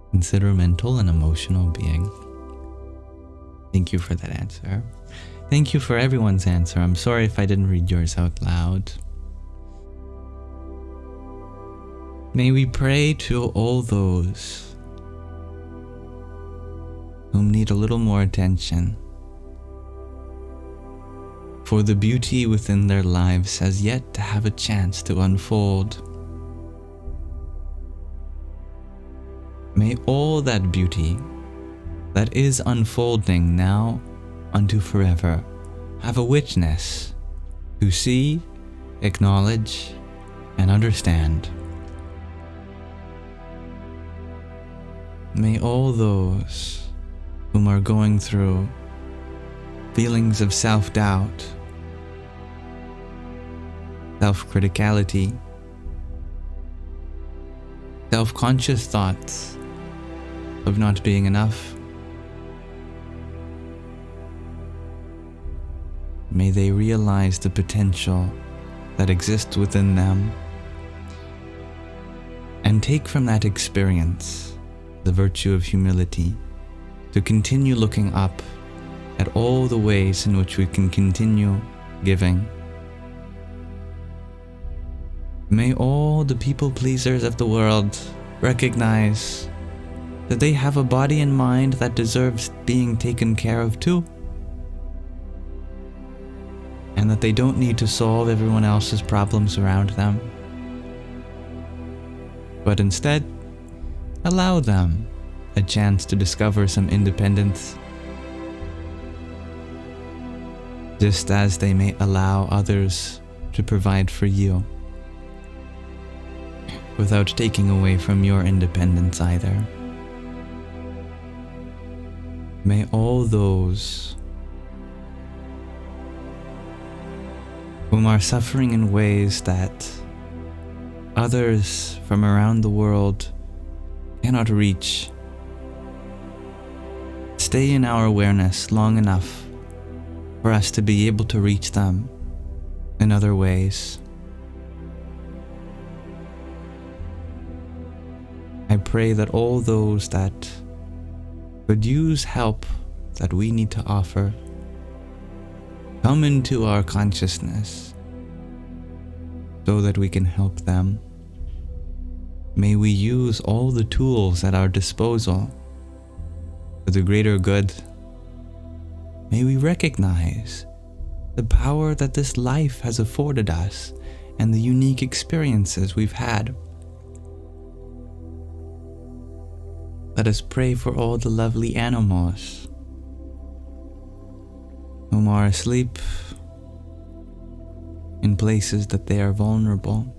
consider mental and emotional being. Thank you for that answer. Thank you for everyone's answer. I'm sorry if I didn't read yours out loud. May we pray to all those whom need a little more attention, for the beauty within their lives has yet to have a chance to unfold. May all that beauty that is unfolding now unto forever have a witness to see, acknowledge, and understand. May all those whom are going through feelings of self-doubt, self-criticality, self-conscious thoughts of not being enough, may they realize the potential that exists within them and take from that experience the virtue of humility to continue looking up at all the ways in which we can continue giving. May all the people pleasers of the world recognize that they have a body and mind that deserves being taken care of too, and that they don't need to solve everyone else's problems around them, but instead allow them a chance to discover some independence, just as they may allow others to provide for you, without taking away from your independence either. May all those whom are suffering in ways that others from around the world cannot reach stay in our awareness long enough for us to be able to reach them in other ways. I pray that all those that could use help that we need to offer come into our consciousness so that we can help them. May we use all the tools at our disposal for the greater good. May we recognize the power that this life has afforded us and the unique experiences we've had. Let us pray for all the lovely animals whom are asleep in places that they are vulnerable.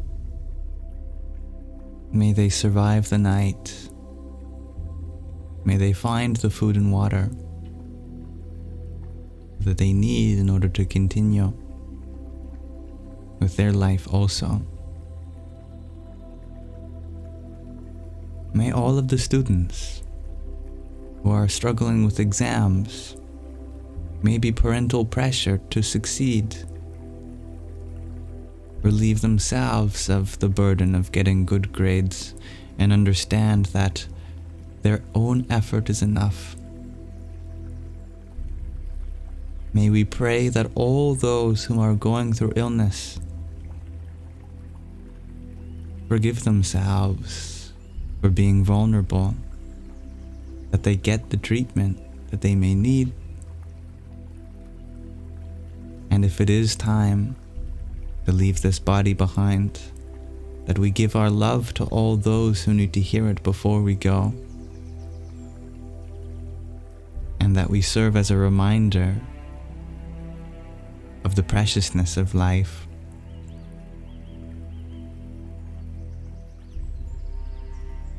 May they survive the night. May they find the food and water that they need in order to continue with their life also. May all of the students who are struggling with exams, maybe parental pressure to succeed, relieve themselves of the burden of getting good grades and understand that their own effort is enough. May we pray that all those who are going through illness forgive themselves for being vulnerable, that they get the treatment that they may need, and if it is time to leave this body behind, that we give our love to all those who need to hear it before we go, and that we serve as a reminder of the preciousness of life.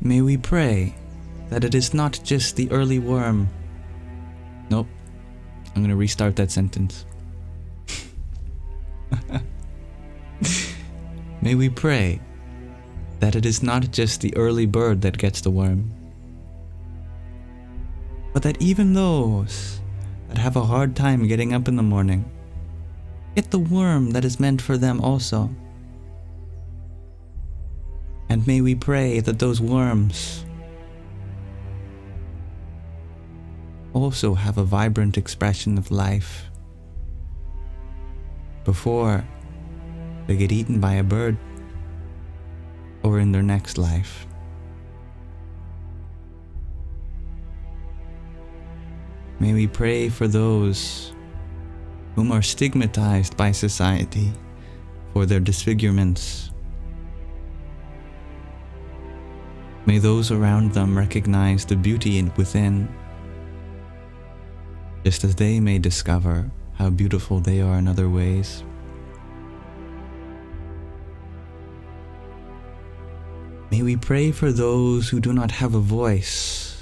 May we pray that it is not just the early worm. Nope, I'm going to restart that sentence. May we pray that it is not just the early bird that gets the worm, but that even those that have a hard time getting up in the morning get the worm that is meant for them also. And may we pray that those worms also have a vibrant expression of life before they get eaten by a bird or in their next life. May we pray for those whom are stigmatized by society for their disfigurements. May those around them recognize the beauty within, just as they may discover how beautiful they are in other ways. May we pray for those who do not have a voice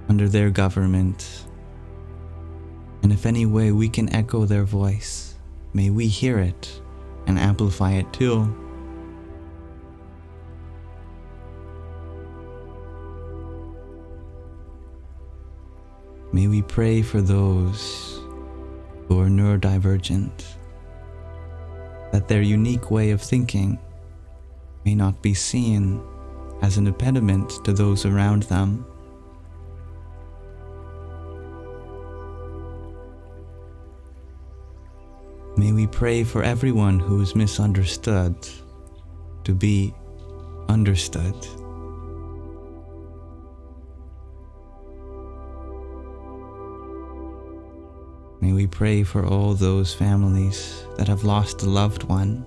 under their government, and if any way we can echo their voice, may we hear it and amplify it too. May we pray for those who are neurodivergent, that their unique way of thinking may not be seen as an impediment to those around them. May we pray for everyone who is misunderstood to be understood. May we pray for all those families that have lost a loved one,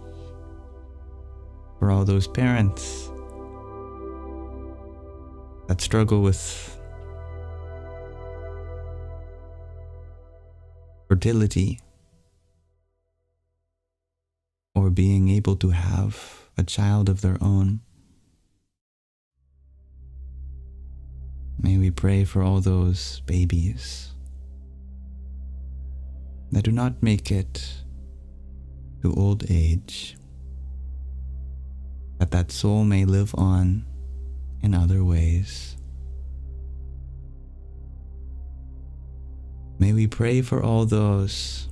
for all those parents that struggle with fertility or being able to have a child of their own. May we pray for all those babies that do not make it to old age, that soul may live on in other ways. May we pray for all those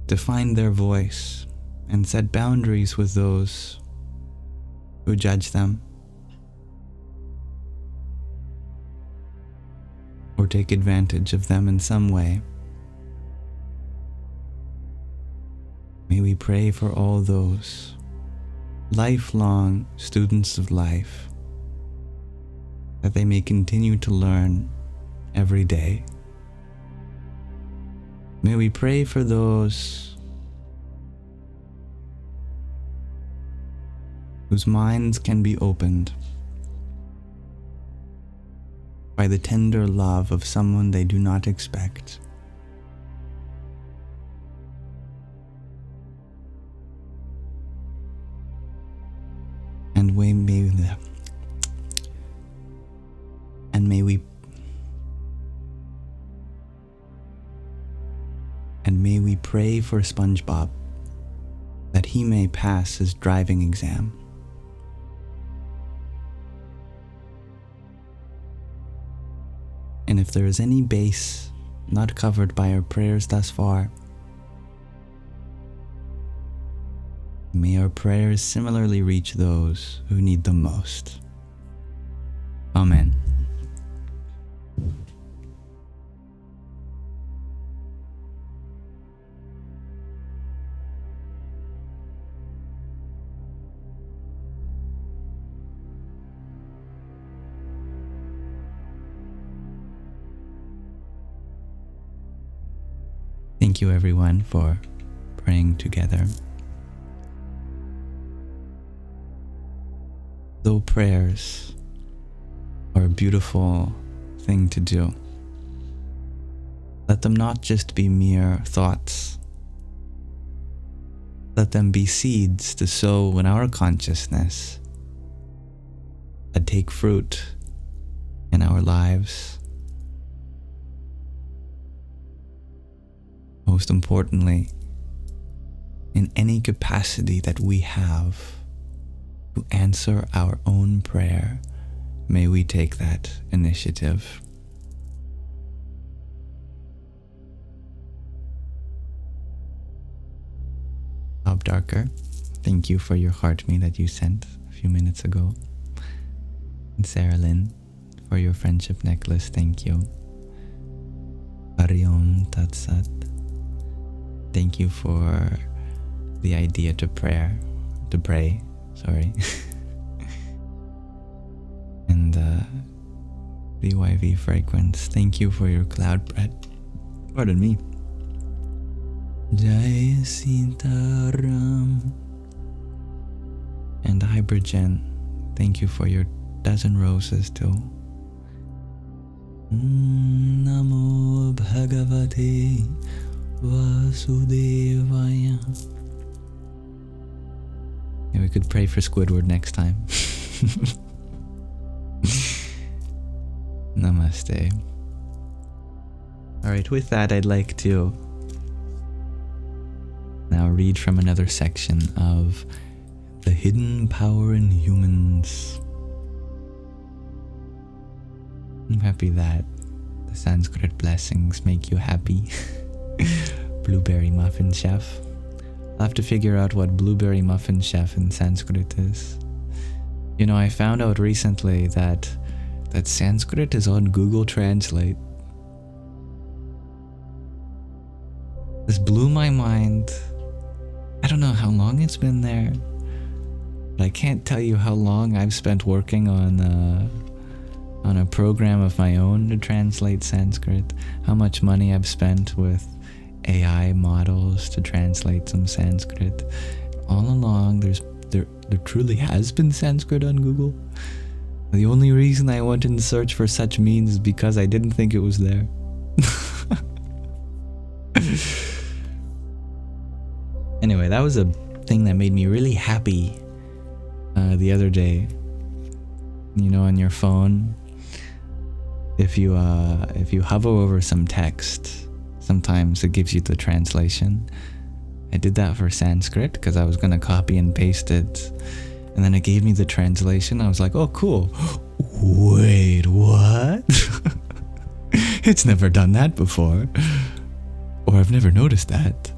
to find their voice and set boundaries with those who judge them or take advantage of them in some way. May we pray for all those lifelong students of life, that they may continue to learn every day. May we pray for those whose minds can be opened by the tender love of someone they do not expect. And may we pray for SpongeBob that he may pass his driving exam. And if there is any base not covered by our prayers thus far, may our prayers similarly reach those who need them most. Amen. Thank you everyone for praying together. Though prayers are a beautiful thing to do, let them not just be mere thoughts. Let them be seeds to sow in our consciousness that take fruit in our lives. Most importantly, in any capacity that we have to answer our own prayer, may we take that initiative. Bob Darker, thank you for your heart me that you sent a few minutes ago. And Sarah Lynn, for your friendship necklace, thank you. Ariom Tatsat, thank you for the idea to pray. And BYV Fragrance, thank you for your cloud bread. Pardon me. Jai Sitaram. And Hypergen, thank you for your dozen roses too. Namo Bhagavate Vasudevaya. Yeah, we could pray for Squidward next time. Namaste. Alright, with that, I'd like to now read from another section of The Hidden Power in Humans. I'm happy that the Sanskrit blessings make you happy. Blueberry Muffin Chef. I'll have to figure out what Blueberry Muffin Chef in Sanskrit is. You know, I found out recently that Sanskrit is on Google Translate. This blew my mind. I don't know how long it's been there, but I can't tell you how long I've spent working on a program of my own to translate Sanskrit, how much money I've spent with AI models to translate some Sanskrit. All along, there truly has been Sanskrit on Google. The only reason I went in search for such means is because I didn't think it was there. Anyway, that was a thing that made me really happy the other day. You know, on your phone, if you hover over some text, sometimes it gives you the translation. I did that for Sanskrit because I was going to copy and paste it, and then it gave me the translation. I was like, oh cool. Wait, what? It's never done that before, or I've never noticed that.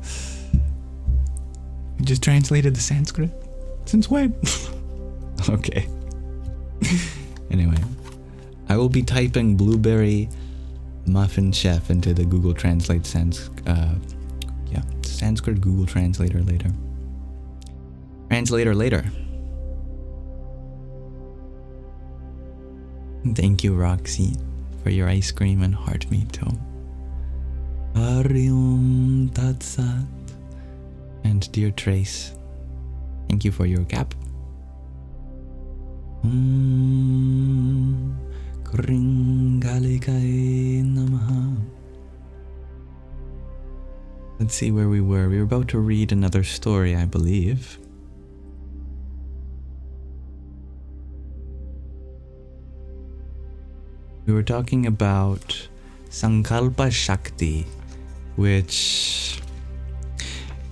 It just translated the Sanskrit. Since when? Okay. Anyway, I will be typing Blueberry Muffin Chef into the Google Translate Sanskrit Google Translator later. Thank you, Roxy, for your ice cream and heart meat too. Ariom Tatsat. And dear Trace, thank you for your cap. Kringalom Let's see where we were. We were about to read another story, I believe. We were talking about Sankalpa Shakti, which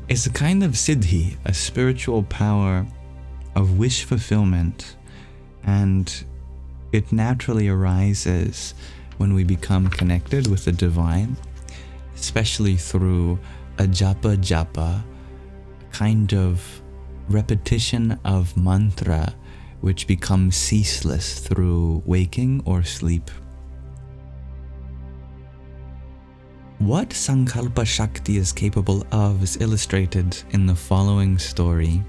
is a kind of siddhi, a spiritual power of wish fulfillment, and it naturally arises when we become connected with the divine, especially through Ajapa, a kind of repetition of mantra which becomes ceaseless through waking or sleep. What Sankalpa Shakti is capable of is illustrated in the following story.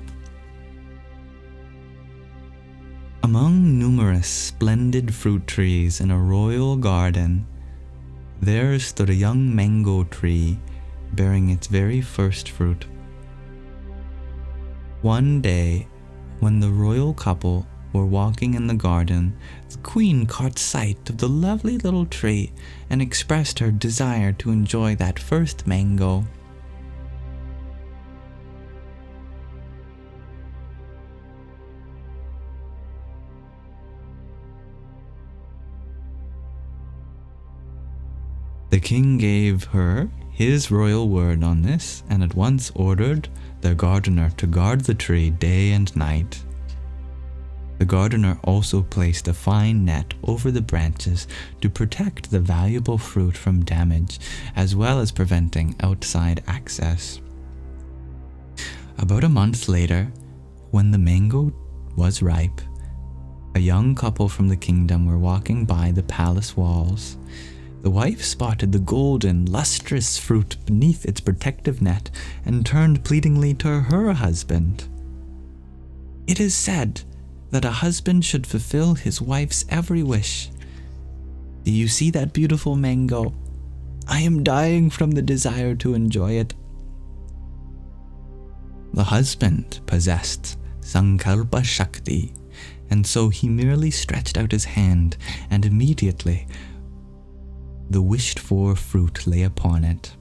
Among numerous splendid fruit trees in a royal garden, there stood a young mango tree bearing its very first fruit. One day, when the royal couple were walking in the garden, the queen caught sight of the lovely little tree and expressed her desire to enjoy that first mango. The king gave her his royal word on this and at once ordered the gardener to guard the tree day and night. The gardener also placed a fine net over the branches to protect the valuable fruit from damage, as well as preventing outside access. About a month later, when the mango was ripe, a young couple from the kingdom were walking by the palace walls. The wife spotted the golden, lustrous fruit beneath its protective net and turned pleadingly to her husband. It is said that a husband should fulfill his wife's every wish. Do you see that beautiful mango? I am dying from the desire to enjoy it. The husband possessed Sankalpa Shakti, and so he merely stretched out his hand, and immediately the wished-for fruit lay upon it.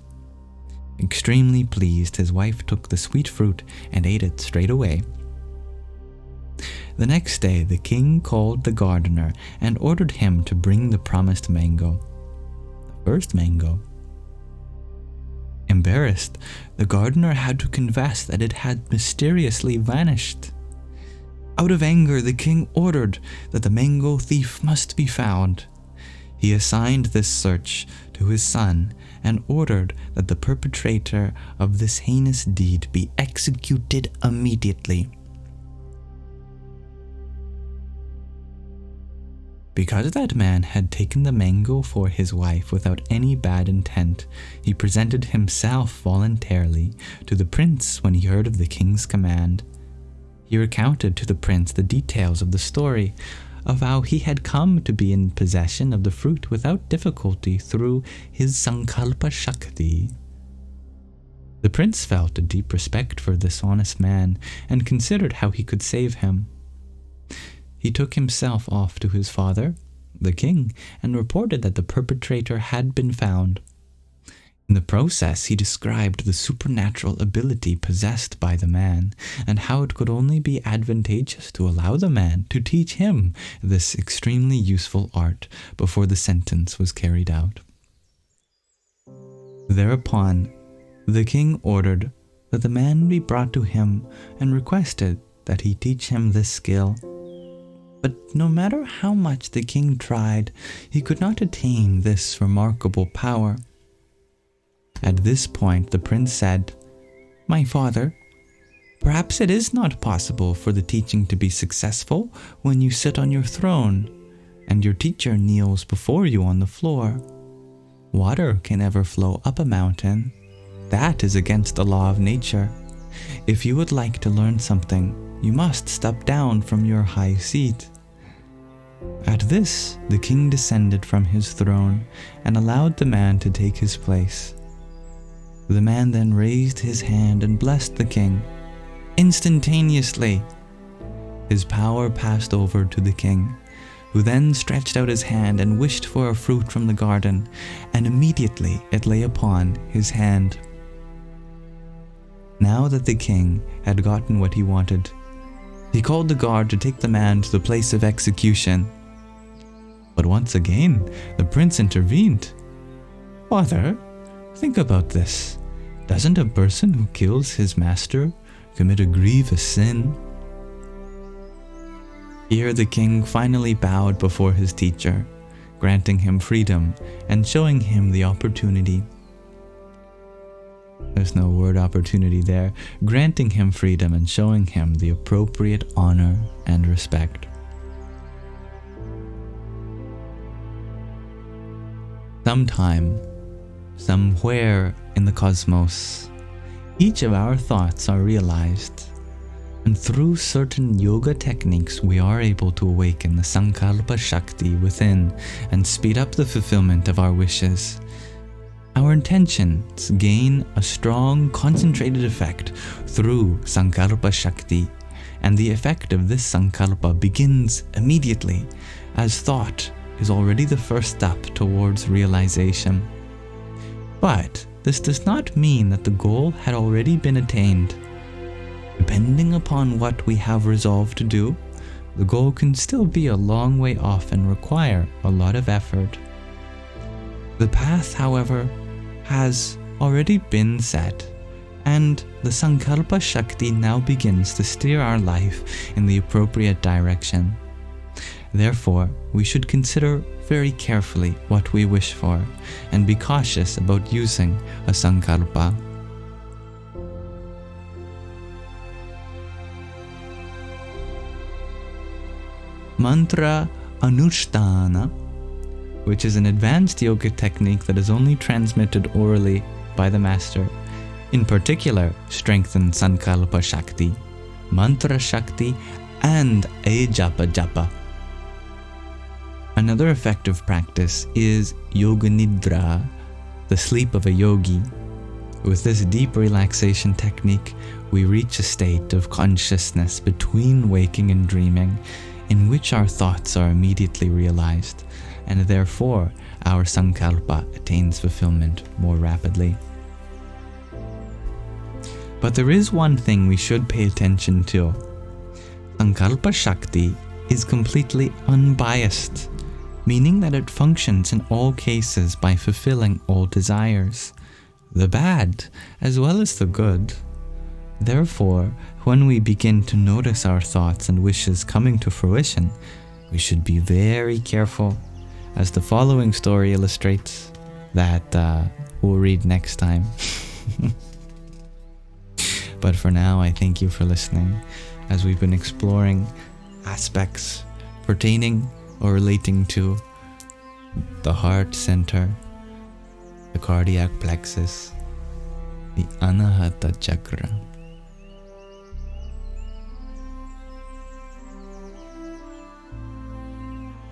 Extremely pleased, his wife took the sweet fruit and ate it straight away. The next day, the king called the gardener and ordered him to bring the promised mango, the first mango. Embarrassed, the gardener had to confess that it had mysteriously vanished. Out of anger, the king ordered that the mango thief must be found. He assigned this search to his son and ordered that the perpetrator of this heinous deed be executed immediately. Because that man had taken the mango for his wife without any bad intent, he presented himself voluntarily to the prince when he heard of the king's command. He recounted to the prince the details of the story, of how he had come to be in possession of the fruit without difficulty through his Sankalpa Shakti. The prince felt a deep respect for this honest man and considered how he could save him. He took himself off to his father, the king, and reported that the perpetrator had been found. In the process, he described the supernatural ability possessed by the man, and how it could only be advantageous to allow the man to teach him this extremely useful art before the sentence was carried out. Thereupon, the king ordered that the man be brought to him and requested that he teach him this skill. But no matter how much the king tried, he could not attain this remarkable power. At this point, the prince said, "My father, perhaps it is not possible for the teaching to be successful when you sit on your throne and your teacher kneels before you on the floor. Water can never flow up a mountain. That is against the law of nature. If you would like to learn something, you must step down from your high seat." At this, the king descended from his throne and allowed the man to take his place. The man then raised his hand and blessed the king. Instantaneously, his power passed over to the king, who then stretched out his hand and wished for a fruit from the garden, and immediately it lay upon his hand. Now that the king had gotten what he wanted, he called the guard to take the man to the place of execution. But once again, the prince intervened. "Father, think about this. Doesn't a person who kills his master commit a grievous sin?" Here the king finally bowed before his teacher, granting him freedom and showing him the opportunity. There's no word opportunity there. Granting him freedom and showing him the appropriate honor and respect. Sometime, somewhere in the cosmos, each of our thoughts are realized, and through certain yoga techniques we are able to awaken the Sankalpa Shakti within and speed up the fulfillment of our wishes. Our intentions gain a strong, concentrated effect through Sankalpa Shakti, and the effect of this Sankalpa begins immediately, as thought is already the first step towards realization. But this does not mean that the goal had already been attained. Depending upon what we have resolved to do, the goal can still be a long way off and require a lot of effort. The path, however, has already been set, and the Sankalpa Shakti now begins to steer our life in the appropriate direction. Therefore, we should consider very carefully what we wish for and be cautious about using a Sankalpa. Mantra Anushtana, which is an advanced yoga technique that is only transmitted orally by the master, in particular strengthens Sankalpa Shakti, Mantra Shakti, and Ajapa Japa. Another effective practice is Yoga Nidra, the sleep of a yogi. With this deep relaxation technique, we reach a state of consciousness between waking and dreaming, in which our thoughts are immediately realized, and therefore our Sankalpa attains fulfillment more rapidly. But there is one thing we should pay attention to. Sankalpa Shakti is completely unbiased, meaning that it functions in all cases by fulfilling all desires, the bad as well as the good. Therefore, when we begin to notice our thoughts and wishes coming to fruition, we should be very careful, as the following story illustrates, that we'll read next time. But for now, I thank you for listening, as we've been exploring aspects pertaining or relating to the heart center, the cardiac plexus, the Anahata chakra.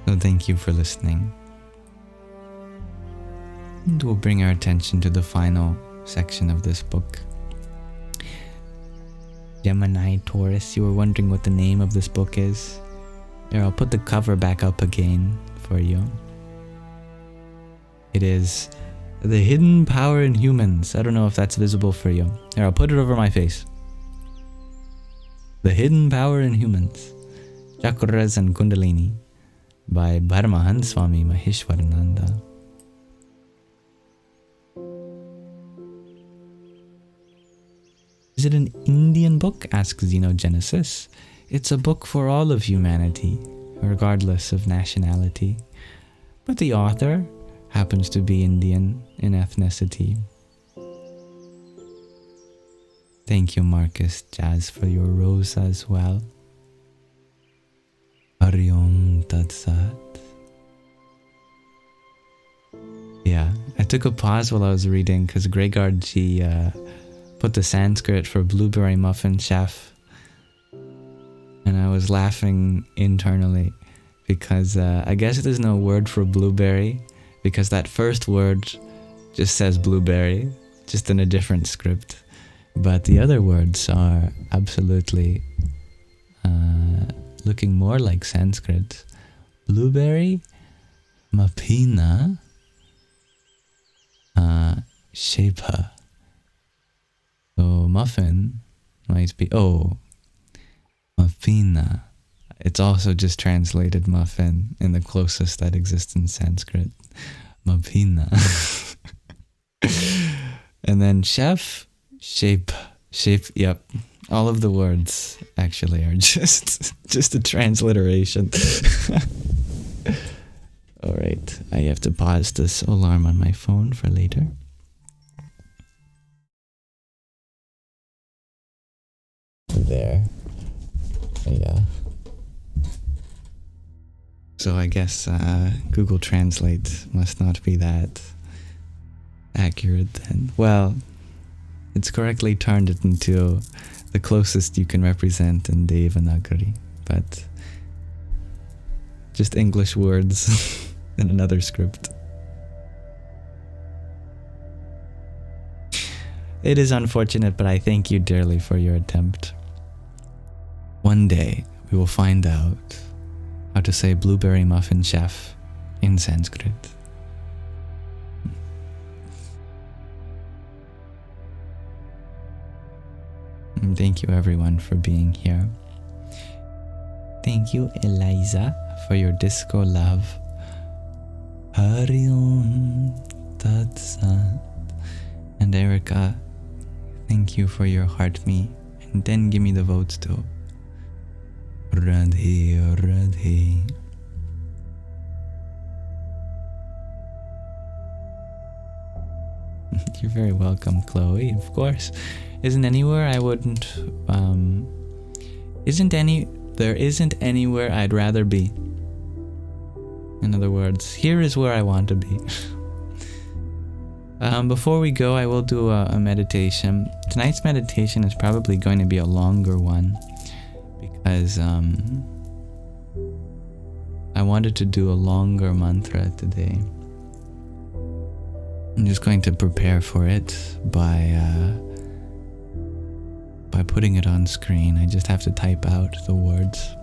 So thank you for listening. And we'll bring our attention to the final section of this book. Gemini, Taurus, you were wondering what the name of this book is? Here, I'll put the cover back up again for you. It is The Hidden Power in Humans. I don't know if that's visible for you. Here, I'll put it over my face. The Hidden Power in Humans, Chakras and Kundalini, by Paramahansa Swami Maheshwarananda. Is it an Indian book? Asks Xenogenesis. It's a book for all of humanity, regardless of nationality. But the author happens to be Indian in ethnicity. Thank you, Marcus Jazz, for your rose as well. Hari Om Tat Sat. Yeah, I took a pause while I was reading because Gregard G put the Sanskrit for blueberry muffin chef, and I was laughing internally because I guess there's no word for blueberry because that first word just says blueberry, just in a different script, but the other words are absolutely looking more like Sanskrit. Blueberry, Mapina, Shepa. So muffin might be, muffina. It's also just translated muffin in the closest that exists in Sanskrit. Muffina. And then chef, shape, yep. All of the words actually are just a transliteration. All right, I have to pause this alarm on my phone for later. There. Yeah. So I guess Google Translate must not be that accurate then. Well, it's correctly turned it into the closest you can represent in Devanagari, but just English words in another script. It is unfortunate, but I thank you dearly for your attempt. One day, we will find out how to say blueberry muffin chef in Sanskrit. And thank you everyone for being here. Thank you Eliza for your disco love. Hari Om Tat Sat. And Erica, thank you for your heart me. And then give me the votes too. Radhe Radhe. You're very welcome, Chloe, of course. Isn't anywhere I wouldn't, there isn't anywhere I'd rather be. In other words, here is where I want to be. Before we go, I will do a meditation. Tonight's meditation is probably going to be a longer one because I wanted to do a longer mantra today. I'm just going to prepare for it by putting it on screen. I just have to type out the words.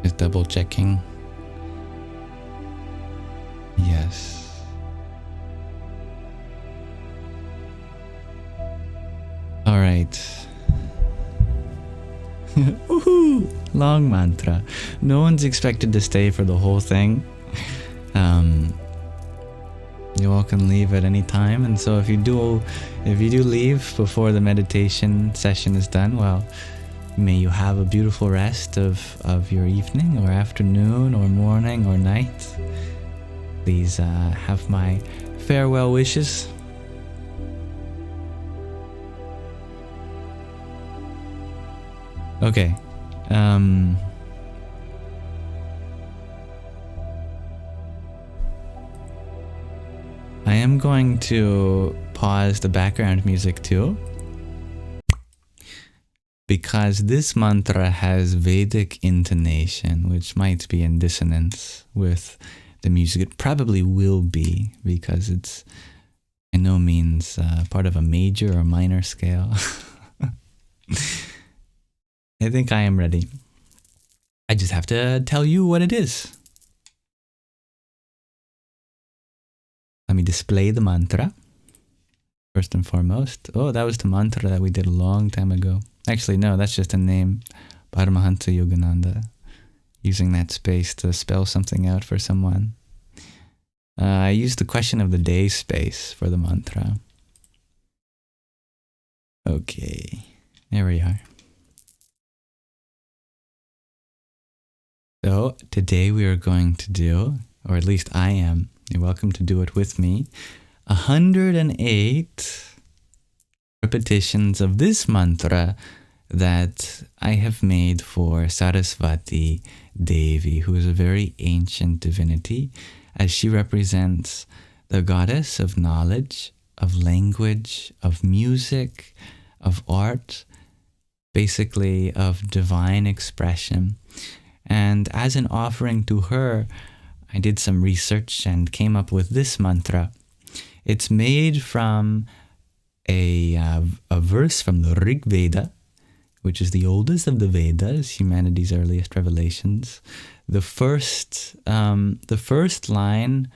Just double checking. Yes. All right. Woohoo! Long mantra. No one's expected to stay for the whole thing. You all can leave at any time, and so if you do leave before the meditation session is done, well, may you have a beautiful rest of your evening or afternoon or morning or night. Please have my farewell wishes. Okay. I am going to pause the background music too, because this mantra has Vedic intonation, which might be in dissonance with the music. It probably will be, because it's by no means part of a major or minor scale. I think I am ready. I just have to tell you what it is. Let me display the mantra, first and foremost. Oh, that was the mantra that we did a long time ago. Actually, no, that's just a name. Paramahansa Yogananda. Using that space to spell something out for someone. I used the question of the day space for the mantra. Okay, there we are. So, today we are going to do, or at least I am, you're welcome to do it with me, 108 repetitions of this mantra that I have made for Saraswati Devi, who is a very ancient divinity, as she represents the goddess of knowledge, of language, of music, of art, basically of divine expression. And as an offering to her, I did some research and came up with this mantra. It's made from a verse from the Rig Veda, which is the oldest of the Vedas, humanity's earliest revelations. The first line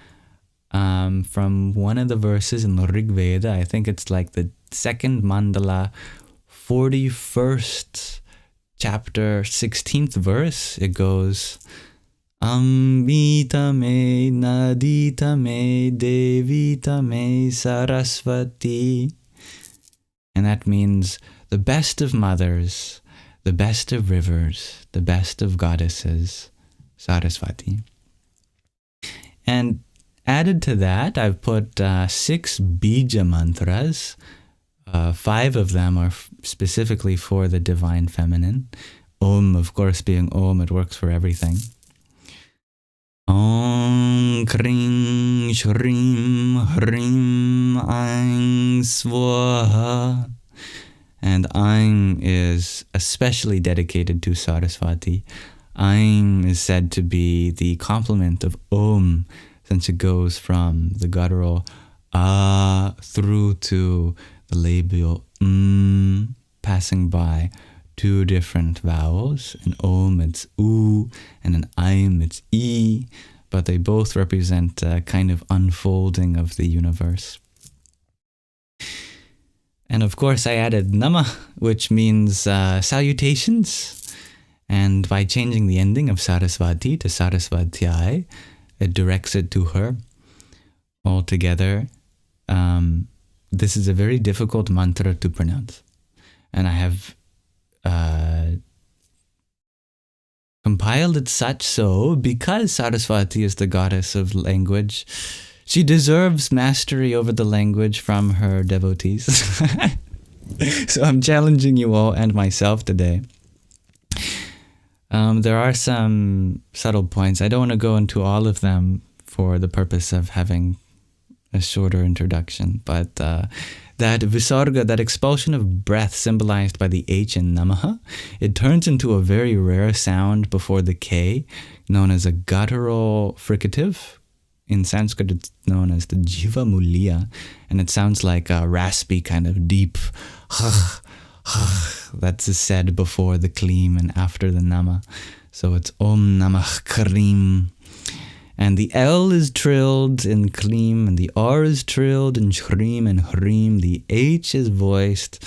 from one of the verses in the Rig Veda, I think it's like the second mandala, 41st chapter, 16th verse, it goes, Ambita me, Nadita me, Devita me, Saraswati. And that means the best of mothers, the best of rivers, the best of goddesses, Saraswati. And added to that, I've put 6 bija mantras. 5 of them are specifically for the divine feminine. Om, of course, being Om, it works for everything. Om Kring Shrim Hrim Aing Swaha. And Aing is especially dedicated to Saraswati. Aing is said to be the complement of Om, since it goes from the guttural A through to the labial passing by 2 different vowels. In Om it's U, and in Aim it's E, but they both represent a kind of unfolding of the universe. And of course I added Nama, which means salutations. And by changing the ending of Saraswati to Saraswatyai, it directs it to her. Altogether, this is a very difficult mantra to pronounce. And I have compiled it such so because Saraswati is the goddess of language. She deserves mastery over the language from her devotees. So I'm challenging you all and myself today. There are some subtle points. I don't want to go into all of them for the purpose of having a shorter introduction, but that visarga, that expulsion of breath symbolized by the H in Namaha, it turns into a very rare sound before the K, known as a guttural fricative. In Sanskrit, it's known as the Jiva Muliya, and it sounds like a raspy kind of deep that's said before the Kleem and after the Nama. So it's Om Namah Karim. And the L is trilled in Kleem, and the R is trilled in Shrim and Hrim. The H is voiced,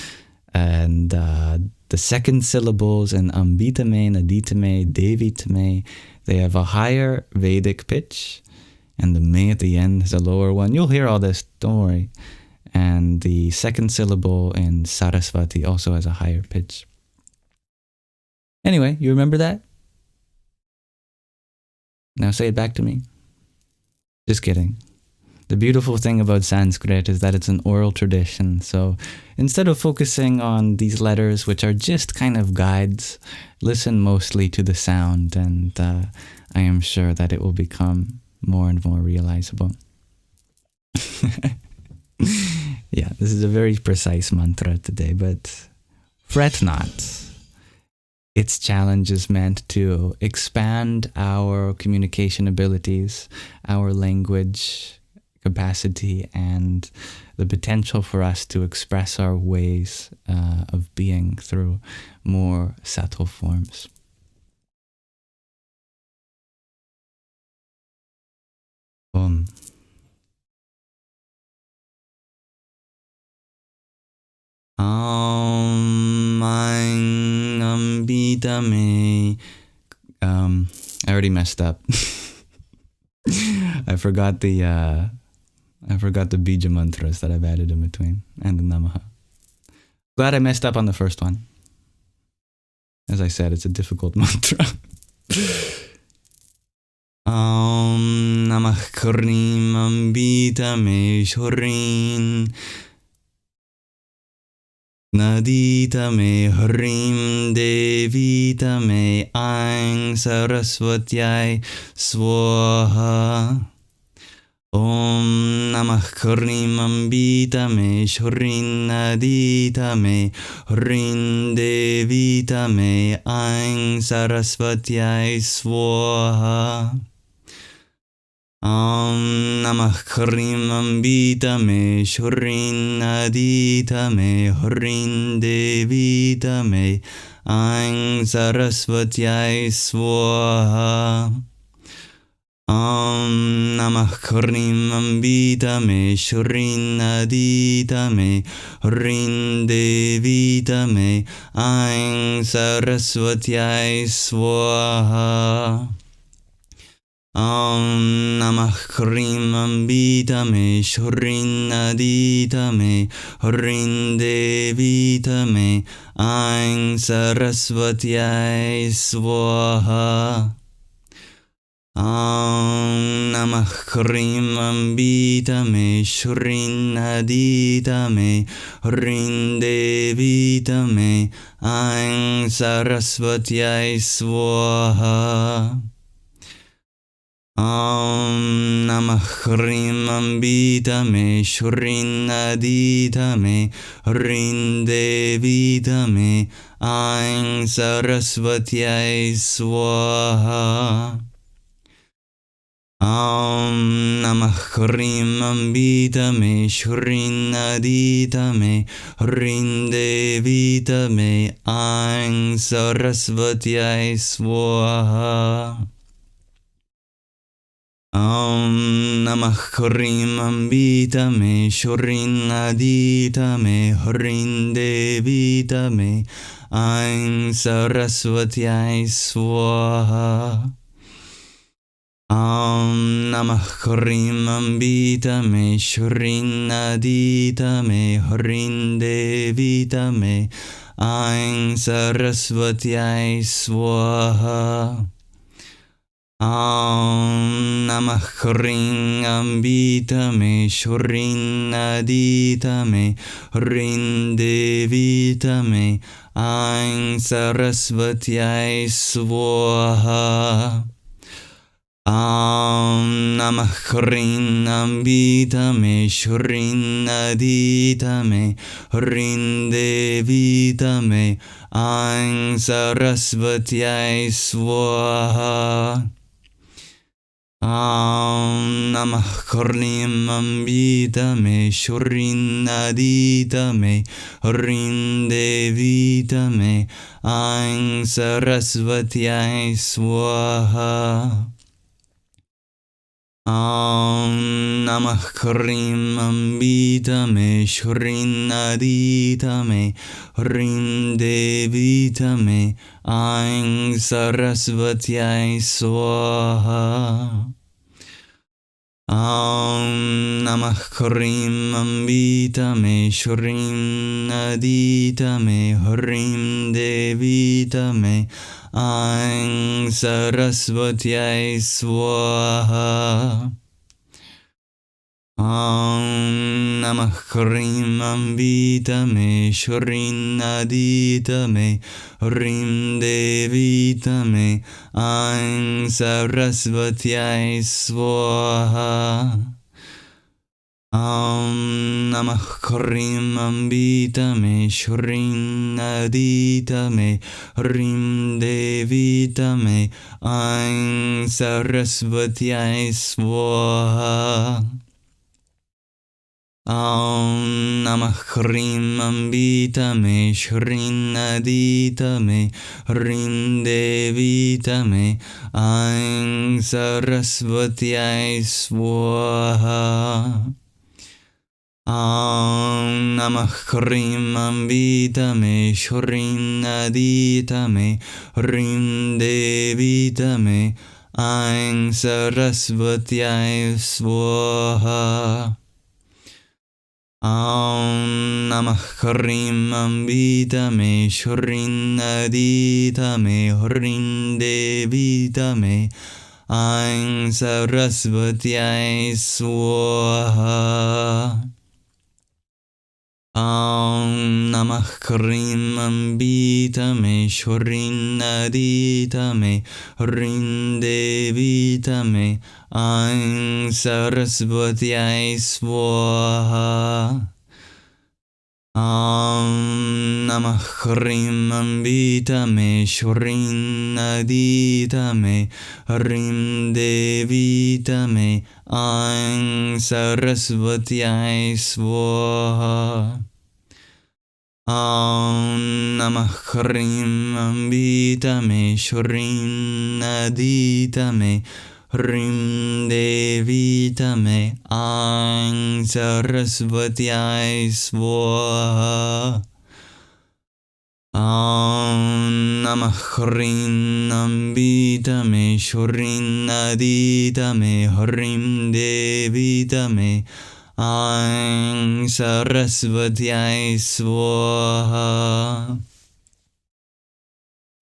and the second syllables in Ambitame, Naditame, Devitame, they have a higher Vedic pitch, and the Me at the end is a lower one. You'll hear all this, don't worry. And the second syllable in Saraswati also has a higher pitch. Anyway, you remember that? Now say it back to me. Just kidding. The beautiful thing about Sanskrit is that it's an oral tradition. So instead of focusing on these letters, which are just kind of guides, listen mostly to the sound, and I am sure that it will become more and more realizable. Yeah, this is a very precise mantra today, but fret not. Its challenge is meant to expand our communication abilities, our language capacity, and the potential for us to express our ways of being through more subtle forms. Om. Ambitame. I already messed up. I forgot the bija mantras that I've added in between, and the namaha. Glad I messed up on the first one. As I said, it's a difficult mantra. Om Namah Hrim Ambita Me Shorin Nadita Me Hrim Devita Me Aing Saraswatyai Swaha Om Namah Hrim Ambita Me Shorin Nadita Me Hrim Devita Me Aing Saraswatyai Swaha Om Namah Hrim Ambita Me Shorin Adita Me Hrim Devita Me Aing Saraswatyai Swaha Om Namah Hrim Ambita Me Shorin Adita Me Hrim Devita Me Aing Saraswatyai Swaha Om Namah Hrim Ambita Me Shorin Adita Me Hrim Devita Me Aing Saraswatyai Swaha Om Namah Hrim Ambita Me Shorin Adita Me Hrim Devita Me Aing Saraswatyai Swaha Om Namah Hrim Ambita Me Shorin Adita Me Hrim Devita Me Aing Saraswatyai Swaha Om Namah Hrim Ambita Me Shorin Adita Me Hrim Devita Me Aing Saraswatyai Swaha Om Namah Hrim Ambita Me Shorin Adita Me Hrim Devita Me Aing Saraswatyai Swaha Om Namah Hrim Ambita Me Shorin Adita Me Hrim Devita Me Aing Saraswatyai Swaha Om Namah Hrim Ambita Me Shorin Adita Me Hrim Devita Me Aing Saraswatyai Swaha Om Namah Hrim Ambita Me Shorin Adita Me Hrim Devita Me Aing Saraswatyai Swaha Om Namah Hrim Ambita Me Shorin Adita Me Hrim Devita Me Aing Saraswatyai Swaha Om Namah Hrim Ambita Me Shorin Adita Me Hrim Devita Me Aing Saraswatyai Swaha Om Namah Hrim Ambita Me Shorin Adita Me Hrim Devita Me Aing Saraswatyai Swaha Om Namah Hrim Ambita Me Shorin Adita Me Hrim Devita Me Aing Saraswatyai Swaha Om Namah Hrim Ambita Me Shorin Adita Me Hrim Devita Me Aing Saraswatyai Swaha Om Namah Hrim Ambita Me Shorin Adita Me Hrim Devita Me Aing Saraswatyai Swaha Om Namah Hrim Ambita Me Shorin Adita Me Hrim Devita Me Aing Saraswatyai Swaha Om Namah Hrim Ambita Me Shorin Adita Me Hrim Devita Me Aing Saraswatyai Swaha. Om Namah Krim Ambitame Shorin Aditame Rin Devitame Aing Saraswatyai Swaha. Om Namah Krim Ambitame Shorin Aditame Rin Devitame Aing Saraswatyai Swaha. Om Namah Krim Ambitame Shorin Aditame Rim Devitame Aing Saraswatyai Swaha. Om Namah Krim Ambitame Shorin Aditame Rim Devitame Aing Saraswatyai Swaha.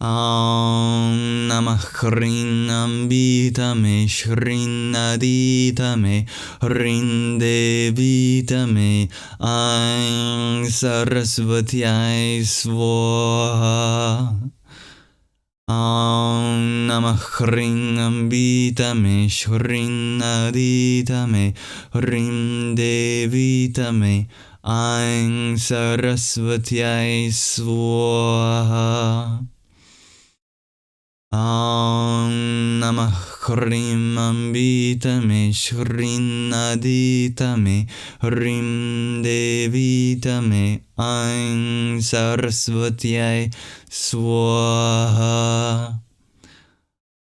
Om Namah Krim Ambitame Shrin Aditame Rin Devitame Aing Saraswatyai Swaha. Om Namah Krim Ambitame Shrin Aditame Rin Devitame Aing Saraswatyai Swaha. Om Namah Krim Ambitame Shrin Aditame Rim Devitame Aing Saraswatyai Swaha.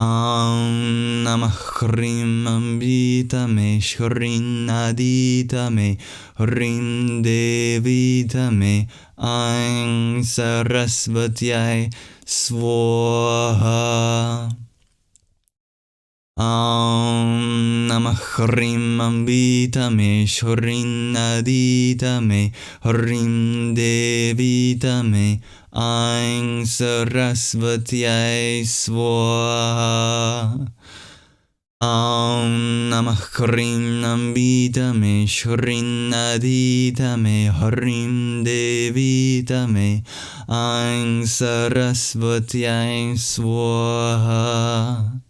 Om Namah Krim Ambitame Shrin Aditame Rim Devitame Aing Saraswatyai Swaha. Om Namah Krim Ambitame Shrin Aditame Rim Devitame Aing Saraswatyai Swaha. Om Namah Krim Ambitame Shrin Aditame Rim Devitame Aing Saraswatyai Swaha.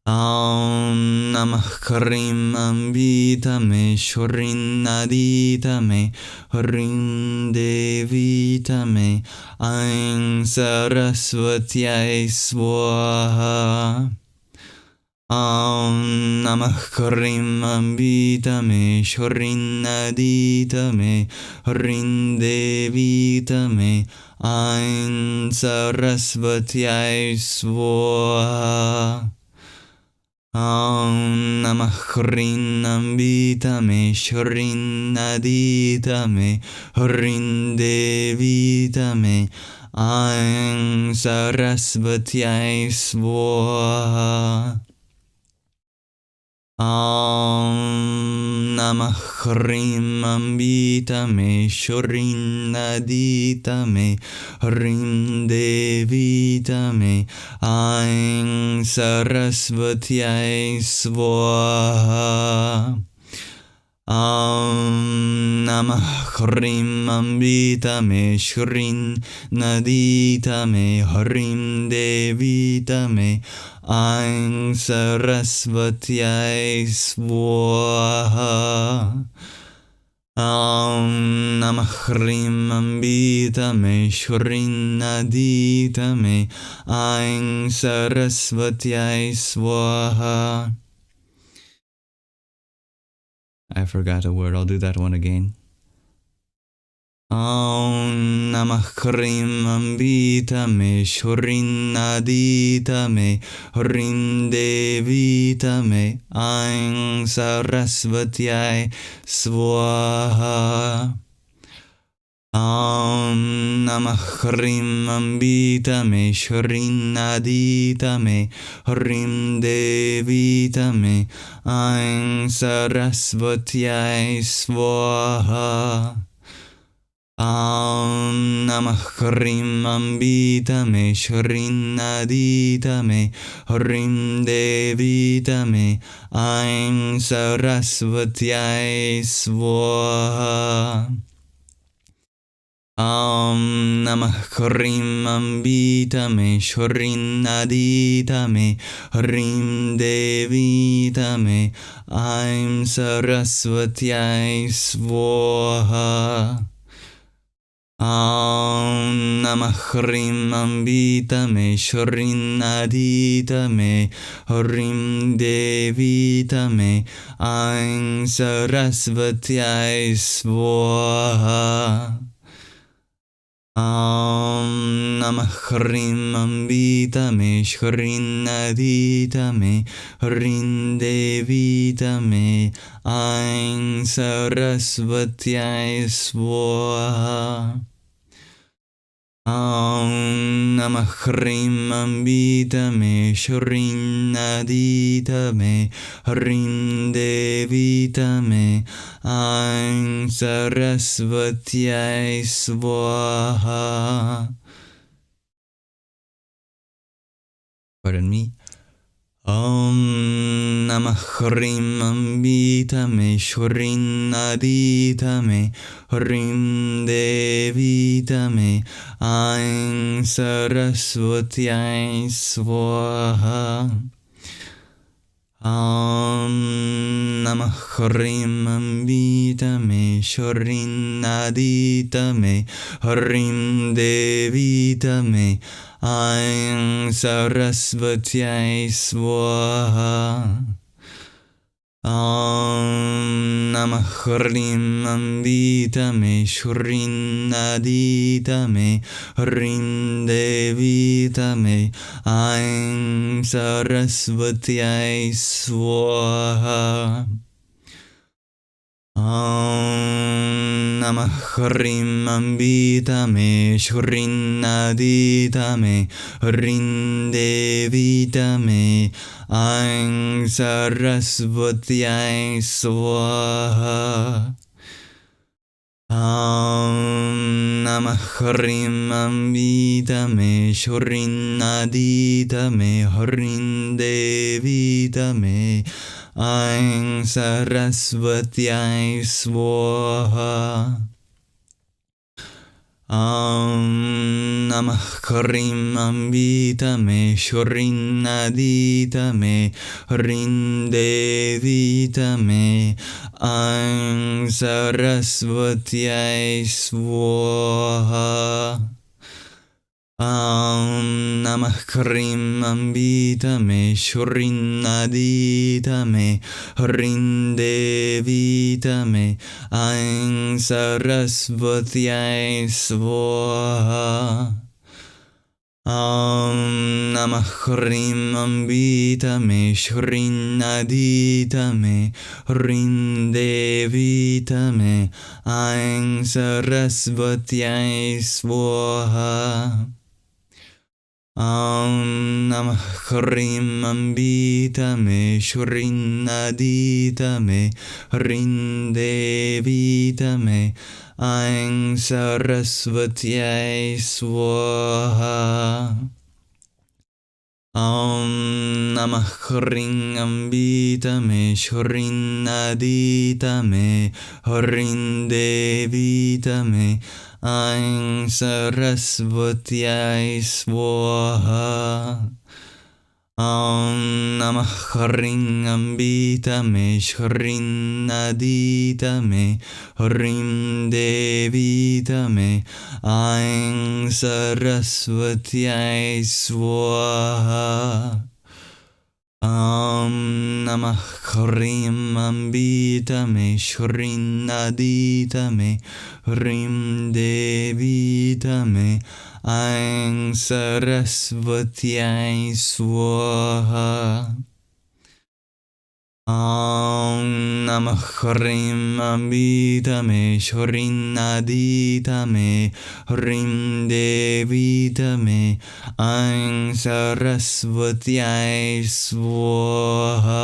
Om Namah Krim Ambitame Shrin Aditame Rim Devitame Aing Saraswatyai Swaha. Om Namah Krim Ambitame Shrin Aditame Rin Devitame Aing Saraswatyai Swaha. Om Namah Krim Ambitame Shrin Aditame Rin Devitame Aing Saraswatyai Swaha. Om Namah Krim Ambitame Shrin Aditame Rim Devitame Aing Saraswatyai Swaha. Om Namah Krim Ambitame Shrin Aditame Rim Devitame Aing Saraswatyai Swaha. Om Namah Krim Ambitame Shrin Aditame Aing Saraswatyai Swaha. I forgot a word, I'll do that one again. Om Namah Krim Ambitame Shrin Aditame Rim Devitame Aing Saraswatyai Swaha. Om Namah Krim Ambitame Shrin Aditame Rim Devitame Aing Saraswatyai Swaha. Om Namah Hrim Ambitame Shrin Aditame Hrim Devitame Aim Saraswatyai Swaha. Om Namah Hrim Ambitame Shrin Aditame Hrim Devitame Aim Saraswatyai Swaha. Om Namah Hrim Ambitame Shrin Aditame Hrim Devitame Aim Saraswatyai Swaha. Om Namah Hrim Ambitame Shrin Aditame Hrim Devitame Aim Saraswatyai Swaha. Om Namah Hrim Ambitame Shrin Aditame Hrim Devitame Aim Saraswatyai Swaha. Pardon me. Om Namah Hrim Ambitame Shrin Aditame Hrim Devitame Aim Saraswatyai Swaha. Om Namah Hrim Ambitame Shrin Aditame Hrim Devitame Aim Saraswatyai Swaha. Om Namah Hrim Ambitame Shrin Aditame Hrim Devitame Aim Saraswatyai Swaha. Om Namah Hrim Ambitame Shrin Aditame Hrim Devitame Aim Saraswatyai Swaha. Om Namah Hrim Ambitame Shrin Aditame Hrim Devitame Aim Saraswatyai Swaha. Om Namah Hrim Ambitame Shrin Aditame Hrim Devitame Aim Saraswatyai Swaha. Om Namah Hrim Ambitame Shrin Aditame Hrim Devitame Aim Saraswatyai Swaha. Om Namah Hrim Ambitame Shrin Aditame Hrim Devitame Aim Saraswatyai Swaha. Om Namah Hrim Ambitame Shrin Aditame Hrim Devitame Aim Saraswatyai Swaha. Om Namah Hrim Ambitame Shrin Aditame Hrim Devitame Aim Saraswatyai Swaha. Om Namah Hrim Ambitame Shrin Aditame Hrim Devitame Aim Saraswatyai Swaha. Om Namah Hrim Ambitame Shrin Aditame Hrim Devitame Aim Saraswatyai Swaha. Om Namah Hrim Ambitame Shrin Aditame Hrim Devitame Aim Saraswatyai Swaha.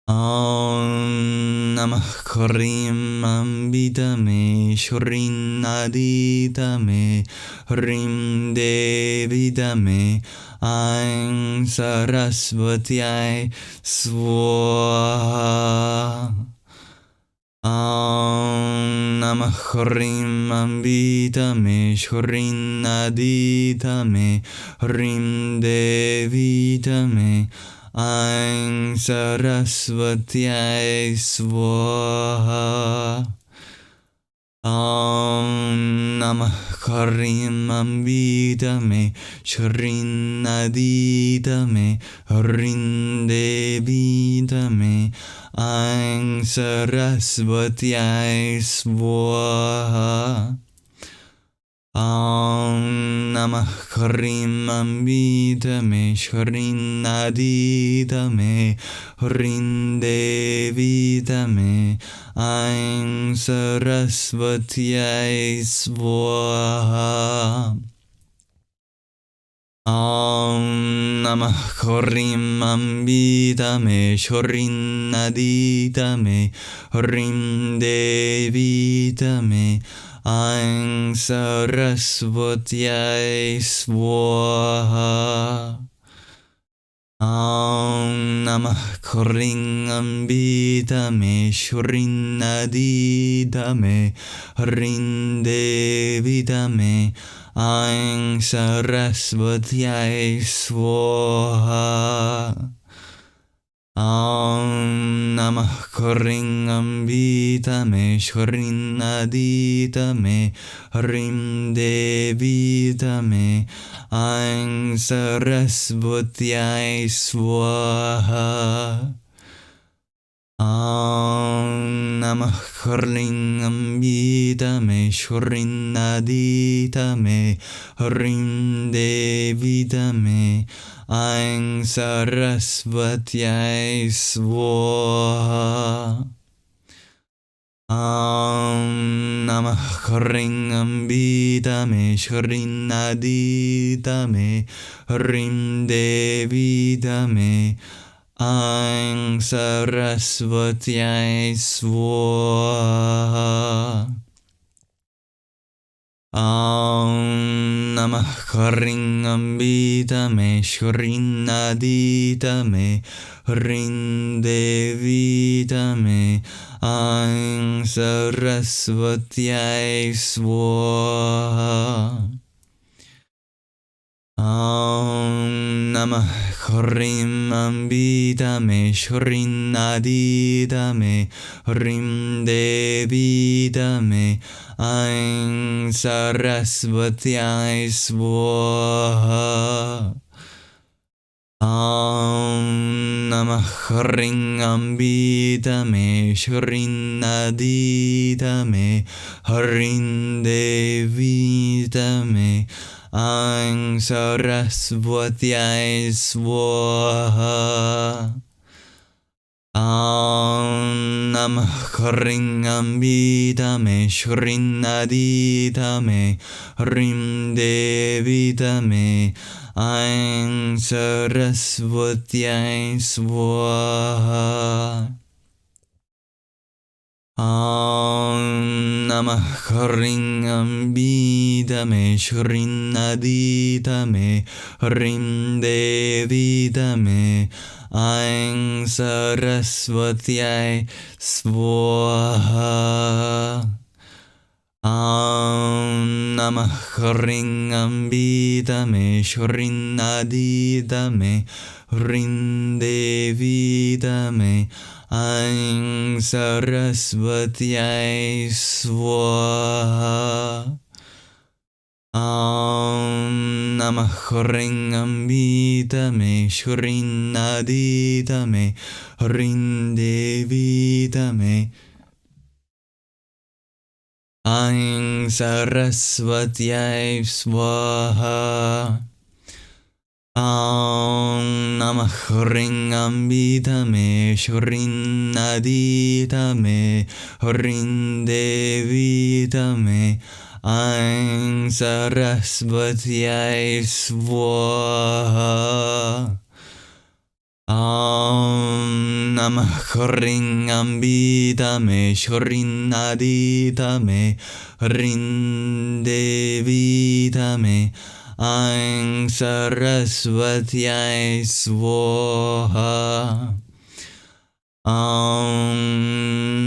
Om Namah Karim Ambitame Shrin Aditame Hrim Devidame Aing Saraswatyai Swaha. Om Namah Hrim Ambitame Shrin Aditame Hrim Devitame Aing Saraswatyai Swaha. Om Namah Karim Ambitame Shrin Aditame Hrim Devitame Aing Saraswatyai Swaha. Om Namah Karim Ambitame Shrin Aditame Hrim Devitame Aing Saraswatyai Swaha. Om Namah Karim Ambitame Shrin Aditame Hrim Devitame Aing Saraswatyai Swaha. Om Namah Karim Ambitame Shrin Aditame Hrim Devitame Aing Saraswatyai Swaha. Om Namah Karim Ambitame Shrin Aditame Hrim Devitame Aing Saraswatyai Swaha. Om Namah Karim Ambitame Shrin Aditame Hrim Devitame Aing Saraswatyai Swaha. Om Namah Karim Ambitame Shrin Aditame Hrim Devitame Aing Saraswatyai Swaha. Om Namah Karim Ambitame Shrin Aditame Hrim Devitame Aing Saraswatyai Swaha. Om Namah Karim Ambitame Shrin Aditame Hrim Devitame Aing Saraswatyai Swaha. Om Namah Karim Ambitame Shrin Aditame Hrim Devitame Aing Saraswatyai Swaha. Om Namah Karim Ambitame Shrin Aditame Hrim Devitame Aing Saraswatyai Swaha. Om Namah Karim Ambitame Shrin Aditame Hrim Devitame Aing Saraswatyai Swaha. Om Namah Karim Ambitame Shrin Aditame Hrim Devitame Aing Saraswatyai Swaha. Om Namah Karim Ambitame Shrin Aditame Hrim Devitame Aing Saraswatyai Swaha. Om Namah Karim Ambitame Shrin Aditame Hrim Devitame Aing Saraswatyai Swaha. Om Namah Hring Ambitame Shrin Aditame Hrin Devitame Aing Saraswatyai Swaha.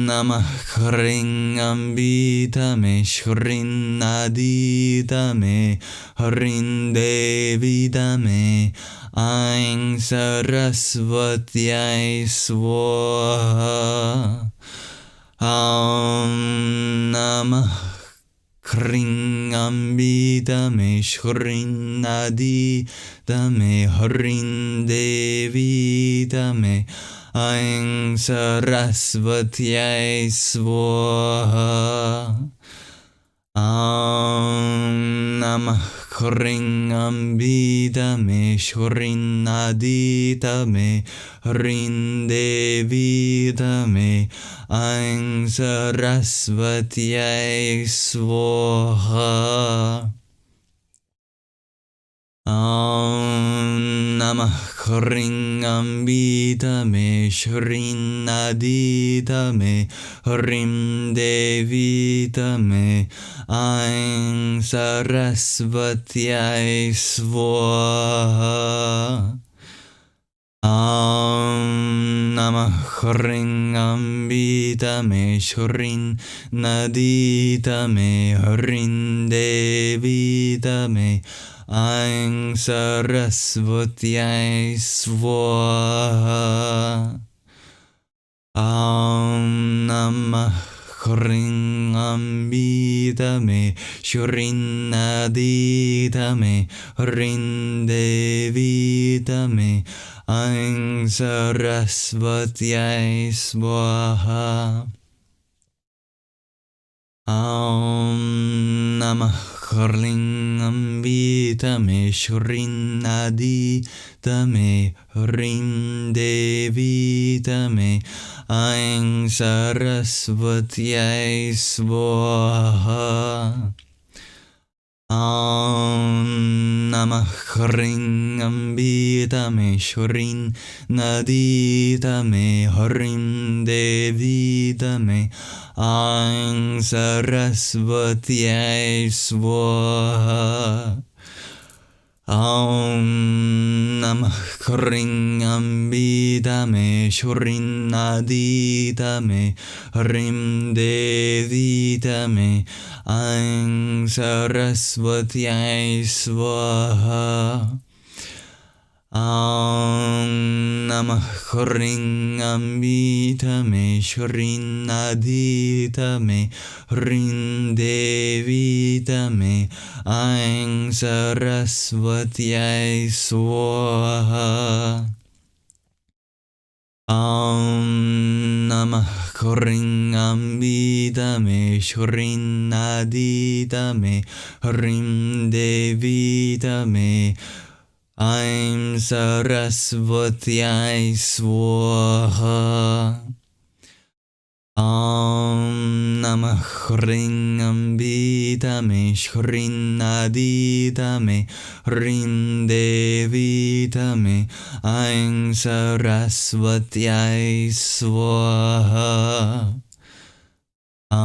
Namah Hring Ambitame Shrin Aditame Hrin Devitame Aing Saraswatyai Swaha. Namah Hring Ambitame Shrin Aditame Hrin Devitame Aing Saraswatyai Swaha. Namah Hring Ambitame Shrin Aditame Hrin Devitame Aing Saraswatyai Swaha. Namah Hring Ambitame Shrin Aditame Hrim Devitame Aing Saraswatyai Swaha. Namah Hring Ambitame Shrin Aditame Hrin Devitame Aing Saraswatyai Swaha. Namah Hring Ambitame Shrin Aditame Hrin Devitame Aing Saraswatyai Swaha. Namah Hring Ambitame Shrin Aditame Hrin Devitame Aing Saraswatyai Swaha. Namah Hring Ambitame Shrin Aditame Hrin Devitame Aing Saraswatyai Swaha. Namah Hring Ambitame Shrin Aditame Hrim Devitame Aing Saraswatyai Swaha. Namah Hring Ambitame Shrin Aditame Hrin Devitame Aing Saraswatyai Swaha. Namah Hring Ambitame Shrin Aditame Hrim Devitame Aing Saraswatyai Swaha. Namah Hring Ambitame Shrin Aditame Hrin Devitame Aing Saraswatyai Swaha.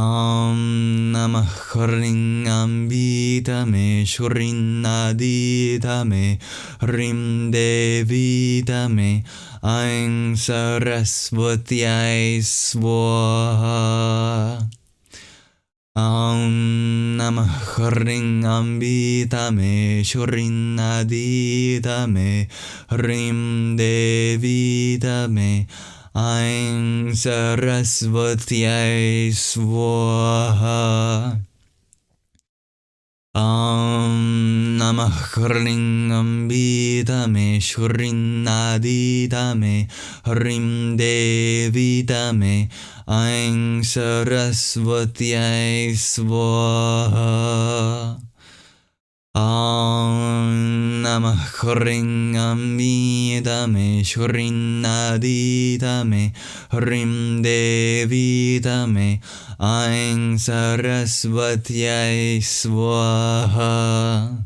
Namah Hring Ambitame Shrin Aditame Hrim Devitame Aing Saraswatyai Swaha. Namah Hring Ambitame Shrin Aditame Hrim Devitame Aing Saraswatyai Swaha. Namah Hring Ambitame Shrin Aditame Hrim Devitame Aing Saraswatyai Swaha. Namah Hring Ambitame Shrin Aditame Hrim Devitame Aing Saraswatyai Swaha.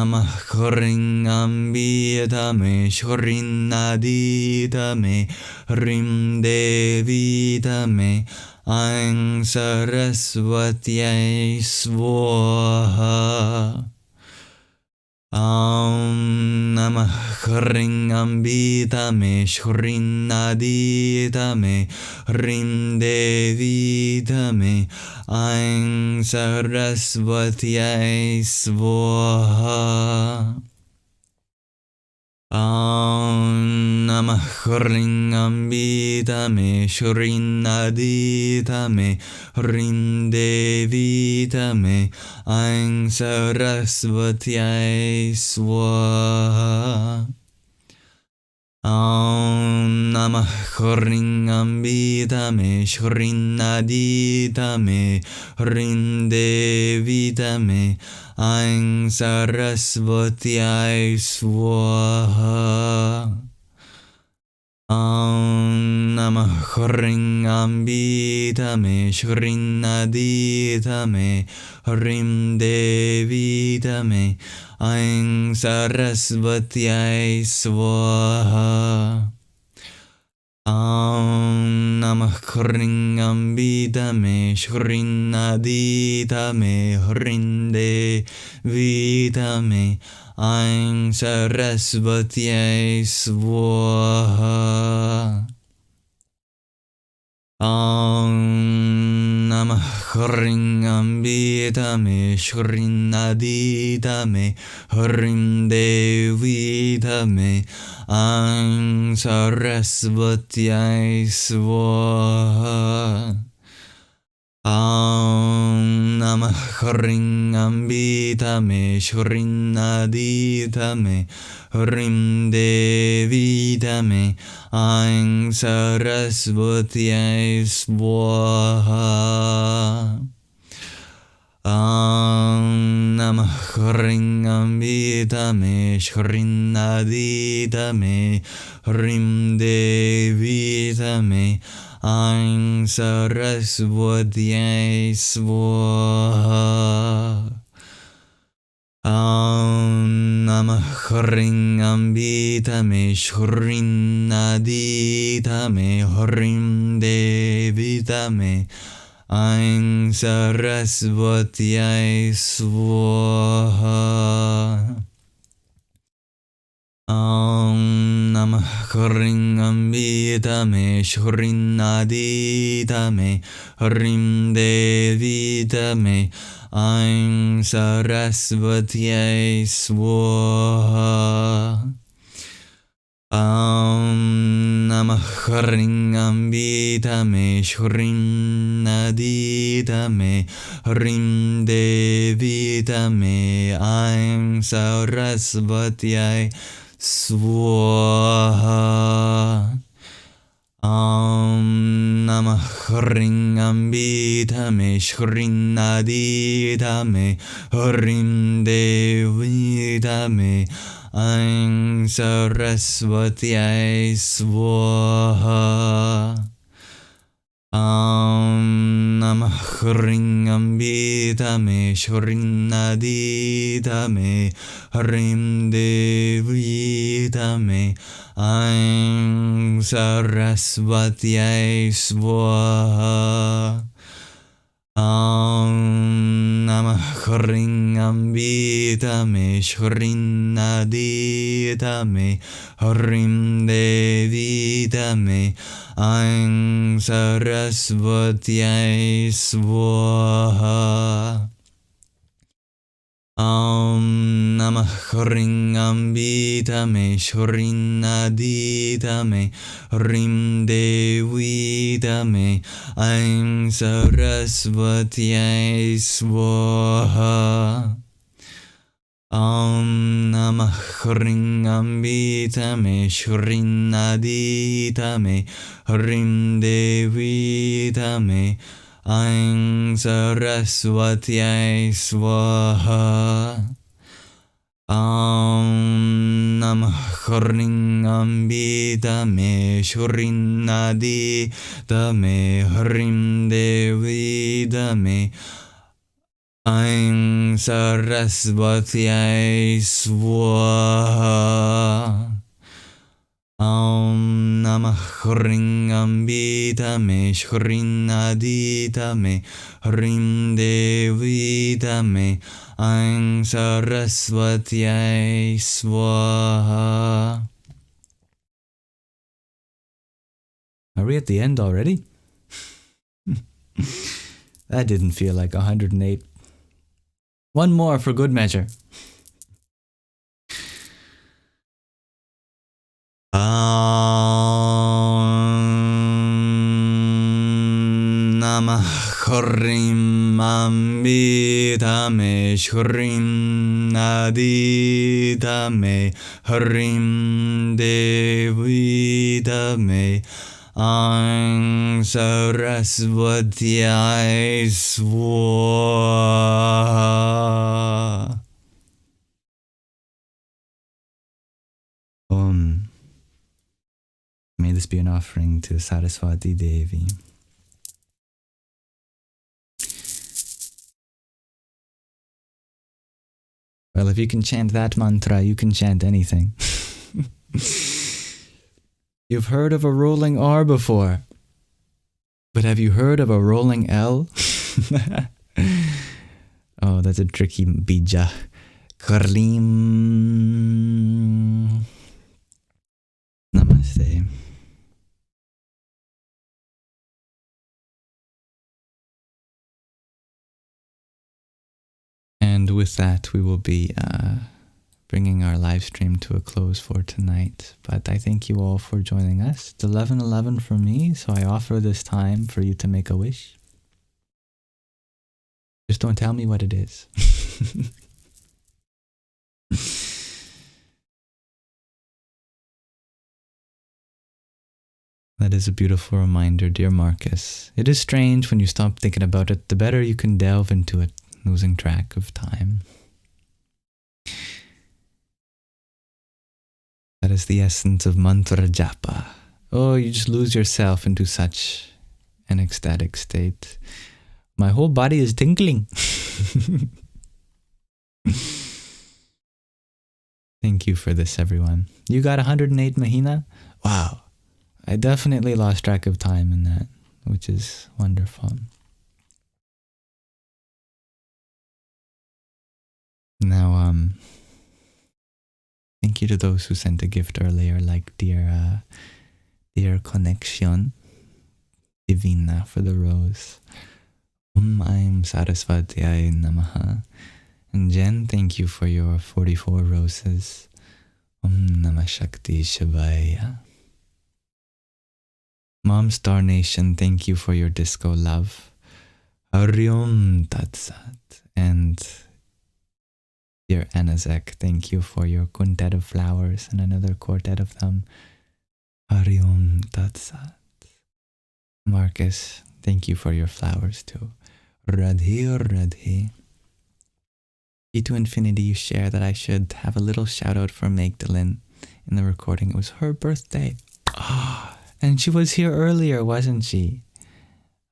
Namah Hring Ambitame Shrin Aditame Hrim Devitame Aing Saraswatyai Swaha. Om Namah Hring Ambitame Shrin Aditame Hrim Devitame Aing Saraswatyai Swaha. Om Namah Hring Ambitame Shrin Aditame Hrim Devitame Aing Saraswatyai Swaha. Om Namah Hring Ambitame Shrin Aditame Hrim Devitame Aing Saraswatyai Swaha. Om Namah Hring Ambitame Shrin Aditame Hrim Devitame Aing Saraswatyai Swaha. Om Namah Hring Ambitame Shrin Aditame Hrim Devitame Aing Saraswatyai Swaha. Om Namah Hring Ambitame Shrin Aditame Hrim Devitame Aing Saraswatyai Swaha. Om Namah Hring Ambitame Shrin Aditame Hrim Devitame Aing Saraswatyai Swaha. Om Namah Hring Ambitame Shrin Aditame Hrim Devitame Aing Saraswatyai Swaha. Om Namah Hring Ambitame Shrin Aditame Hrim Devitame Aing Saraswatyai Swaha. Om Namah Hring Ambitame Shrin Aditame Hrim Devitame Aing Saraswatyai Swaha. Om Namah Hring Ambitame Shrin Aditame Hrim Devitame Aing Saraswatyai Swaha. Om Namah Hring Ambitame Shrin Aditame Hrim Devitame Aing Saraswatyai Swaha. Om Namah Hring Ambitame Shrin Aditame Hrim Devitame Aing Saraswatyai Swaha. Om Namah Hring Ambitame Shrin Aditame Hrim Devitame Aing Saraswatyai Swaha. Om Namah Hring Ambitame Shrin Aditame Hrim Devitame Aing Saraswatyai Swaha. Om Namah Hring Ambitame Shrin Aditame Hrim Devitame Aing Saraswatyai Swaha. Om Namah Hring Ambitame Shrin Aditame Hrim Devitame Aing Saraswati Swaha. Om Namah Hring Ambita Me Shrin Adita Me Hrim Devita Me Aing Saraswati Swaha. Are we at the end already? That didn't feel like 108. One more for good measure. Om Namah Hrim Ambita Me Shrim Adita Me Hrim Devita Me Aing Saraswati Swaha. May this be an offering to Saraswati Devi. Well, if you can chant that mantra, you can chant anything. You've heard of a rolling R before, but have you heard of a rolling L? Oh, that's a tricky bija. Karlim. Namaste. And with that, we will be bringing our live stream to a close for tonight. But I thank you all for joining us. It's 11:11 for me, so I offer this time for you to make a wish. Just don't tell me what it is. That is a beautiful reminder, dear Marcus. It is strange when you stop thinking about it, the better you can delve into it, losing track of time. That is the essence of mantra japa. Oh, you just lose yourself into such an ecstatic state. My whole body is tingling. Thank you for this, everyone. You got 108 Mahina? Wow. I definitely lost track of time in that, which is wonderful. Now, thank you to those who sent a gift earlier, like dear Connection, Divina for the rose. I'm Saraswati Namaha. And Jen, thank you for your 44 roses. Namah Shakti Shavaya. Mom Star Nation, thank you for your disco love. Hariom Tatsat. And dear Anazek, thank you for your quintet of flowers and another quartet of them. Hariom Tatsat. Marcus, thank you for your flowers too. Radhe Radhe. To Infinity, you share that I should have a little shout out for Magdalene in the recording. It was her birthday. Ah, and she was here earlier, wasn't she?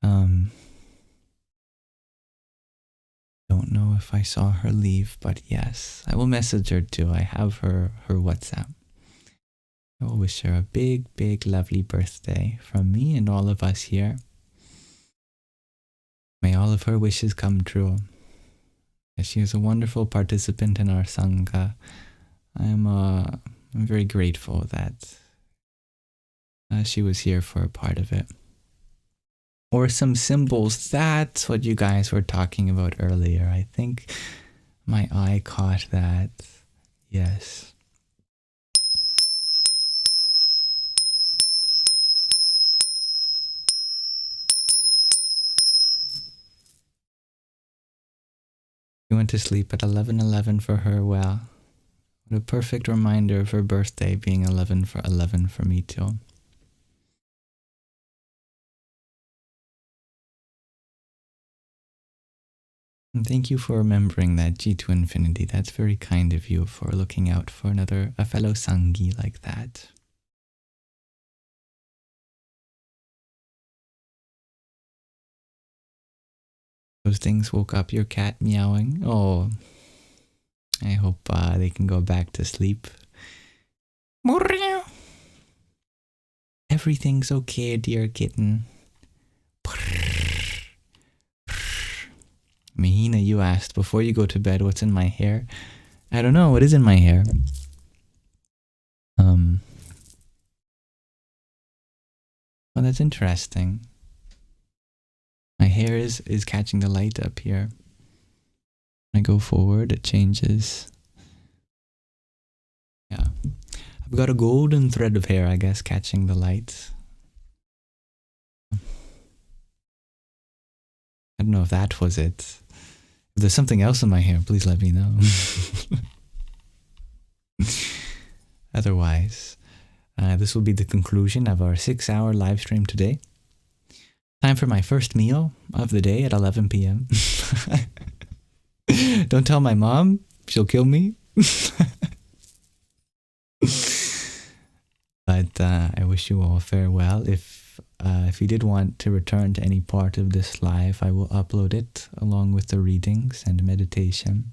Don't know if I saw her leave, but yes, I will message her too. I have her WhatsApp. I will wish her a big, big, lovely birthday from me and all of us here. May all of her wishes come true. She is a wonderful participant in our Sangha. I'm very grateful that she was here for a part of it. Or some symbols. That's what you guys were talking about earlier. I think my eye caught that. Yes. She went to sleep at 11:11 for her. Well, what a perfect reminder of her birthday being 11 for 11 for me too. And thank you for remembering that, G to Infinity. That's very kind of you for looking out for a fellow Sanghi like that. Those things woke up your cat meowing. Oh, I hope they can go back to sleep. Everything's okay, dear kitten. Mahina, you asked before you go to bed what's in my hair. I don't know what is in my hair. Oh, that's interesting. My hair is catching the light up here. When I go forward, it changes. Yeah. I've got a golden thread of hair, I guess, catching the light. I don't know if that was it. If there's something else in my hair, please let me know. Otherwise, this will be the conclusion of our 6-hour live stream today. Time for my first meal of the day at 11 p.m. Don't tell my mom, she'll kill me. But I wish you all farewell. If you did want to return to any part of this live, I will upload it along with the readings and meditation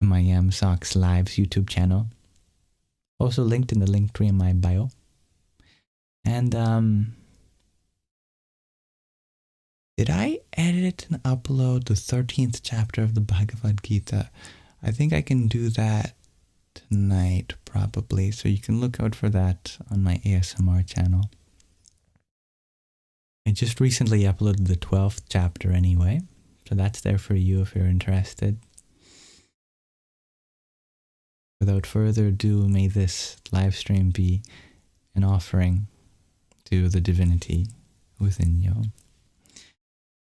to my Yamsox Lives YouTube channel. Also linked in the link tree in my bio. And did I edit and upload the 13th chapter of the Bhagavad Gita? I think I can do that tonight, probably. So you can look out for that on my ASMR channel. I just recently uploaded the 12th chapter anyway. So that's there for you if you're interested. Without further ado, may this live stream be an offering to the divinity within you.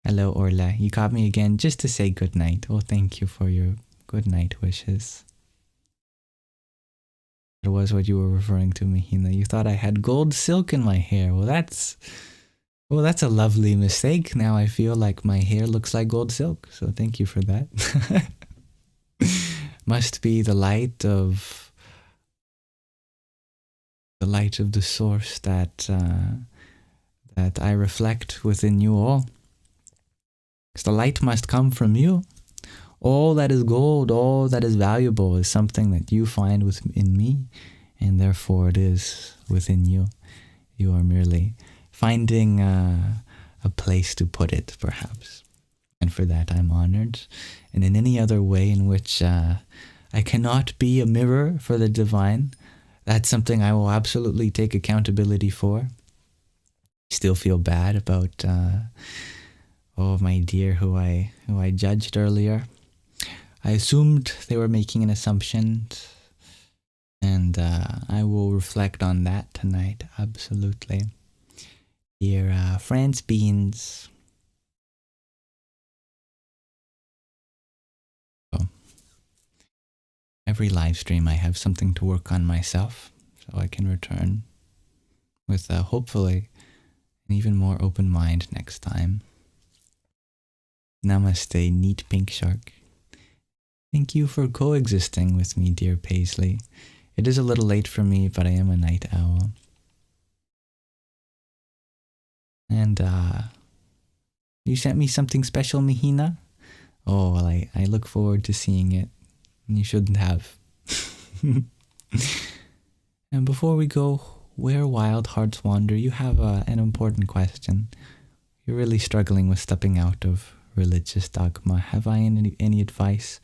Hello, Orla. You caught me again just to say good night. Well, thank you for your good night wishes. It was what you were referring to, Mahina. You thought I had gold silk in my hair. Well, that's a lovely mistake. Now I feel like my hair looks like gold silk. So thank you for that. Must be the light of the source that I reflect within you all. Because the light must come from you. All that is gold, all that is valuable is something that you find within me, and therefore it is within you. You are merely finding a place to put it, perhaps. And for that I'm honored. And in any other way in which I cannot be a mirror for the divine, that's something I will absolutely take accountability for. Still feel bad about my dear who I judged earlier. I assumed they were making an assumption, and I will reflect on that tonight, absolutely. Dear France Beans. So, every live stream I have something to work on myself, so I can return with hopefully an even more open mind next time. Namaste, neat pink shark. Thank you for coexisting with me, dear Paisley. It is a little late for me, but I am a night owl. And you sent me something special, Mahina? Oh, well, I look forward to seeing it. You shouldn't have. And before we go, where wild hearts wander, you have an important question. You're really struggling with stepping out of religious dogma. Have I any advice?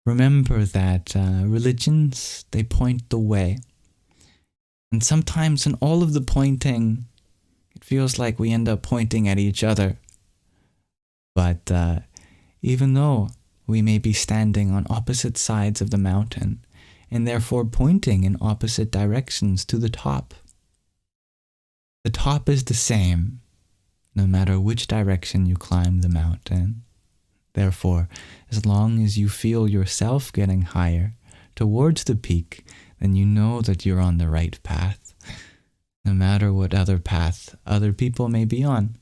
Remember that religions, they point the way. And sometimes in all of the pointing, it feels like we end up pointing at each other. But even though we may be standing on opposite sides of the mountain, and therefore pointing in opposite directions to the top is the same, no matter which direction you climb the mountain. Therefore, as long as you feel yourself getting higher towards the peak, then you know that you're on the right path, no matter what other path other people may be on.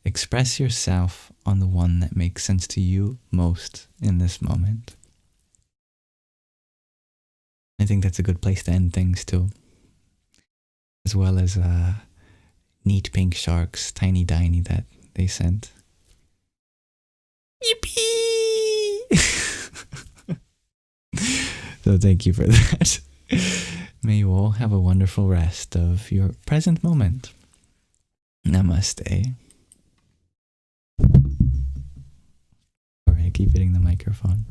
Express yourself on the one that makes sense to you most in this moment. I think that's a good place to end things too. As well as neat pink sharks, tiny Diny, that they sent. Yippee! So thank you for that. May you all have a wonderful rest of your present moment. Namaste. Sorry, I keep hitting the microphone.